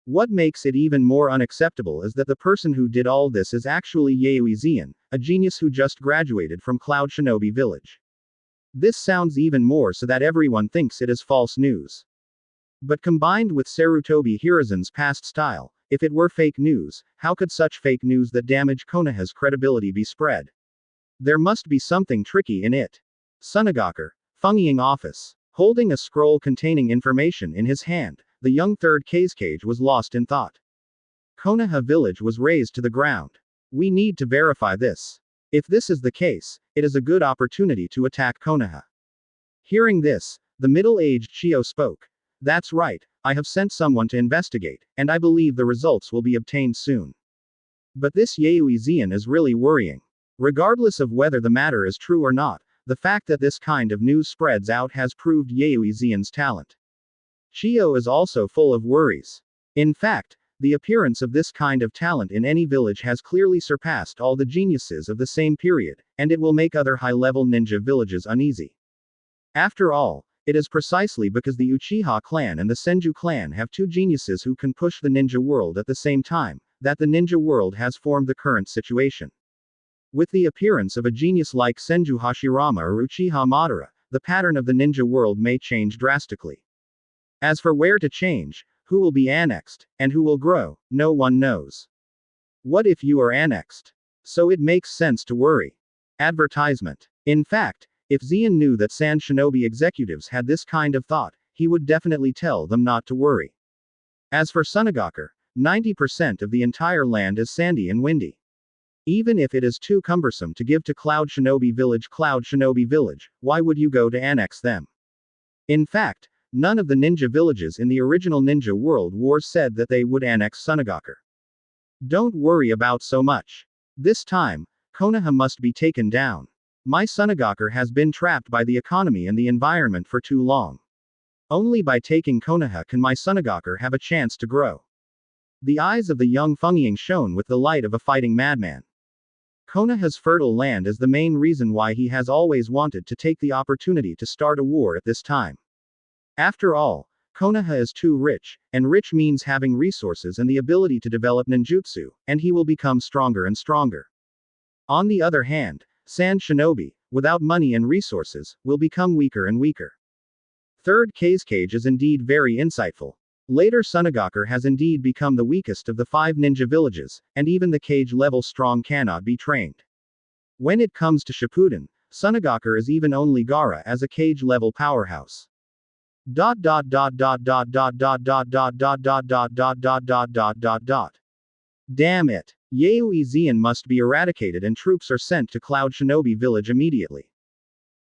What makes it even more unacceptable is that the person who did all this is actually Yuizan, a genius who just graduated from Cloud Shinobi Village. This sounds even more so that everyone thinks it is false news. But combined with Sarutobi Hiruzen's past style, if it were fake news, how could such fake news that damage Konaha's credibility be spread? There must be something tricky in it. Sunagakure, Fungying office. Holding a scroll containing information in his hand, the young 3rd Raikage was lost in thought. Konaha village was razed to the ground. We need to verify this. If this is the case, it is a good opportunity to attack Konaha. Hearing this, the middle-aged Chio spoke. That's right, I have sent someone to investigate, and I believe the results will be obtained soon. But this Yuizan is really worrying. Regardless of whether the matter is true or not, the fact that this kind of news spreads out has proved Yuizan's talent. Chio is also full of worries. In fact, the appearance of this kind of talent in any village has clearly surpassed all the geniuses of the same period, and it will make other high-level ninja villages uneasy. After all, it is precisely because the Uchiha clan and the Senju clan have two geniuses who can push the ninja world at the same time, that the ninja world has formed the current situation. With the appearance of a genius like Senju Hashirama or Uchiha Madara, the pattern of the ninja world may change drastically. As for where to change, who will be annexed, and who will grow, no one knows. What if you are annexed? So it makes sense to worry. Advertisement. In fact, if Zien knew that Sand Shinobi executives had this kind of thought, he would definitely tell them not to worry. As for Sunagaku, 90% of the entire land is sandy and windy. Even if it is too cumbersome to give to Cloud Shinobi Village, why would you go to annex them? In fact, none of the ninja villages in the original Ninja World War said that they would annex Sunagaku. Don't worry about so much. This time, Konaha must be taken down. My Sunagaku has been trapped by the economy and the environment for too long. Only by taking Konaha can my Sunagaku have a chance to grow. The eyes of the young Fungying shone with the light of a fighting madman. Konaha's fertile land is the main reason why he has always wanted to take the opportunity to start a war at this time. After all, Konaha is too rich, and rich means having resources and the ability to develop ninjutsu, and he will become stronger and stronger. On the other hand, Sand Shinobi, without money and resources, will become weaker and weaker. Third Kage is indeed very insightful. Later Sunagaku has indeed become the weakest of the 5 ninja villages, and even the Kage level strong cannot be trained. When it comes to Shippuden, Sunagaku is even only Gaara as a Kage level powerhouse. Damn it. Yuizan must be eradicated and troops are sent to Cloud Shinobi village immediately.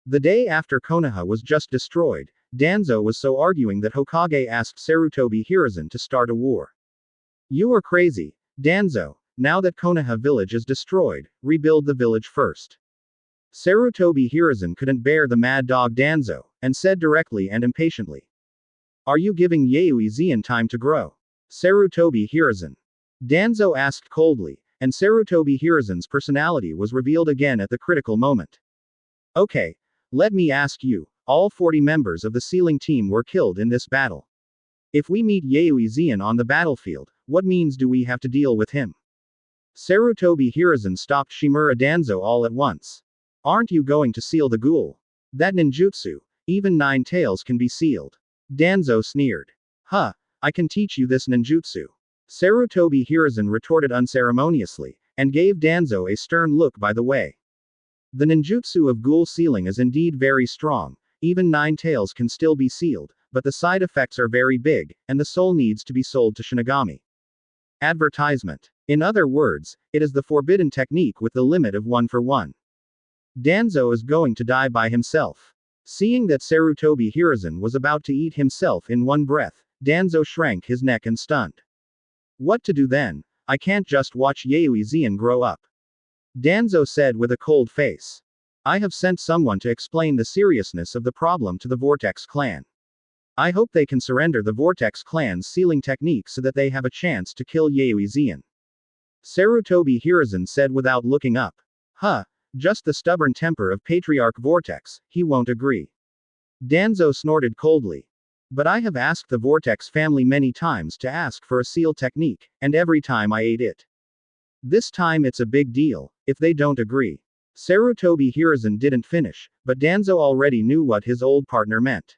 The day after Konaha was just destroyed, Danzo was so arguing that Hokage asked Sarutobi Hiruzen to start a war. You are crazy, Danzo. Now that Konaha village is destroyed, rebuild the village first. Sarutobi Hiruzen couldn't bear the mad dog Danzo, and said directly and impatiently. Are you giving Yuizan time to grow? Sarutobi Hiruzen. Danzo asked coldly, and Sarutobi Hiruzen's personality was revealed again at the critical moment. Okay, let me ask you, all 40 members of the sealing team were killed in this battle. If we meet Yuizan on the battlefield, what means do we have to deal with him? Sarutobi Hiruzen stopped Shimura Danzo all at once. Aren't you going to seal the ghoul? That ninjutsu, even 9 tails can be sealed. Danzo sneered. Huh, I can teach you this ninjutsu. Sarutobi Hiruzen retorted unceremoniously, and gave Danzo a stern look by the way. The ninjutsu of ghoul sealing is indeed very strong, even 9 tails can still be sealed, but the side effects are very big, and the soul needs to be sold to Shinigami. Advertisement. In other words, it is the forbidden technique with the limit of 1 for 1. Danzo is going to die by himself. Seeing that Sarutobi Hiruzen was about to eat himself in one breath, Danzo shrank his neck and stunned. What to do then? I can't just watch Yuizan grow up. Danzo said with a cold face. I have sent someone to explain the seriousness of the problem to the Vortex clan. I hope they can surrender the Vortex clan's sealing technique so that they have a chance to kill Yuizan. Sarutobi Hiruzen said without looking up. Huh, just the stubborn temper of Patriarch Vortex, he won't agree. Danzo snorted coldly. But I have asked the Vortex family many times to ask for a seal technique, and every time I ate it. This time it's a big deal, if they don't agree. Sarutobi Hiruzen didn't finish, but Danzo already knew what his old partner meant.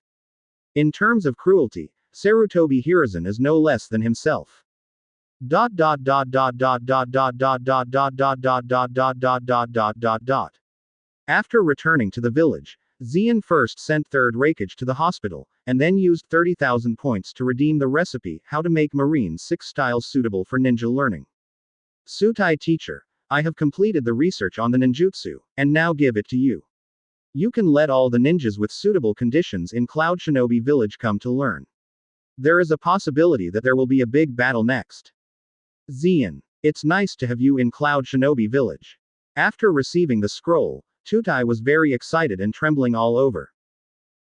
In terms of cruelty, Sarutobi Hiruzen is no less than himself. After returning to the village, Zien first sent 3rd Raikage to the hospital, and then used 30,000 points to redeem the recipe how to make Marine 6 styles suitable for ninja learning. Sutai teacher, I have completed the research on the ninjutsu, and now give it to you. You can let all the ninjas with suitable conditions in Cloud Shinobi village come to learn. There is a possibility that there will be a big battle next. Zien, it's nice to have you in Cloud Shinobi village. After receiving the scroll, Tutai was very excited and trembling all over.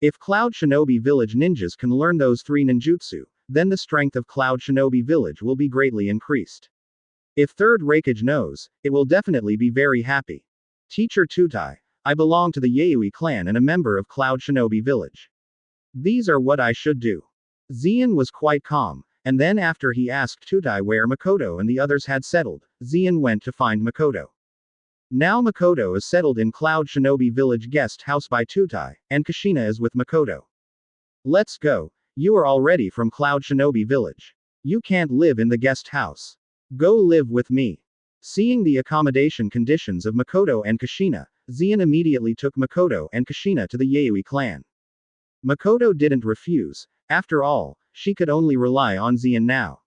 If Cloud Shinobi village ninjas can learn those 3 ninjutsu, then the strength of Cloud Shinobi village will be greatly increased. If 3rd Raikage knows, it will definitely be very happy. Teacher Tutai, I belong to the Yayoi clan and a member of Cloud Shinobi village. These are what I should do. Zien was quite calm, and then after he asked Tutai where Makoto and the others had settled, Zien went to find Makoto. Now Makoto is settled in Cloud Shinobi village guest house by Tutai, and Kushina is with Makoto. Let's go, you are already from Cloud Shinobi village. You can't live in the guest house. Go live with me. Seeing the accommodation conditions of Makoto and Kushina, Zien immediately took Makoto and Kushina to the Yayoi clan. Makoto didn't refuse. After all, she could only rely on Zien now.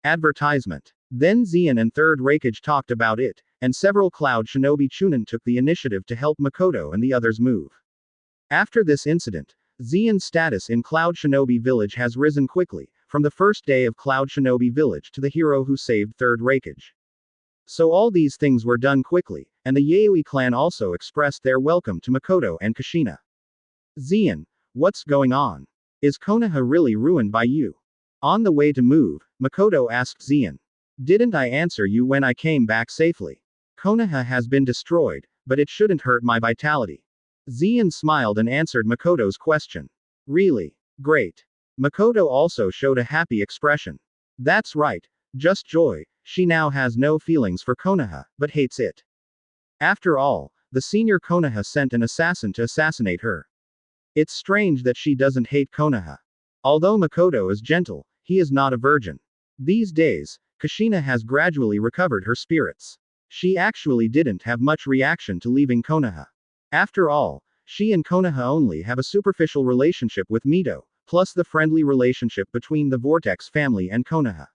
Advertisement. Then Zien and Third Raikage talked about it, and several Cloud Shinobi Chunin took the initiative to help Makoto and the others move. After this incident, Zien's status in Cloud Shinobi Village has risen quickly, from the first day of Cloud Shinobi Village to the hero who saved Third Raikage. So all these things were done quickly, and the Yayoi clan also expressed their welcome to Makoto and Kushina. Zien, what's going on? Is Konaha really ruined by you? On the way to move, Makoto asked Zien. Didn't I answer you when I came back safely? Konaha has been destroyed, but it shouldn't hurt my vitality. Zien smiled and answered Makoto's question. Really? Great. Makoto also showed a happy expression. That's right, just joy. She now has no feelings for Konaha, but hates it. After all, the senior Konaha sent an assassin to assassinate her. It's strange that she doesn't hate Konaha. Although Makoto is gentle, he is not a virgin. These days, Kushina has gradually recovered her spirits. She actually didn't have much reaction to leaving Konaha. After all, she and Konaha only have a superficial relationship with Mito, plus the friendly relationship between the Vortex family and Konaha.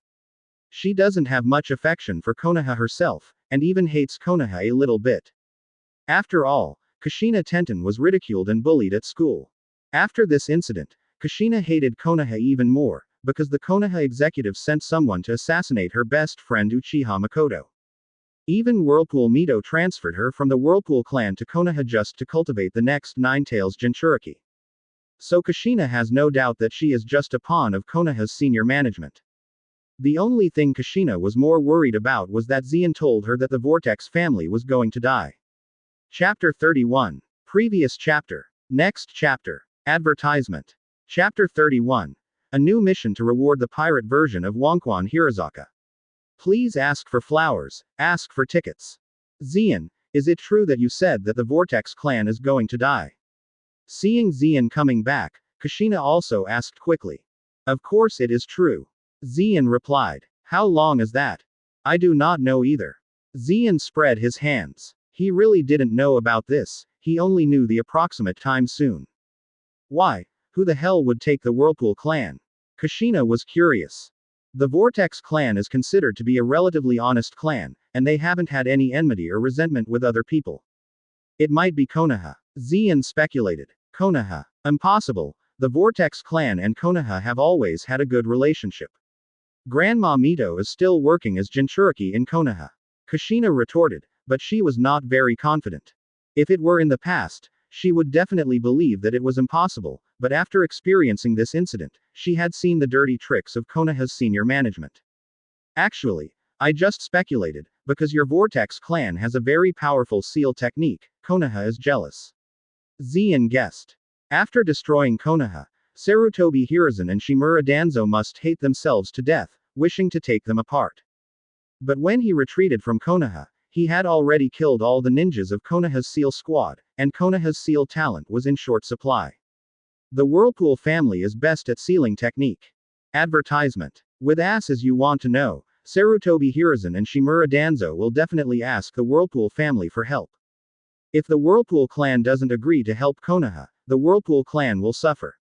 She doesn't have much affection for Konaha herself, and even hates Konaha a little bit. After all, Kushina Tenten was ridiculed and bullied at school. After this incident, Kushina hated Konaha even more, because the Konaha executive sent someone to assassinate her best friend Uchiha Makoto. Even Whirlpool Mito transferred her from the Whirlpool clan to Konaha just to cultivate the next Nine-Tails Jinchuriki. So Kushina has no doubt that she is just a pawn of Konaha's senior management. The only thing Kushina was more worried about was that Zien told her that the Vortex family was going to die. Chapter 31. Previous chapter. Next chapter. Advertisement. Chapter 31. A new mission to reward the pirate version of Wonkwan Hirazaka. Please ask for flowers, ask for tickets. Zien, is it true that you said that the Vortex clan is going to die? Seeing Zien coming back, Kushina also asked quickly. Of course it is true. Zien replied. How long is that? I do not know either. Zien spread his hands. He really didn't know about this, he only knew the approximate time soon. Why? Who the hell would take the Whirlpool clan? Kushina was curious. The Vortex clan is considered to be a relatively honest clan, and they haven't had any enmity or resentment with other people. It might be Konaha. Zien speculated. Konaha. Impossible, the Vortex clan and Konaha have always had a good relationship. Grandma Mito is still working as Jinchuriki in Konaha. Kushina retorted, but she was not very confident. If it were in the past, she would definitely believe that it was impossible, but after experiencing this incident, she had seen the dirty tricks of Konaha's senior management. Actually, I just speculated, because your Vortex clan has a very powerful seal technique, Konaha is jealous. Zien guessed. After destroying Konaha, Sarutobi Hiruzen and Shimura Danzo must hate themselves to death, wishing to take them apart. But when he retreated from Konaha, he had already killed all the ninjas of Konaha's seal squad, and Konaha's seal talent was in short supply. The Whirlpool family is best at sealing technique. Advertisement. With asses you want to know, Sarutobi Hiruzen and Shimura Danzo will definitely ask the Whirlpool family for help. If the Whirlpool clan doesn't agree to help Konaha, the Whirlpool clan will suffer.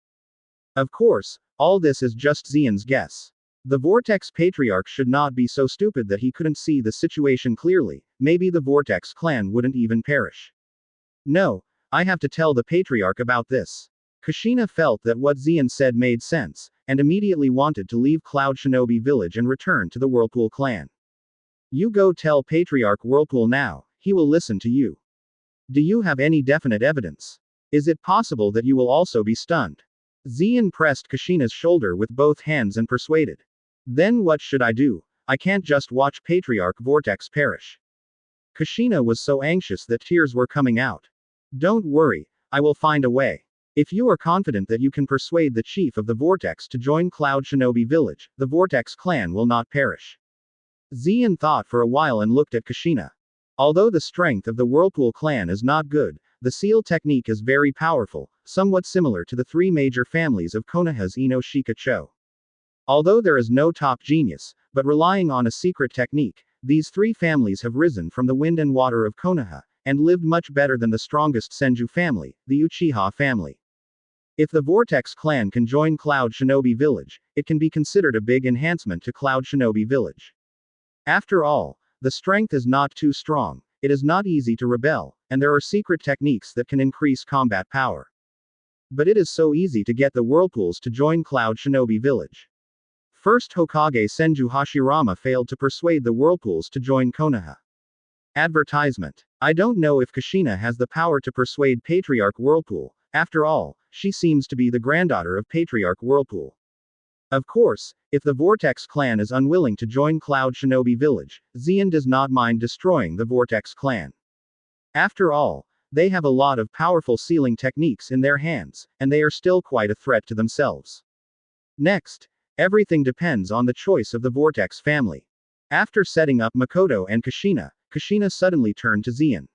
Of course, all this is just Zien's guess. The Vortex Patriarch should not be so stupid that he couldn't see the situation clearly, maybe the Vortex clan wouldn't even perish. No, I have to tell the Patriarch about this. Kushina felt that what Zien said made sense, and immediately wanted to leave Cloud Shinobi Village and return to the Whirlpool clan. You go tell Patriarch Whirlpool now, he will listen to you. Do you have any definite evidence? Is it possible that you will also be stunned? Zien pressed Kushina's shoulder with both hands and persuaded. Then what should I do? I can't just watch Patriarch Vortex perish. Kushina was so anxious that tears were coming out. Don't worry, I will find a way. If you are confident that you can persuade the chief of the Vortex to join Cloud Shinobi Village, the Vortex clan will not perish. Zien thought for a while and looked at Kushina. Although the strength of the Whirlpool clan is not good, the seal technique is very powerful, somewhat similar to the three major families of Konoha's Ino Shika Cho. Although there is no top genius, but relying on a secret technique, these three families have risen from the wind and water of Konoha, and lived much better than the strongest Senju family, the Uchiha family. If the Vortex clan can join Cloud Shinobi Village, it can be considered a big enhancement to Cloud Shinobi Village. After all, the strength is not too strong, it is not easy to rebel, and there are secret techniques that can increase combat power. But it is so easy to get the Whirlpools to join Cloud Shinobi Village. First Hokage Senju Hashirama failed to persuade the Whirlpools to join Konaha. Advertisement. I don't know if Kushina has the power to persuade Patriarch Whirlpool, after all, she seems to be the granddaughter of Patriarch Whirlpool. Of course, if the Vortex clan is unwilling to join Cloud Shinobi Village, Zeon does not mind destroying the Vortex clan. After all, they have a lot of powerful sealing techniques in their hands, and they are still quite a threat to themselves. Next, everything depends on the choice of the Vortex family. After setting up Makoto and Kushina, Kushina suddenly turned to Zeon.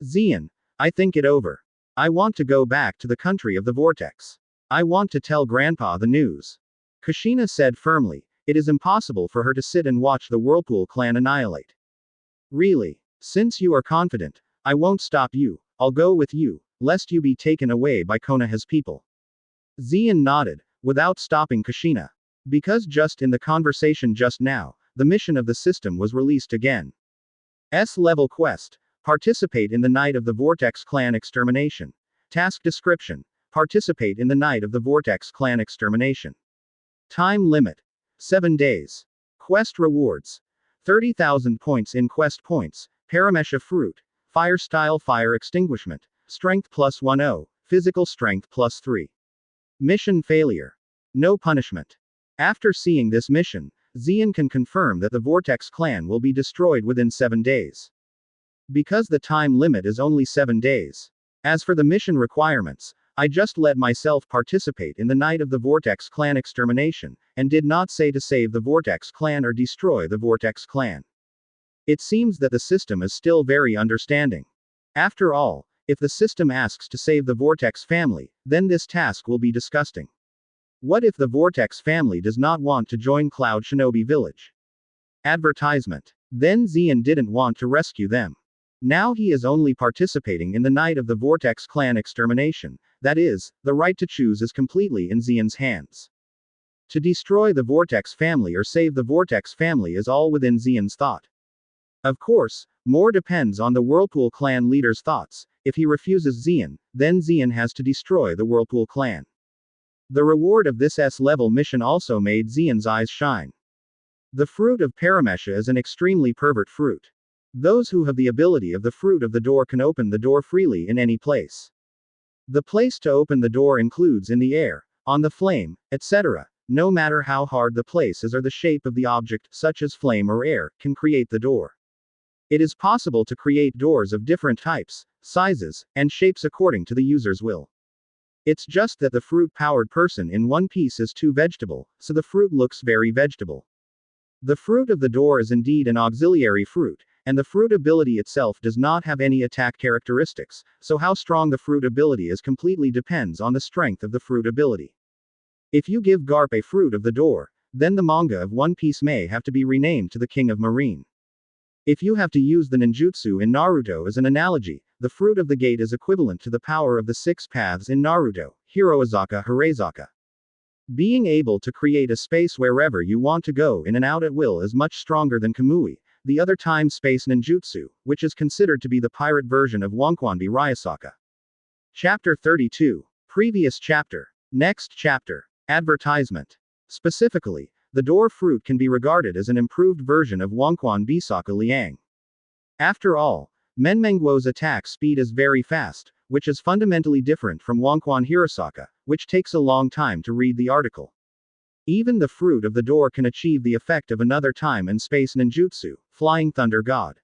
Zeon, I think it over. I want to go back to the country of the Vortex. I want to tell Grandpa the news. Kushina said firmly, it is impossible for her to sit and watch the Whirlpool clan annihilate. Really? Since you are confident, I won't stop you, I'll go with you, lest you be taken away by Konaha's people. Zeon nodded, without stopping Kushina. Because just in the conversation just now, the mission of the system was released again. S-level quest. Participate in the Night of the Vortex Clan Extermination. Task description. Participate in the Night of the Vortex Clan Extermination. Time limit. 7 days. Quest rewards. 30,000 points in quest points, Paramesha fruit, fire style fire extinguishment, strength plus 10, physical strength plus 3. Mission failure. No punishment. After seeing this mission, Zeon can confirm that the Vortex clan will be destroyed within 7 days. Because the time limit is only 7 days. As for the mission requirements, I just let myself participate in the Night of the Vortex clan extermination, and did not say to save the Vortex clan or destroy the Vortex clan. It seems that the system is still very understanding. After all, if the system asks to save the Vortex family, then this task will be disgusting. What if the Vortex family does not want to join Cloud Shinobi Village? Advertisement. Then Zeon didn't want to rescue them. Now he is only participating in the Night of the Vortex clan extermination, that is, the right to choose is completely in Zeon's hands. To destroy the Vortex family or save the Vortex family is all within Zeon's thought. Of course, more depends on the Whirlpool clan leader's thoughts. If he refuses Zeon, then Zeon has to destroy the Whirlpool clan. The reward of this S-level mission also made Zeon's eyes shine. The fruit of Paramesha is an extremely pervert fruit. Those who have the ability of the fruit of the door can open the door freely in any place. The place to open the door includes in the air, on the flame, etc. No matter how hard the place is or the shape of the object, such as flame or air, can create the door. It is possible to create doors of different types, sizes, and shapes according to the user's will. It's just that the fruit-powered person in One Piece is too vegetable, so the fruit looks very vegetable. The fruit of the door is indeed an auxiliary fruit, and the fruit ability itself does not have any attack characteristics, so how strong the fruit ability is completely depends on the strength of the fruit ability. If you give Garp a fruit of the door, then the manga of One Piece may have to be renamed to the King of Marine. If you have to use the ninjutsu in Naruto as an analogy, the fruit of the gate is equivalent to the power of the 6 paths in Naruto, Hiroazaka Hirazaka. Being able to create a space wherever you want to go in and out at will is much stronger than Kamui, the other time-space ninjutsu, which is considered to be the pirate version of Wankwanbi Ryasaka. Chapter 32. Previous chapter. Next chapter. Advertisement. Specifically, the door fruit can be regarded as an improved version of Wankwan Bisaka Liang. After all, Menmenguo's attack speed is very fast, which is fundamentally different from Wankwan Hirasaka, which takes a long time to read the article. Even the fruit of the door can achieve the effect of another time and space ninjutsu, Flying Thunder God.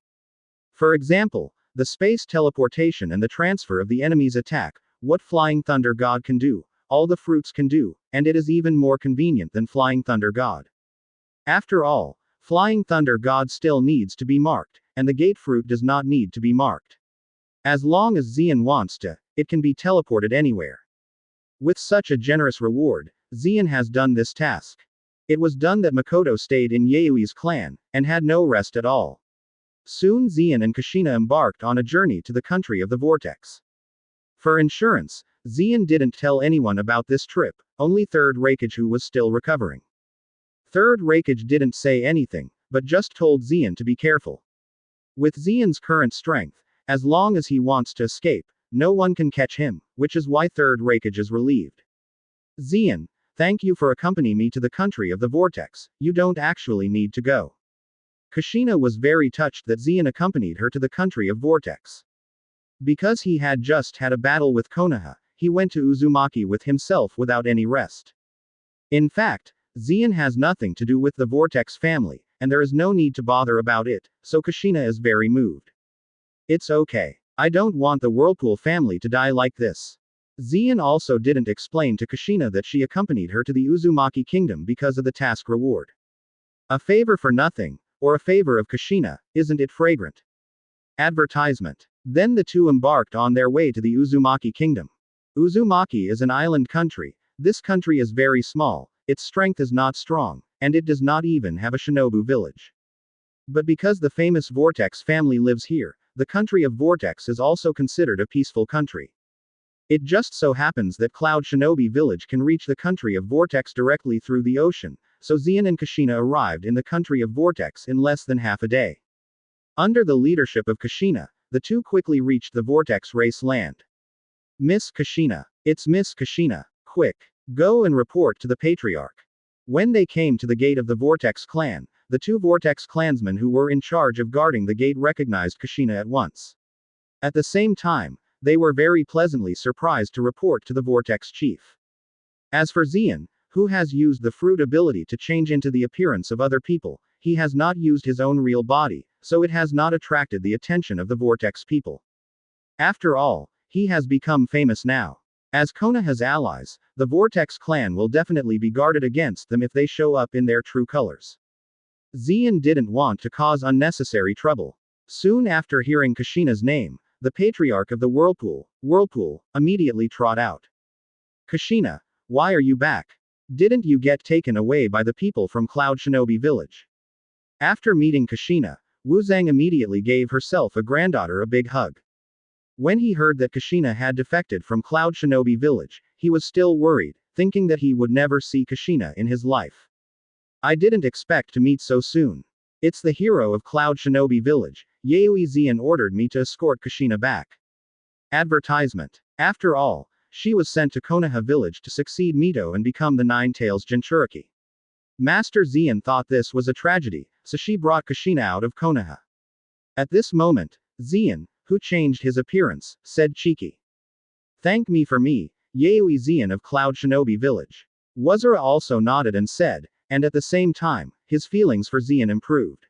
For example, the space teleportation and the transfer of the enemy's attack, what Flying Thunder God can do, all the fruits can do, and it is even more convenient than Flying Thunder God. After all, Flying Thunder God still needs to be marked, and the gate fruit does not need to be marked. As long as Zeon wants to, it can be teleported anywhere. With such a generous reward, Zeon has done this task. It was done that Makoto stayed in Yayui's clan, and had no rest at all. Soon Xian and Kushina embarked on a journey to the country of the Vortex. For insurance, Xian didn't tell anyone about this trip, only Third Raikage who was still recovering. Third Raikage didn't say anything, but just told Xian to be careful. With Xian's current strength, as long as he wants to escape, no one can catch him, which is why Third Raikage is relieved. Xian, thank you for accompanying me to the country of the Vortex, you don't actually need to go. Kushina was very touched that Xian accompanied her to the country of Vortex. Because he had just had a battle with Konaha, he went to Uzumaki with himself without any rest. In fact, Xian has nothing to do with the Vortex family, and there is no need to bother about it, so Kushina is very moved. It's okay. I don't want the Whirlpool family to die like this. Xian also didn't explain to Kushina that she accompanied her to the Uzumaki kingdom because of the task reward. A favor for nothing, or a favor of Kushina, isn't it fragrant? Advertisement. Then the two embarked on their way to the Uzumaki kingdom. Uzumaki is an island country. This country is very small, its strength is not strong, and it does not even have a shinobu village. But because the famous Vortex family lives here, the country of Vortex is also considered a peaceful country. It just so happens that Cloud Shinobi village can reach the country of Vortex directly through the ocean, so Xian and Kushina arrived in the country of Vortex in less than half a day. Under the leadership of Kushina, the two quickly reached the Vortex race land. Miss Kushina. It's Miss Kushina. Quick. Go and report to the Patriarch. When they came to the gate of the Vortex clan, the two Vortex clansmen who were in charge of guarding the gate recognized Kushina at once. At the same time, they were very pleasantly surprised to report to the Vortex chief. As for Xian, who has used the fruit ability to change into the appearance of other people, he has not used his own real body, so it has not attracted the attention of the Vortex people. After all, he has become famous now. As Konaha's allies, the Vortex clan will definitely be guarded against them if they show up in their true colors. Xian didn't want to cause unnecessary trouble. Soon after hearing Kushina's name, the Patriarch of the Whirlpool, immediately trot out. Kushina, why are you back? Didn't you get taken away by the people from Cloud Shinobi village? After meeting Kushina, Wuzang immediately gave herself a granddaughter a big hug. When he heard that Kushina had defected from Cloud Shinobi village, he was still worried, thinking that he would never see Kushina in his life. I didn't expect to meet so soon. It's the hero of Cloud Shinobi village, Yuizan ordered me to escort Kushina back. Advertisement. After all, she was sent to Konaha village to succeed Mito and become the Nine-Tails Jinchuriki. Master Xian thought this was a tragedy, so she brought Kushina out of Konaha. At this moment, Xian, who changed his appearance, said cheeky. Thank me for me, Yuizan of Cloud Shinobi village. Wuzura also nodded and said, and at the same time, his feelings for Xian improved.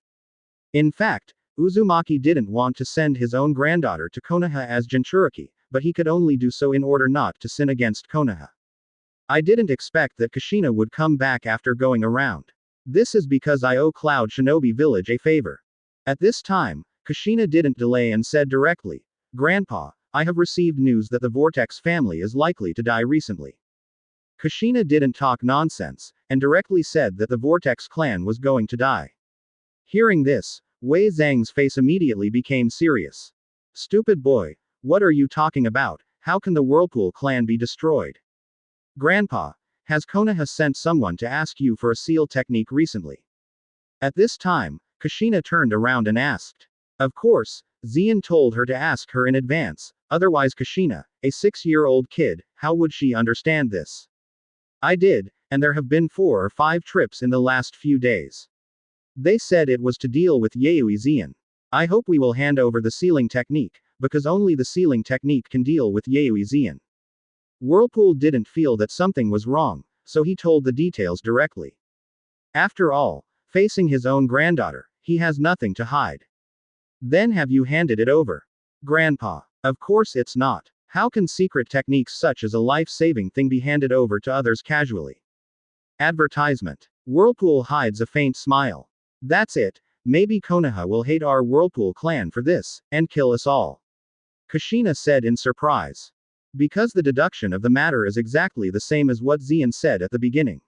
In fact, Uzumaki didn't want to send his own granddaughter to Konaha as Jinchuriki, but he could only do so in order not to sin against Konaha. I didn't expect that Kushina would come back after going around. This is because I owe Cloud Shinobi village a favor. At this time, Kushina didn't delay and said directly, Grandpa, I have received news that the Vortex family is likely to die recently. Kushina didn't talk nonsense, and directly said that the Vortex clan was going to die. Hearing this, Wei Zhang's face immediately became serious. Stupid boy, what are you talking about? How can the Whirlpool clan be destroyed? Grandpa, has Konaha sent someone to ask you for a seal technique recently? At this time, Kushina turned around and asked. Of course, Xian told her to ask her in advance, otherwise Kushina, a 6-year-old kid, how would she understand this? I did, and there have been 4 or 5 trips in the last few days. They said it was to deal with Yuizan. I hope we will hand over the sealing technique, because only the sealing technique can deal with Yuizan. Whirlpool didn't feel that something was wrong, so he told the details directly. After all, facing his own granddaughter, he has nothing to hide. Then have you handed it over? Grandpa, of course it's not. How can secret techniques such as a life-saving thing be handed over to others casually? Advertisement. Whirlpool hides a faint smile. That's it, maybe Konaha will hate our Whirlpool clan for this, and kill us all. Kushina said in surprise. Because the deduction of the matter is exactly the same as what Xian said at the beginning.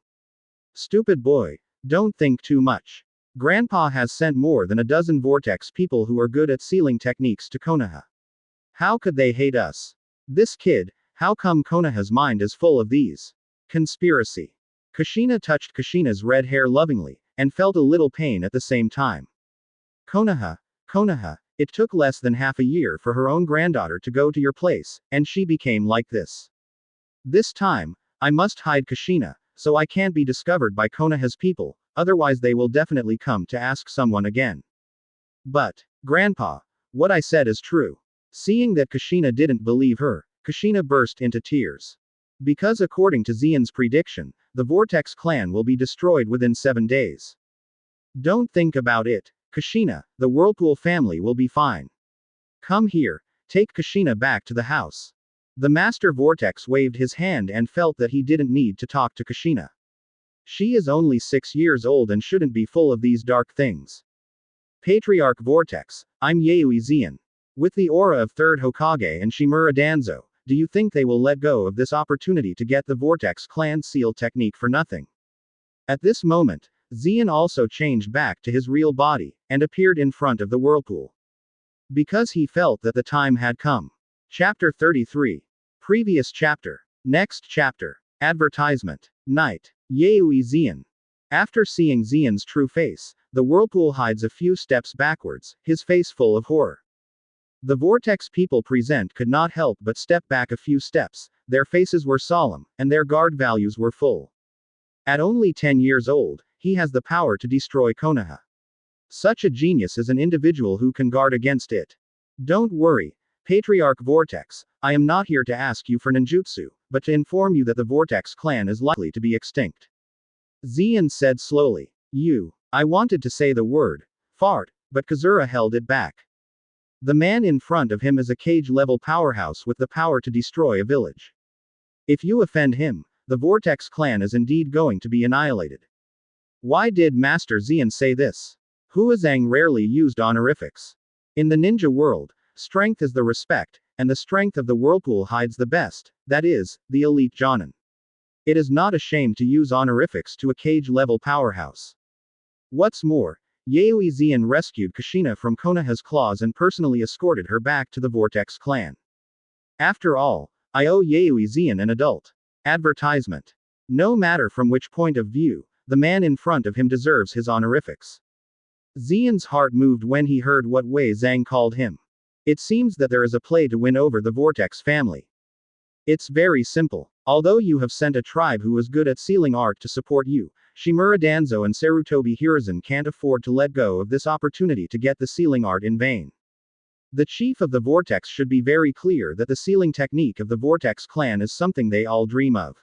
Stupid boy, don't think too much. Grandpa has sent more than a dozen Vortex people who are good at sealing techniques to Konaha. How could they hate us? This kid, how come Konaha's mind is full of these? Conspiracy. Kushina touched Kushina's red hair lovingly, and felt a little pain at the same time. Konaha, it took less than half a year for her own granddaughter to go to your place, and she became like this. This time, I must hide Kushina, so I can't be discovered by Konaha's people, otherwise they will definitely come to ask someone again. But, Grandpa, what I said is true. Seeing that Kushina didn't believe her, Kushina burst into tears. Because according to Xian's prediction, the Vortex clan will be destroyed within 7 days. Don't think about it, Kushina, the Whirlpool family will be fine. Come here, take Kushina back to the house. The Master Vortex waved his hand and felt that he didn't need to talk to Kushina. She is only 6 years old and shouldn't be full of these dark things. Patriarch Vortex, I'm Yuizan. With the aura of 3rd Hokage and Shimura Danzo, do you think they will let go of this opportunity to get the Vortex clan seal technique for nothing? At this moment, Xian also changed back to his real body, and appeared in front of the whirlpool. Because he felt that the time had come. Chapter 33. Previous chapter. Next chapter. Advertisement. Night. Yuizan. After seeing Xian's true face, the whirlpool hides a few steps backwards, his face full of horror. The Vortex people present could not help but step back a few steps, their faces were solemn, and their guard values were full. At only 10 years old, he has the power to destroy Konaha. Such a genius is an individual who can guard against it. Don't worry, Patriarch Vortex, I am not here to ask you for ninjutsu, but to inform you that the Vortex clan is likely to be extinct. Xian said slowly. I wanted to say the word, fart, but Kazura held it back. The man in front of him is a cage-level powerhouse with the power to destroy a village. If you offend him, the Vortex clan is indeed going to be annihilated. Why did Master Xian say this? Huazang rarely used honorifics. In the ninja world, strength is the respect, and the strength of the whirlpool hides the best, that is, the elite Jonin. It is not a shame to use honorifics to a cage-level powerhouse. What's more, Yuizan rescued Kushina from Konaha's claws and personally escorted her back to the Vortex clan. After all, I owe Yuizan an adult. Advertisement. No matter from which point of view, the man in front of him deserves his honorifics. Xian's heart moved when he heard what Wei Zhang called him. It seems that there is a play to win over the Vortex family. It's very simple. Although you have sent a tribe who is good at sealing art to support you, Shimura Danzo and Sarutobi Hiruzen can't afford to let go of this opportunity to get the sealing art in vain. The chief of the Vortex should be very clear that the sealing technique of the Vortex clan is something they all dream of.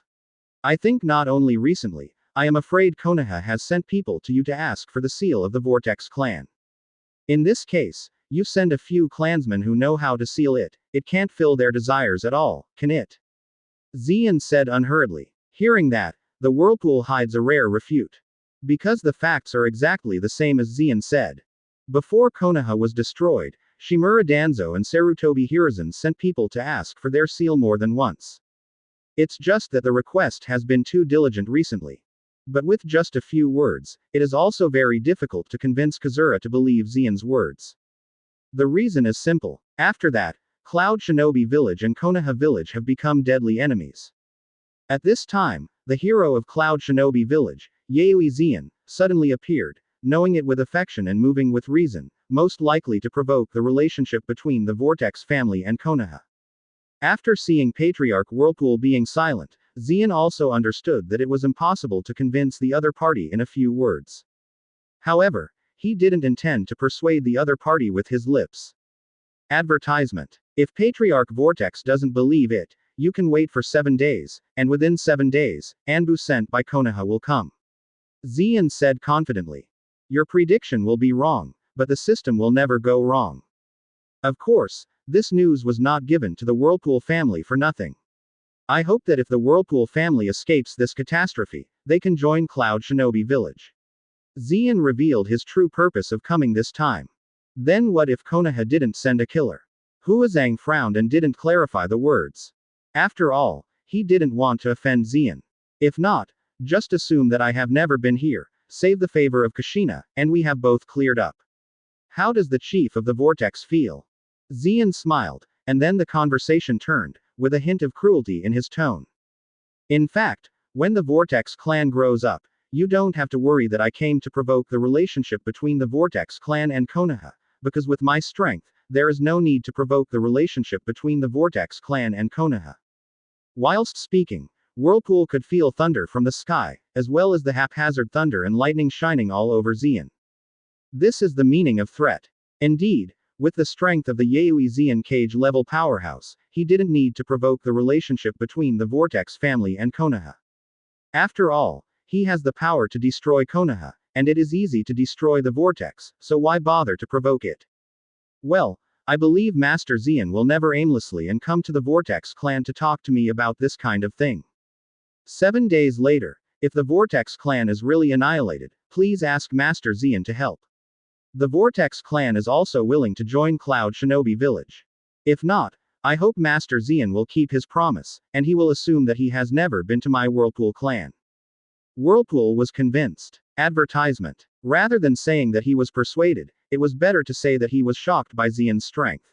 I think not only recently, I am afraid Konaha has sent people to you to ask for the seal of the Vortex clan. In this case, you send a few clansmen who know how to seal it, it can't fill their desires at all, can it? Xian said unhurriedly. Hearing that, the whirlpool hides a rare refute. Because the facts are exactly the same as Xian said. Before Konaha was destroyed, Shimura Danzo and Sarutobi Hiruzen sent people to ask for their seal more than once. It's just that the request has been too diligent recently. But with just a few words, it is also very difficult to convince Kazura to believe Xian's words. The reason is simple. After that, Cloud Shinobi Village and Konaha Village have become deadly enemies. At this time, the hero of Cloud Shinobi Village, Yuizan, suddenly appeared, knowing it with affection and moving with reason, most likely to provoke the relationship between the Vortex family and Konaha. After seeing Patriarch Whirlpool being silent, Xian also understood that it was impossible to convince the other party in a few words. However, he didn't intend to persuade the other party with his lips. Advertisement. If Patriarch Vortex doesn't believe it, you can wait for 7 days, and within 7 days, Anbu sent by Konaha will come. Xian said confidently. Your prediction will be wrong, but the system will never go wrong. Of course, this news was not given to the Whirlpool family for nothing. I hope that if the Whirlpool family escapes this catastrophe, they can join Cloud Shinobi Village. Xian revealed his true purpose of coming this time. Then what if Konaha didn't send a killer? Huazang frowned and didn't clarify the words. After all, he didn't want to offend Xian. If not, just assume that I have never been here, save the favor of Kushina, and we have both cleared up. How does the chief of the Vortex feel? Xian smiled, and then the conversation turned, with a hint of cruelty in his tone. In fact, when the Vortex clan grows up, you don't have to worry that I came to provoke the relationship between the Vortex clan and Konaha, because with my strength, there is no need to provoke the relationship between the Vortex clan and Konaha. Whilst speaking, Whirlpool could feel thunder from the sky, as well as the haphazard thunder and lightning shining all over Xian. This is the meaning of threat. Indeed, with the strength of the Yuizan cage-level powerhouse, he didn't need to provoke the relationship between the Vortex family and Konaha. After all, he has the power to destroy Konaha, and it is easy to destroy the Vortex, so why bother to provoke it? Well, I believe Master Xian will never aimlessly and come to the Vortex clan to talk to me about this kind of thing. 7 days later, if the Vortex clan is really annihilated, please ask Master Xian to help. The Vortex clan is also willing to join Cloud Shinobi village. If not, I hope Master Xian will keep his promise, and he will assume that he has never been to my Whirlpool clan. Whirlpool was convinced. Advertisement. Rather than saying that he was persuaded, it was better to say that he was shocked by Xian's strength.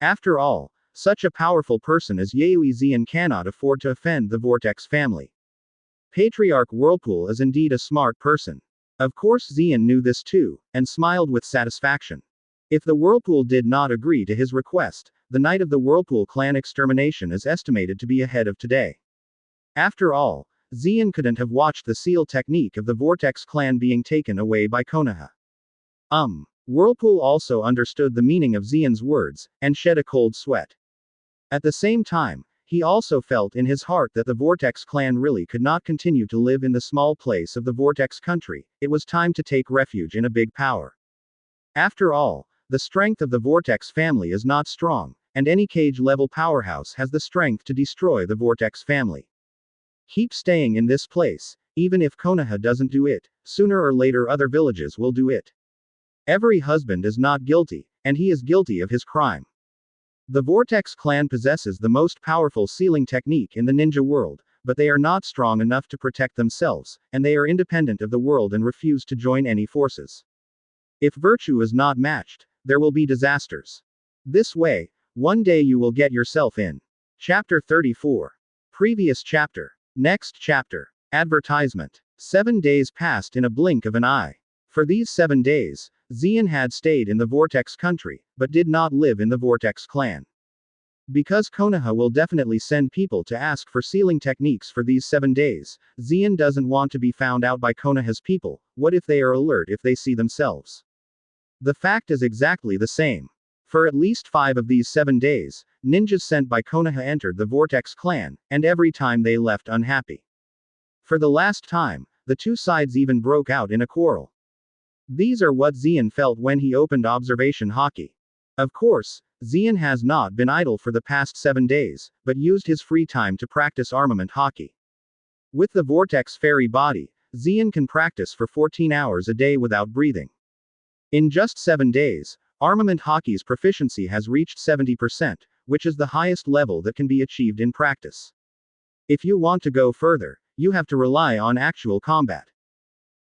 After all, such a powerful person as Yuizan cannot afford to offend the Vortex family. Patriarch Whirlpool is indeed a smart person. Of course Xian knew this too, and smiled with satisfaction. If the Whirlpool did not agree to his request, the night of the Whirlpool clan extermination is estimated to be ahead of today. After all, Xian couldn't have watched the seal technique of the Vortex clan being taken away by Konaha. Whirlpool also understood the meaning of Xian's words, and shed a cold sweat. At the same time, he also felt in his heart that the Vortex clan really could not continue to live in the small place of the Vortex country. It was time to take refuge in a big power. After all, the strength of the Vortex family is not strong, and any cage-level powerhouse has the strength to destroy the Vortex family. Keep staying in this place, even if Konaha doesn't do it, sooner or later other villages will do it. Every husband is not guilty, and he is guilty of his crime. The Vortex clan possesses the most powerful sealing technique in the ninja world, but they are not strong enough to protect themselves, and they are independent of the world and refuse to join any forces. If virtue is not matched, there will be disasters. This way, one day you will get yourself in. Chapter 34. Previous chapter. Next chapter. Advertisement. 7 days passed in a blink of an eye. For these 7 days, Xian had stayed in the Vortex country, but did not live in the Vortex clan. Because Konaha will definitely send people to ask for sealing techniques for these 7 days, Xian doesn't want to be found out by Konaha's people. What if they are alert if they see themselves? The fact is exactly the same. For at least 5 of these 7 days, ninjas sent by Konaha entered the Vortex clan, and every time they left unhappy. For the last time, the two sides even broke out in a quarrel. These are what Xian felt when he opened observation hockey. Of course, Xian has not been idle for the past 7 days, but used his free time to practice armament hockey. With the Vortex fairy body, Xian can practice for 14 hours a day without breathing. In just 7 days, armament hockey's proficiency has reached 70%, which is the highest level that can be achieved in practice. If you want to go further, you have to rely on actual combat.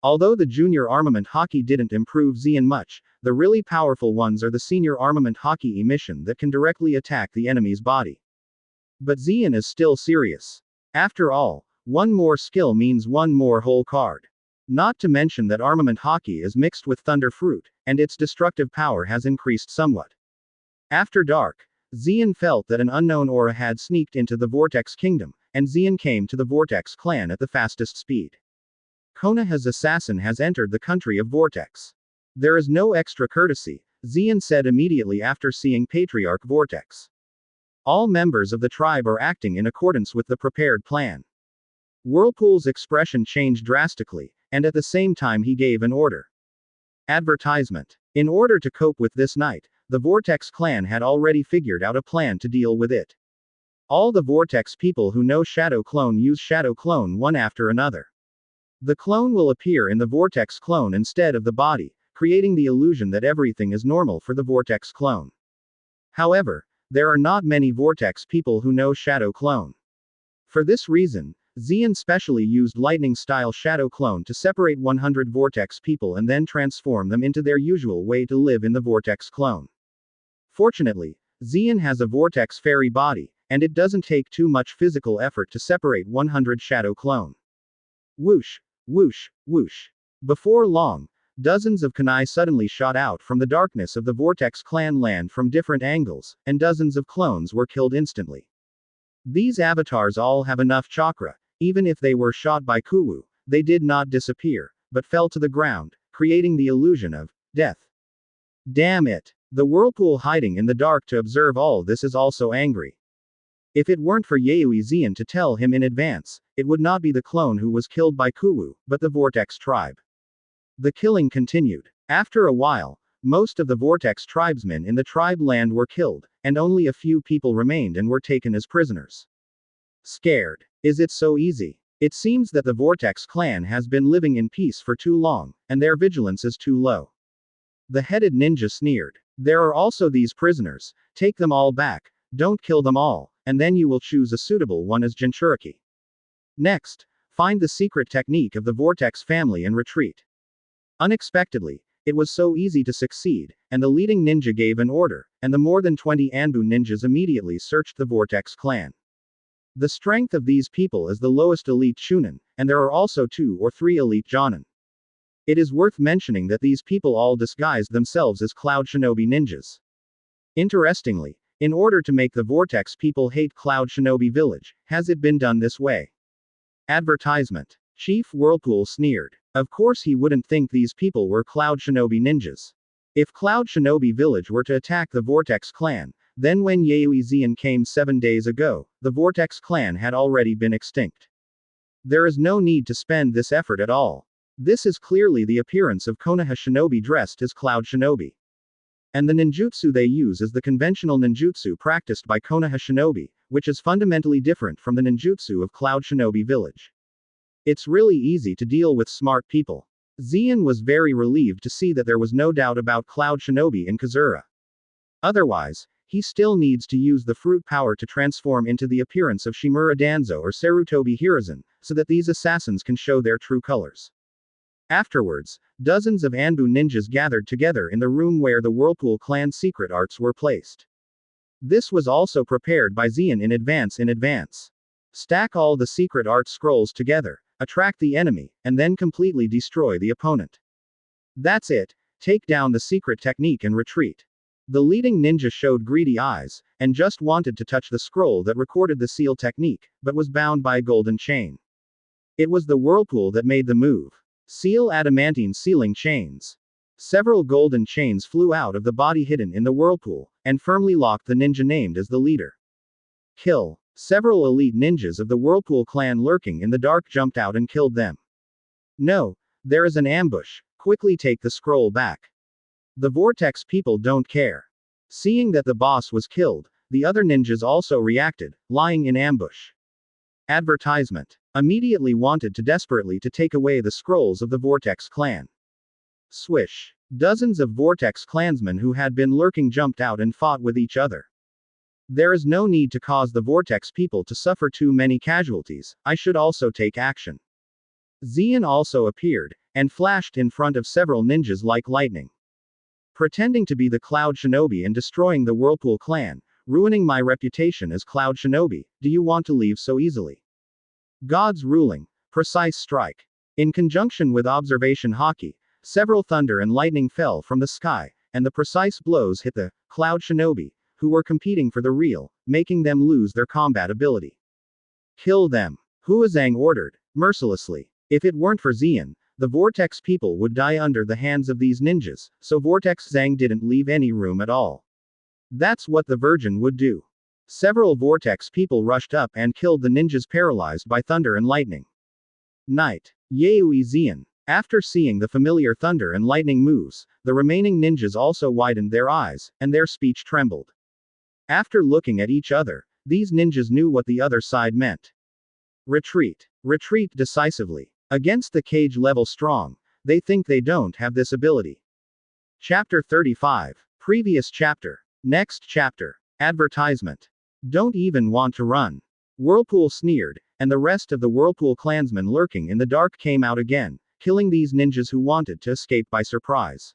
Although the junior armament hockey didn't improve Xian much, the really powerful ones are the senior armament hockey emission that can directly attack the enemy's body. But Xian is still serious. After all, one more skill means one more whole card. Not to mention that armament hockey is mixed with Thunder Fruit, and its destructive power has increased somewhat. After dark, Xian felt that an unknown aura had sneaked into the Vortex Kingdom, and Xian came to the Vortex clan at the fastest speed. Konaha's assassin has entered the country of Vortex. There is no extra courtesy, Xian said immediately after seeing Patriarch Vortex. All members of the tribe are acting in accordance with the prepared plan. Whirlpool's expression changed drastically, and at the same time he gave an order. Advertisement. In order to cope with this night, the Vortex clan had already figured out a plan to deal with it. All the Vortex people who know Shadow Clone use Shadow Clone one after another. The clone will appear in the Vortex clone instead of the body, creating the illusion that everything is normal for the Vortex clone. However, there are not many Vortex people who know Shadow Clone. For this reason, Xian specially used lightning-style shadow clone to separate 100 Vortex people and then transform them into their usual way to live in the Vortex clone. Fortunately, Xian has a Vortex fairy body, and it doesn't take too much physical effort to separate 100 shadow clone. Whoosh, whoosh, whoosh. Before long, dozens of kunai suddenly shot out from the darkness of the Vortex clan land from different angles, and dozens of clones were killed instantly. These avatars all have enough chakra, even if they were shot by Kuwu, they did not disappear, but fell to the ground, creating the illusion of death. Damn it! The whirlpool hiding in the dark to observe all this is also angry. If it weren't for Yuizan to tell him in advance, it would not be the clone who was killed by Kuwu, but the Vortex tribe. The killing continued. After a while, most of the Vortex tribesmen in the tribe land were killed, and only a few people remained and were taken as prisoners. Scared. Is it so easy? It seems that the Vortex clan has been living in peace for too long, and their vigilance is too low. The headed ninja sneered. There are also these prisoners, take them all back, don't kill them all, and then you will choose a suitable one as Jinchuriki. Next, find the secret technique of the Vortex family and retreat. Unexpectedly, it was so easy to succeed, and the leading ninja gave an order, and the more than 20 Anbu ninjas immediately searched the Vortex clan. The strength of these people is the lowest elite Chunin, and there are also 2 or 3 elite Jonin. It is worth mentioning that these people all disguised themselves as Cloud Shinobi ninjas. Interestingly, in order to make the Vortex people hate Cloud Shinobi village, has it been done this way? Advertisement. Chief Whirlpool sneered. Of course he wouldn't think these people were Cloud Shinobi ninjas. If Cloud Shinobi village were to attack the Vortex clan, then when Yuizan came 7 days ago, the Vortex clan had already been extinct. There is no need to spend this effort at all. This is clearly the appearance of Konaha Shinobi dressed as Cloud Shinobi. And the ninjutsu they use is the conventional ninjutsu practiced by Konaha Shinobi, which is fundamentally different from the ninjutsu of Cloud Shinobi village. It's really easy to deal with smart people. Xian was very relieved to see that there was no doubt about Cloud Shinobi in Kazura. Otherwise, he still needs to use the fruit power to transform into the appearance of Shimura Danzo or Sarutobi Hiruzen, so that these assassins can show their true colors. Afterwards, dozens of Anbu ninjas gathered together in the room where the Whirlpool clan secret arts were placed. This was also prepared by Xian in advance. Stack all the secret art scrolls together, attract the enemy, and then completely destroy the opponent. That's it, take down the secret technique and retreat. The leading ninja showed greedy eyes, and just wanted to touch the scroll that recorded the seal technique, but was bound by a golden chain. It was the Whirlpool that made the move. Seal adamantine sealing chains. Several golden chains flew out of the body hidden in the Whirlpool, and firmly locked the ninja named as the leader. Kill. Several elite ninjas of the Whirlpool clan lurking in the dark jumped out and killed them. No, there is an ambush, quickly take the scroll back. The Vortex people don't care. Seeing that the boss was killed, the other ninjas also reacted, lying in ambush. Advertisement. Immediately wanted to desperately to take away the scrolls of the Vortex clan. Swish. Dozens of Vortex clansmen who had been lurking jumped out and fought with each other. There is no need to cause the Vortex people to suffer too many casualties, I should also take action. Xian also appeared, and flashed in front of several ninjas like lightning. Pretending to be the Cloud Shinobi and destroying the Whirlpool clan, ruining my reputation as Cloud Shinobi, do you want to leave so easily? God's ruling. Precise strike. In conjunction with observation hockey, several thunder and lightning fell from the sky, and the precise blows hit the Cloud Shinobi, who were competing for the real, making them lose their combat ability. Kill them. Huazang ordered, mercilessly. If it weren't for Xian, the Vortex people would die under the hands of these ninjas, so Vortex Zhang didn't leave any room at all. That's what the Virgin would do. Several Vortex people rushed up and killed the ninjas paralyzed by thunder and lightning. Night. Yuizan. After seeing the familiar thunder and lightning moves, the remaining ninjas also widened their eyes, and their speech trembled. After looking at each other, these ninjas knew what the other side meant. Retreat. Retreat decisively. Against the cage level strong, they think they don't have this ability. Chapter 35. Previous chapter. Next chapter. Advertisement. Don't even want to run. Whirlpool sneered, and the rest of the Whirlpool clansmen lurking in the dark came out again, killing these ninjas who wanted to escape by surprise.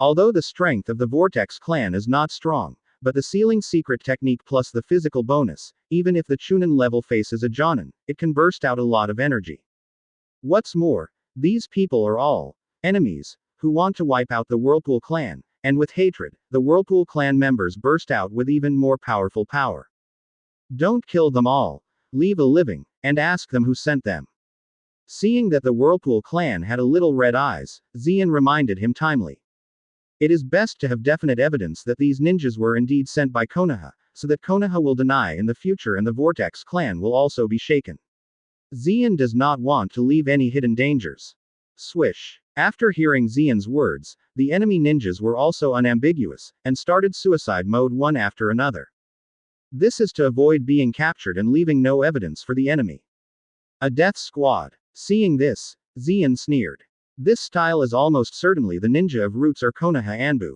Although the strength of the Vortex clan is not strong, but the sealing secret technique plus the physical bonus, even if the Chunin level faces a Jonin, it can burst out a lot of energy. What's more, these people are all enemies who want to wipe out the Whirlpool clan, and with hatred, the Whirlpool clan members burst out with even more powerful power. Don't kill them all, leave a living, and ask them who sent them. Seeing that the Whirlpool clan had a little red eyes, Xian reminded him timely. It is best to have definite evidence that these ninjas were indeed sent by Konaha, so that Konaha will deny in the future and the Vortex clan will also be shaken. Xian does not want to leave any hidden dangers. Swish. After hearing Xian's words, the enemy ninjas were also unambiguous, and started suicide mode one after another. This is to avoid being captured and leaving no evidence for the enemy. A death squad. Seeing this, Xian sneered. This style is almost certainly the ninja of Roots or Konaha Anbu.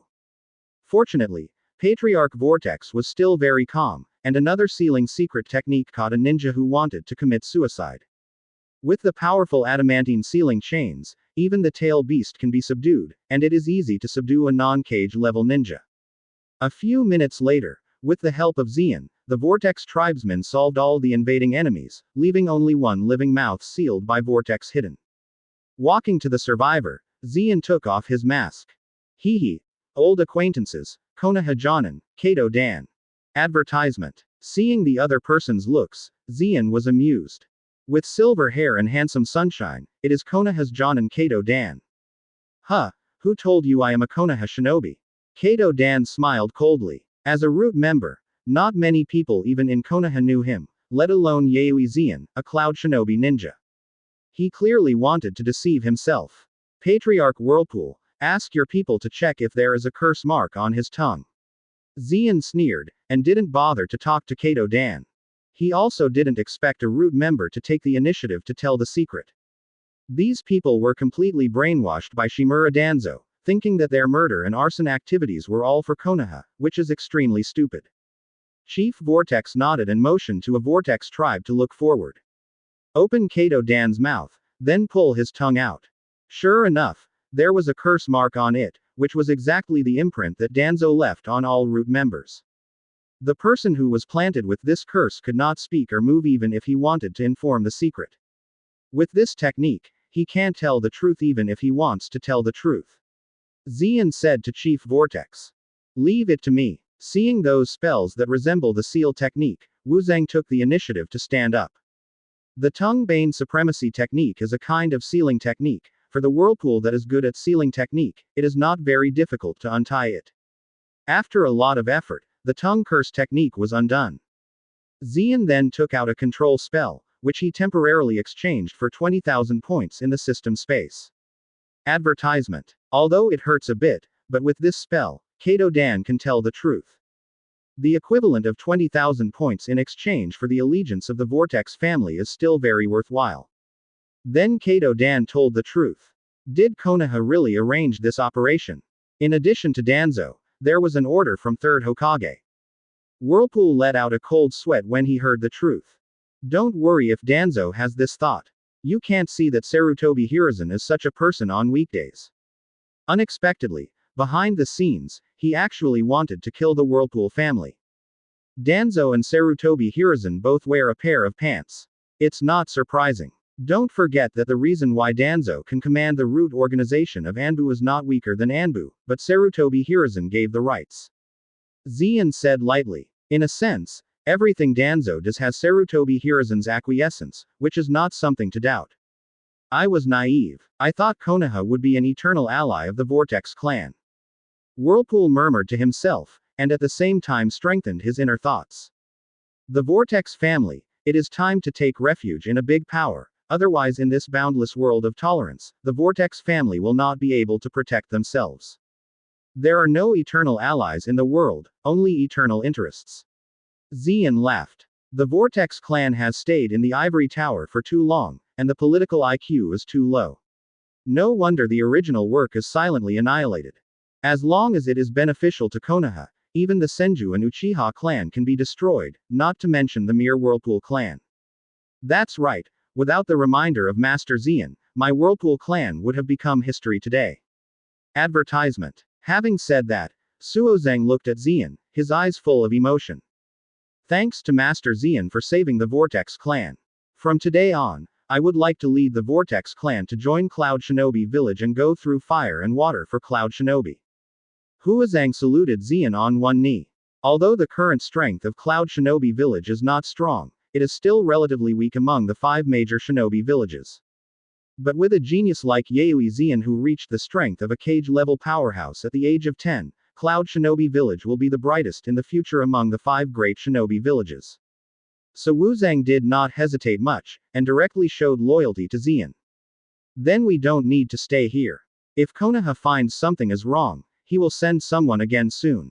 Fortunately, Patriarch Vortex was still very calm, and another sealing secret technique caught a ninja who wanted to commit suicide. With the powerful adamantine sealing chains, even the tail beast can be subdued, and it is easy to subdue a non-cage level ninja. A few minutes later, with the help of Xian, the Vortex tribesmen solved all the invading enemies, leaving only one living mouth sealed by Vortex hidden. Walking to the survivor, Xian took off his mask. Hee. Old acquaintances, Konaha Jonin, Kato Dan. Advertisement. Seeing the other person's looks, Xian was amused. With silver hair and handsome sunshine, it is Konaha's Jonin Kato Dan. Huh, who told you I am a Konaha shinobi? Kato Dan smiled coldly. As a Root member, not many people even in Konaha knew him, let alone Yuizan, a cloud shinobi ninja. He clearly wanted to deceive himself. Patriarch Whirlpool, ask your people to check if there is a curse mark on his tongue. Xian sneered, and didn't bother to talk to Kato Dan. He also didn't expect a Root member to take the initiative to tell the secret. These people were completely brainwashed by Shimura Danzo, thinking that their murder and arson activities were all for Konaha, which is extremely stupid. Chief Vortex nodded and motioned to a Vortex tribe to look forward. Open Kato Dan's mouth, then pull his tongue out. Sure enough, there was a curse mark on it, which was exactly the imprint that Danzo left on all Root members. The person who was planted with this curse could not speak or move even if he wanted to inform the secret. With this technique, he can't tell the truth even if he wants to tell the truth. Xian said to Chief Vortex. Leave it to me. Seeing those spells that resemble the seal technique, Wuzang took the initiative to stand up. The Tongue Bane Supremacy technique is a kind of sealing technique. For the Whirlpool that is good at sealing technique, it is not very difficult to untie it. After a lot of effort, the tongue curse technique was undone. Xian then took out a control spell, which he temporarily exchanged for 20,000 points in the system space. Advertisement. Although it hurts a bit, but with this spell, Kato Dan can tell the truth. The equivalent of 20,000 points in exchange for the allegiance of the Vortex family is still very worthwhile. Then Kato Dan told the truth. Did Konaha really arrange this operation? In addition to Danzo, there was an order from Third Hokage. Whirlpool let out a cold sweat when he heard the truth. Don't worry if Danzo has this thought. You can't see that Sarutobi Hiruzen is such a person on weekdays. Unexpectedly, behind the scenes, he actually wanted to kill the Whirlpool family. Danzo and Sarutobi Hiruzen both wear a pair of pants. It's not surprising. Don't forget that the reason why Danzo can command the Root organization of Anbu is not weaker than Anbu, but Sarutobi Hiruzen gave the rights. Xian said lightly. In a sense, everything Danzo does has Sarutobi Hiruzen's acquiescence, which is not something to doubt. I was naive. I thought Konaha would be an eternal ally of the Vortex clan. Whirlpool murmured to himself, and at the same time strengthened his inner thoughts. The Vortex family, it is time to take refuge in a big power. Otherwise, in this boundless world of tolerance, the Vortex family will not be able to protect themselves. There are no eternal allies in the world, only eternal interests. Xian laughed. The Vortex clan has stayed in the ivory tower for too long, and the political IQ is too low. No wonder the original work is silently annihilated. As long as it is beneficial to Konaha, even the Senju and Uchiha clan can be destroyed, not to mention the mere Whirlpool clan. That's right, without the reminder of Master Xian, my Whirlpool clan would have become history today. Advertisement. Having said that, Suozeng looked at Xian, his eyes full of emotion. Thanks to Master Xian for saving the Vortex clan. From today on, I would like to lead the Vortex clan to join Cloud Shinobi village and go through fire and water for Cloud Shinobi. Huazang saluted Xian on one knee. Although the current strength of Cloud Shinobi village is not strong, it is still relatively weak among the 5 major shinobi villages. But with a genius like Yuizan who reached the strength of a cage-level powerhouse at the age of 10, Cloud Shinobi village will be the brightest in the future among the 5 great shinobi villages. So Wuzang did not hesitate much, and directly showed loyalty to Xian. Then we don't need to stay here. If Konaha finds something is wrong, he will send someone again soon.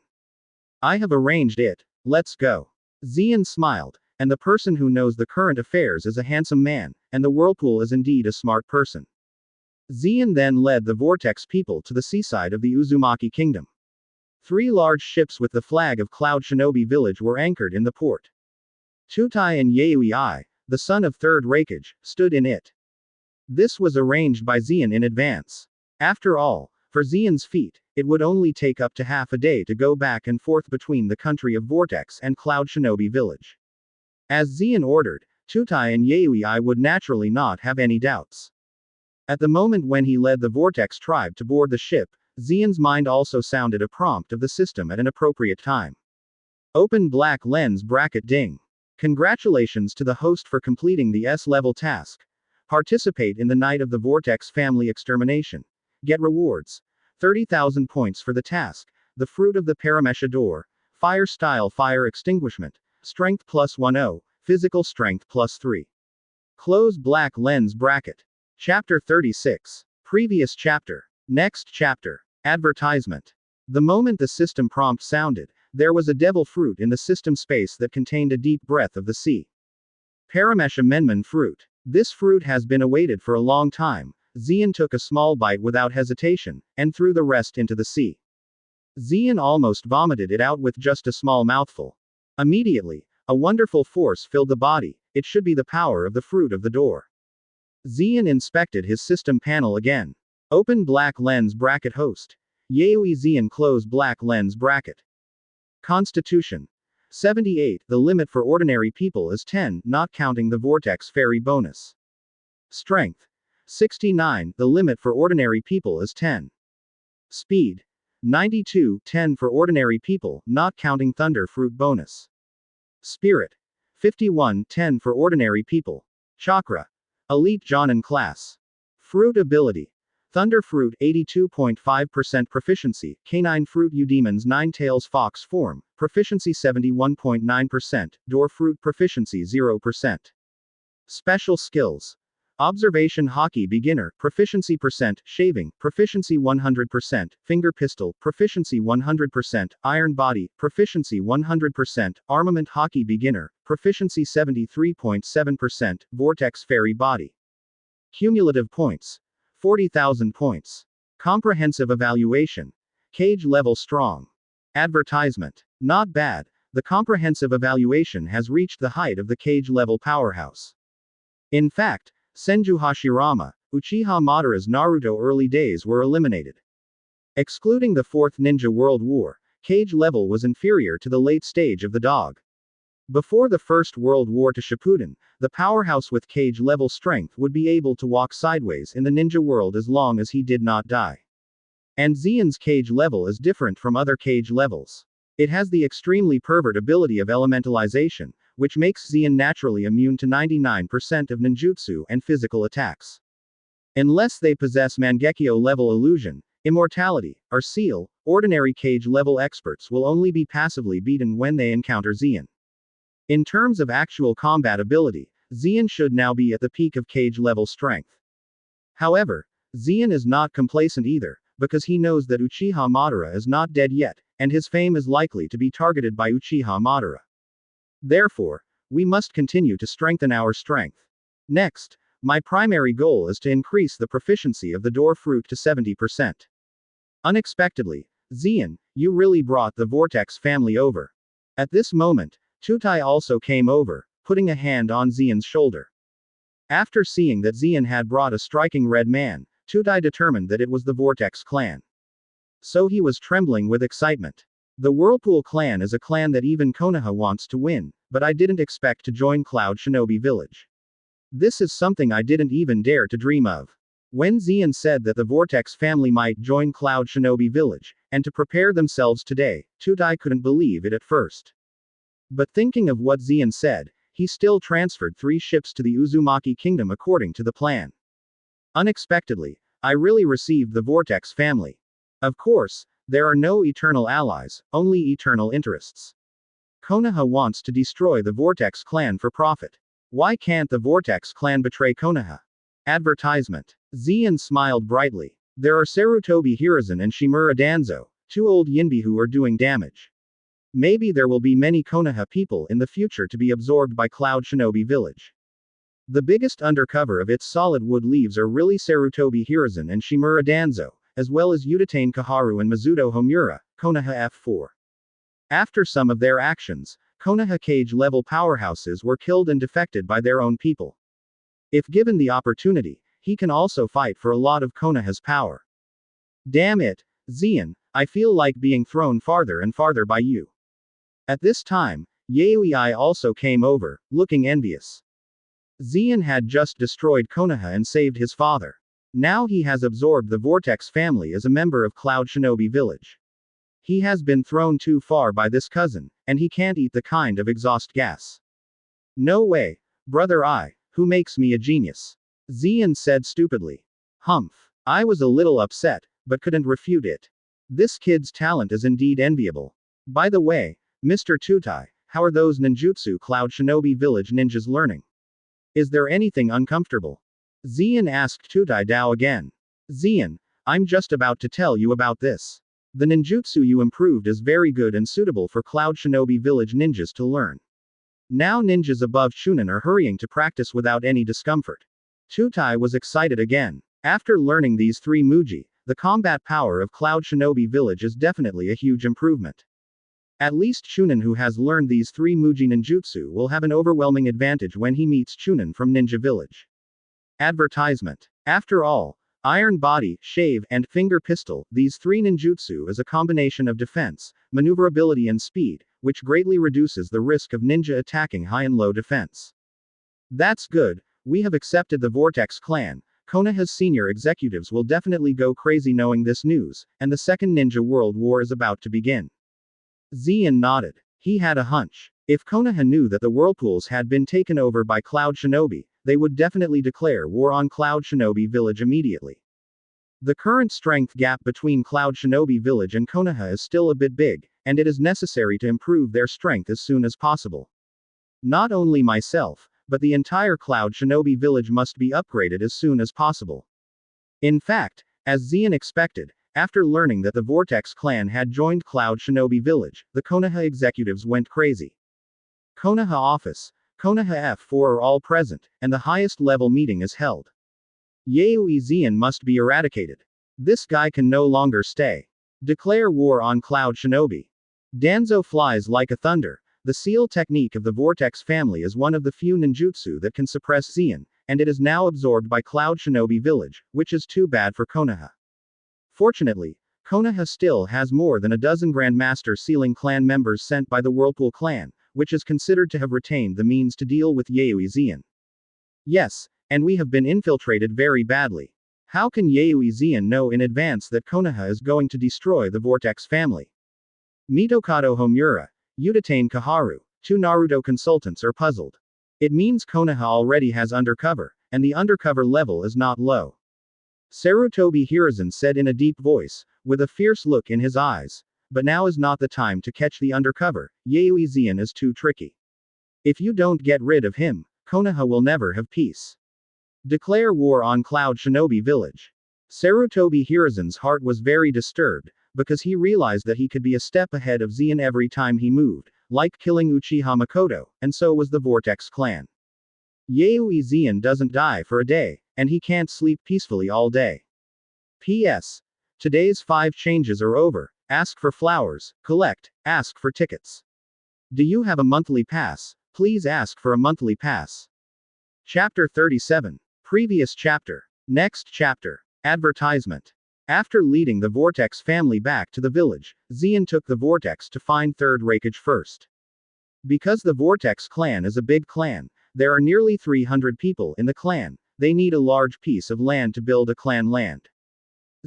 I have arranged it, let's go. Xian smiled, and the person who knows the current affairs is a handsome man, and the Whirlpool is indeed a smart person. Xian then led the Vortex people to the seaside of the Uzumaki kingdom. 3 large ships with the flag of Cloud Shinobi village were anchored in the port. Tutai and Yui, the son of 3rd Raikage, stood in it. This was arranged by Xian in advance. After all, for Xian's feat, it would only take up to half a day to go back and forth between the country of Vortex and Cloud Shinobi village. As Xian ordered, Tutai and Yui would naturally not have any doubts. At the moment when he led the Vortex tribe to board the ship, Xian's mind also sounded a prompt of the system at an appropriate time. Open black lens bracket ding. Congratulations to the host for completing the S-level task. Participate in the Night of the Vortex family extermination. Get rewards. 30,000 points for the task, the fruit of the Paramesha door, fire style fire extinguishment, strength plus 10, physical strength plus 3. Close black lens bracket. Chapter 36. Previous chapter. Next chapter. Advertisement. The moment the system prompt sounded, there was a devil fruit in the system space that contained a deep breath of the sea. Paramesha menman fruit. This fruit has been awaited for a long time. Xian took a small bite without hesitation, and threw the rest into the sea. Xian almost vomited it out with just a small mouthful. Immediately, a wonderful force filled the body. It should be the power of the fruit of the door. Xian inspected his system panel again. Open black lens bracket host. Yui Xian close black lens bracket. Constitution. 78. The limit for ordinary people is 10, not counting the Vortex fairy bonus. Strength. 69. The limit for ordinary people is 10. Speed. 92. 10 for ordinary people, not counting Thunder Fruit bonus. Spirit. 51. 10 for ordinary people. Chakra. Elite Jonin class. Fruit ability. Thunder Fruit 82.5% proficiency, Canine Fruit Eudemon's Nine-Tails Fox form, proficiency 71.9%, Door Fruit proficiency 0%. Special skills. Observation Hockey Beginner, proficiency percent, Shaving, proficiency 100%, Finger Pistol, proficiency 100%, Iron Body, proficiency 100%, Armament Hockey Beginner, proficiency 73.7%, Vortex Fairy Body. Cumulative points. 40,000 points. Comprehensive evaluation. Cage level strong. Advertisement. Not bad, the comprehensive evaluation has reached the height of the cage level powerhouse. In fact, Senju Hashirama, Uchiha Madara's Naruto early days were eliminated. Excluding the 4th Ninja World War, cage level was inferior to the late stage of the dog. Before the First World War to Shippuden, the powerhouse with cage level strength would be able to walk sideways in the ninja world as long as he did not die. And Xian's cage level is different from other cage levels. It has the extremely pervert ability of elementalization, which makes Xian naturally immune to 99% of ninjutsu and physical attacks. Unless they possess Mangekyo level illusion, immortality, or seal, ordinary cage level experts will only be passively beaten when they encounter Xian. In terms of actual combat ability, Xian should now be at the peak of cage level strength. However, Xian is not complacent either, because he knows that Uchiha Madara is not dead yet, and his fame is likely to be targeted by Uchiha Madara. Therefore, we must continue to strengthen our strength. Next, my primary goal is to increase the proficiency of the door fruit to 70%. Unexpectedly, Xian, you really brought the Vortex family over. At this moment, Tutai also came over, putting a hand on Xian's shoulder. After seeing that Xian had brought a striking red man, Tudai determined that it was the Vortex clan. So he was trembling with excitement. The Whirlpool clan is a clan that even Konaha wants to win, but I didn't expect to join Cloud Shinobi Village. This is something I didn't even dare to dream of. When Xian said that the Vortex family might join Cloud Shinobi Village, and to prepare themselves today, Tudai couldn't believe it at first. But thinking of what Xian said, he still transferred 3 ships to the Uzumaki Kingdom according to the plan. Unexpectedly, I really received the Vortex family. Of course, there are no eternal allies, only eternal interests. Konaha wants to destroy the Vortex clan for profit. Why can't the Vortex clan betray Konaha? Advertisement. Xian smiled brightly. There are Sarutobi Hiruzen and Shimura Danzo, 2 old Yinbi who are doing damage. Maybe there will be many Konaha people in the future to be absorbed by Cloud Shinobi Village. The biggest undercover of its solid wood leaves are really Sarutobi Hiruzen and Shimura Danzo, as well as Utatane Kaharu and Mizuto Homura, Konaha F4. After some of their actions, Konaha Cage-level powerhouses were killed and defected by their own people. If given the opportunity, he can also fight for a lot of Konaha's power. Damn it, Xian, I feel like being thrown farther and farther by you. At this time, Yaoi also came over, looking envious. Xian had just destroyed Konaha and saved his father. Now he has absorbed the Vortex family as a member of Cloud Shinobi Village. He has been thrown too far by this cousin, and he can't eat the kind of exhaust gas. No way, brother who makes me a genius? Xian said stupidly. Humph. I was a little upset, but couldn't refute it. This kid's talent is indeed enviable. By the way, Mr. Tutai, how are those ninjutsu Cloud Shinobi Village ninjas learning? Is there anything uncomfortable? Xian asked Tutai Dao again. Xian, I'm just about to tell you about this. The ninjutsu you improved is very good and suitable for Cloud Shinobi Village ninjas to learn. Now ninjas above Chunin are hurrying to practice without any discomfort. Tutai was excited again. After learning these 3 Muji, the combat power of Cloud Shinobi Village is definitely a huge improvement. At least Chunin who has learned these 3 Muji ninjutsu will have an overwhelming advantage when he meets Chunin from Ninja Village. Advertisement. After all, Iron Body, Shave, and Finger Pistol, these 3 ninjutsu is a combination of defense, maneuverability and speed, which greatly reduces the risk of ninja attacking high and low defense. That's good, we have accepted the Vortex clan. Konaha's senior executives will definitely go crazy knowing this news, and the Second Ninja World War is about to begin. Xian nodded. He had a hunch. If Konaha knew that the Whirlpools had been taken over by Cloud Shinobi, they would definitely declare war on Cloud Shinobi Village immediately. The current strength gap between Cloud Shinobi Village and Konaha is still a bit big, and it is necessary to improve their strength as soon as possible. Not only myself, but the entire Cloud Shinobi Village must be upgraded as soon as possible. In fact, as Xian expected, after learning that the Vortex clan had joined Cloud Shinobi Village, the Konaha executives went crazy. Konaha office, Konaha F4 are all present, and the highest level meeting is held. Yaoi Xian must be eradicated. This guy can no longer stay. Declare war on Cloud Shinobi. Danzo flies like a thunder. The seal technique of the Vortex family is one of the few ninjutsu that can suppress Xian, and it is now absorbed by Cloud Shinobi Village, which is too bad for Konaha. Fortunately, Konaha still has more than a dozen Grandmaster Sealing clan members sent by the Whirlpool clan, which is considered to have retained the means to deal with Yaoi Xian. Yes, and we have been infiltrated very badly. How can Yaoi Xian know in advance that Konaha is going to destroy the Vortex family? Mitokado Homura, Utatane Kaharu, 2 Naruto consultants are puzzled. It means Konaha already has undercover, and the undercover level is not low. Sarutobi Hiruzen said in a deep voice, with a fierce look in his eyes, but now is not the time to catch the undercover, Yaoi Xian is too tricky. If you don't get rid of him, Konaha will never have peace. Declare war on Cloud Shinobi Village. Sarutobi Hiruzen's heart was very disturbed, because he realized that he could be a step ahead of Xian every time he moved, like killing Uchiha Makoto, and so was the Vortex clan. Yaoi Xian doesn't die for a day, and he can't sleep peacefully all day. P.S. Today's 5 changes are over. Ask for flowers, collect, ask for tickets. Do you have a monthly pass? Please ask for a monthly pass. Chapter 37. Previous chapter. Next chapter. Advertisement. After leading the Vortex family back to the village, Xian took the Vortex to find Third Raikage first. Because the Vortex clan is a big clan, there are nearly 300 people in the clan, they need a large piece of land to build a clan land.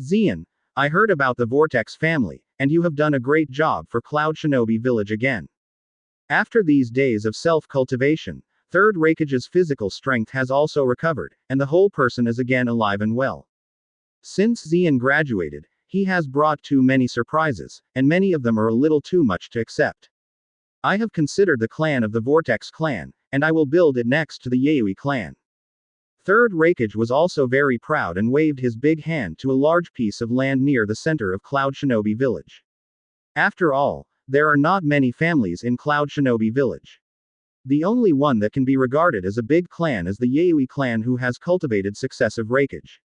Xian, I heard about the Vortex family, and you have done a great job for Cloud Shinobi Village again. After these days of self-cultivation, Third Raikage's physical strength has also recovered, and the whole person is again alive and well. Since Xian graduated, he has brought too many surprises, and many of them are a little too much to accept. I have considered the clan of the Vortex clan, and I will build it next to the Yayoi clan. Third Raikage was also very proud and waved his big hand to a large piece of land near the center of Cloud Shinobi Village. After all, there are not many families in Cloud Shinobi Village. The only one that can be regarded as a big clan is the Yayoi clan, who has cultivated successive Raikage.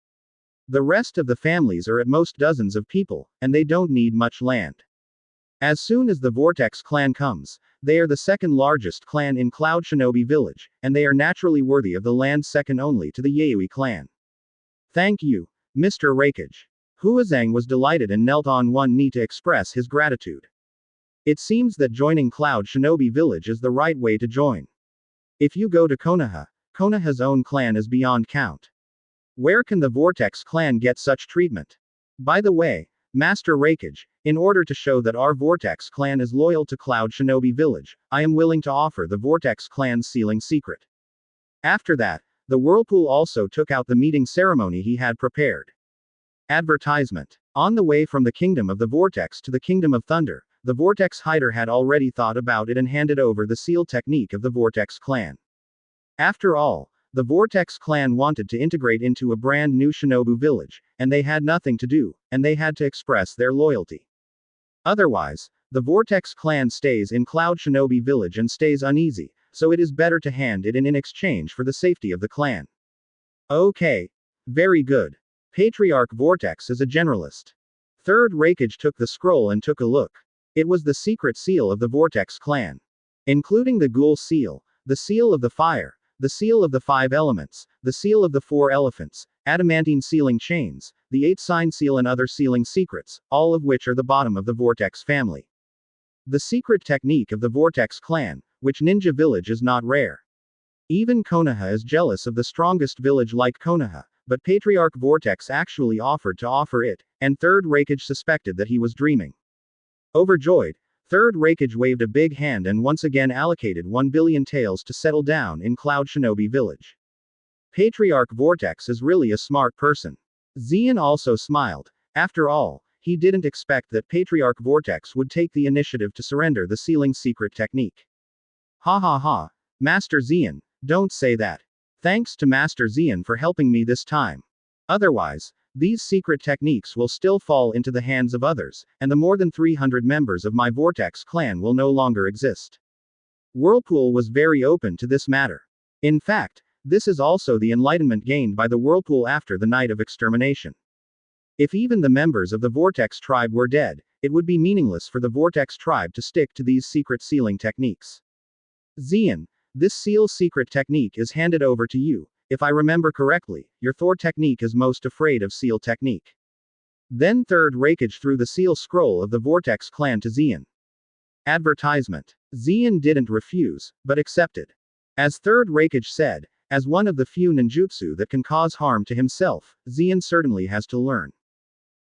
The rest of the families are at most dozens of people, and they don't need much land. As soon as the Vortex clan comes, they are the second largest clan in Cloud Shinobi Village, and they are naturally worthy of the land, second only to the Yayoi clan. Thank you, Mr. Raikage. Huazang was delighted and knelt on one knee to express his gratitude. It seems that joining Cloud Shinobi Village is the right way to join. If you go to Konaha, Konaha's own clan is beyond count. Where can the Vortex clan get such treatment? By the way, Master Raikage, in order to show that our Vortex clan is loyal to Cloud Shinobi Village, I am willing to offer the Vortex clan's sealing secret. After that, the Whirlpool also took out the meeting ceremony he had prepared. Advertisement. On the way from the Kingdom of the Vortex to the Kingdom of Thunder, the Vortex hider had already thought about it and handed over the seal technique of the Vortex clan. After all, the Vortex clan wanted to integrate into a brand new Shinobu village, and they had nothing to do, and they had to express their loyalty. Otherwise, the Vortex clan stays in Cloud Shinobi Village and stays uneasy, so it is better to hand it in exchange for the safety of the clan. Okay. Very good. Patriarch Vortex is a generalist. Third Raikage took the scroll and took a look. It was the secret seal of the Vortex clan. Including the Ghoul seal, the seal of the fire, the seal of the 5 elements, the seal of the 4 elephants, adamantine sealing chains, the 8-sign seal, and other sealing secrets, all of which are the bottom of the Vortex family. The secret technique of the Vortex clan, which ninja village is not rare. Even Konaha is jealous of the strongest village like Konaha, but Patriarch Vortex actually offered to offer it, and Third Raikage suspected that he was dreaming. Overjoyed, Third Raikage waved a big hand and once again allocated 1 billion taels to settle down in Cloud Shinobi Village. Patriarch Vortex is really a smart person. Xian also smiled. After all, he didn't expect that Patriarch Vortex would take the initiative to surrender the sealing secret technique. Ha ha ha. Master Xian, don't say that. Thanks to Master Xian for helping me this time. Otherwise, these secret techniques will still fall into the hands of others, and the more than 300 members of my Vortex clan will no longer exist. Whirlpool was very open to this matter. In fact, this is also the enlightenment gained by the Whirlpool after the night of extermination. If even the members of the Vortex tribe were dead, it would be meaningless for the Vortex tribe to stick to these secret sealing techniques. Xian, this seal secret technique is handed over to you. If I remember correctly, your Thor technique is most afraid of seal technique. Then Third Raikage threw the seal scroll of the Vortex clan to Xian. Advertisement. Xian didn't refuse, but accepted. As Third Raikage said, as one of the few ninjutsu that can cause harm to himself, Xian certainly has to learn.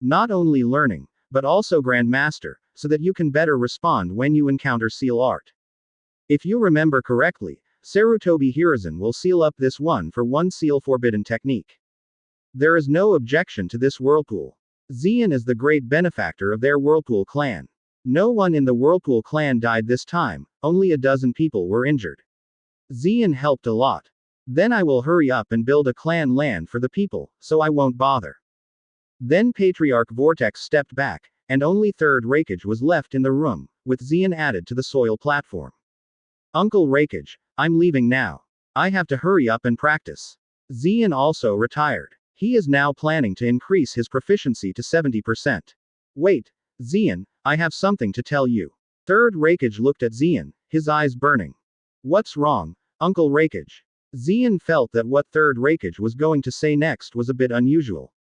Not only learning, but also Grandmaster, so that you can better respond when you encounter seal art. If you remember correctly, Sarutobi Hiruzen will seal up this 1-for-1 seal forbidden technique. There is no objection to this Whirlpool. Xian is the great benefactor of their Whirlpool clan. No one in the Whirlpool clan died this time, only a dozen people were injured. Xian helped a lot. Then I will hurry up and build a clan land for the people, so I won't bother. Then Patriarch Vortex stepped back, and only Third Raikage was left in the room, with Xian added to the soil platform. Uncle Raikage, I'm leaving now. I have to hurry up and practice. Xian also retired. He is now planning to increase his proficiency to 70%. Wait, Xian, I have something to tell you. Third Raikage looked at Xian, his eyes burning. What's wrong, Uncle Raikage? Zian felt that what third Raikage was going to say next was a bit unusual.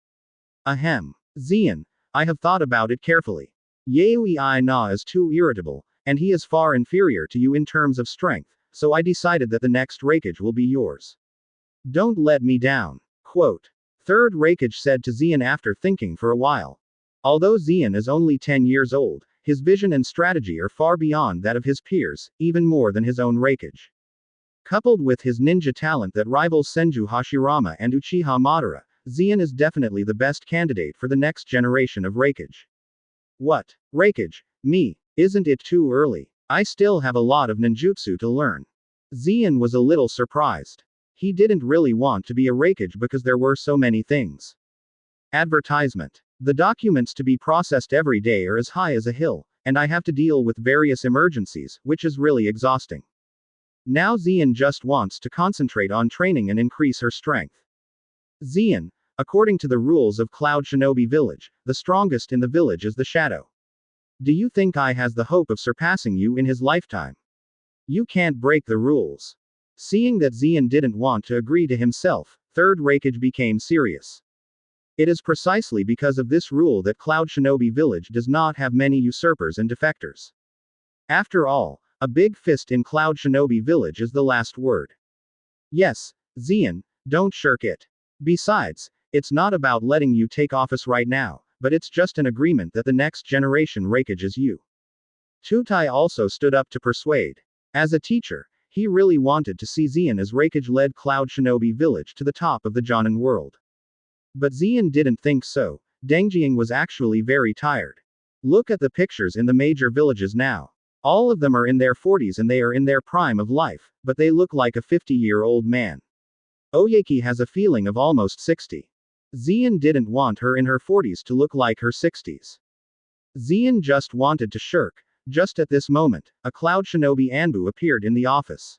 Ahem. Zian, I have thought about it carefully. Yaoi Na is too irritable, and he is far inferior to you in terms of strength, so I decided that the next Raikage will be yours. Don't let me down. Quote. Third Raikage said to Zian after thinking for a while. Although Zian is only 10 years old, his vision and strategy are far beyond that of his peers, even more than his own Raikage. Coupled with his ninja talent that rivals Senju Hashirama and Uchiha Madara, Zian is definitely the best candidate for the next generation of Raikage. What? Raikage? Me? Isn't it too early? I still have a lot of ninjutsu to learn. Zian was a little surprised. He didn't really want to be a Raikage because there were so many things. Advertisement. The documents to be processed every day are as high as a hill, and I have to deal with various emergencies, which is really exhausting. Now Zian just wants to concentrate on training and increase her strength. Zian, according to the rules of Cloud Shinobi Village, the strongest in the village is the shadow. Do you think I has the hope of surpassing you in his lifetime? You can't break the rules. Seeing that Zian didn't want to agree to himself, third Raikage became serious. It is precisely because of this rule that Cloud Shinobi Village does not have many usurpers and defectors. After all, a big fist in Cloud Shinobi Village is the last word. Yes, Zian, don't shirk it. Besides, it's not about letting you take office right now, but it's just an agreement that the next generation Raikage is you. Tutai also stood up to persuade. As a teacher, he really wanted to see Zian as Raikage-led Cloud Shinobi Village to the top of the Jonin world. But Zian didn't think so. Dengjing was actually very tired. Look at the pictures in the major villages now. All of them are in their 40s and they are in their prime of life, but they look like a 50-year-old man. Oyeki has a feeling of almost 60. Zian didn't want her in her 40s to look like her 60s. Zian just wanted to shirk. Just at this moment, a Cloud Shinobi Anbu appeared in the office.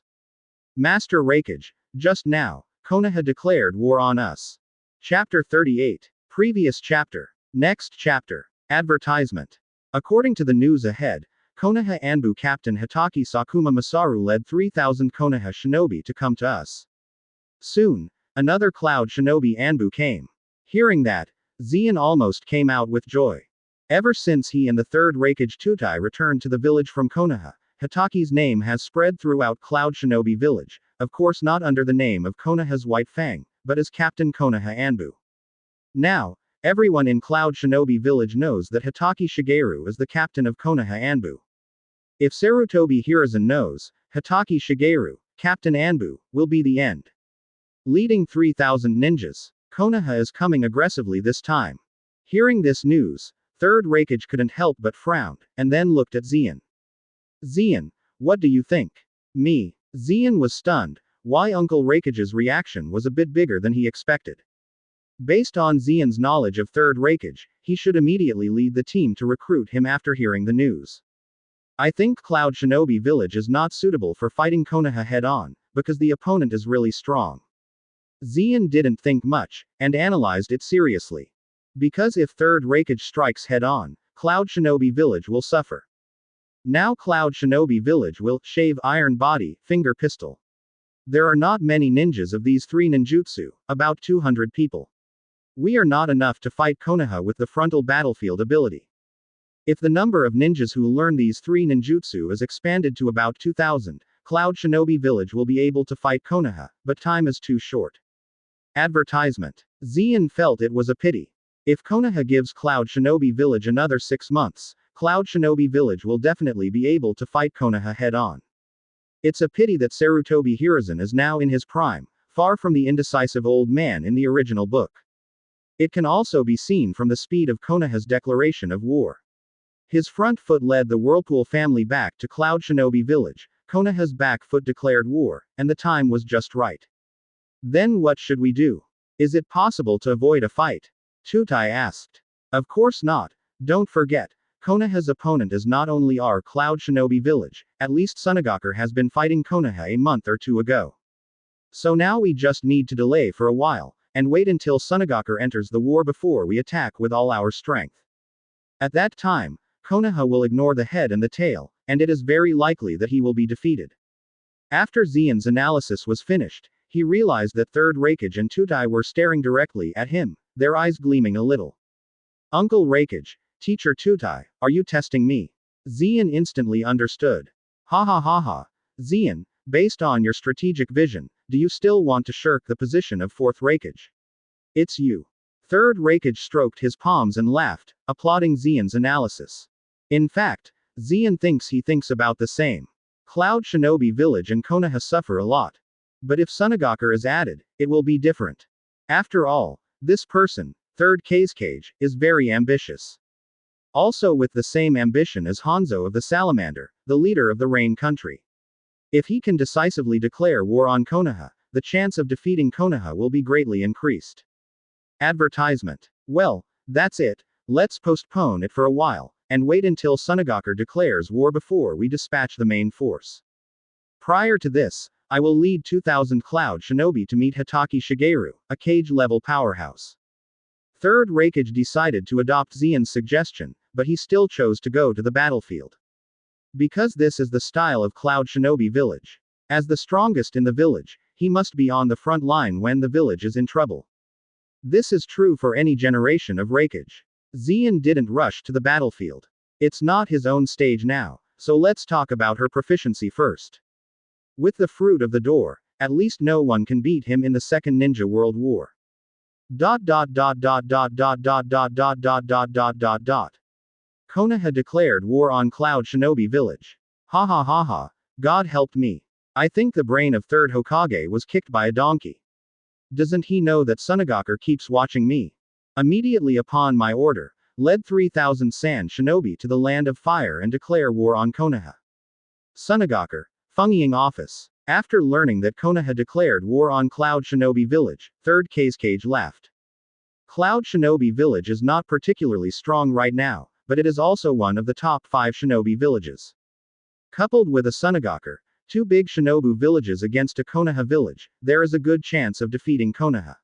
Master Raikage, just now, Konaha declared war on us. Chapter 38. Previous chapter. Next chapter. Advertisement. According to the news ahead, Konaha Anbu Captain Hitaki Sakuma Masaru led 3,000 Konaha shinobi to come to us. Soon, another Cloud Shinobi Anbu came. Hearing that, Zian almost came out with joy. Ever since he and the third Raikage Tutai returned to the village from Konaha, Hitaki's name has spread throughout Cloud Shinobi Village, of course not under the name of Konaha's White Fang, but as Captain Konaha Anbu. Now, everyone in Cloud Shinobi Village knows that Hitaki Shigeru is the captain of Konaha Anbu. If Sarutobi Hiruzen knows, Hitaki Shigeru, Captain Anbu, will be the end. Leading 3,000 ninjas, Konaha is coming aggressively this time. Hearing this news, third Raikage couldn't help but frowned, and then looked at Zian. Zian, what do you think? Me. Zian was stunned. Why Uncle Raikage's reaction was a bit bigger than he expected. Based on Zian's knowledge of third Raikage, he should immediately lead the team to recruit him after hearing the news. I think Cloud Shinobi Village is not suitable for fighting Konaha head-on, because the opponent is really strong. Zian didn't think much, and analyzed it seriously. Because if third Raikage strikes head-on, Cloud Shinobi Village will suffer. Now Cloud Shinobi Village will shave iron body, finger pistol. There are not many ninjas of these three ninjutsu, about 200 people. We are not enough to fight Konaha with the frontal battlefield ability. If the number of ninjas who learn these three ninjutsu is expanded to about 2,000, Cloud Shinobi Village will be able to fight Konaha, but time is too short. Advertisement. Zian felt it was a pity. If Konaha gives Cloud Shinobi Village another 6 months, Cloud Shinobi Village will definitely be able to fight Konaha head-on. It's a pity that Sarutobi Hiruzen is now in his prime, far from the indecisive old man in the original book. It can also be seen from the speed of Konaha's declaration of war. His front foot led the Whirlpool family back to Cloud Shinobi Village, Konaha's back foot declared war, and the time was just right. Then what should we do? Is it possible to avoid a fight? Tutai asked. Of course not. Don't forget, Konaha's opponent is not only our Cloud Shinobi Village, at least Sunagakure has been fighting Konaha a month or two ago. So now we just need to delay for a while, and wait until Sunagakure enters the war before we attack with all our strength. At that time, Konaha will ignore the head and the tail, and it is very likely that he will be defeated. After Zian's analysis was finished, he realized that 3rd Raikage and Tutai were staring directly at him, their eyes gleaming a little. Uncle Raikage, Teacher Tutai, are you testing me? Xian instantly understood. Ha ha ha ha. Xian, based on your strategic vision, do you still want to shirk the position of 4th Raikage? It's you. 3rd Raikage stroked his palms and laughed, applauding Xian's analysis. In fact, Xian thinks about the same. Cloud Shinobi Village and Konaha suffer a lot. But if Sunagakure is added, it will be different. After all, this person, 3rd Kazekage, is very ambitious. Also with the same ambition as Hanzo of the Salamander, the leader of the Rain country. If he can decisively declare war on Konaha, the chance of defeating Konaha will be greatly increased. Advertisement. Well, that's it, let's postpone it for a while, and wait until Sunagakure declares war before we dispatch the main force. Prior to this, I will lead 2,000 Cloud Shinobi to meet Hitaki Shigeru, a cage-level powerhouse. 3rd Raikage decided to adopt Xian's suggestion, but he still chose to go to the battlefield. Because this is the style of Cloud Shinobi Village. As the strongest in the village, he must be on the front line when the village is in trouble. This is true for any generation of Raikage. Xian didn't rush to the battlefield. It's not his own stage now, so let's talk about her proficiency first. With the fruit of the door, at least no one can beat him in the Second Ninja World War. Konaha declared war on Cloud Shinobi Village. Ha ha ha ha, God helped me. I think the brain of 3rd Hokage was kicked by a donkey. Doesn't he know that Sunagakure keeps watching me? Immediately upon my order, led 3,000 Sand Shinobi to the land of fire and declare war on Konaha. Sunagakure, Fungying Office. After learning that Konaha declared war on Cloud Shinobi Village, 3rd Kazekage laughed. Cloud Shinobi Village is not particularly strong right now, but it is also one of the top 5 Shinobi villages. Coupled with a Sunagakure, 2 big Shinobu villages against a Konaha village, there is a good chance of defeating Konaha.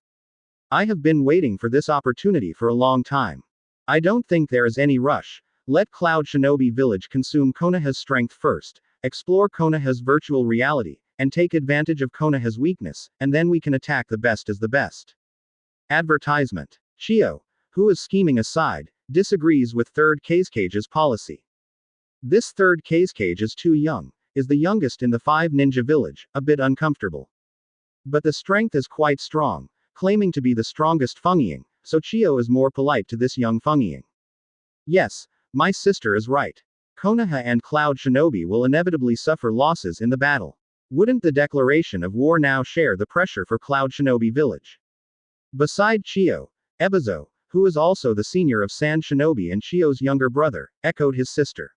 I have been waiting for this opportunity for a long time. I don't think there is any rush. Let Cloud Shinobi Village consume Konaha's strength first, explore Konaha's virtual reality, and take advantage of Konaha's weakness, and then we can attack the best as the best. Advertisement. Chio, who is scheming aside, disagrees with 3rd Kazecage's policy. This 3rd Kazekage is too young, is the youngest in the 5 ninja village, a bit uncomfortable. But the strength is quite strong, claiming to be the strongest Fungying, so Chio is more polite to this young Fungying. Yes, my sister is right. Konaha and Cloud Shinobi will inevitably suffer losses in the battle. Wouldn't the declaration of war now share the pressure for Cloud Shinobi Village? Beside Chio, Ebizo, who is also the senior of Sand Shinobi and Chio's younger brother, echoed his sister.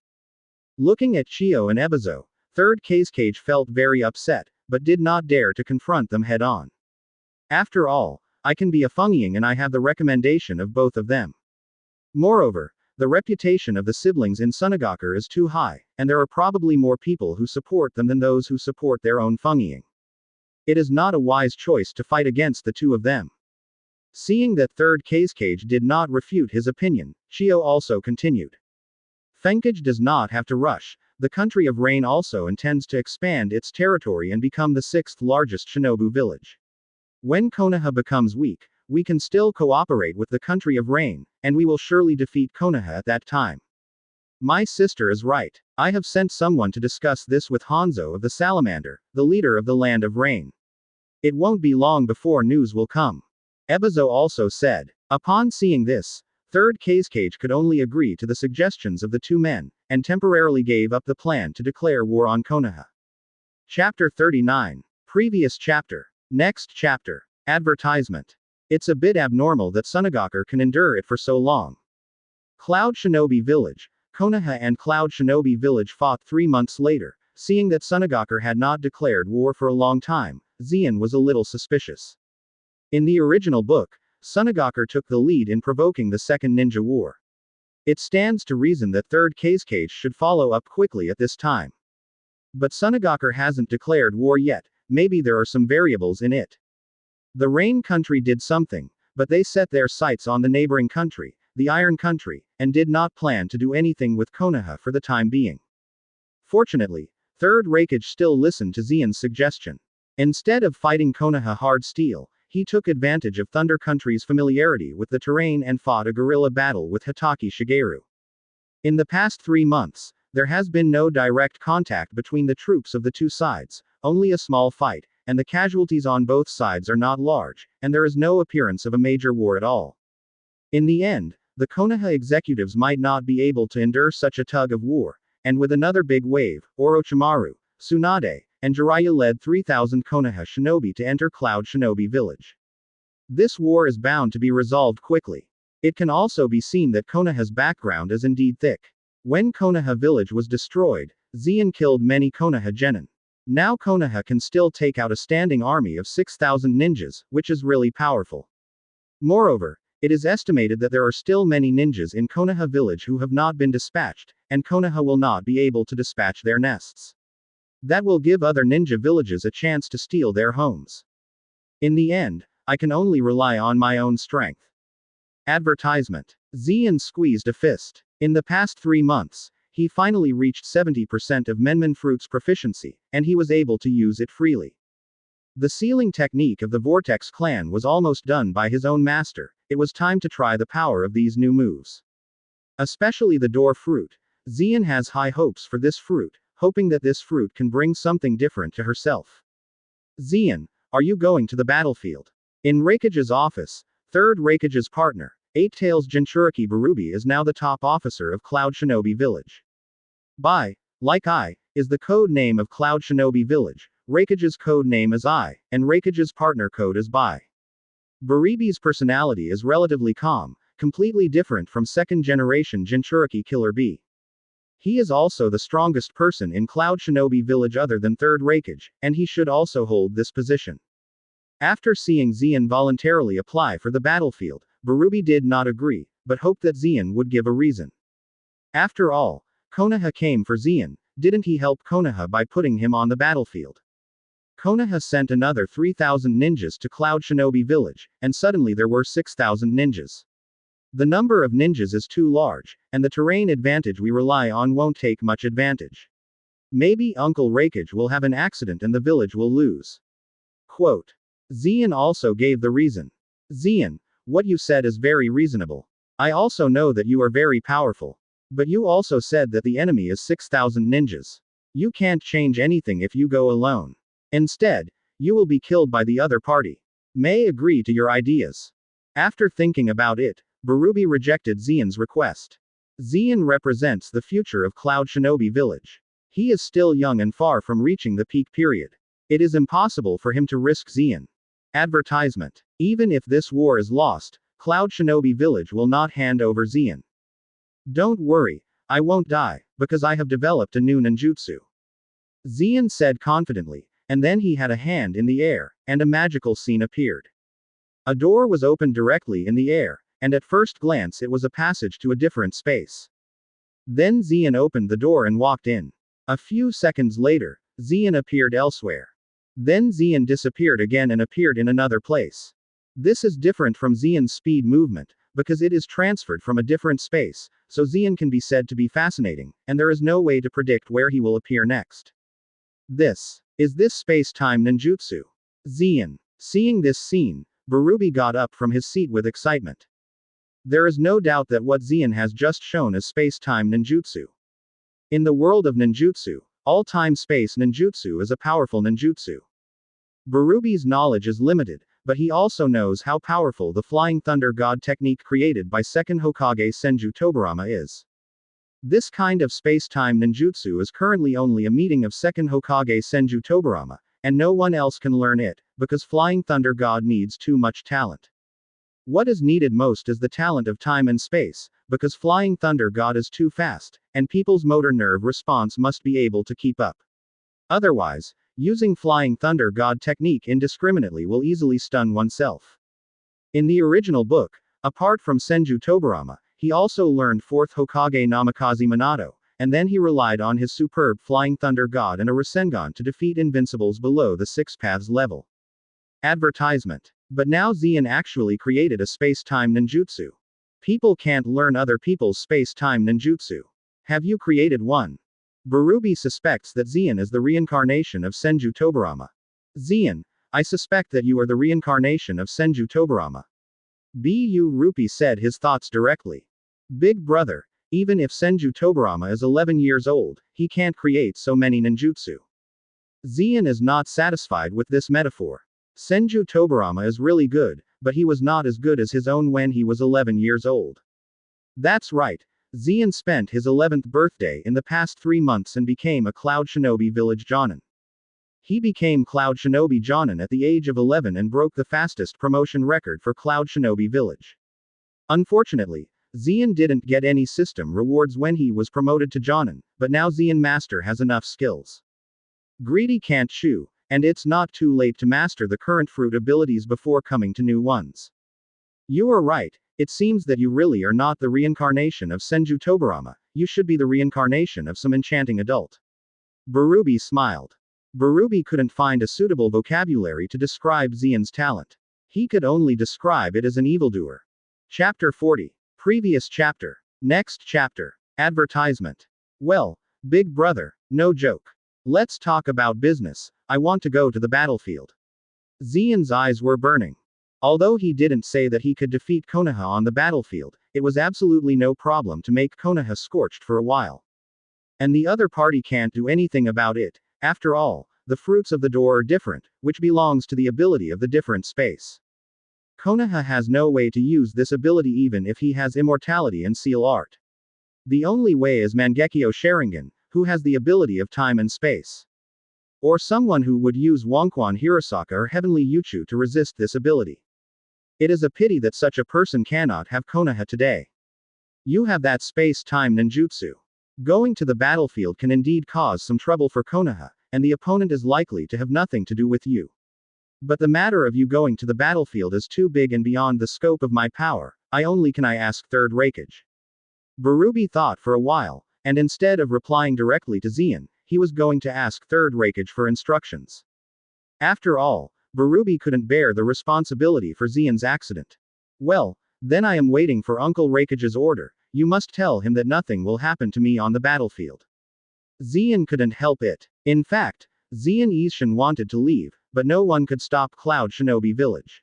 Looking at Chio and Ebizo, 3rd Kazekage felt very upset, but did not dare to confront them head on. After all, I can be a Fungying and I have the recommendation of both of them. Moreover, the reputation of the siblings in Sunagakure is too high, and there are probably more people who support them than those who support their own Fungying. It is not a wise choice to fight against the 2 of them. Seeing that 3rd Kazekage did not refute his opinion, Chio also continued. Fenkage does not have to rush. The country of Rain also intends to expand its territory and become the 6th largest Shinobu village. When Konaha becomes weak, we can still cooperate with the country of Rain, and we will surely defeat Konaha at that time. My sister is right. I have sent someone to discuss this with Hanzo of the Salamander, the leader of the land of Rain. It won't be long before news will come. Ebizo also said. Upon seeing this, 3rd Kazekage could only agree to the suggestions of the 2 men, and temporarily gave up the plan to declare war on Konaha. Chapter 39. Previous chapter. Next chapter. Advertisement. It's a bit abnormal that Sunagakure can endure it for so long. Cloud Shinobi Village. Konaha and Cloud Shinobi Village fought 3 months later. Seeing that Sunagakure had not declared war for a long time, Xian was a little suspicious. In the original book, Sunagakure took the lead in provoking the Second Ninja War. It stands to reason that 3rd Kazekage should follow up quickly at this time. But Sunagakure hasn't declared war yet, maybe there are some variables in it. The Rain country did something, but they set their sights on the neighboring country, the Iron country, and did not plan to do anything with Konaha for the time being. Fortunately, 3rd Raikage still listened to Xian's suggestion. Instead of fighting Konaha hard steel, he took advantage of Thunder Country's familiarity with the terrain and fought a guerrilla battle with Hitaki Shigeru. In the past 3 months, there has been no direct contact between the troops of the two sides, only a small fight, and the casualties on both sides are not large, and there is no appearance of a major war at all. In the end, the Konaha executives might not be able to endure such a tug of war, and with another big wave, Orochimaru, Tsunade, and Jiraiya led 3,000 Konaha shinobi to enter Cloud Shinobi Village. This war is bound to be resolved quickly. It can also be seen that Konaha's background is indeed thick. When Konaha village was destroyed, Zeon killed many Konaha genin. Now Konaha can still take out a standing army of 6,000 ninjas, which is really powerful. Moreover, it is estimated that there are still many ninjas in Konaha village who have not been dispatched, and Konaha will not be able to dispatch their nests. That will give other ninja villages a chance to steal their homes. In the end, I can only rely on my own strength. Advertisement. Zeon squeezed a fist. In the past 3 months, he finally reached 70% of Menman Fruit's proficiency, and he was able to use it freely. The sealing technique of the Vortex clan was almost done by his own master. It was time to try the power of these new moves. Especially the door fruit. Zeon has high hopes for this fruit, hoping that this fruit can bring something different to herself. Zeon, are you going to the battlefield? In Raikage's office, third Raikage's partner, Eight Tails Jinchuriki Barubi is now the top officer of Cloud Shinobi Village. Bai, like I, is the code name of Cloud Shinobi Village. Raikage's code name is I, and Raikage's partner code is Bai. Barubi's personality is relatively calm, completely different from second-generation Jinchuriki Killer B. He is also the strongest person in Cloud Shinobi Village other than third Raikage, and he should also hold this position. After seeing Zeon voluntarily apply for the battlefield, Barubi did not agree, but hoped that Zeon would give a reason. After all, Konaha came for Zeon, didn't he help Konaha by putting him on the battlefield? Konaha sent another 3,000 ninjas to Cloud Shinobi Village, and suddenly there were 6,000 ninjas. The number of ninjas is too large, and the terrain advantage we rely on won't take much advantage. Maybe Uncle Raikage will have an accident and the village will lose. Quote. Zeon also gave the reason. Zeon, what you said is very reasonable. I also know that you are very powerful. But you also said that the enemy is 6,000 ninjas. You can't change anything if you go alone. Instead, you will be killed by the other party. May agree to your ideas. After thinking about it, Barubi rejected Zeon's request. Zeon represents the future of Cloud Shinobi Village. He is still young and far from reaching the peak period. It is impossible for him to risk Zeon. Advertisement. Even if this war is lost, Cloud Shinobi Village will not hand over Zeon. Don't worry, I won't die, because I have developed a new ninjutsu. Zeon said confidently, and then he had a hand in the air, and a magical scene appeared. A door was opened directly in the air, and at first glance it was a passage to a different space. Then Zeon opened the door and walked in. A few seconds later, Zeon appeared elsewhere. Then Zeon disappeared again and appeared in another place. This is different from Zeon's speed movement, because it is transferred from a different space, so Zeon can be said to be fascinating, and there is no way to predict where he will appear next. This space-time ninjutsu? Zeon. Seeing this scene, Barubi got up from his seat with excitement. There is no doubt that what Zeon has just shown is space-time ninjutsu. In the world of ninjutsu, all-time space ninjutsu is a powerful ninjutsu. Barubi's knowledge is limited, but he also knows how powerful the Flying Thunder God technique created by second Hokage Senju Tobarama is. This kind of space-time ninjutsu is currently only a meeting of second Hokage Senju Tobarama, and no one else can learn it, because Flying Thunder God needs too much talent. What is needed most is the talent of time and space, because Flying Thunder God is too fast, and people's motor nerve response must be able to keep up. Otherwise, using Flying Thunder God technique indiscriminately will easily stun oneself. In the original book, apart from Senju Tobarama, he also learned 4th Hokage Namikaze Minato, and then he relied on his superb Flying Thunder God and a Rasengan to defeat invincibles below the 6 paths level. Advertisement. But now Zeon actually created a space-time ninjutsu. People can't learn other people's space-time ninjutsu. Have you created one? Barubi suspects that Zeon is the reincarnation of Senju Tobarama. Zien, I suspect that you are the reincarnation of Senju Tobarama. Bu Rupi said his thoughts directly. Big brother, even if Senju Tobarama is 11 years old, he can't create so many ninjutsu. Zien is not satisfied with this metaphor. Senju Tobarama is really good, but he was not as good as his own when he was 11 years old. That's right. Zien spent his 11th birthday in the past 3 months and became a Cloud Shinobi Village Jonin. He became Cloud Shinobi Jonin at the age of 11 and broke the fastest promotion record for Cloud Shinobi Village. Unfortunately, Zien didn't get any system rewards when he was promoted to Jonin, but now Zien Master has enough skills. Greedy can't chew, and it's not too late to master the current fruit abilities before coming to new ones. You are right, it seems that you really are not the reincarnation of Senju Tobarama, you should be the reincarnation of some enchanting adult. Barubi smiled. Barubi couldn't find a suitable vocabulary to describe Zien's talent. He could only describe it as an evildoer. Chapter 40. Previous chapter. Next chapter. Advertisement. Well, big brother, no joke. Let's talk about business, I want to go to the battlefield. Zien's eyes were burning. Although he didn't say that he could defeat Konaha on the battlefield, it was absolutely no problem to make Konaha scorched for a while. And the other party can't do anything about it. After all, the fruits of the door are different, which belongs to the ability of the different space. Konaha has no way to use this ability even if he has immortality and seal art. The only way is Mangekyo Sharingan, who has the ability of time and space. Or someone who would use Wonkwan Hirosaka or Heavenly Yuchu to resist this ability. It is a pity that such a person cannot have Konaha today. You have that space-time ninjutsu. Going to the battlefield can indeed cause some trouble for Konaha, and the opponent is likely to have nothing to do with you. But the matter of you going to the battlefield is too big and beyond the scope of my power, I ask third Raikage. Barubi thought for a while, and instead of replying directly to Zien, he was going to ask third Raikage for instructions. After all, Barubi couldn't bear the responsibility for Zien's accident. Well, then I am waiting for Uncle Raikage's order, you must tell him that nothing will happen to me on the battlefield. Zien couldn't help it. In fact, Zien Ishin wanted to leave, but no one could stop Cloud Shinobi Village.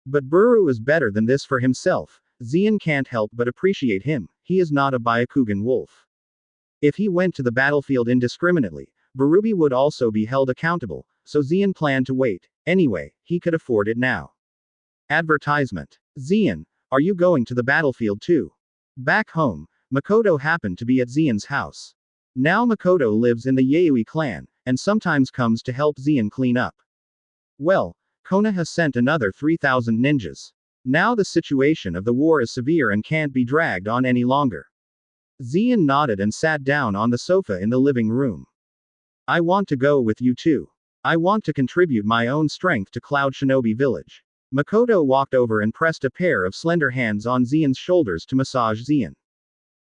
But Buru is better than this for himself, Zien can't help but appreciate him, he is not a Byakugan wolf. If he went to the battlefield indiscriminately, Barubi would also be held accountable, so Zien planned to wait. Anyway, he could afford it now. Advertisement. Zien, are you going to the battlefield too? Back home, Makoto happened to be at Zien's house. Now Makoto lives in the Yayoi clan, and sometimes comes to help Zien clean up. Well, Konaha sent another 3,000 ninjas. Now the situation of the war is severe and can't be dragged on any longer. Zien nodded and sat down on the sofa in the living room. I want to go with you too. I want to contribute my own strength to Cloud Shinobi Village. Makoto walked over and pressed a pair of slender hands on Zien's shoulders to massage Zien.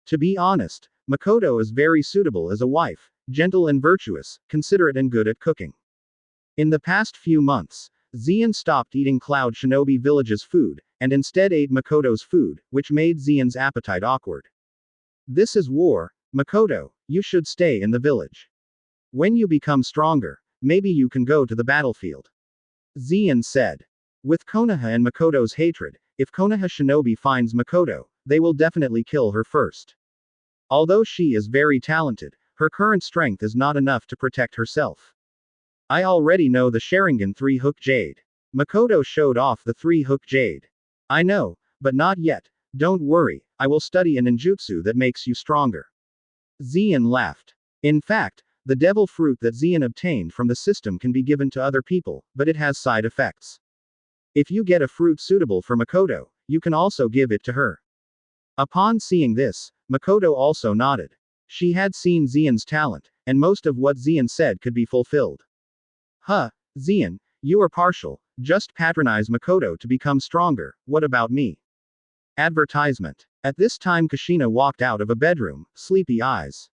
To be honest, Makoto is very suitable as a wife, gentle and virtuous, considerate and good at cooking. In the past few months, Zien stopped eating Cloud Shinobi Village's food, and instead ate Makoto's food, which made Zien's appetite awkward. This is war, Makoto, you should stay in the village. When you become stronger, maybe you can go to the battlefield. Zien said. With Konaha and Makoto's hatred, if Konaha Shinobi finds Makoto, they will definitely kill her first. Although she is very talented, her current strength is not enough to protect herself. I already know the Sharingan 3-hook Jade. Makoto showed off the 3-hook Jade. I know, but not yet, don't worry, I will study a ninjutsu that makes you stronger. Zien laughed. In fact, the devil fruit that Zien obtained from the system can be given to other people, but it has side effects. If you get a fruit suitable for Makoto, you can also give it to her. Upon seeing this, Makoto also nodded. She had seen Zien's talent, and most of what Zien said could be fulfilled. Huh, Zien, you are partial, just patronize Makoto to become stronger, what about me? Advertisement. At this time Kushina walked out of a bedroom, sleepy eyes.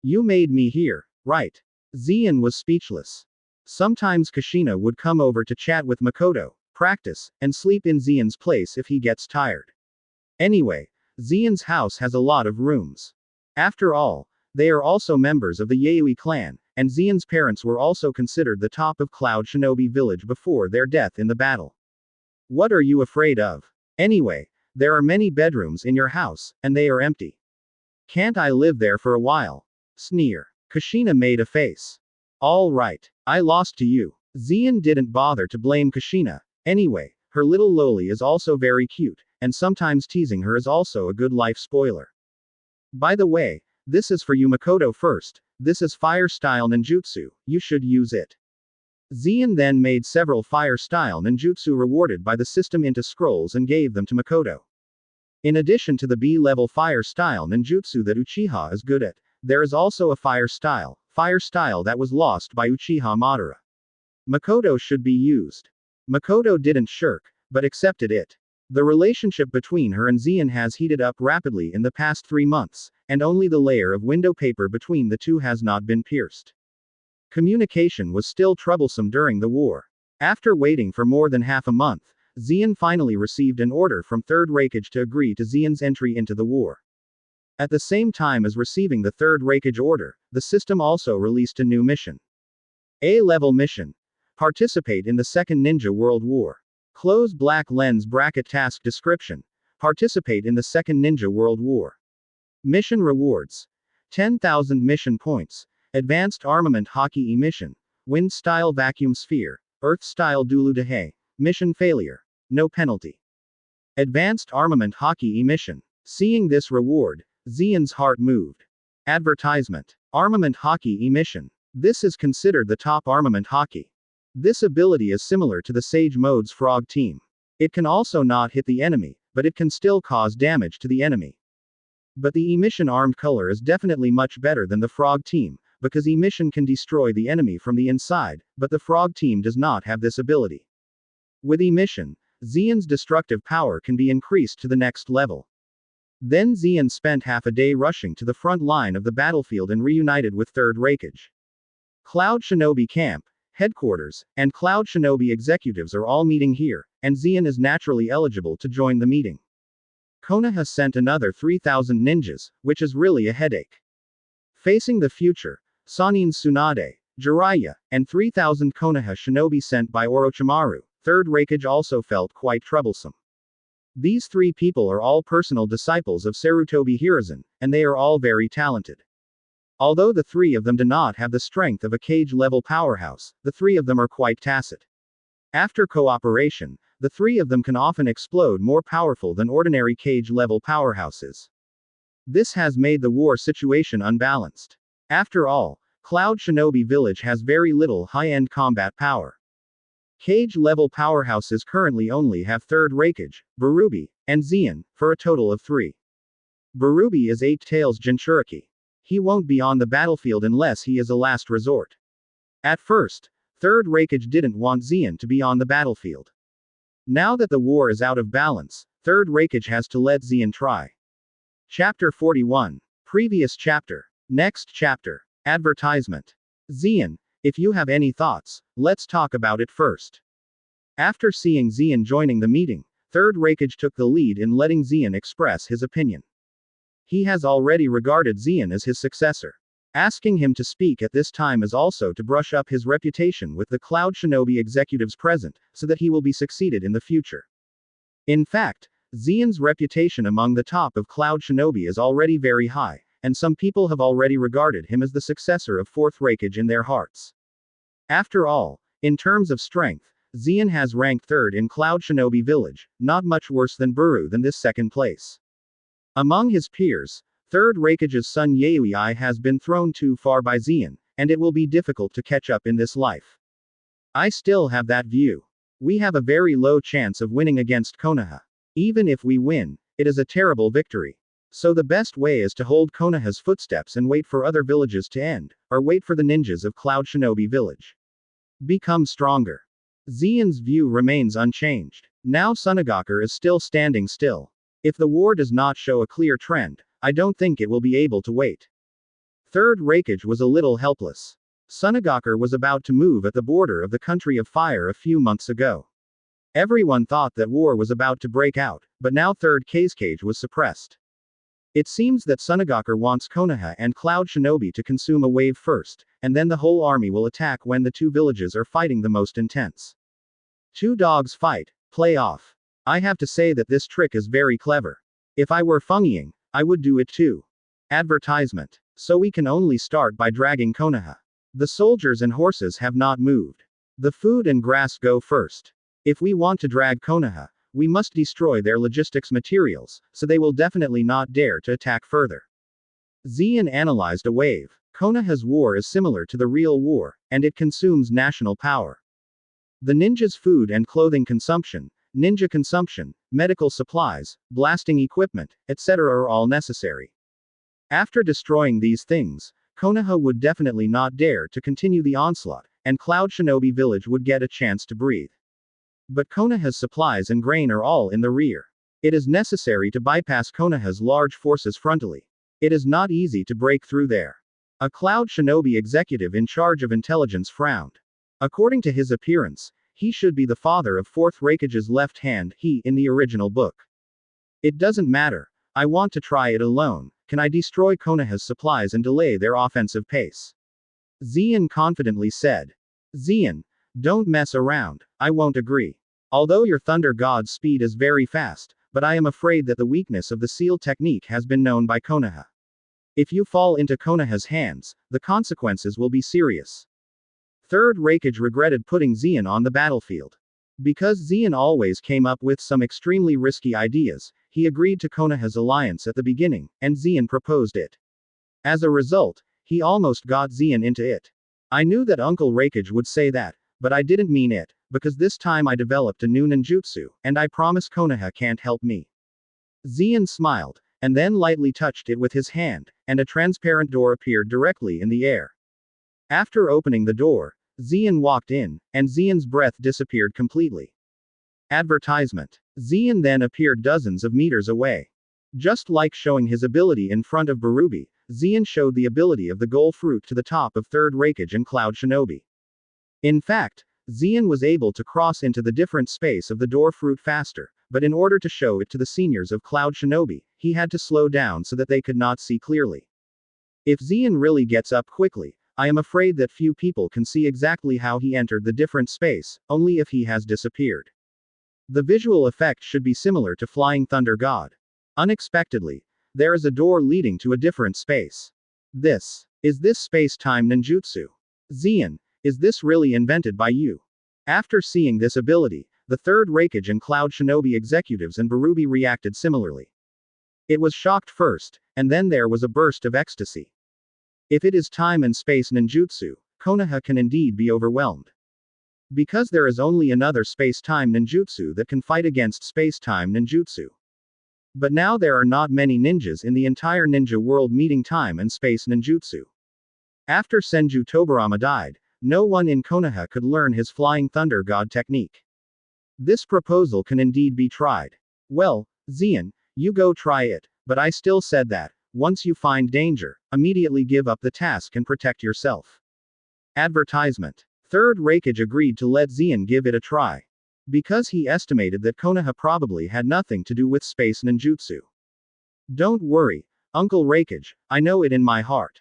You made me here, right? Zien was speechless. Sometimes Kushina would come over to chat with Makoto, practice, and sleep in Zien's place if he gets tired. Anyway, Zien's house has a lot of rooms. After all, they are also members of the Yayoi clan, and Xian's parents were also considered the top of Cloud Shinobi Village before their death in the battle. What are you afraid of? Anyway, there are many bedrooms in your house, and they are empty. Can't I live there for a while? Sneer. Kushina made a face. All right, I lost to you. Xian didn't bother to blame Kushina. Anyway, her little loli is also very cute, and sometimes teasing her is also a good life spoiler. By the way, this is for you Makoto first, this is fire style ninjutsu, you should use it. Xian then made several fire style ninjutsu rewarded by the system into scrolls and gave them to Makoto. In addition to the B-level fire style ninjutsu that Uchiha is good at, there is also a fire style that was lost by Uchiha Madara. Makoto should be used. Makoto didn't shirk, but accepted it. The relationship between her and Xian has heated up rapidly in the past 3 months, and only the layer of window paper between the two has not been pierced. Communication was still troublesome during the war. After waiting for more than half a month, Xian finally received an order from 3rd Raikage to agree to Xian's entry into the war. At the same time as receiving the 3rd Raikage order, the system also released a new mission. A-level mission. Participate in the Second Ninja World War. Close black lens bracket task description. Participate in the Second Ninja World War. Mission rewards. 10,000 mission points. Advanced Armament Hockey Emission. Wind Style Vacuum Sphere. Earth Style Dulu Dehe. Mission failure. No penalty. Advanced Armament Hockey Emission. Seeing this reward, Xian's heart moved. Advertisement. Armament Hockey Emission. This is considered the top armament hockey. This ability is similar to the Sage Mode's Frog Team. It can also not hit the enemy, but it can still cause damage to the enemy. But the emission armed color is definitely much better than the Frog Team, because emission can destroy the enemy from the inside, but the Frog Team does not have this ability. With emission, Xian's destructive power can be increased to the next level. Then Xian spent half a day rushing to the front line of the battlefield and reunited with 3rd Raikage. Cloud Shinobi Camp, Headquarters, and Cloud Shinobi executives are all meeting here, and Xian is naturally eligible to join the meeting. Konaha sent another 3,000 ninjas, which is really a headache. Facing the future, Sanin Tsunade, Jiraiya, and 3,000 Konaha shinobi sent by Orochimaru, 3rd Raikage also felt quite troublesome. These 3 people are all personal disciples of Sarutobi Hiruzen, and they are all very talented. Although the 3 of them do not have the strength of a Cage-level powerhouse, the 3 of them are quite tacit. After cooperation, the 3 of them can often explode more powerful than ordinary Cage-level powerhouses. This has made the war situation unbalanced. After all, Cloud Shinobi Village has very little high-end combat power. Cage-level powerhouses currently only have 3rd Raikage, Barubi, and Xian, for a total of 3. Barubi is 8 Tails Jinchuriki. He won't be on the battlefield unless he is a last resort. At first, 3rd Raikage didn't want Xian to be on the battlefield. Now that the war is out of balance, 3rd Raikage has to let Xian try. Chapter 41. Previous chapter. Next chapter. Advertisement. Xian, if you have any thoughts, let's talk about it first. After seeing Xian joining the meeting, 3rd Raikage took the lead in letting Xian express his opinion. He has already regarded Xian as his successor. Asking him to speak at this time is also to brush up his reputation with the Cloud Shinobi executives present, so that he will be succeeded in the future. In fact, Xian's reputation among the top of Cloud Shinobi is already very high, and some people have already regarded him as the successor of 4th Raikage in their hearts. After all, in terms of strength, Xian has ranked 3rd in Cloud Shinobi Village, not much worse than Buru than this 2nd place. Among his peers, 3rd Raikage's son Yaoi has been thrown too far by Xian, and it will be difficult to catch up in this life. I still have that view. We have a very low chance of winning against Konaha. Even if we win, it is a terrible victory. So the best way is to hold Konaha's footsteps and wait for other villages to end, or wait for the ninjas of Cloud Shinobi Village. Become stronger. Xian's view remains unchanged. Now Sunagakure is still standing still. If the war does not show a clear trend, I don't think it will be able to wait. 3rd Raikage was a little helpless. Sunagakure was about to move at the border of the Country of Fire a few months ago. Everyone thought that war was about to break out, but now 3rd Raikage was suppressed. It seems that Sunagakure wants Konaha and Cloud Shinobi to consume a wave first, and then the whole army will attack when the two villages are fighting the most intense. Two dogs fight, play off. I have to say that this trick is very clever. If I were Feng, I would do it too. Advertisement. So we can only start by dragging Konaha. The soldiers and horses have not moved. The food and grass go first. If we want to drag Konaha, we must destroy their logistics materials, so they will definitely not dare to attack further. Zian analyzed a wave. Konaha's war is similar to the real war, and it consumes national power. The ninja's food and clothing consumption, ninja consumption, medical supplies, blasting equipment, etc. are all necessary. After destroying these things, Konaha would definitely not dare to continue the onslaught, and Cloud Shinobi Village would get a chance to breathe. But Konaha's supplies and grain are all in the rear. It is necessary to bypass Konaha's large forces frontally. It is not easy to break through there. A Cloud Shinobi executive in charge of intelligence frowned. According to his appearance, he should be the father of 4th Raikage's left hand, he in the original book. It doesn't matter. I want to try it alone. Can I destroy Konaha's supplies and delay their offensive pace? Zian confidently said. Zian, don't mess around. I won't agree. Although your Thunder God's speed is very fast, but I am afraid that the weakness of the seal technique has been known by Konaha. If you fall into Konaha's hands, the consequences will be serious. 3rd Raikage regretted putting Zian on the battlefield. Because Zian always came up with some extremely risky ideas, he agreed to Konaha's alliance at the beginning, and Zian proposed it. As a result, he almost got Zian into it. I knew that Uncle Raikage would say that, but I didn't mean it, because this time I developed a new ninjutsu, and I promise Konaha can't help me. Zian smiled, and then lightly touched it with his hand, and a transparent door appeared directly in the air. After opening the door, Zian walked in, and Zian's breath disappeared completely. Advertisement. Zian then appeared dozens of meters away. Just like showing his ability in front of Barubi, Zian showed the ability of the Goal Fruit to the top of 3rd Raikage and Cloud Shinobi. In fact, Zian was able to cross into the different space of the door fruit faster, but in order to show it to the seniors of Cloud Shinobi, he had to slow down so that they could not see clearly. If Zian really gets up quickly, I am afraid that few people can see exactly how he entered the different space, only if he has disappeared. The visual effect should be similar to Flying Thunder God. Unexpectedly, there is a door leading to a different space. Is this space-time ninjutsu? Zian, is this really invented by you? After seeing this ability, the 3rd Raikage and Cloud Shinobi executives and Barubi reacted similarly. It was shocked first, and then there was a burst of ecstasy. If it is time and space ninjutsu, Konaha can indeed be overwhelmed. Because there is only another space-time ninjutsu that can fight against space-time ninjutsu. But now there are not many ninjas in the entire ninja world meeting time and space ninjutsu. After Senju Tobarama died, no one in Konaha could learn his Flying Thunder God technique. This proposal can indeed be tried. Well, Zian, you go try it, but I still said that, once you find danger, immediately give up the task and protect yourself. Advertisement. 3rd Raikage agreed to let Zian give it a try. Because he estimated that Konaha probably had nothing to do with space ninjutsu. Don't worry, Uncle Raikage, I know it in my heart.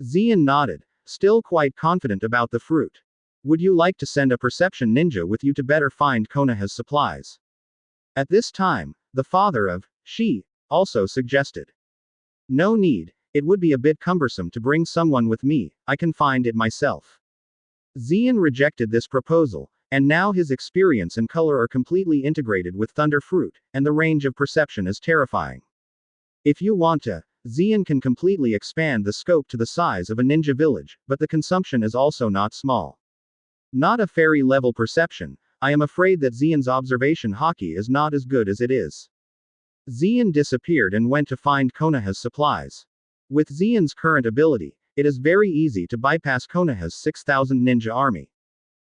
Zian nodded, still quite confident about the fruit. Would you like to send a perception ninja with you to better find Konaha's supplies? At this time, the father of Shi also suggested. No need, it would be a bit cumbersome to bring someone with me, I can find it myself. Zian rejected this proposal, and now his experience and color are completely integrated with Thunder Fruit, and the range of perception is terrifying. If you want to, Zian can completely expand the scope to the size of a ninja village, but the consumption is also not small. Not a fairy level perception, I am afraid that Zian's observation hockey is not as good as it is. Zian disappeared and went to find Konaha's supplies. With Zian's current ability, it is very easy to bypass Konaha's 6,000 ninja army.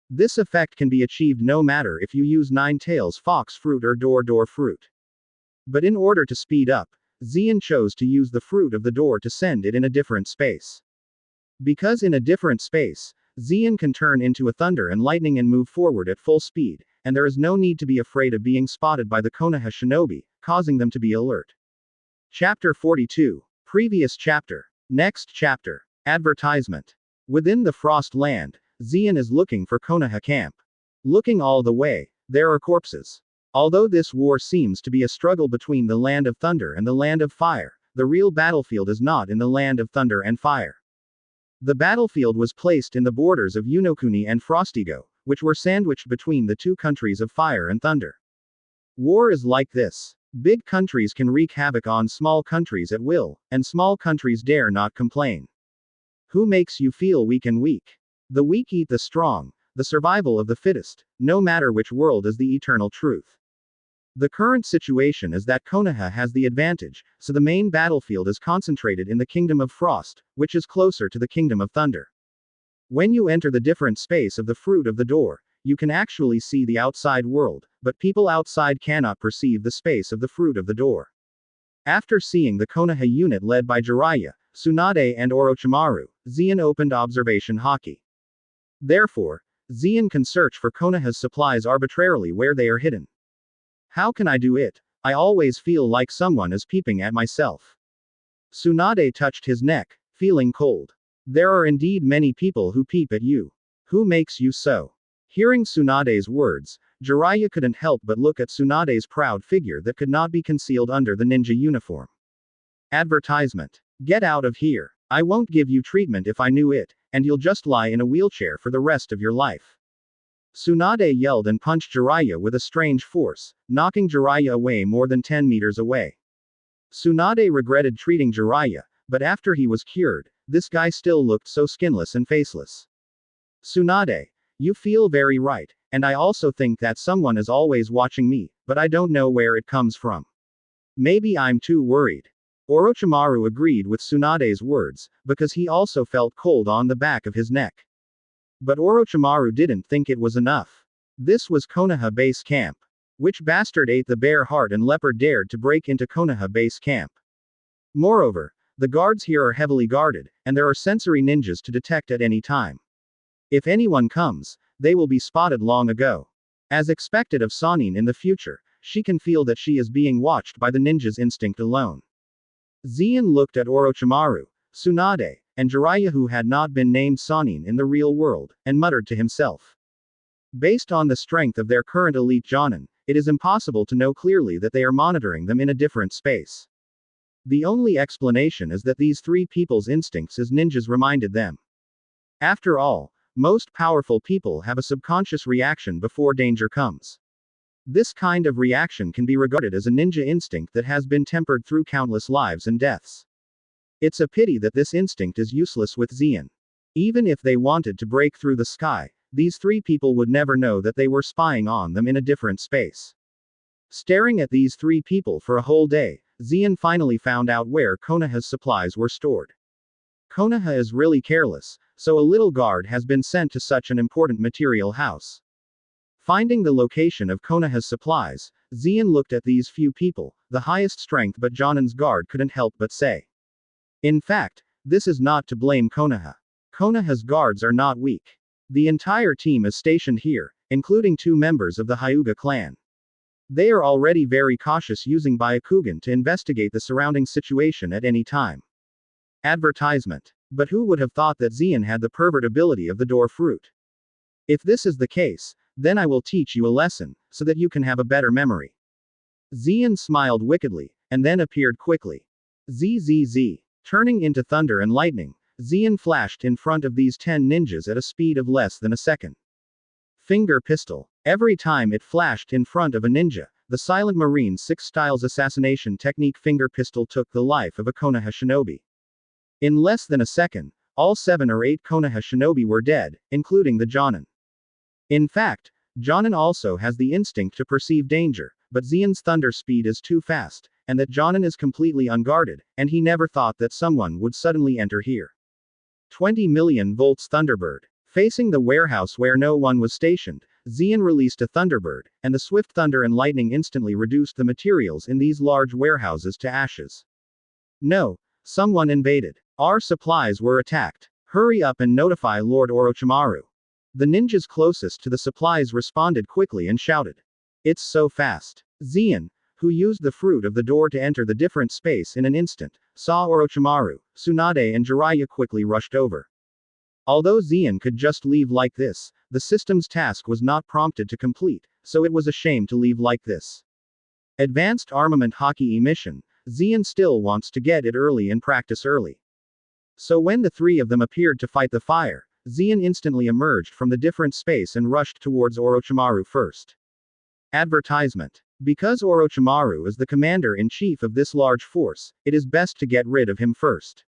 This effect can be achieved no matter if you use Nine Tails Fox Fruit or Door Fruit. But in order to speed up, Zian chose to use the fruit of the door to send it in a different space. Because in a different space, Zian can turn into a thunder and lightning and move forward at full speed, and there is no need to be afraid of being spotted by the Konaha shinobi, causing them to be alert. Chapter 42. Previous chapter. Next chapter. Advertisement. Within the Frost Land, Zeon is looking for Konaha camp. Looking all the way, there are corpses. Although this war seems to be a struggle between the Land of Thunder and the Land of Fire, the real battlefield is not in the Land of Thunder and Fire. The battlefield was placed in the borders of Unokuni and Frostigo, which were sandwiched between the two countries of Fire and Thunder. War is like this. Big countries can wreak havoc on small countries at will, and small countries dare not complain. Who makes you feel weak and weak? The weak eat the strong, the survival of the fittest, no matter which world is the eternal truth. The current situation is that Konaha has the advantage, so the main battlefield is concentrated in the Kingdom of Frost, which is closer to the Kingdom of Thunder. When you enter the different space of the fruit of the door, you can actually see the outside world, but people outside cannot perceive the space of the fruit of the door. After seeing the Konaha unit led by Jiraiya, Tsunade and Orochimaru, Zeon opened observation hockey. Therefore, Zeon can search for Konaha's supplies arbitrarily where they are hidden. How can I do it? I always feel like someone is peeping at myself. Tsunade touched his neck, feeling cold. There are indeed many people who peep at you. Who makes you so? Hearing Tsunade's words, Jiraiya couldn't help but look at Tsunade's proud figure that could not be concealed under the ninja uniform. Advertisement. Get out of here. I won't give you treatment if I knew it, and you'll just lie in a wheelchair for the rest of your life. Tsunade yelled and punched Jiraiya with a strange force, knocking Jiraiya away more than 10 meters away. Tsunade regretted treating Jiraiya, but after he was cured, this guy still looked so skinless and faceless. Tsunade, you feel very right, and I also think that someone is always watching me, but I don't know where it comes from. Maybe I'm too worried. Orochimaru agreed with Tsunade's words, because he also felt cold on the back of his neck. But Orochimaru didn't think it was enough. This was Konaha base camp. Which bastard ate the bear heart and leopard dared to break into Konaha base camp? Moreover, the guards here are heavily guarded, and there are sensory ninjas to detect at any time. If anyone comes, they will be spotted long ago. As expected of Sanin in the future, she can feel that she is being watched by the ninja's instinct alone. Zeon looked at Orochimaru, Tsunade, and Jiraiya, who had not been named Sanin in the real world, and muttered to himself. Based on the strength of their current elite Jonin, it is impossible to know clearly that they are monitoring them in a different space. The only explanation is that these three people's instincts as ninjas reminded them. After all, most powerful people have a subconscious reaction before danger comes. This kind of reaction can be regarded as a ninja instinct that has been tempered through countless lives and deaths. It's a pity that this instinct is useless with Zeon. Even if they wanted to break through the sky, these three people would never know that they were spying on them in a different space. Staring at these three people for a whole day, Zeon finally found out where Konaha's supplies were stored. Konaha is really careless, so a little guard has been sent to such an important material house. Finding the location of Konaha's supplies, Zeon looked at these few people, the highest strength, but Jonin's guard couldn't help but say. In fact, this is not to blame Konaha. Konaha's guards are not weak. The entire team is stationed here, including 2 members of the Hyuga clan. They are already very cautious, using Byakugan to investigate the surrounding situation at any time. Advertisement. But who would have thought that Zeon had the pervert ability of the door fruit? If this is the case, then I will teach you a lesson, so that you can have a better memory. Zeon smiled wickedly, and then appeared quickly. ZZZ. Turning into thunder and lightning, Zeon flashed in front of these 10 ninjas at a speed of less than a second. Finger pistol. Every time it flashed in front of a ninja, the Silent Marine 6 Styles assassination technique finger pistol took the life of a Konaha shinobi. In less than a second, all 7 or 8 Konaha shinobi were dead, including the Jonin. In fact, Jonin also has the instinct to perceive danger, but Zeon's thunder speed is too fast, and that Jonin is completely unguarded, and he never thought that someone would suddenly enter here. 20 million volts Thunderbird. Facing the warehouse where no one was stationed, Zeon released a Thunderbird, and the swift thunder and lightning instantly reduced the materials in these large warehouses to ashes. No, someone invaded. Our supplies were attacked. Hurry up and notify Lord Orochimaru. The ninjas closest to the supplies responded quickly and shouted. It's so fast. Zeon, who used the fruit of the door to enter the different space in an instant, saw Orochimaru, Tsunade and Jiraiya quickly rushed over. Although Zeon could just leave like this, the system's task was not prompted to complete, so it was a shame to leave like this. Advanced Armament Hockey emission, Zeon still wants to get it early and practice early. So when the three of them appeared to fight the fire, Zeon instantly emerged from the different space and rushed towards Orochimaru first. Advertisement. Because Orochimaru is the commander-in-chief of this large force, it is best to get rid of him first.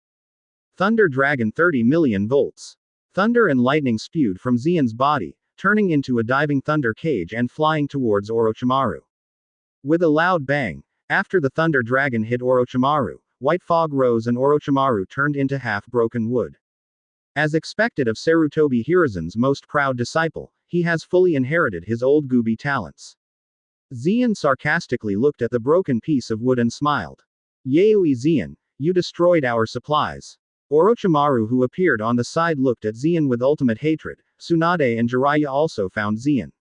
Thunder Dragon 30 million volts. Thunder and lightning spewed from Zeon's body, turning into a diving thunder cage and flying towards Orochimaru. With a loud bang, after the Thunder Dragon hit Orochimaru, white fog rose and Orochimaru turned into half-broken wood. As expected of Sarutobi Hiruzen's most proud disciple, he has fully inherited his old Gooby talents. Zeon sarcastically looked at the broken piece of wood and smiled. Yaoi Zeon, you destroyed our supplies. Orochimaru, who appeared on the side, looked at Zeon with ultimate hatred. Tsunade and Jiraiya also found Zeon.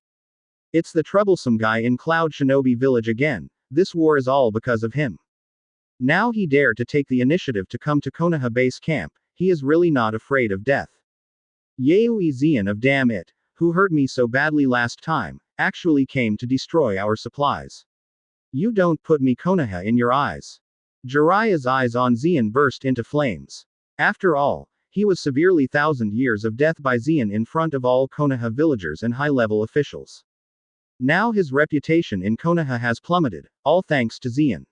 It's the troublesome guy in Cloud Shinobi Village again. This war is all because of him. Now he dared to take the initiative to come to Konaha base camp. He is really not afraid of death. Yaoi Zeon of damn it, who hurt me so badly last time, actually came to destroy our supplies. You don't put me Konaha in your eyes. Jiraiya's eyes on Zeon burst into flames. After all, he was severely 1,000 years of death by Zeon in front of all Konaha villagers and high-level officials. Now his reputation in Konaha has plummeted, all thanks to Zeon.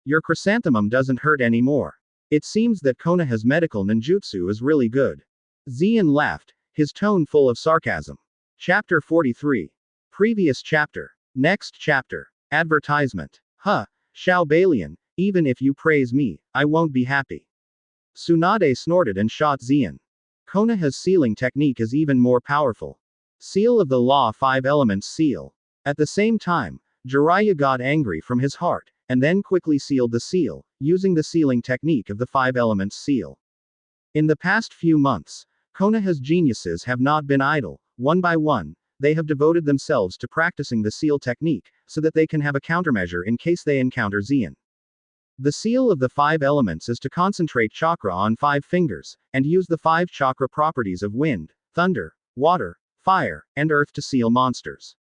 Your chrysanthemum doesn't hurt anymore. It seems that Konaha's medical ninjutsu is really good. Zeon laughed, his tone full of sarcasm. Chapter 43. Previous chapter. Next chapter. Advertisement. Huh, Xiao Balian, even if you praise me, I won't be happy. Tsunade snorted and shot Zeon. Konaha's sealing technique is even more powerful. Seal of the Law 5 Elements Seal. At the same time, Jiraiya got angry from his heart, and then quickly sealed the seal, using the sealing technique of the 5 Elements Seal. In the past few months, Konaha's geniuses have not been idle. One by one, they have devoted themselves to practicing the seal technique, so that they can have a countermeasure in case they encounter Zeon. The seal of the 5 elements is to concentrate chakra on 5 fingers, and use the 5 chakra properties of wind, thunder, water, fire, and earth to seal monsters.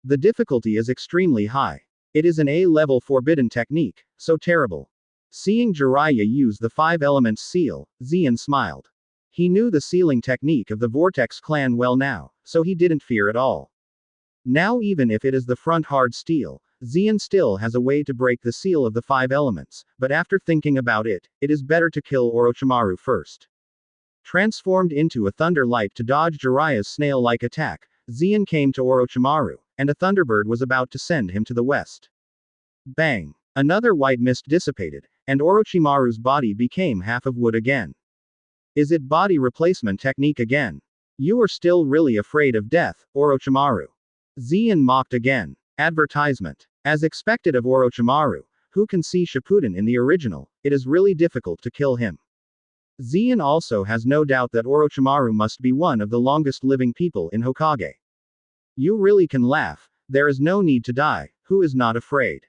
The difficulty is extremely high. It is an A-level forbidden technique, so terrible. Seeing Jiraiya use the 5 elements seal, Zeon smiled. He knew the sealing technique of the Vortex clan well now, so he didn't fear at all. Now even if it is the front hard steel, Zeon still has a way to break the seal of the 5 elements, but after thinking about it, it is better to kill Orochimaru first. Transformed into a thunder light to dodge Jiraiya's snail-like attack, Zeon came to Orochimaru, and a thunderbird was about to send him to the west. Bang! Another white mist dissipated, and Orochimaru's body became half of wood again. Is it body replacement technique again? You are still really afraid of death, Orochimaru. Zeon mocked again. Advertisement. As expected of Orochimaru, who can see Shippuden in the original, it is really difficult to kill him. Zeon also has no doubt that Orochimaru must be one of the longest living people in Hokage. You really can laugh, there is no need to die, who is not afraid?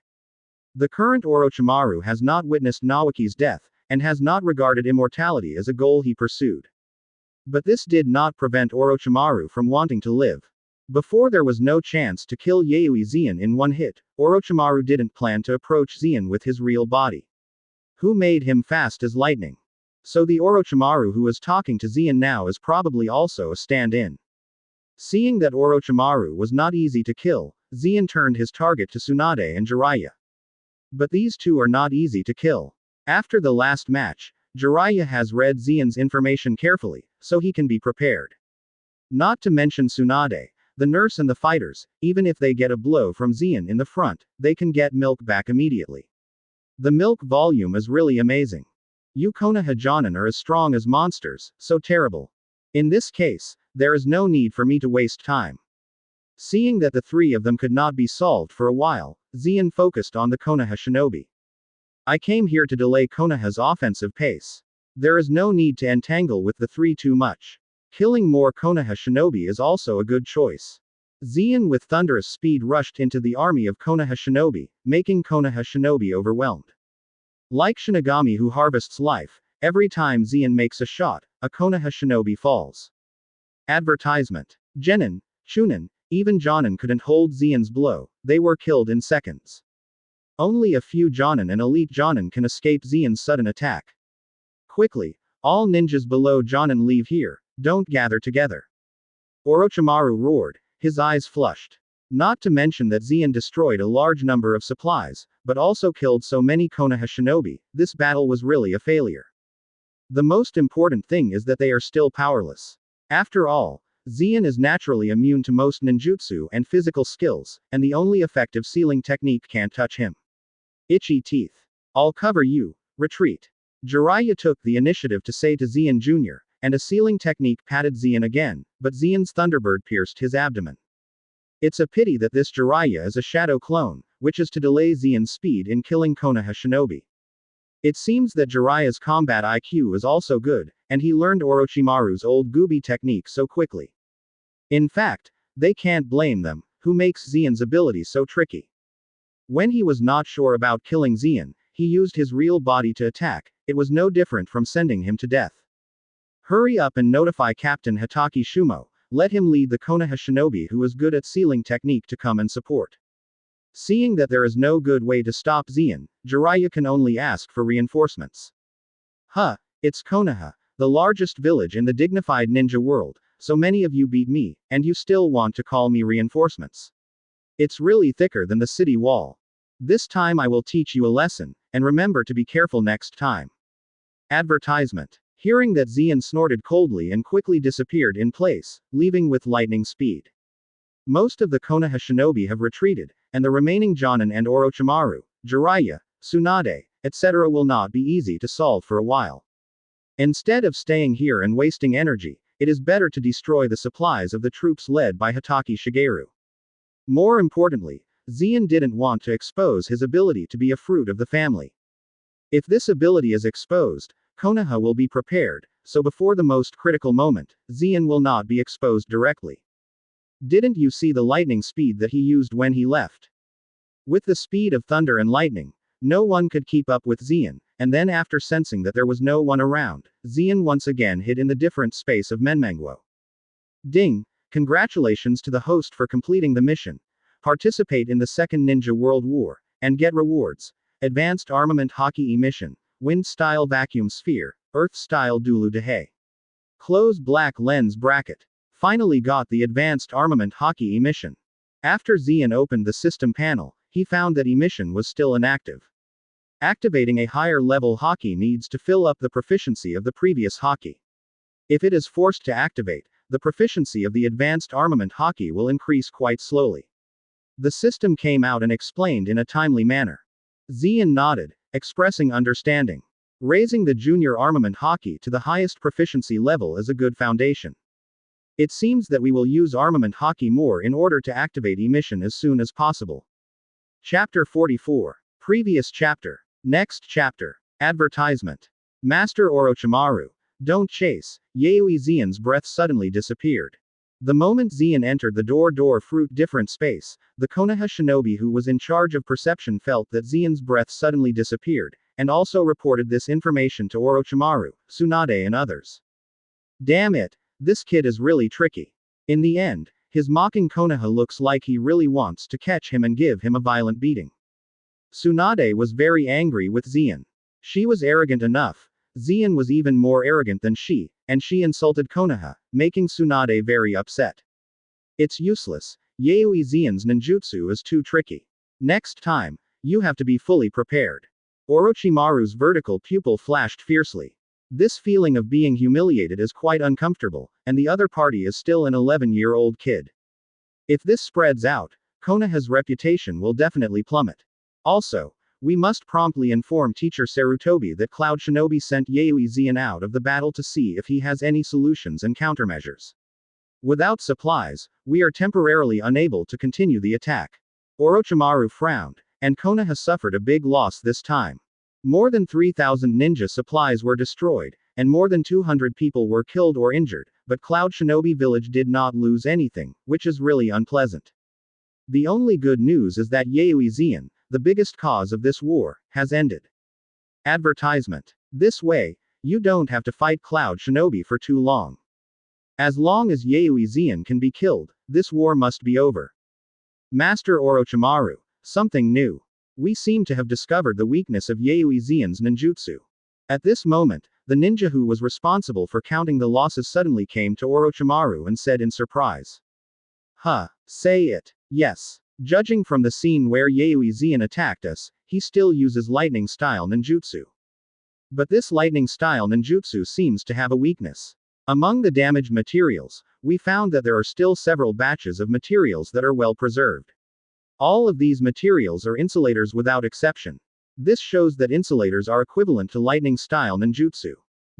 The current Orochimaru has not witnessed Naoki's death, and has not regarded immortality as a goal he pursued. But this did not prevent Orochimaru from wanting to live. Before there was no chance to kill Yaoi Zeon in one hit, Orochimaru didn't plan to approach Zeon with his real body. Who made him fast as lightning? So the Orochimaru who is talking to Zeon now is probably also a stand-in. Seeing that Orochimaru was not easy to kill, Zeon turned his target to Tsunade and Jiraiya. But these two are not easy to kill. After the last match, Jiraiya has read Zeon's information carefully, so he can be prepared. Not to mention Tsunade, the nurse and the fighters, even if they get a blow from Zeon in the front, they can get milk back immediately. The milk volume is really amazing. You Konoha Jonin are as strong as monsters, so terrible. In this case, there is no need for me to waste time. Seeing that the three of them could not be solved for a while, Zeon focused on the Konoha shinobi. I came here to delay Konoha's offensive pace. There is no need to entangle with the three too much. Killing more Konoha shinobi is also a good choice. Zeon with thunderous speed rushed into the army of Konoha shinobi, making Konoha shinobi overwhelmed. Like Shinigami who harvests life, Every time Zien makes a shot, a Konoha shinobi falls. Advertisement. Genin, Chunin, even Jonin couldn't hold Zien's blow, they were killed in seconds. Only a few Jonin and elite Jonin can escape Zien's sudden attack. Quickly, all ninjas below Jonin leave here, don't gather together. Orochimaru roared, his eyes flushed. Not to mention that Zien destroyed a large number of supplies, but also killed so many Konoha shinobi, this battle was really a failure. The most important thing is that they are still powerless. After all, Zien is naturally immune to most ninjutsu and physical skills, and the only effective sealing technique can't touch him. Itchy teeth. I'll cover you, retreat. Jiraiya took the initiative to say to Zien Jr., and a sealing technique patted Zien again, but Zien's Thunderbird pierced his abdomen. It's a pity that this Jiraiya is a shadow clone, which is to delay Zien's speed in killing Konoha shinobi. It seems that Jiraiya's combat IQ is also good, and he learned Orochimaru's old Gooby technique so quickly. In fact, they can't blame them, who makes Zien's ability so tricky. When he was not sure about killing Zien, he used his real body to attack, it was no different from sending him to death. Hurry up and notify Captain Hitaki Shumo, let him lead the Konoha shinobi who is good at sealing technique to come and support. Seeing that there is no good way to stop Zien, Jiraiya can only ask for reinforcements. It's Konoha, the largest village in the dignified ninja world, so many of you beat me, and you still want to call me reinforcements. It's really thicker than the city wall. This time I will teach you a lesson, and remember to be careful next time. Advertisement. Hearing that, Zien snorted coldly and quickly disappeared in place, leaving with lightning speed. Most of the Konoha shinobi have retreated, and the remaining Jonin and Orochimaru, Jiraiya, Tsunade, etc. will not be easy to solve for a while. Instead of staying here and wasting energy, it is better to destroy the supplies of the troops led by Hitaki Shigeru. More importantly, Zien didn't want to expose his ability to be a fruit of the family. If this ability is exposed, Konoha will be prepared, so before the most critical moment, Zien will not be exposed directly. Didn't you see the lightning speed that he used when he left? With the speed of thunder and lightning, no one could keep up with Zien, and then after sensing that there was no one around, Zien once again hid in the different space of Menmanguo. Ding! Congratulations to the host for completing the mission. Participate in the Second Ninja World War, and get rewards. Advanced Armament Hockey Emission, Wind-Style Vacuum Sphere, Earth-Style Dulu Dehe. Close black lens bracket. Finally got the Advanced Armament Hockey Emission. After Zien opened the system panel, he found that emission was still inactive. Activating a higher level hockey needs to fill up the proficiency of the previous hockey. If it is forced to activate, the proficiency of the Advanced Armament Hockey will increase quite slowly. The system came out and explained in a timely manner. Zien nodded, expressing understanding. Raising the junior armament hockey to the highest proficiency level is a good foundation. It seems that we will use armament hockey more in order to activate emission as soon as possible. Chapter 44. Previous chapter. Next chapter. Advertisement. Master Orochimaru. Don't chase. Zien's breath suddenly disappeared. The moment Zien entered the door fruit different space, the Konoha shinobi who was in charge of perception felt that Zien's breath suddenly disappeared, and also reported this information to Orochimaru, Tsunade and others. Damn it, this kid is really tricky. In the end, his mocking Konoha looks like he really wants to catch him and give him a violent beating. Tsunade was very angry with Zien. She was arrogant enough. Zien was even more arrogant than she, and she insulted Konoha, making Tsunade very upset. It's useless. Zien's ninjutsu is too tricky. Next time, you have to be fully prepared. Orochimaru's vertical pupil flashed fiercely. This feeling of being humiliated is quite uncomfortable, and the other party is still an 11-year-old kid. If this spreads out, Konoha's reputation will definitely plummet. Also, we must promptly inform Teacher Sarutobi that Cloud Shinobi sent Zien out of the battle to see if he has any solutions and countermeasures. Without supplies, we are temporarily unable to continue the attack. Orochimaru frowned, and Konoha suffered a big loss this time. More than 3,000 ninja supplies were destroyed, and more than 200 people were killed or injured, but Cloud Shinobi Village did not lose anything, which is really unpleasant. The only good news is that Zien, the biggest cause of this war, has ended. Advertisement. This way, you don't have to fight Cloud Shinobi for too long. As long as Yuizan can be killed, this war must be over. Master Orochimaru, something new. We seem to have discovered the weakness of Yuizan's ninjutsu. At this moment, the ninja who was responsible for counting the losses suddenly came to Orochimaru and said in surprise. Huh, say it. Yes. Judging from the scene where Yuizan attacked us, he still uses lightning-style ninjutsu. But this lightning-style ninjutsu seems to have a weakness. Among the damaged materials, we found that there are still several batches of materials that are well preserved. All of these materials are insulators without exception. This shows that insulators are equivalent to lightning-style ninjutsu.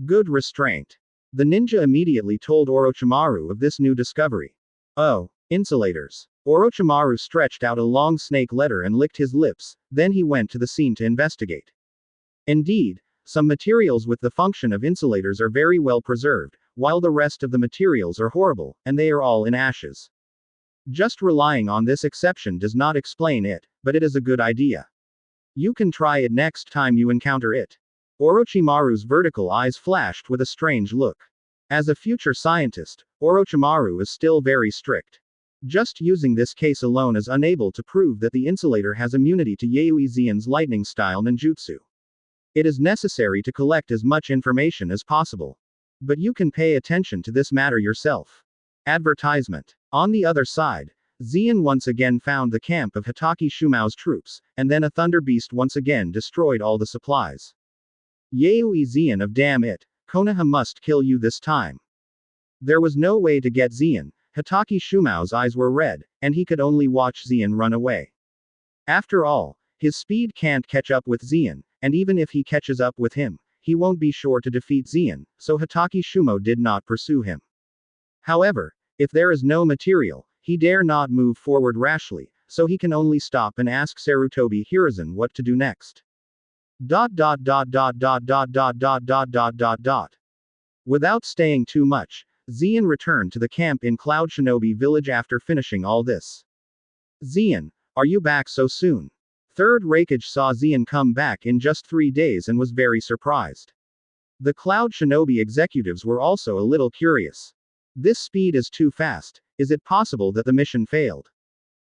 Good restraint. The ninja immediately told Orochimaru of this new discovery. Oh, insulators. Orochimaru stretched out a long snake letter and licked his lips, then he went to the scene to investigate. Indeed, some materials with the function of insulators are very well preserved, while the rest of the materials are horrible, and they are all in ashes. Just relying on this exception does not explain it, but it is a good idea. You can try it next time you encounter it. Orochimaru's vertical eyes flashed with a strange look. As a future scientist, Orochimaru is still very strict. Just using this case alone is unable to prove that the insulator has immunity to Yuizan's lightning-style ninjutsu. It is necessary to collect as much information as possible. But you can pay attention to this matter yourself. Advertisement. On the other side, Xian once again found the camp of Hitaki Shumao's troops, and then a thunder beast once again destroyed all the supplies. Yuizan of damn it, Konaha must kill you this time. There was no way to get Xian. Hitaki Shumao's eyes were red, and he could only watch Xian run away. After all, his speed can't catch up with Xian, and even if he catches up with him, he won't be sure to defeat Xian, so Hitaki Shumao did not pursue him. However, if there is no material, he dare not move forward rashly, so he can only stop and ask Sarutobi Hiruzen what to do next. ... Without staying too much, Xian returned to the camp in Cloud Shinobi village after finishing all this. Xian, are you back so soon? Third Raikage saw Xian come back in just 3 days and was very surprised. The Cloud Shinobi executives were also a little curious. This speed is too fast. Is it possible that the mission failed?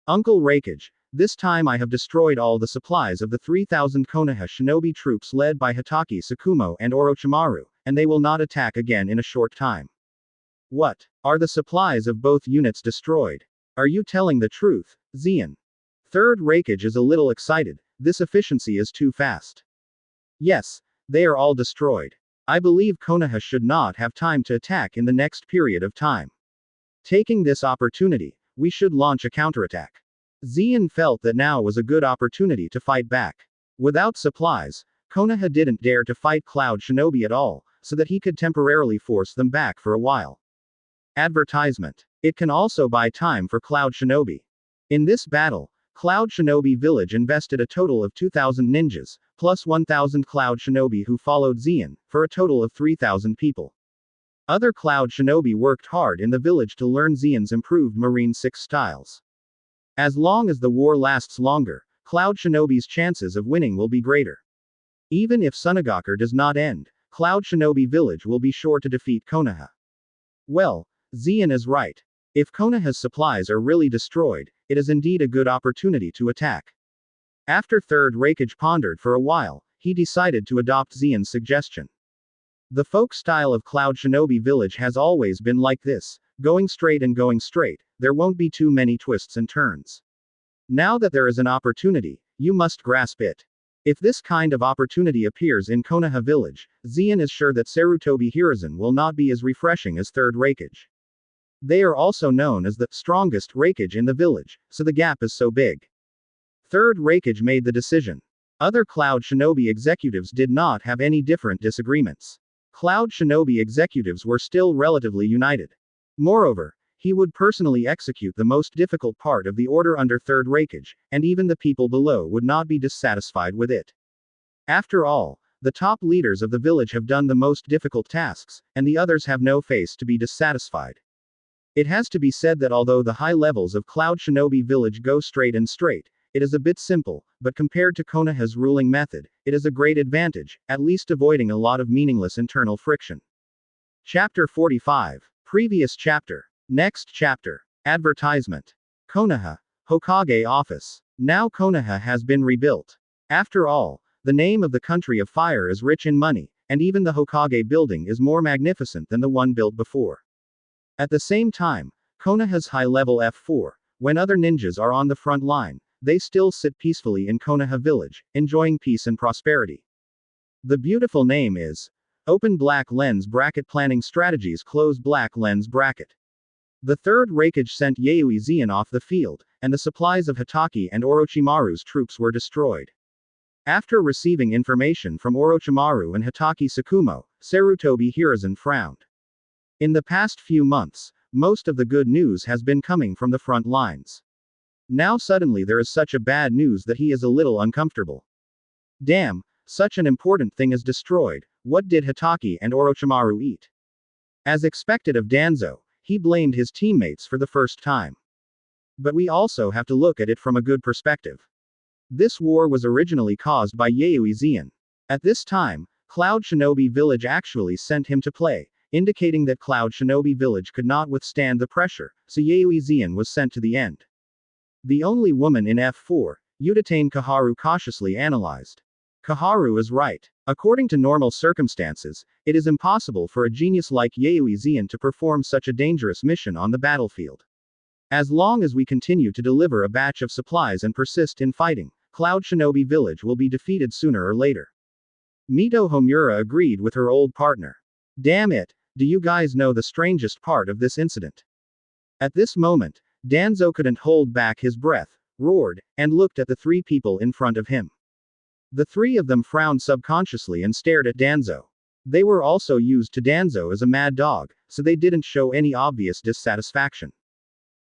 Uncle Raikage, this time I have destroyed all the supplies of the 3,000 Konaha Shinobi troops led by Hitaki Tsukumo and Orochimaru, and they will not attack again in a short time. What? Are the supplies of both units destroyed? Are you telling the truth, Xian? Third Raikage is a little excited. This efficiency is too fast. Yes, they are all destroyed. I believe Konaha should not have time to attack in the next period of time. Taking this opportunity, we should launch a counterattack. Xian felt that now was a good opportunity to fight back. Without supplies, Konaha didn't dare to fight Cloud Shinobi at all, so that he could temporarily force them back for a while. Advertisement. It can also buy time for Cloud Shinobi. In this battle, Cloud Shinobi village invested a total of 2,000 ninjas, plus 1,000 Cloud Shinobi who followed Xian, for a total of 3,000 people. Other Cloud Shinobi worked hard in the village to learn Xian's improved Marine 6 styles. As long as the war lasts longer, Cloud Shinobi's chances of winning will be greater. Even if Sunagakure does not end, Cloud Shinobi village will be sure to defeat Konaha. Well, Xian is right. If Konaha's supplies are really destroyed, it is indeed a good opportunity to attack. After Third Raikage pondered for a while, he decided to adopt Xian's suggestion. The folk style of Cloud Shinobi village has always been like this, going straight and going straight, there won't be too many twists and turns. Now that there is an opportunity, you must grasp it. If this kind of opportunity appears in Konaha village, Xian is sure that Sarutobi Hiruzen will not be as refreshing as Third Raikage. They are also known as the strongest Raikage in the village, so the gap is so big. Third Raikage made the decision. Other Cloud Shinobi executives did not have any different disagreements. Cloud Shinobi executives were still relatively united. Moreover, he would personally execute the most difficult part of the order under Third Raikage, and even the people below would not be dissatisfied with it. After all, the top leaders of the village have done the most difficult tasks, and the others have no face to be dissatisfied. It has to be said that although the high levels of Cloud Shinobi village go straight and straight, it is a bit simple, but compared to Konaha's ruling method, it is a great advantage, at least avoiding a lot of meaningless internal friction. Chapter 45. Previous chapter. Next chapter. Advertisement. Konaha. Hokage Office. Now Konaha has been rebuilt. After all, the name of the country of fire is rich in money, and even the Hokage building is more magnificent than the one built before. At the same time, Konaha's high-level F4, when other ninjas are on the front line, they still sit peacefully in Konaha village, enjoying peace and prosperity. The beautiful name is Open Black Lens Bracket Planning Strategies Close Black Lens Bracket. The third Raikage sent Yuizan off the field, and the supplies of Hitaki and Orochimaru's troops were destroyed. After receiving information from Orochimaru and Hitaki Tsukumo, Sarutobi Hiruzen frowned. In the past few months, most of the good news has been coming from the front lines. Now suddenly there is such a bad news that he is a little uncomfortable. Damn, such an important thing is destroyed. What did Hitaki and Orochimaru eat? As expected of Danzo, he blamed his teammates for the first time. But we also have to look at it from a good perspective. This war was originally caused by Yuizan. At this time, Cloud Shinobi Village actually sent him to play, indicating that Cloud Shinobi Village could not withstand the pressure, so Yuizan was sent to the end. The only woman in F4, Uchiha Kaharu cautiously analyzed. Kaharu is right. According to normal circumstances, it is impossible for a genius like Yuizan to perform such a dangerous mission on the battlefield. As long as we continue to deliver a batch of supplies and persist in fighting, Cloud Shinobi Village will be defeated sooner or later. Mito Homura agreed with her old partner. Damn it, do you guys know the strangest part of this incident? At this moment, Danzo couldn't hold back his breath, roared, and looked at the three people in front of him. The three of them frowned subconsciously and stared at Danzo. They were also used to Danzo as a mad dog, so they didn't show any obvious dissatisfaction.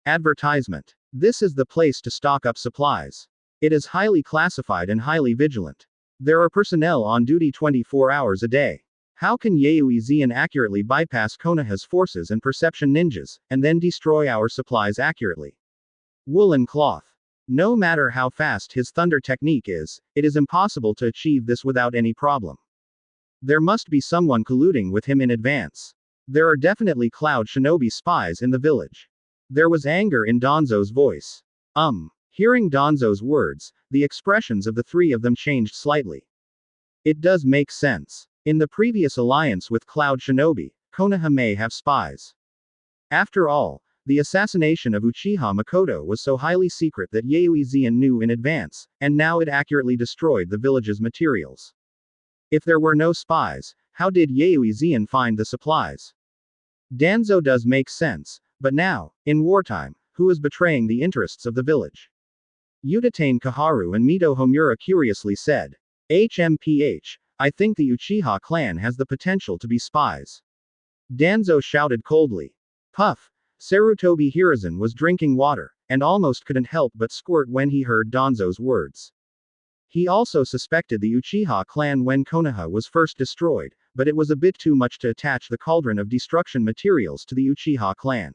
Advertisement. This is the place to stock up supplies. It is highly classified and highly vigilant. There are personnel on duty 24 hours a day. How can Yuizan accurately bypass Konaha's forces and perception ninjas, and then destroy our supplies accurately? Woolen cloth. No matter how fast his thunder technique is, it is impossible to achieve this without any problem. There must be someone colluding with him in advance. There are definitely Cloud Shinobi spies in the village. There was anger in Danzo's voice. Hearing Danzo's words, the expressions of the three of them changed slightly. It does make sense. In the previous alliance with Cloud Shinobi, Konaha may have spies. After all, the assassination of Uchiha Makoto was so highly secret that Yuizan knew in advance, and now it accurately destroyed the village's materials. If there were no spies, how did Yuizan find the supplies? Danzo does make sense, but now, in wartime, who is betraying the interests of the village? Uchiha Kaharu and Mito Homura curiously said. HMPH, I think the Uchiha clan has the potential to be spies. Danzo shouted coldly. Puff. Sarutobi Hiruzen was drinking water, and almost couldn't help but squirt when he heard Danzo's words. He also suspected the Uchiha clan when Konaha was first destroyed, but it was a bit too much to attach the cauldron of destruction materials to the Uchiha clan.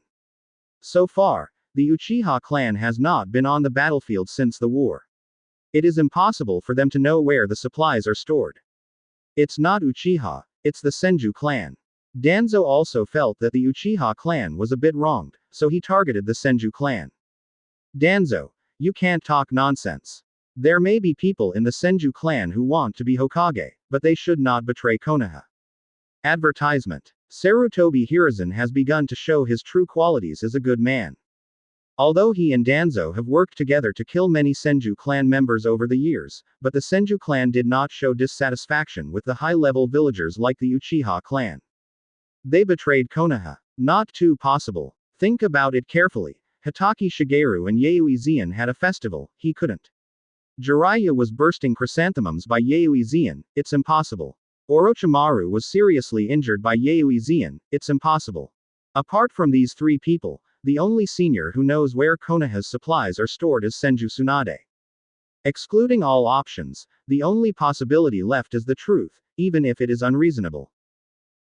So far, the Uchiha clan has not been on the battlefield since the war. It is impossible for them to know where the supplies are stored. It's not Uchiha, it's the Senju clan. Danzo also felt that the Uchiha clan was a bit wronged, so he targeted the Senju clan. Danzo, you can't talk nonsense. There may be people in the Senju clan who want to be Hokage, but they should not betray Konaha. Advertisement. Sarutobi Hiruzen has begun to show his true qualities as a good man. Although he and Danzo have worked together to kill many Senju clan members over the years, but the Senju clan did not show dissatisfaction with the high-level villagers like the Uchiha clan. They betrayed Konaha. Not too possible. Think about it carefully. Hitaki Shigeru and Yuizan had a festival, he couldn't. Jiraiya was bursting chrysanthemums by Yuizan, it's impossible. Orochimaru was seriously injured by Yuizan, it's impossible. Apart from these three people, the only senior who knows where Konaha's supplies are stored is Senju Tsunade. Excluding all options, the only possibility left is the truth, even if it is unreasonable.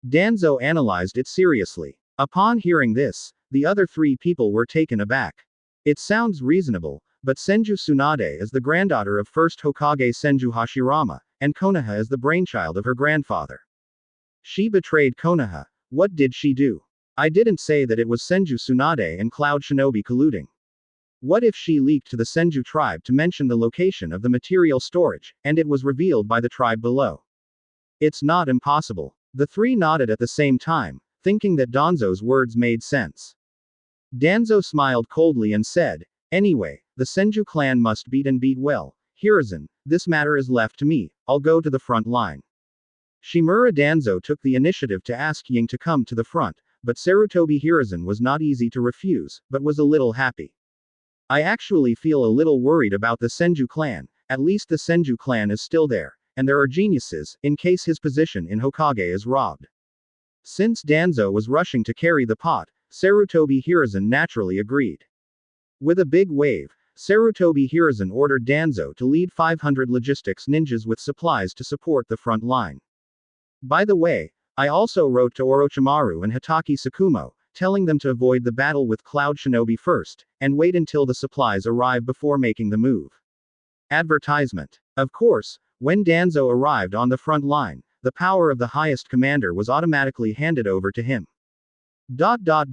Danzo analyzed it seriously. Upon hearing this, the other three people were taken aback. It sounds reasonable, But Senju Tsunade is the granddaughter of first Hokage Senju Hashirama, and Konaha is the brainchild of her grandfather. She betrayed Konaha. What did she do? I didn't say that it was Senju Tsunade and Cloud Shinobi colluding. What if she leaked to the Senju tribe to mention the location of the material storage, and it was revealed by the tribe below? It's not impossible. The three nodded at the same time, thinking that Danzo's words made sense. Danzo smiled coldly and said, "Anyway, the Senju clan must beat and beat well. Hiruzen, this matter is left to me, I'll go to the front line." Shimura Danzo took the initiative to ask Ying to come to the front, but Sarutobi Hiruzen was not easy to refuse, but was a little happy. I actually feel a little worried about the Senju clan, at least the Senju clan is still there, and there are geniuses, in case his position in Hokage is robbed. Since Danzo was rushing to carry the pot, Sarutobi Hiruzen naturally agreed. With a big wave, Sarutobi Hiruzen ordered Danzo to lead 500 logistics ninjas with supplies to support the front line. By the way, I also wrote to Orochimaru and Hitaki Tsukumo, telling them to avoid the battle with Cloud Shinobi first, and wait until the supplies arrive before making the move. Advertisement. Of course, when Danzo arrived on the front line, the power of the highest commander was automatically handed over to him. Konaha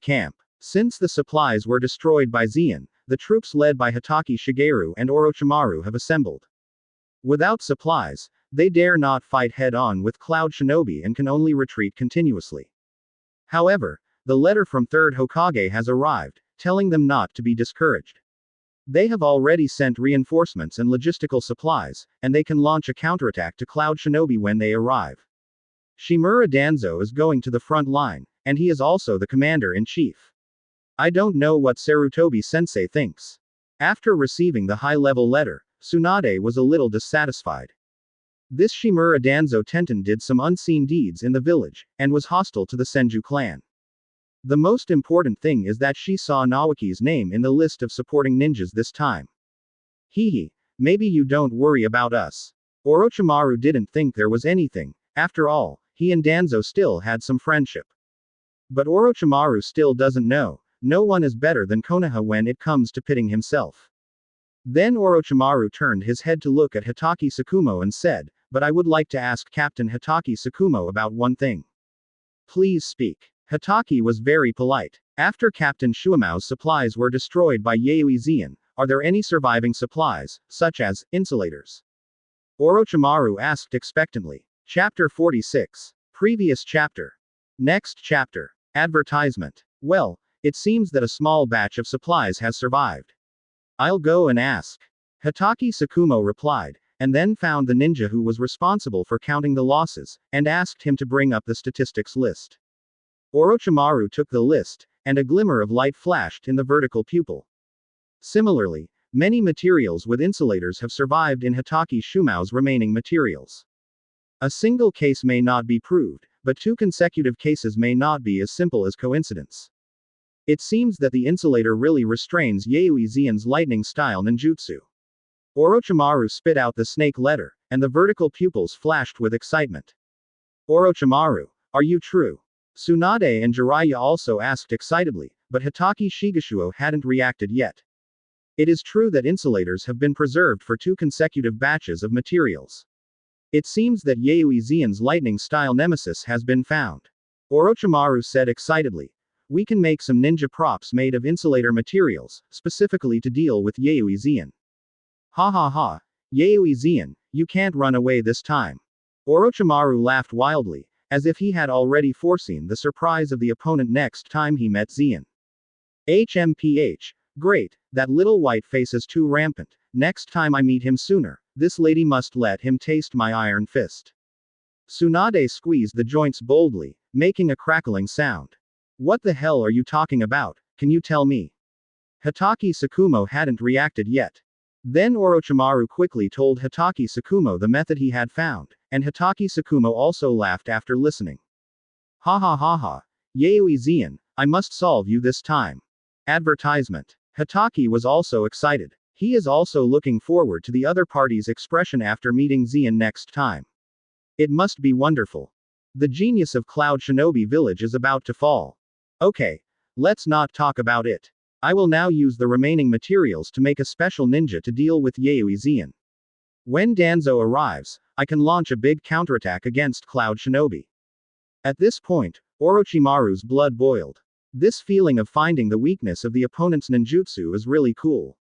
Camp. Since the supplies were destroyed by Zeon, the troops led by Hitaki Shigeru and Orochimaru have assembled. Without supplies, they dare not fight head-on with Cloud Shinobi and can only retreat continuously. However, the letter from 3rd Hokage has arrived, telling them not to be discouraged. They have already sent reinforcements and logistical supplies, and they can launch a counterattack to Cloud Shinobi when they arrive. Shimura Danzo is going to the front line, and he is also the commander-in-chief. I don't know what Sarutobi-sensei thinks. After receiving the high-level letter, Tsunade was a little dissatisfied. This Shimura Danzo Tenten did some unseen deeds in the village, and was hostile to the Senju clan. The most important thing is that she saw Naoki's name in the list of supporting ninjas this time. Hehe, maybe you don't worry about us. Orochimaru didn't think there was anything, after all, he and Danzo still had some friendship. But Orochimaru still doesn't know, no one is better than Konaha when it comes to pitting himself. Then Orochimaru turned his head to look at Hitaki Tsukumo and said, "But I would like to ask Captain Hitaki Tsukumo about one thing." "Please speak." Hitaki was very polite. After Captain Shuimao's supplies were destroyed by Yuizan, are there any surviving supplies, such as insulators? Orochimaru asked expectantly. Chapter 46. Previous chapter. Next chapter. Advertisement. Well, it seems that a small batch of supplies has survived. I'll go and ask. Hitaki Tsukumo replied, and then found the ninja who was responsible for counting the losses, and asked him to bring up the statistics list. Orochimaru took the list, and a glimmer of light flashed in the vertical pupil. Similarly, many materials with insulators have survived in Hitaki Shumao's remaining materials. A single case may not be proved, but 2 consecutive cases may not be as simple as coincidence. It seems that the insulator really restrains Yuizan's lightning-style ninjutsu. Orochimaru spit out the snake letter, and the vertical pupils flashed with excitement. Orochimaru, are you true? Tsunade and Jiraiya also asked excitedly, but Hitaki Shigashuo hadn't reacted yet. It is true that insulators have been preserved for 2 consecutive batches of materials. It seems that Yuizan's lightning-style nemesis has been found. Orochimaru said excitedly. We can make some ninja props made of insulator materials, specifically to deal with Yuizan. Ha ha ha. Yuizan, you can't run away this time. Orochimaru laughed wildly, as if he had already foreseen the surprise of the opponent next time he met Zeon. HMPH. Great, that little white face is too rampant. Next time I meet him sooner, this lady must let him taste my iron fist. Tsunade squeezed the joints boldly, making a crackling sound. What the hell are you talking about, can you tell me? Hitaki Tsukumo hadn't reacted yet. Then Orochimaru quickly told Hitaki Tsukumo the method he had found, and Hitaki Tsukumo also laughed after listening. Ha ha ha ha. Yuizan, I must solve you this time. Advertisement. Hitaki was also excited. He is also looking forward to the other party's expression after meeting Zeon next time. It must be wonderful. The genius of Cloud Shinobi Village is about to fall. Okay, Let's not talk about it. I will now use the remaining materials to make a special ninja to deal with Yuizan. When Danzo arrives, I can launch a big counterattack against Cloud Shinobi. At this point, Orochimaru's blood boiled. This feeling of finding the weakness of the opponent's ninjutsu is really cool.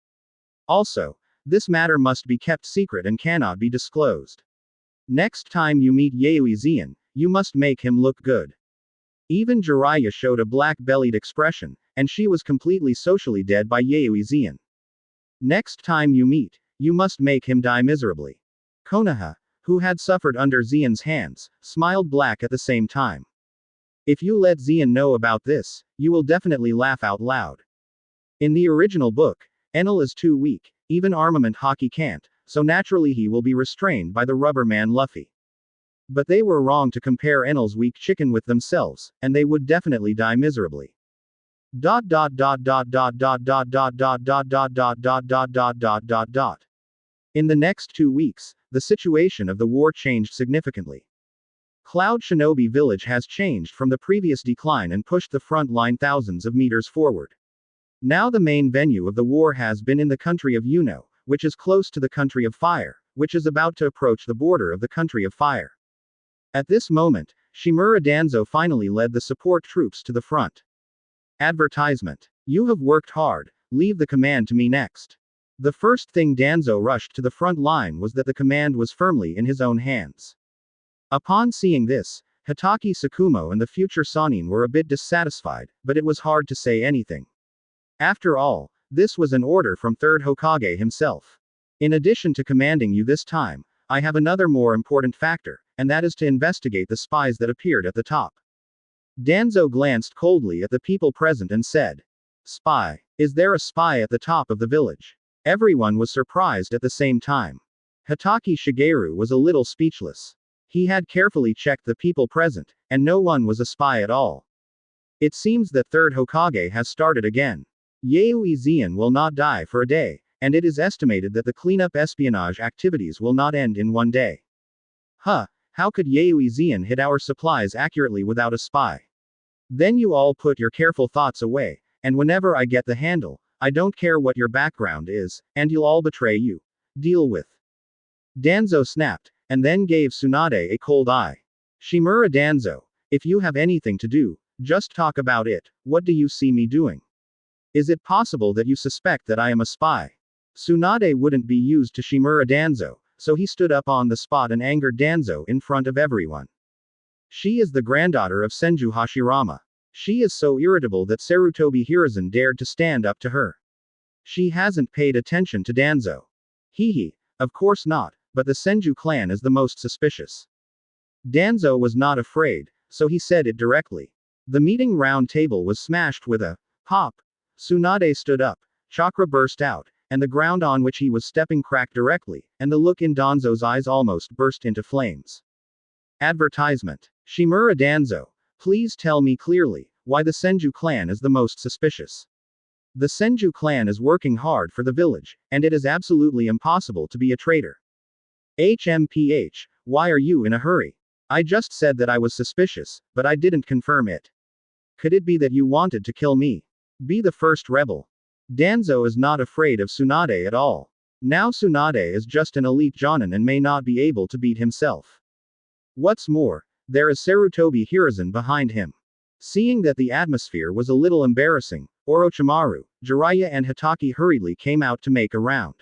Also, this matter must be kept secret and cannot be disclosed. Next time you meet Yuizan, you must make him look good. Even Jiraiya showed a black-bellied expression, and she was completely socially dead by Yuizan. Next time you meet, you must make him die miserably. Konaha, who had suffered under Xian's hands, smiled black at the same time. If you let Xian know about this, you will definitely laugh out loud. In the original book, Enel is too weak, even armament hockey can't, so naturally he will be restrained by the rubber man Luffy. But they were wrong to compare Enel's weak chicken with themselves, and they would definitely die miserably. In the next 2 weeks, the situation of the war changed significantly. Cloud Shinobi village has changed from the previous decline and pushed the front line thousands of meters forward. Now the main venue of the war has been in the country of Yuno, which is close to the country of fire, which is about to approach the border of the country of fire. At this moment, Shimura Danzo finally led the support troops to the front. Advertisement. You have worked hard, leave the command to me next. The first thing Danzo rushed to the front line was that the command was firmly in his own hands. Upon seeing this, Hitaki Tsukumo and the future Sannin were a bit dissatisfied, but it was hard to say anything. After all, this was an order from Third Hokage himself. In addition to commanding you this time, I have another more important factor, and that is to investigate the spies that appeared at the top. Danzo glanced coldly at the people present and said, "Spy? Is there a spy at the top of the village?" Everyone was surprised at the same time. Hitaki Shigeru was a little speechless. He had carefully checked the people present, and no one was a spy at all. It seems that Third Hokage has started again. Yuizan will not die for a day, and it is estimated that the cleanup espionage activities will not end in one day. How could Yuizan hit our supplies accurately without a spy? Then you all put your careful thoughts away, and whenever I get the handle, I don't care what your background is, and you'll all betray you. Deal with. Danzo snapped, and then gave Tsunade a cold eye. Shimura Danzo, if you have anything to do, just talk about it. What do you see me doing? Is it possible that you suspect that I am a spy? Tsunade wouldn't be used to Shimura Danzo, so he stood up on the spot and angered Danzo in front of everyone. She is the granddaughter of Senju Hashirama. She is so irritable that Sarutobi Hiruzen dared to stand up to her. She hasn't paid attention to Danzo. Of course not, but the Senju clan is the most suspicious. Danzo was not afraid, so he said it directly. The meeting round table was smashed with a pop. Tsunade stood up, chakra burst out, and the ground on which he was stepping cracked directly, and the look in Danzo's eyes almost burst into flames. Advertisement. Shimura Danzo, please tell me clearly why the Senju clan is the most suspicious. The Senju clan is working hard for the village, and it is absolutely impossible to be a traitor. HMPH, why are you in a hurry? I just said that I was suspicious, but I didn't confirm it. Could it be that you wanted to kill me? Be the first rebel. Danzo is not afraid of Tsunade at all. Now Tsunade is just an elite jonin and may not be able to beat himself. What's more, there is Sarutobi Hiruzen behind him. Seeing that the atmosphere was a little embarrassing, Orochimaru, Jiraiya and Hitaki hurriedly came out to make a round.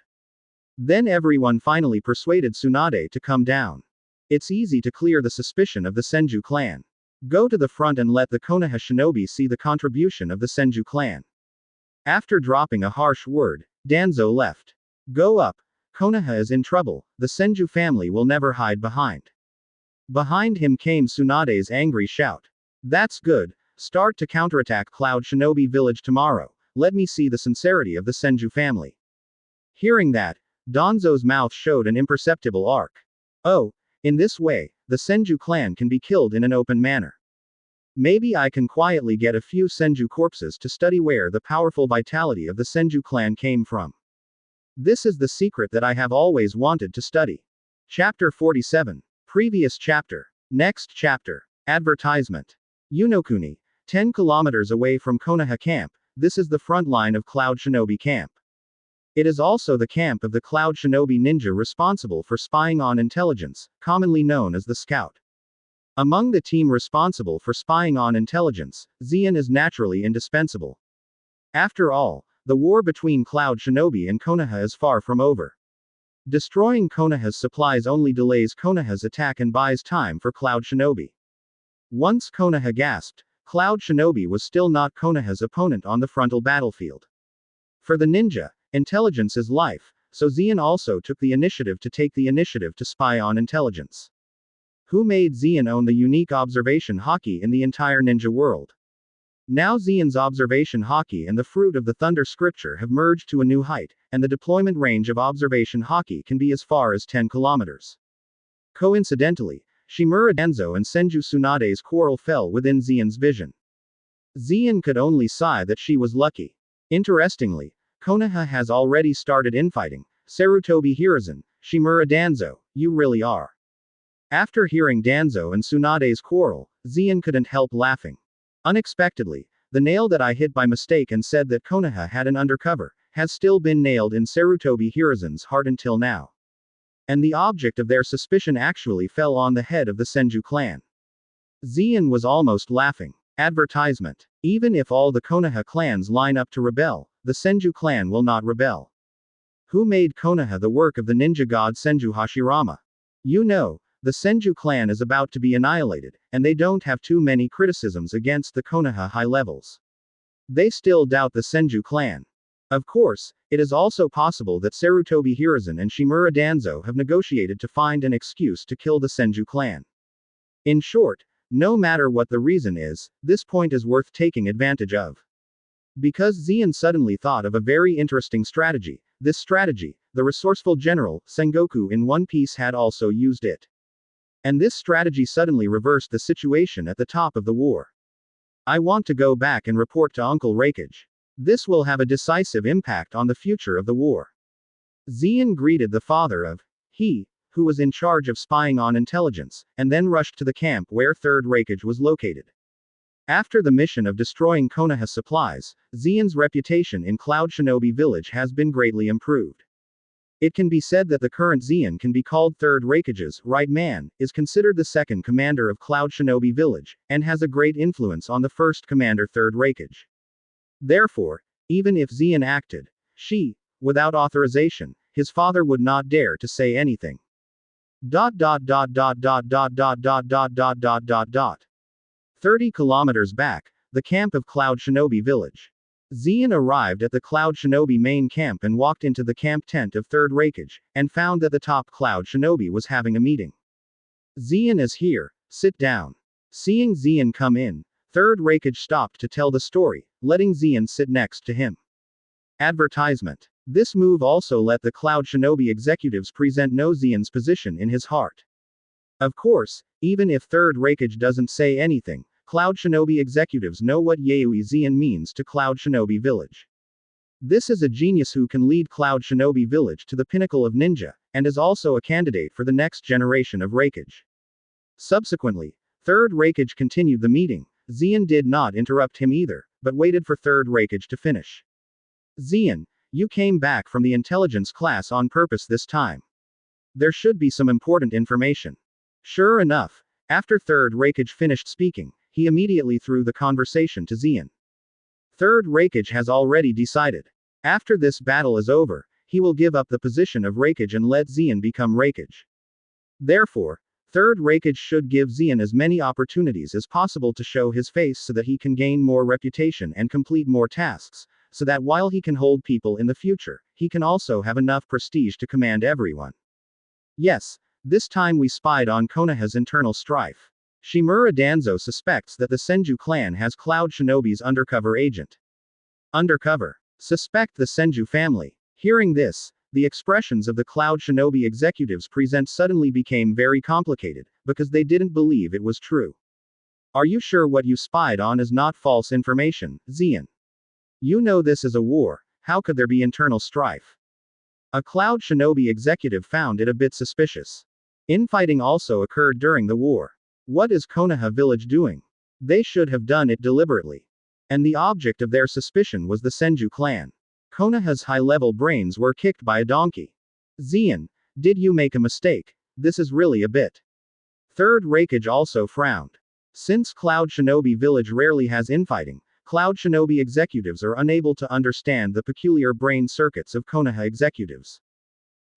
Then everyone finally persuaded Tsunade to come down. It's easy to clear the suspicion of the Senju clan. Go to the front and let the Konaha shinobi see the contribution of the Senju clan. After dropping a harsh word, Danzo left. Go up. Konaha is in trouble, the Senju family will never hide behind. Behind him came Tsunade's angry shout. That's good, start to counterattack Cloud Shinobi village tomorrow, let me see the sincerity of the Senju family. Hearing that, Danzo's mouth showed an imperceptible arc. Oh, in this way, the Senju clan can be killed in an open manner. Maybe I can quietly get a few Senju corpses to study where the powerful vitality of the Senju clan came from. This is the secret that I have always wanted to study. Chapter 47. Previous chapter. Next chapter. Advertisement. Yunokuni, 10 kilometers away from Konaha camp, this is the front line of Cloud Shinobi camp. It is also the camp of the Cloud Shinobi ninja responsible for spying on intelligence, commonly known as the Scout. Among the team responsible for spying on intelligence, Zeon is naturally indispensable. After all, the war between Cloud Shinobi and Konaha is far from over. Destroying Konaha's supplies only delays Konaha's attack and buys time for Cloud Shinobi. Once Konaha gasped, Cloud Shinobi was still not Konaha's opponent on the frontal battlefield. For the ninja, intelligence is life, so Zeon also took the initiative to spy on intelligence. Who made Zeon own the unique observation haki in the entire ninja world? Now Zeon's observation haki and the fruit of the Thunder Scripture have merged to a new height, and the deployment range of observation haki can be as far as 10 kilometers. Coincidentally, Shimura Danzo and Senju Tsunade's quarrel fell within Zeon's vision. Zeon could only sigh that she was lucky. Interestingly, Konaha has already started infighting. Sarutobi Hiruzen, Shimura Danzo, you really are. After hearing Danzo and Tsunade's quarrel, Zeon couldn't help laughing. Unexpectedly, the nail that I hit by mistake and said that Konaha had an undercover, has still been nailed in Sarutobi Hiruzen's heart until now. And the object of their suspicion actually fell on the head of the Senju clan. Zeon was almost laughing. Advertisement. Even if all the Konaha clans line up to rebel, the Senju clan will not rebel. Who made Konaha the work of the ninja god Senju Hashirama? You know, the Senju clan is about to be annihilated, and they don't have too many criticisms against the Konaha high levels. They still doubt the Senju clan. Of course, it is also possible that Sarutobi Hiruzen and Shimura Danzo have negotiated to find an excuse to kill the Senju clan. In short, no matter what the reason is, this point is worth taking advantage of. Because Zeon suddenly thought of a very interesting strategy, this strategy, the resourceful general, Sengoku in One Piece had also used it. And this strategy suddenly reversed the situation at the top of the war. I want to go back and report to Uncle Raikage. This will have a decisive impact on the future of the war. Zeon greeted the father of he, who was in charge of spying on intelligence, and then rushed to the camp where 3rd Raikage was located. After the mission of destroying Konaha supplies, Zeon's reputation in Cloud Shinobi village has been greatly improved. It can be said that the current Zeon can be called 3rd Raikage's right man, is considered the 2nd commander of Cloud Shinobi village, and has a great influence on the 1st commander 3rd Raikage. Therefore, even if Zeon acted, without authorization, his father would not dare to say anything. 30 kilometers back, the camp of Cloud Shinobi village. Zeon arrived at the Cloud Shinobi main camp and walked into the camp tent of 3rd Raikage, and found that the top Cloud Shinobi was having a meeting. Zeon is here, sit down. Seeing Zeon come in, 3rd Raikage stopped to tell the story, letting Zeon sit next to him. Advertisement. This move also let the Cloud Shinobi executives present know Zeon's position in his heart. Of course, even if 3rd Raikage doesn't say anything, Cloud Shinobi executives know what Yuizan means to Cloud Shinobi village. This is a genius who can lead Cloud Shinobi village to the pinnacle of ninja, and is also a candidate for the next generation of Raikage. Subsequently, 3rd Raikage continued the meeting. Zeon did not interrupt him either, but waited for 3rd Raikage to finish. Zeon, you came back from the intelligence class on purpose this time. There should be some important information. Sure enough, after 3rd Raikage finished speaking, he immediately threw the conversation to Zeon. 3rd Raikage has already decided. After this battle is over, he will give up the position of Raikage and let Zeon become Raikage. Therefore, 3rd Raikage should give Zeon as many opportunities as possible to show his face so that he can gain more reputation and complete more tasks, so that while he can hold people in the future, he can also have enough prestige to command everyone. Yes, this time we spied on Konaha's internal strife. Shimura Danzo suspects that the Senju clan has Cloud Shinobi's undercover agent. Undercover. Suspect the Senju family. Hearing this, the expressions of the Cloud Shinobi executives present suddenly became very complicated, because they didn't believe it was true. Are you sure what you spied on is not false information, Zeon? You know this is a war, how could there be internal strife? A Cloud Shinobi executive found it a bit suspicious. Infighting also occurred during the war. What is Konaha village doing? They should have done it deliberately. And the object of their suspicion was the Senju clan. Konoha's high-level brains were kicked by a donkey. Zeon, did you make a mistake? This is really a bit. Third Raikage also frowned. Since Cloud Shinobi Village rarely has infighting, Cloud Shinobi executives are unable to understand the peculiar brain circuits of Konoha executives.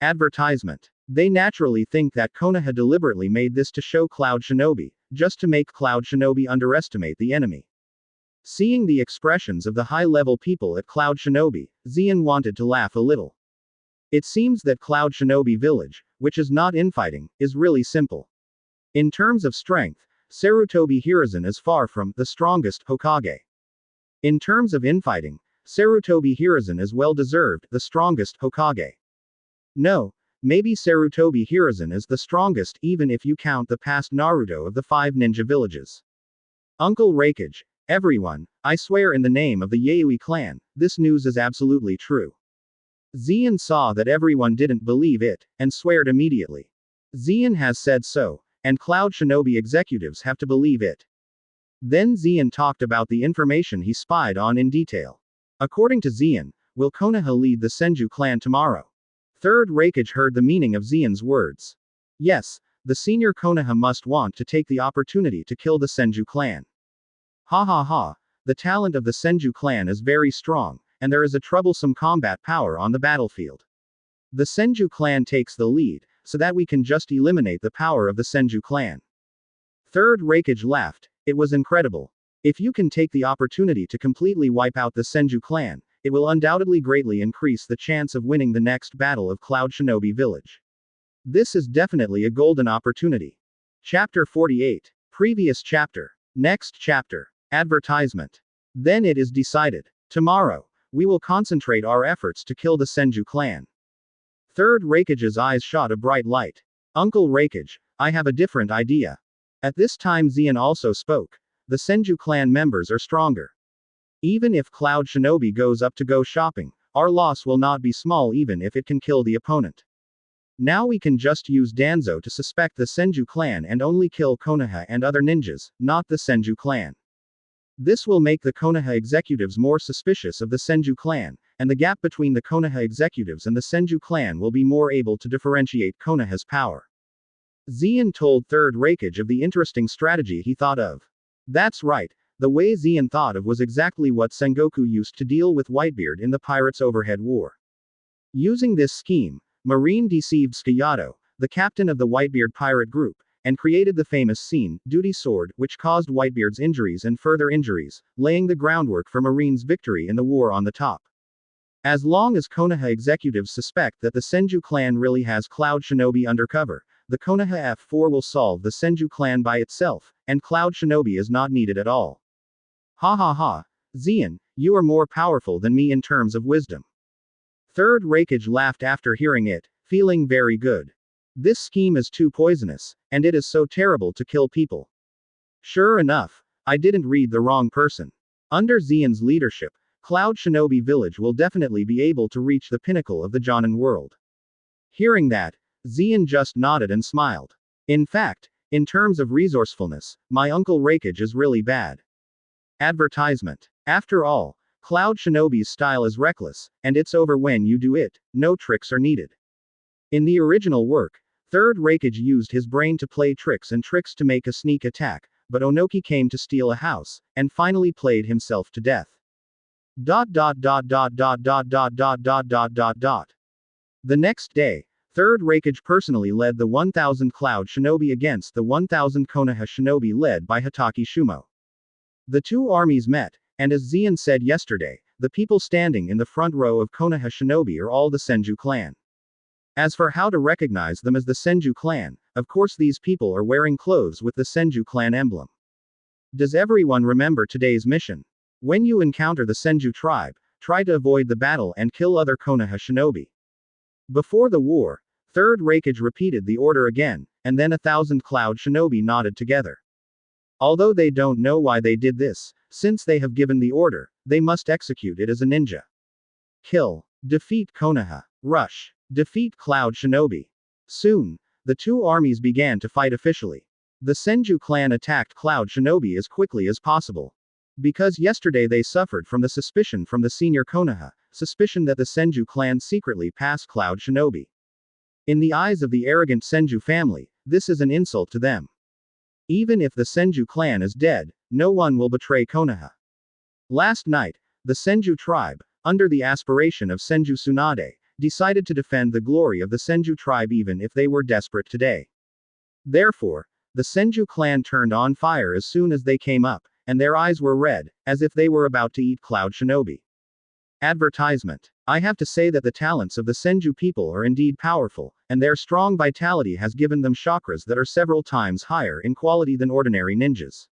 Advertisement. They naturally think that Konoha deliberately made this to show Cloud Shinobi, just to make Cloud Shinobi underestimate the enemy. Seeing the expressions of the high-level people at Cloud Shinobi, Zeon wanted to laugh a little. It seems that Cloud Shinobi Village, which is not infighting, is really simple. In terms of strength, Sarutobi Hiruzen is far from the strongest Hokage. In terms of infighting, Sarutobi Hiruzen is well-deserved the strongest Hokage. No, maybe Sarutobi Hiruzen is the strongest even if you count the past Naruto of the 5 ninja villages. Uncle Raikage, everyone, I swear in the name of the Yayoi clan, this news is absolutely true. Zeon saw that everyone didn't believe it, and sweared immediately. Zeon has said so, and Cloud Shinobi executives have to believe it. Then Zeon talked about the information he spied on in detail. According to Zeon, will Konoha lead the Senju clan tomorrow? Third Raikage heard the meaning of Zeon's words. Yes, the senior Konoha must want to take the opportunity to kill the Senju clan. Ha ha ha, the talent of the Senju clan is very strong, and there is a troublesome combat power on the battlefield. The Senju clan takes the lead, so that we can just eliminate the power of the Senju clan. Third Raikage laughed, it was incredible. If you can take the opportunity to completely wipe out the Senju clan, it will undoubtedly greatly increase the chance of winning the next battle of Cloud Shinobi Village. This is definitely a golden opportunity. Chapter 48. Previous chapter. Next chapter. Advertisement. Then it is decided. Tomorrow, we will concentrate our efforts to kill the Senju clan. Third Raikage's eyes shot a bright light. Uncle Raikage, I have a different idea. At this time Zeon also spoke. The Senju clan members are stronger. Even if Cloud Shinobi goes up to go shopping, our loss will not be small even if it can kill the opponent. Now we can just use Danzo to suspect the Senju clan and only kill Konoha and other ninjas, not the Senju clan. This will make the Konoha executives more suspicious of the Senju clan, and the gap between the Konoha executives and the Senju clan will be more able to differentiate Konoha's power. Zeon told Third Raikage of the interesting strategy he thought of. That's right. The way Zeon thought of was exactly what Sengoku used to deal with Whitebeard in the Pirates' Overhead War. Using this scheme, Marine deceived Scayato, the captain of the Whitebeard pirate group, and created the famous scene, Duty Sword, which caused Whitebeard's injuries and further injuries, laying the groundwork for Marine's victory in the war on the top. As long as Konoha executives suspect that the Senju clan really has Cloud Shinobi undercover, the Konoha F4 will solve the Senju clan by itself, and Cloud Shinobi is not needed at all. Ha ha ha, Zeon, you are more powerful than me in terms of wisdom. Third Raikage laughed after hearing it, feeling very good. This scheme is too poisonous, and it is so terrible to kill people. Sure enough, I didn't read the wrong person. Under Zeon's leadership, Cloud Shinobi Village will definitely be able to reach the pinnacle of the Jonin world. Hearing that, Zeon just nodded and smiled. In fact, in terms of resourcefulness, my Uncle Raikage is really bad. Advertisement. After all, Cloud Shinobi's style is reckless, and it's over when you do it, no tricks are needed. In the original work, Third Raikage used his brain to play tricks to make a sneak attack, but Onoki came to steal a house, and finally played himself to death. The next day, Third Raikage personally led the 1000 Cloud Shinobi against the 1000 Konoha Shinobi led by Hatake Shumo. The two armies met, and as Zeon said yesterday, the people standing in the front row of Konoha Shinobi are all the Senju clan. As for how to recognize them as the Senju clan, of course these people are wearing clothes with the Senju clan emblem. Does everyone remember today's mission? When you encounter the Senju tribe, try to avoid the battle and kill other Konoha Shinobi. Before the war, Third Raikage repeated the order again, and then 1000 Cloud Shinobi nodded together. Although they don't know why they did this, since they have given the order, they must execute it as a ninja. Kill. Defeat Konoha. Rush. Defeat Cloud Shinobi. Soon, the two armies began to fight officially. The Senju clan attacked Cloud Shinobi as quickly as possible. Because yesterday they suffered from the suspicion from the senior Konaha, suspicion that the Senju clan secretly passed Cloud Shinobi. In the eyes of the arrogant Senju family, this is an insult to them. Even if the Senju clan is dead, no one will betray Konaha. Last night, the Senju tribe, under the aspiration of Senju Tsunade, decided to defend the glory of the Senju tribe even if they were desperate today. Therefore, the Senju clan turned on fire as soon as they came up, and their eyes were red, as if they were about to eat Cloud Shinobi. Advertisement. I have to say that the talents of the Senju people are indeed powerful, and their strong vitality has given them chakras that are several times higher in quality than ordinary ninjas.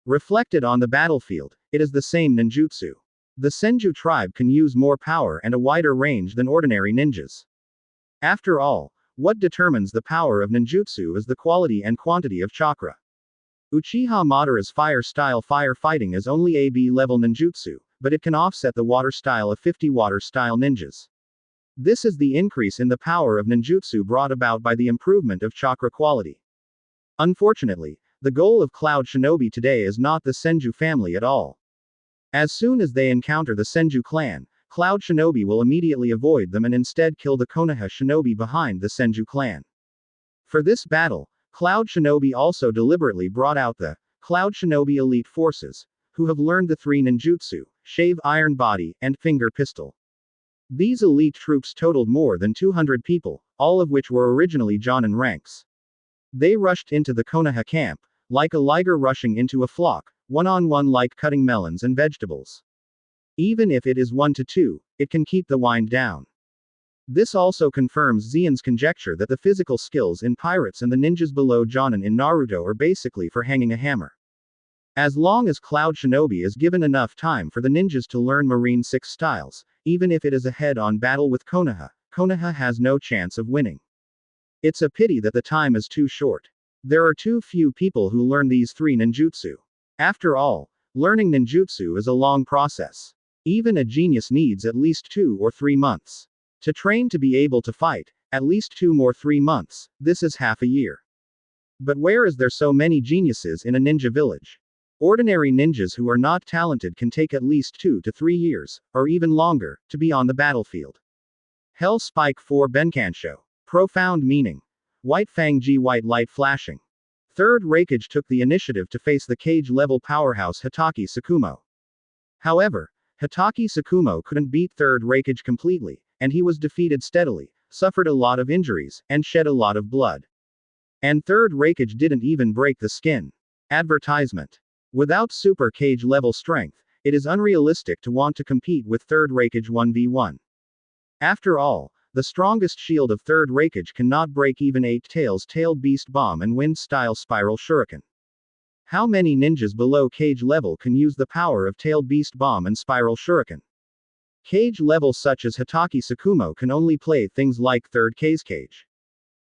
Reflected on the battlefield, it is the same ninjutsu. The Senju tribe can use more power and a wider range than ordinary ninjas. After all, what determines the power of ninjutsu is the quality and quantity of chakra. Uchiha Madara's fire-style firefighting is only AB level ninjutsu, but it can offset the water style of 50 water-style ninjas. This is the increase in the power of ninjutsu brought about by the improvement of chakra quality. Unfortunately, the goal of Cloud Shinobi today is not the Senju family at all. As soon as they encounter the Senju clan, Cloud Shinobi will immediately avoid them and instead kill the Konaha Shinobi behind the Senju clan. For this battle, Cloud Shinobi also deliberately brought out the Cloud Shinobi elite forces, who have learned the 3 ninjutsu, shave iron body, and finger pistol. These elite troops totaled more than 200 people, all of which were originally Jonin ranks. They rushed into the Konaha camp, like a liger rushing into a flock, one-on-one like cutting melons and vegetables. Even if it is 1-2, it can keep the wind down. This also confirms Xian's conjecture that the physical skills in pirates and the ninjas below Jonin in Naruto are basically for hanging a hammer. As long as Cloud Shinobi is given enough time for the ninjas to learn Marine 6 styles, even if it is a head-on battle with Konaha, Konaha has no chance of winning. It's a pity that the time is too short. There are too few people who learn these 3 ninjutsu. After all, learning ninjutsu is a long process. Even a genius needs at least 2 or 3 months. To train to be able to fight, at least 2 more 3 months, this is half a year. But where is there so many geniuses in a ninja village? Ordinary ninjas who are not talented can take at least 2 to 3 years, or even longer, to be on the battlefield. Hell Spike 4 Benkansho. Profound meaning. White Fang G white light flashing. Third Raikage took the initiative to face the cage-level powerhouse Hitaki Tsukumo. However, Hitaki Tsukumo couldn't beat Third Raikage completely, and he was defeated steadily, suffered a lot of injuries, and shed a lot of blood. And Third Raikage didn't even break the skin. Advertisement. Without super cage level strength, it is unrealistic to want to compete with Third Raikage 1v1. After all, the strongest shield of Third Raikage cannot break even 8 Tails Tailed Beast Bomb and Wind-style Spiral Shuriken. How many ninjas below cage level can use the power of Tailed Beast Bomb and Spiral Shuriken? Cage levels such as Hitaki Tsukumo can only play things like Third Cage.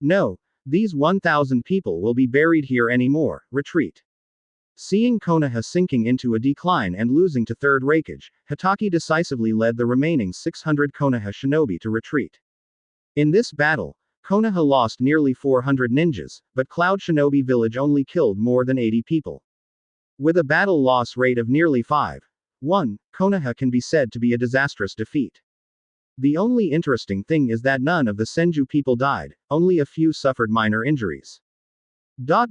No, these 1,000 people will be buried here anymore, retreat. Seeing Konaha sinking into a decline and losing to Third Raikage, Hitaki decisively led the remaining 600 Konaha shinobi to retreat. In this battle, Konaha lost nearly 400 ninjas, but Cloud Shinobi Village only killed more than 80 people. With a battle loss rate of nearly 5-1, Konaha can be said to be a disastrous defeat. The only interesting thing is that none of the Senju people died, only a few suffered minor injuries. That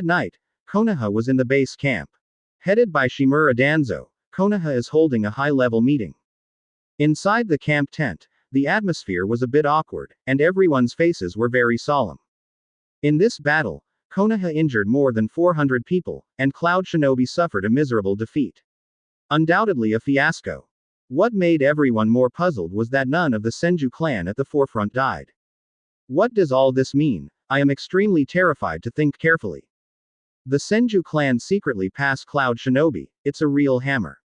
night, Konaha was in the base camp. Headed by Shimura Danzo, Konaha is holding a high-level meeting. Inside the camp tent, the atmosphere was a bit awkward, and everyone's faces were very solemn. In this battle, Konaha injured more than 400 people, and Cloud Shinobi suffered a miserable defeat. Undoubtedly a fiasco. What made everyone more puzzled was that none of the Senju clan at the forefront died. What does all this mean? I am extremely terrified to think carefully. The Senju clan secretly passed Cloud Shinobi, it's a real hammer.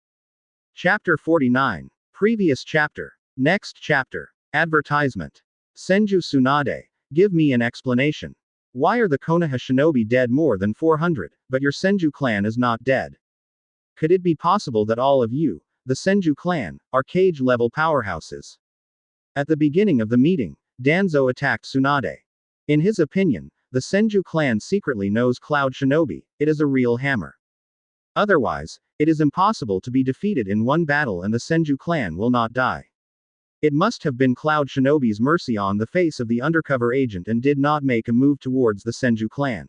Chapter 49. Previous chapter. Next chapter. Advertisement. Senju Tsunade. Give me an explanation. Why are the Konaha shinobi dead more than 400, but your Senju clan is not dead? Could it be possible that all of you, the Senju clan, are cage-level powerhouses? At the beginning of the meeting, Danzo attacked Tsunade. In his opinion, the Senju clan secretly knows Cloud Shinobi, it is a real hammer. Otherwise, it is impossible to be defeated in one battle and the Senju clan will not die. It must have been Cloud Shinobi's mercy on the face of the undercover agent and did not make a move towards the Senju clan.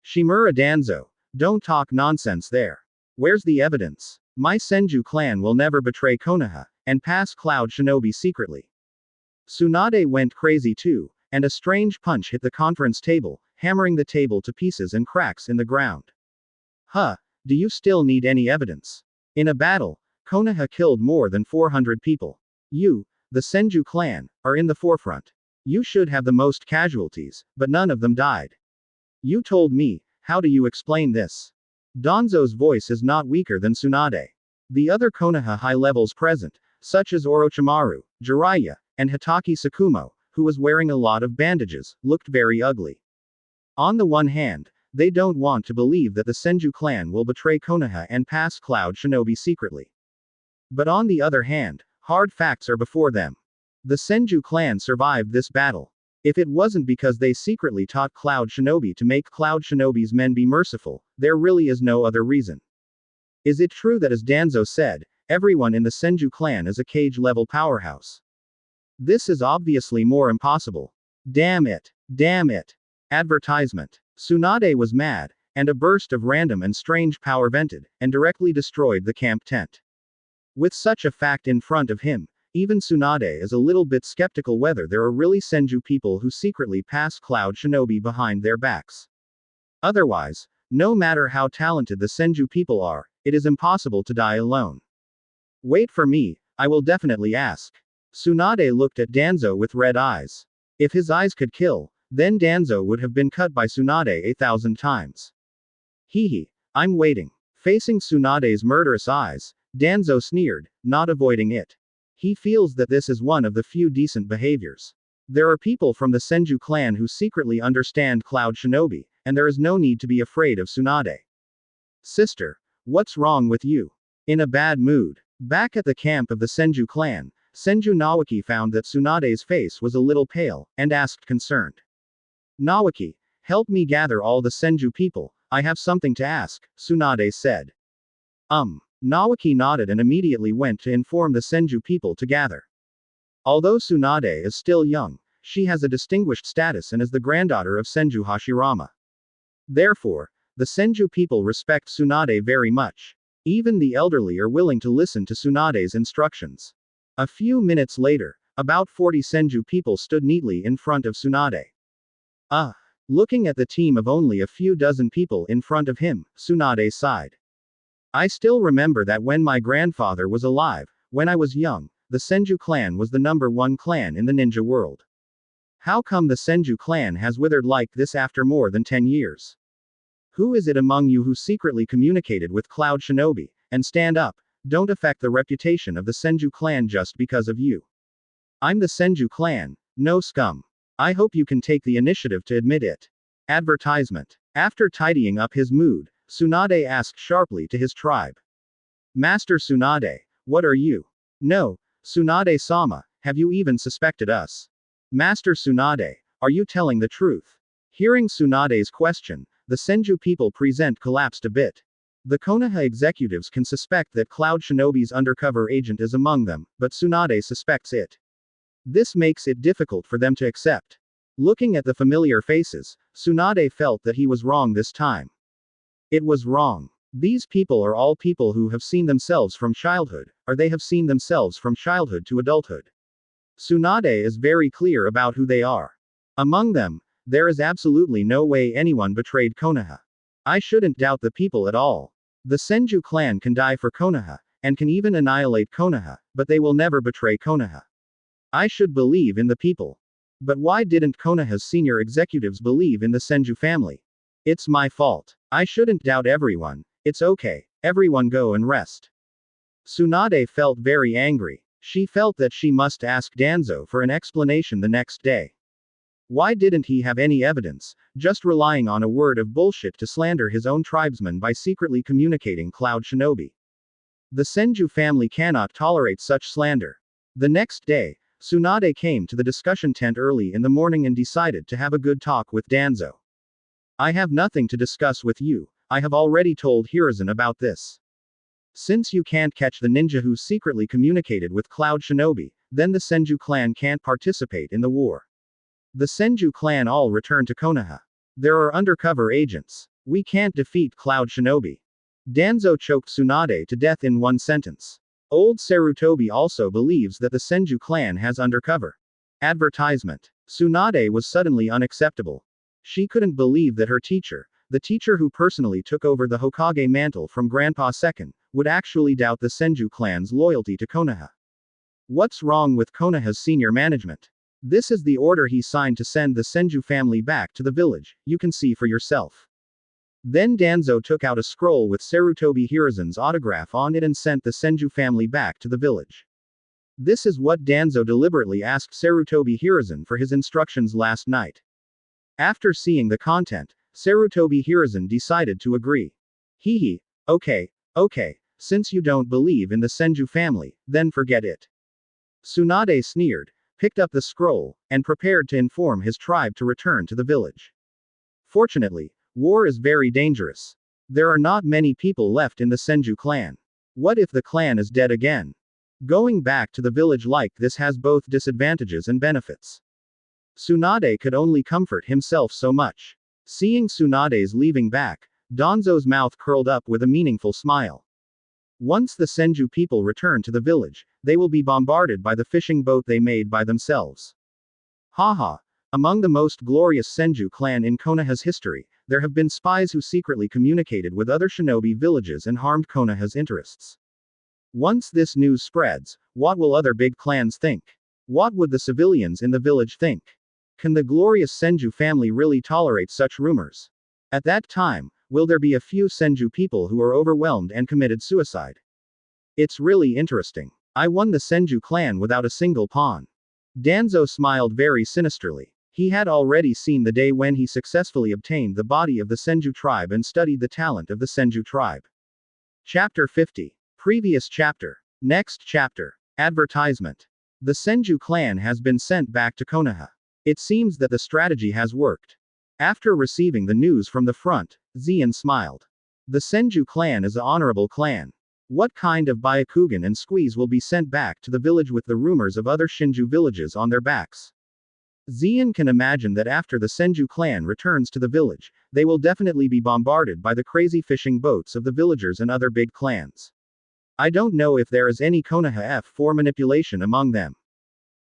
Shimura Danzo, don't talk nonsense there. Where's the evidence? My Senju clan will never betray Konaha, and pass Cloud Shinobi secretly. Tsunade went crazy too, and a strange punch hit the conference table, hammering the table to pieces and cracks in the ground. Huh, do you still need any evidence? In a battle, Konaha killed more than 400 people. You, the Senju clan, are in the forefront. You should have the most casualties, but none of them died. You told me, how do you explain this? Danzo's voice is not weaker than Tsunade. The other Konaha high levels present, such as Orochimaru, Jiraiya, and Hitaki Sakumo, who was wearing a lot of bandages, looked very ugly. On the one hand, they don't want to believe that the Senju clan will betray Konaha and pass Cloud Shinobi secretly. But on the other hand, hard facts are before them. The Senju clan survived this battle. If it wasn't because they secretly taught Cloud Shinobi to make Cloud Shinobi's men be merciful, there really is no other reason. Is it true that as Danzo said, everyone in the Senju clan is a cage-level powerhouse? This is obviously more impossible. Damn it. Damn it. Advertisement. Tsunade was mad, and a burst of random and strange power vented, and directly destroyed the camp tent. With such a fact in front of him, even Tsunade is a little bit skeptical whether there are really Senju people who secretly pass Cloud Shinobi behind their backs. Otherwise, no matter how talented the Senju people are, it is impossible to die alone. Wait for me, I will definitely ask. Tsunade looked at Danzo with red eyes. If his eyes could kill, then Danzo would have been cut by Tsunade 1,000 times. Hehe, I'm waiting. Facing Tsunade's murderous eyes, Danzo sneered, not avoiding it. He feels that this is one of the few decent behaviors. There are people from the Senju clan who secretly understand Cloud Shinobi, and there is no need to be afraid of Tsunade. Sister, what's wrong with you? In a bad mood. Back at the camp of the Senju clan, Senju Nawaki found that Tsunade's face was a little pale, and asked concerned. Nawaki, help me gather all the Senju people, I have something to ask, Tsunade said. Nawaki nodded and immediately went to inform the Senju people to gather. Although Tsunade is still young, she has a distinguished status and is the granddaughter of Senju Hashirama. Therefore, the Senju people respect Tsunade very much. Even the elderly are willing to listen to Tsunade's instructions. A few minutes later, about 40 Senju people stood neatly in front of Tsunade. Looking at the team of only a few dozen people in front of him, Tsunade sighed. I still remember that when my grandfather was alive, when I was young, the Senju clan was the #1 clan in the ninja world. How come the Senju clan has withered like this after more than 10 years? Who is it among you who secretly communicated with Cloud Shinobi, and stand up, don't affect the reputation of the Senju clan just because of you. I'm the Senju clan, no scum. I hope you can take the initiative to admit it. Advertisement. After tidying up his mood, Tsunade asked sharply to his tribe. Master Tsunade, what are you? No, Tsunade-sama, have you even suspected us? Master Tsunade, are you telling the truth? Hearing Tsunade's question, the Senju people present collapsed a bit. The Konaha executives can suspect that Cloud Shinobi's undercover agent is among them, but Tsunade suspects it. This makes it difficult for them to accept. Looking at the familiar faces, Tsunade felt that he was wrong this time. It was wrong. These people are all people who have seen themselves from childhood, or they have seen themselves from childhood to adulthood. Tsunade is very clear about who they are. Among them, there is absolutely no way anyone betrayed Konaha. I shouldn't doubt the people at all. The Senju clan can die for Konaha, and can even annihilate Konaha, but they will never betray Konaha. I should believe in the people. But why didn't Konaha's senior executives believe in the Senju family? It's my fault. I shouldn't doubt everyone. It's okay. Everyone go and rest. Tsunade felt very angry. She felt that she must ask Danzo for an explanation the next day. Why didn't he have any evidence, just relying on a word of bullshit to slander his own tribesmen by secretly communicating Cloud Shinobi? The Senju family cannot tolerate such slander. The next day, Tsunade came to the discussion tent early in the morning and decided to have a good talk with Danzo. I have nothing to discuss with you, I have already told Hiruzen about this. Since you can't catch the ninja who secretly communicated with Cloud Shinobi, then the Senju clan can't participate in the war. The Senju clan all return to Konaha. There are undercover agents. We can't defeat Cloud Shinobi. Danzo choked Tsunade to death in one sentence. Old Sarutobi also believes that the Senju clan has undercover. Advertisement. Tsunade was suddenly unacceptable. She couldn't believe that her teacher, the teacher who personally took over the Hokage mantle from Grandpa II, would actually doubt the Senju clan's loyalty to Konaha. What's wrong with Konaha's senior management? This is the order he signed to send the Senju family back to the village, you can see for yourself. Then Danzo took out a scroll with Sarutobi Hiruzen's autograph on it and sent the Senju family back to the village. This is what Danzo deliberately asked Sarutobi Hiruzen for his instructions last night. After seeing the content, Sarutobi Hiruzen decided to agree. Hehe, okay, since you don't believe in the Senju family, then forget it. Tsunade sneered, picked up the scroll, and prepared to inform his tribe to return to the village. Fortunately, war is very dangerous. There are not many people left in the Senju clan. What if the clan is dead again? Going back to the village like this has both disadvantages and benefits. Tsunade could only comfort himself so much. Seeing Tsunade's leaving back, Danzo's mouth curled up with a meaningful smile. Once the Senju people return to the village, they will be bombarded by the fishing boat they made by themselves. Haha. Among the most glorious Senju clan in Konoha's history, there have been spies who secretly communicated with other shinobi villages and harmed Konoha's interests. Once this news spreads, what will other big clans think? What would the civilians in the village think? Can the glorious Senju family really tolerate such rumors? At that time, will there be a few Senju people who are overwhelmed and committed suicide? It's really interesting. I won the Senju clan without a single pawn. Danzo smiled very sinisterly. He had already seen the day when he successfully obtained the body of the Senju tribe and studied the talent of the Senju tribe. Chapter 50. Previous chapter. Next chapter. Advertisement. The Senju clan has been sent back to Konaha. It seems that the strategy has worked. After receiving the news from the front, Zien smiled. The Senju clan is an honorable clan. What kind of Byakugan and squeeze will be sent back to the village with the rumors of other Shinju villages on their backs? Zien can imagine that after the Senju clan returns to the village, they will definitely be bombarded by the crazy fishing boats of the villagers and other big clans. I don't know if there is any Konoha F4 manipulation among them.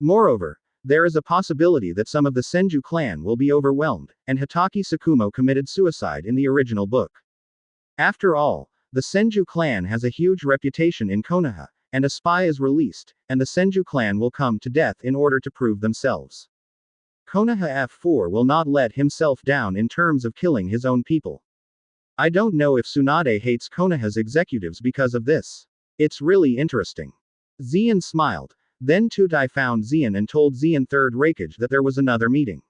Moreover, there is a possibility that some of the Senju clan will be overwhelmed, and Hitaki Tsukumo committed suicide in the original book. After all, the Senju clan has a huge reputation in Konoha, and a spy is released, and the Senju clan will come to death in order to prove themselves. Konoha F4 will not let himself down in terms of killing his own people. I don't know if Tsunade hates Konoha's executives because of this. It's really interesting. Zien smiled. Then Tutai found Zien and told Zien Third Raikage that there was another meeting.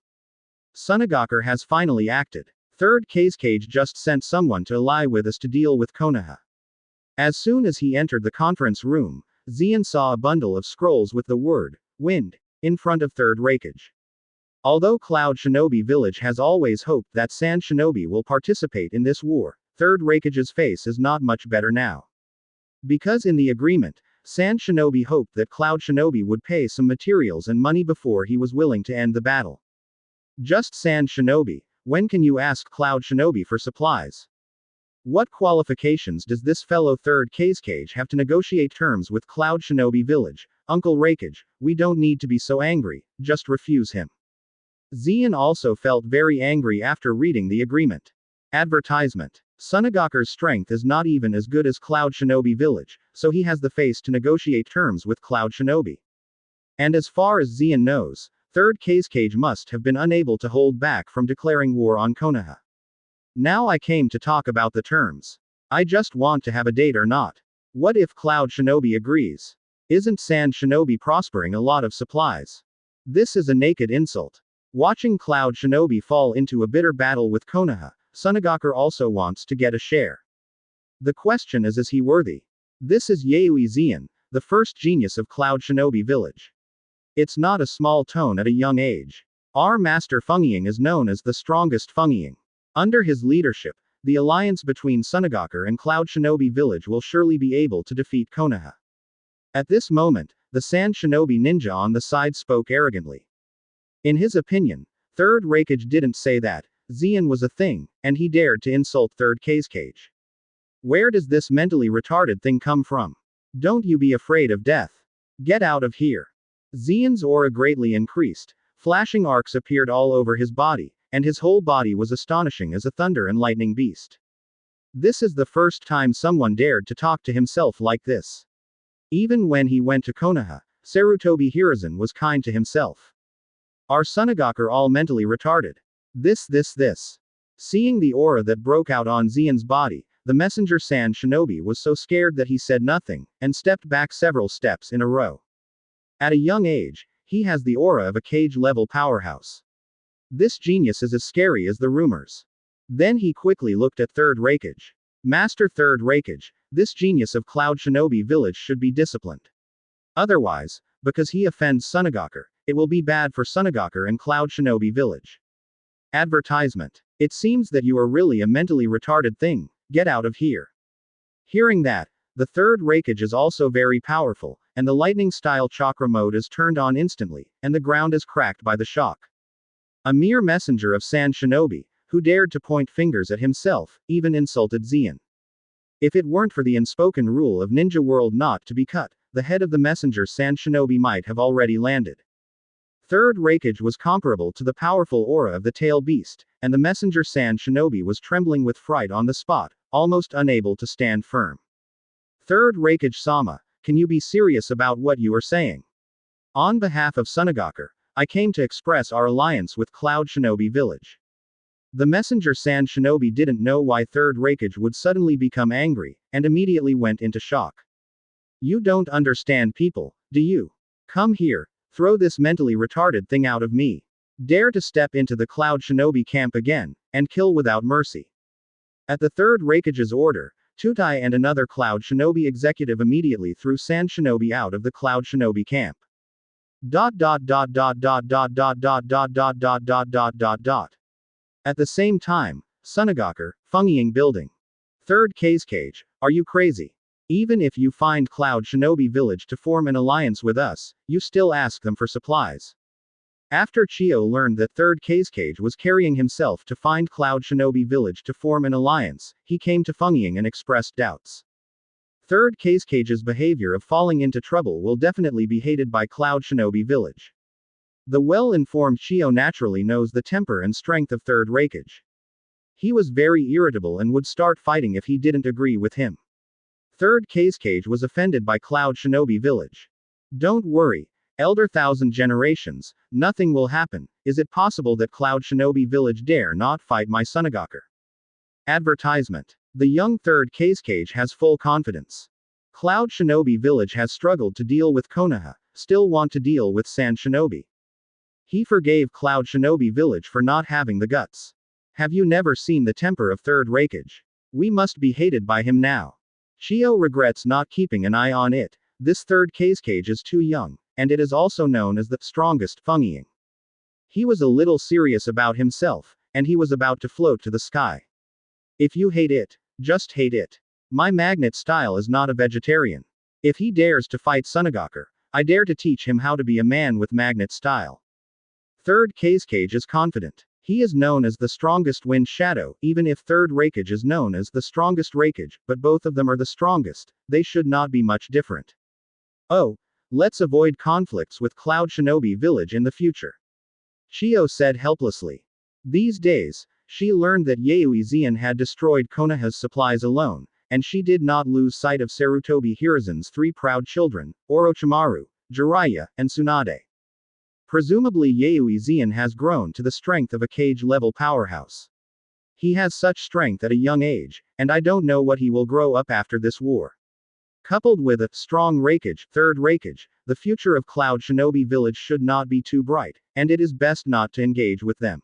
Sunagakure has finally acted. Third Raikage just sent someone to ally with us to deal with Konoha. As soon as he entered the conference room, Zien saw a bundle of scrolls with the word, wind, in front of Third Raikage. Although Cloud Shinobi Village has always hoped that Sand Shinobi will participate in this war, Third Raikage's face is not much better now. Because in the agreement, Sand Shinobi hoped that Cloud Shinobi would pay some materials and money before he was willing to end the battle. Just Sand Shinobi, when can you ask Cloud Shinobi for supplies? What qualifications does this fellow Third Raikage have to negotiate terms with Cloud Shinobi Village? Uncle Raikage, we don't need to be so angry, just refuse him. Zien also felt very angry after reading the agreement. Advertisement. Sunagakure's strength is not even as good as Cloud Shinobi Village, so he has the face to negotiate terms with Cloud Shinobi. And as far as Zien knows, Third Raikage must have been unable to hold back from declaring war on Konoha. Now I came to talk about the terms. I just want to have a date or not. What if Cloud Shinobi agrees? Isn't Sand Shinobi prospering a lot of supplies? This is a naked insult. Watching Cloud Shinobi fall into a bitter battle with Konoha, Sunagakure also wants to get a share. The question is he worthy? This is Yuizan, the first genius of Cloud Shinobi Village. It's not a small tone at a young age. Our master Fengiying is known as the strongest Fengiying. Under his leadership, the alliance between Sunagaku and Cloud Shinobi Village will surely be able to defeat Konaha. At this moment, the Sand Shinobi ninja on the side spoke arrogantly. In his opinion, Third Raikage didn't say that Xian was a thing, and he dared to insult Third Raikage. Where does this mentally retarded thing come from? Don't you be afraid of death. Get out of here. Xian's aura greatly increased, flashing arcs appeared all over his body, and his whole body was astonishing as a thunder and lightning beast. This is the first time someone dared to talk to himself like this. Even when he went to Konaha, Sarutobi Hiruzen was kind to himself. Are Sunagaku all mentally retarded? This. Seeing the aura that broke out on Xian's body, the messenger Sand Shinobi was so scared that he said nothing, and stepped back several steps in a row. At a young age, he has the aura of a cage-level powerhouse. This genius is as scary as the rumors. Then he quickly looked at Third Raikage. Master Third Raikage, this genius of Cloud Shinobi Village should be disciplined. Otherwise, because he offends Sunagaku, it will be bad for Sunagaku and Cloud Shinobi Village. Advertisement. It seems that you are really a mentally retarded thing, get out of here. Hearing that, the Third Raikage is also very powerful, and the lightning-style chakra mode is turned on instantly, and the ground is cracked by the shock. A mere messenger of Sand Shinobi, who dared to point fingers at himself, even insulted Xian. If it weren't for the unspoken rule of Ninja World not to be cut, the head of the messenger Sand Shinobi might have already landed. Third Raikage was comparable to the powerful aura of the tail beast, and the messenger Sand Shinobi was trembling with fright on the spot, almost unable to stand firm. Third Raikage-sama, can you be serious about what you are saying? On behalf of Sunagaku, I came to express our alliance with Cloud Shinobi Village. The messenger Sand Shinobi didn't know why Third Raikage would suddenly become angry, and immediately went into shock. You don't understand people, do you? Come here, throw this mentally retarded thing out of me. Dare to step into the Cloud Shinobi camp again, and kill without mercy. At the Third Raikage's order, Tutai and another Cloud Shinobi executive immediately threw Sand Shinobi out of the Cloud Shinobi camp. At the same time, Sunagaku, Fengiying building. Third Raikage, are you crazy? Even if you find Cloud Shinobi Village to form an alliance with us, you still ask them for supplies. After Chio learned that Third Raikage was carrying himself to find Cloud Shinobi Village to form an alliance, he came to Fengiying and expressed doubts. Third Raikage's behavior of falling into trouble will definitely be hated by Cloud Shinobi Village. The well-informed Chio naturally knows the temper and strength of Third Raikage. He was very irritable and would start fighting if he didn't agree with him. Third Raikage was offended by Cloud Shinobi Village. Don't worry, Elder Thousand Generations, nothing will happen. Is it possible that Cloud Shinobi Village dare not fight my Sunagaku? Advertisement. The young Third Raikage has full confidence. Cloud Shinobi Village has struggled to deal with Konaha, still want to deal with Sand Shinobi. He forgave Cloud Shinobi Village for not having the guts. Have you never seen the temper of Third Raikage? We must be hated by him now. Chio regrets not keeping an eye on it. This Third Raikage is too young, and it is also known as the strongest Fengiying. He was a little serious about himself, and he was about to float to the sky. If you hate it, just hate it. My magnet style is not a vegetarian. If he dares to fight Sunagaku, I dare to teach him how to be a man with magnet style. Third Raikage is confident. He is known as the strongest Wind Shadow, even if Third Raikage is known as the strongest Raikage, but both of them are the strongest, they should not be much different. Oh, let's avoid conflicts with Cloud Shinobi Village in the future. Chio said helplessly. These days, she learned that Yuizan had destroyed Konaha's supplies alone, and she did not lose sight of Sarutobi Hiruzen's three proud children, Orochimaru, Jiraiya, and Tsunade. Presumably Yuizan has grown to the strength of a cage-level powerhouse. He has such strength at a young age, and I don't know what he will grow up after this war. Coupled with a strong Raikage, Third Raikage, the future of Cloud Shinobi Village should not be too bright, and it is best not to engage with them.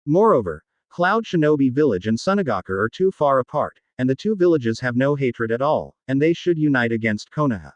Moreover, Cloud Shinobi Village and Sunagaku are too far apart, and the two villages have no hatred at all, and they should unite against Konaha.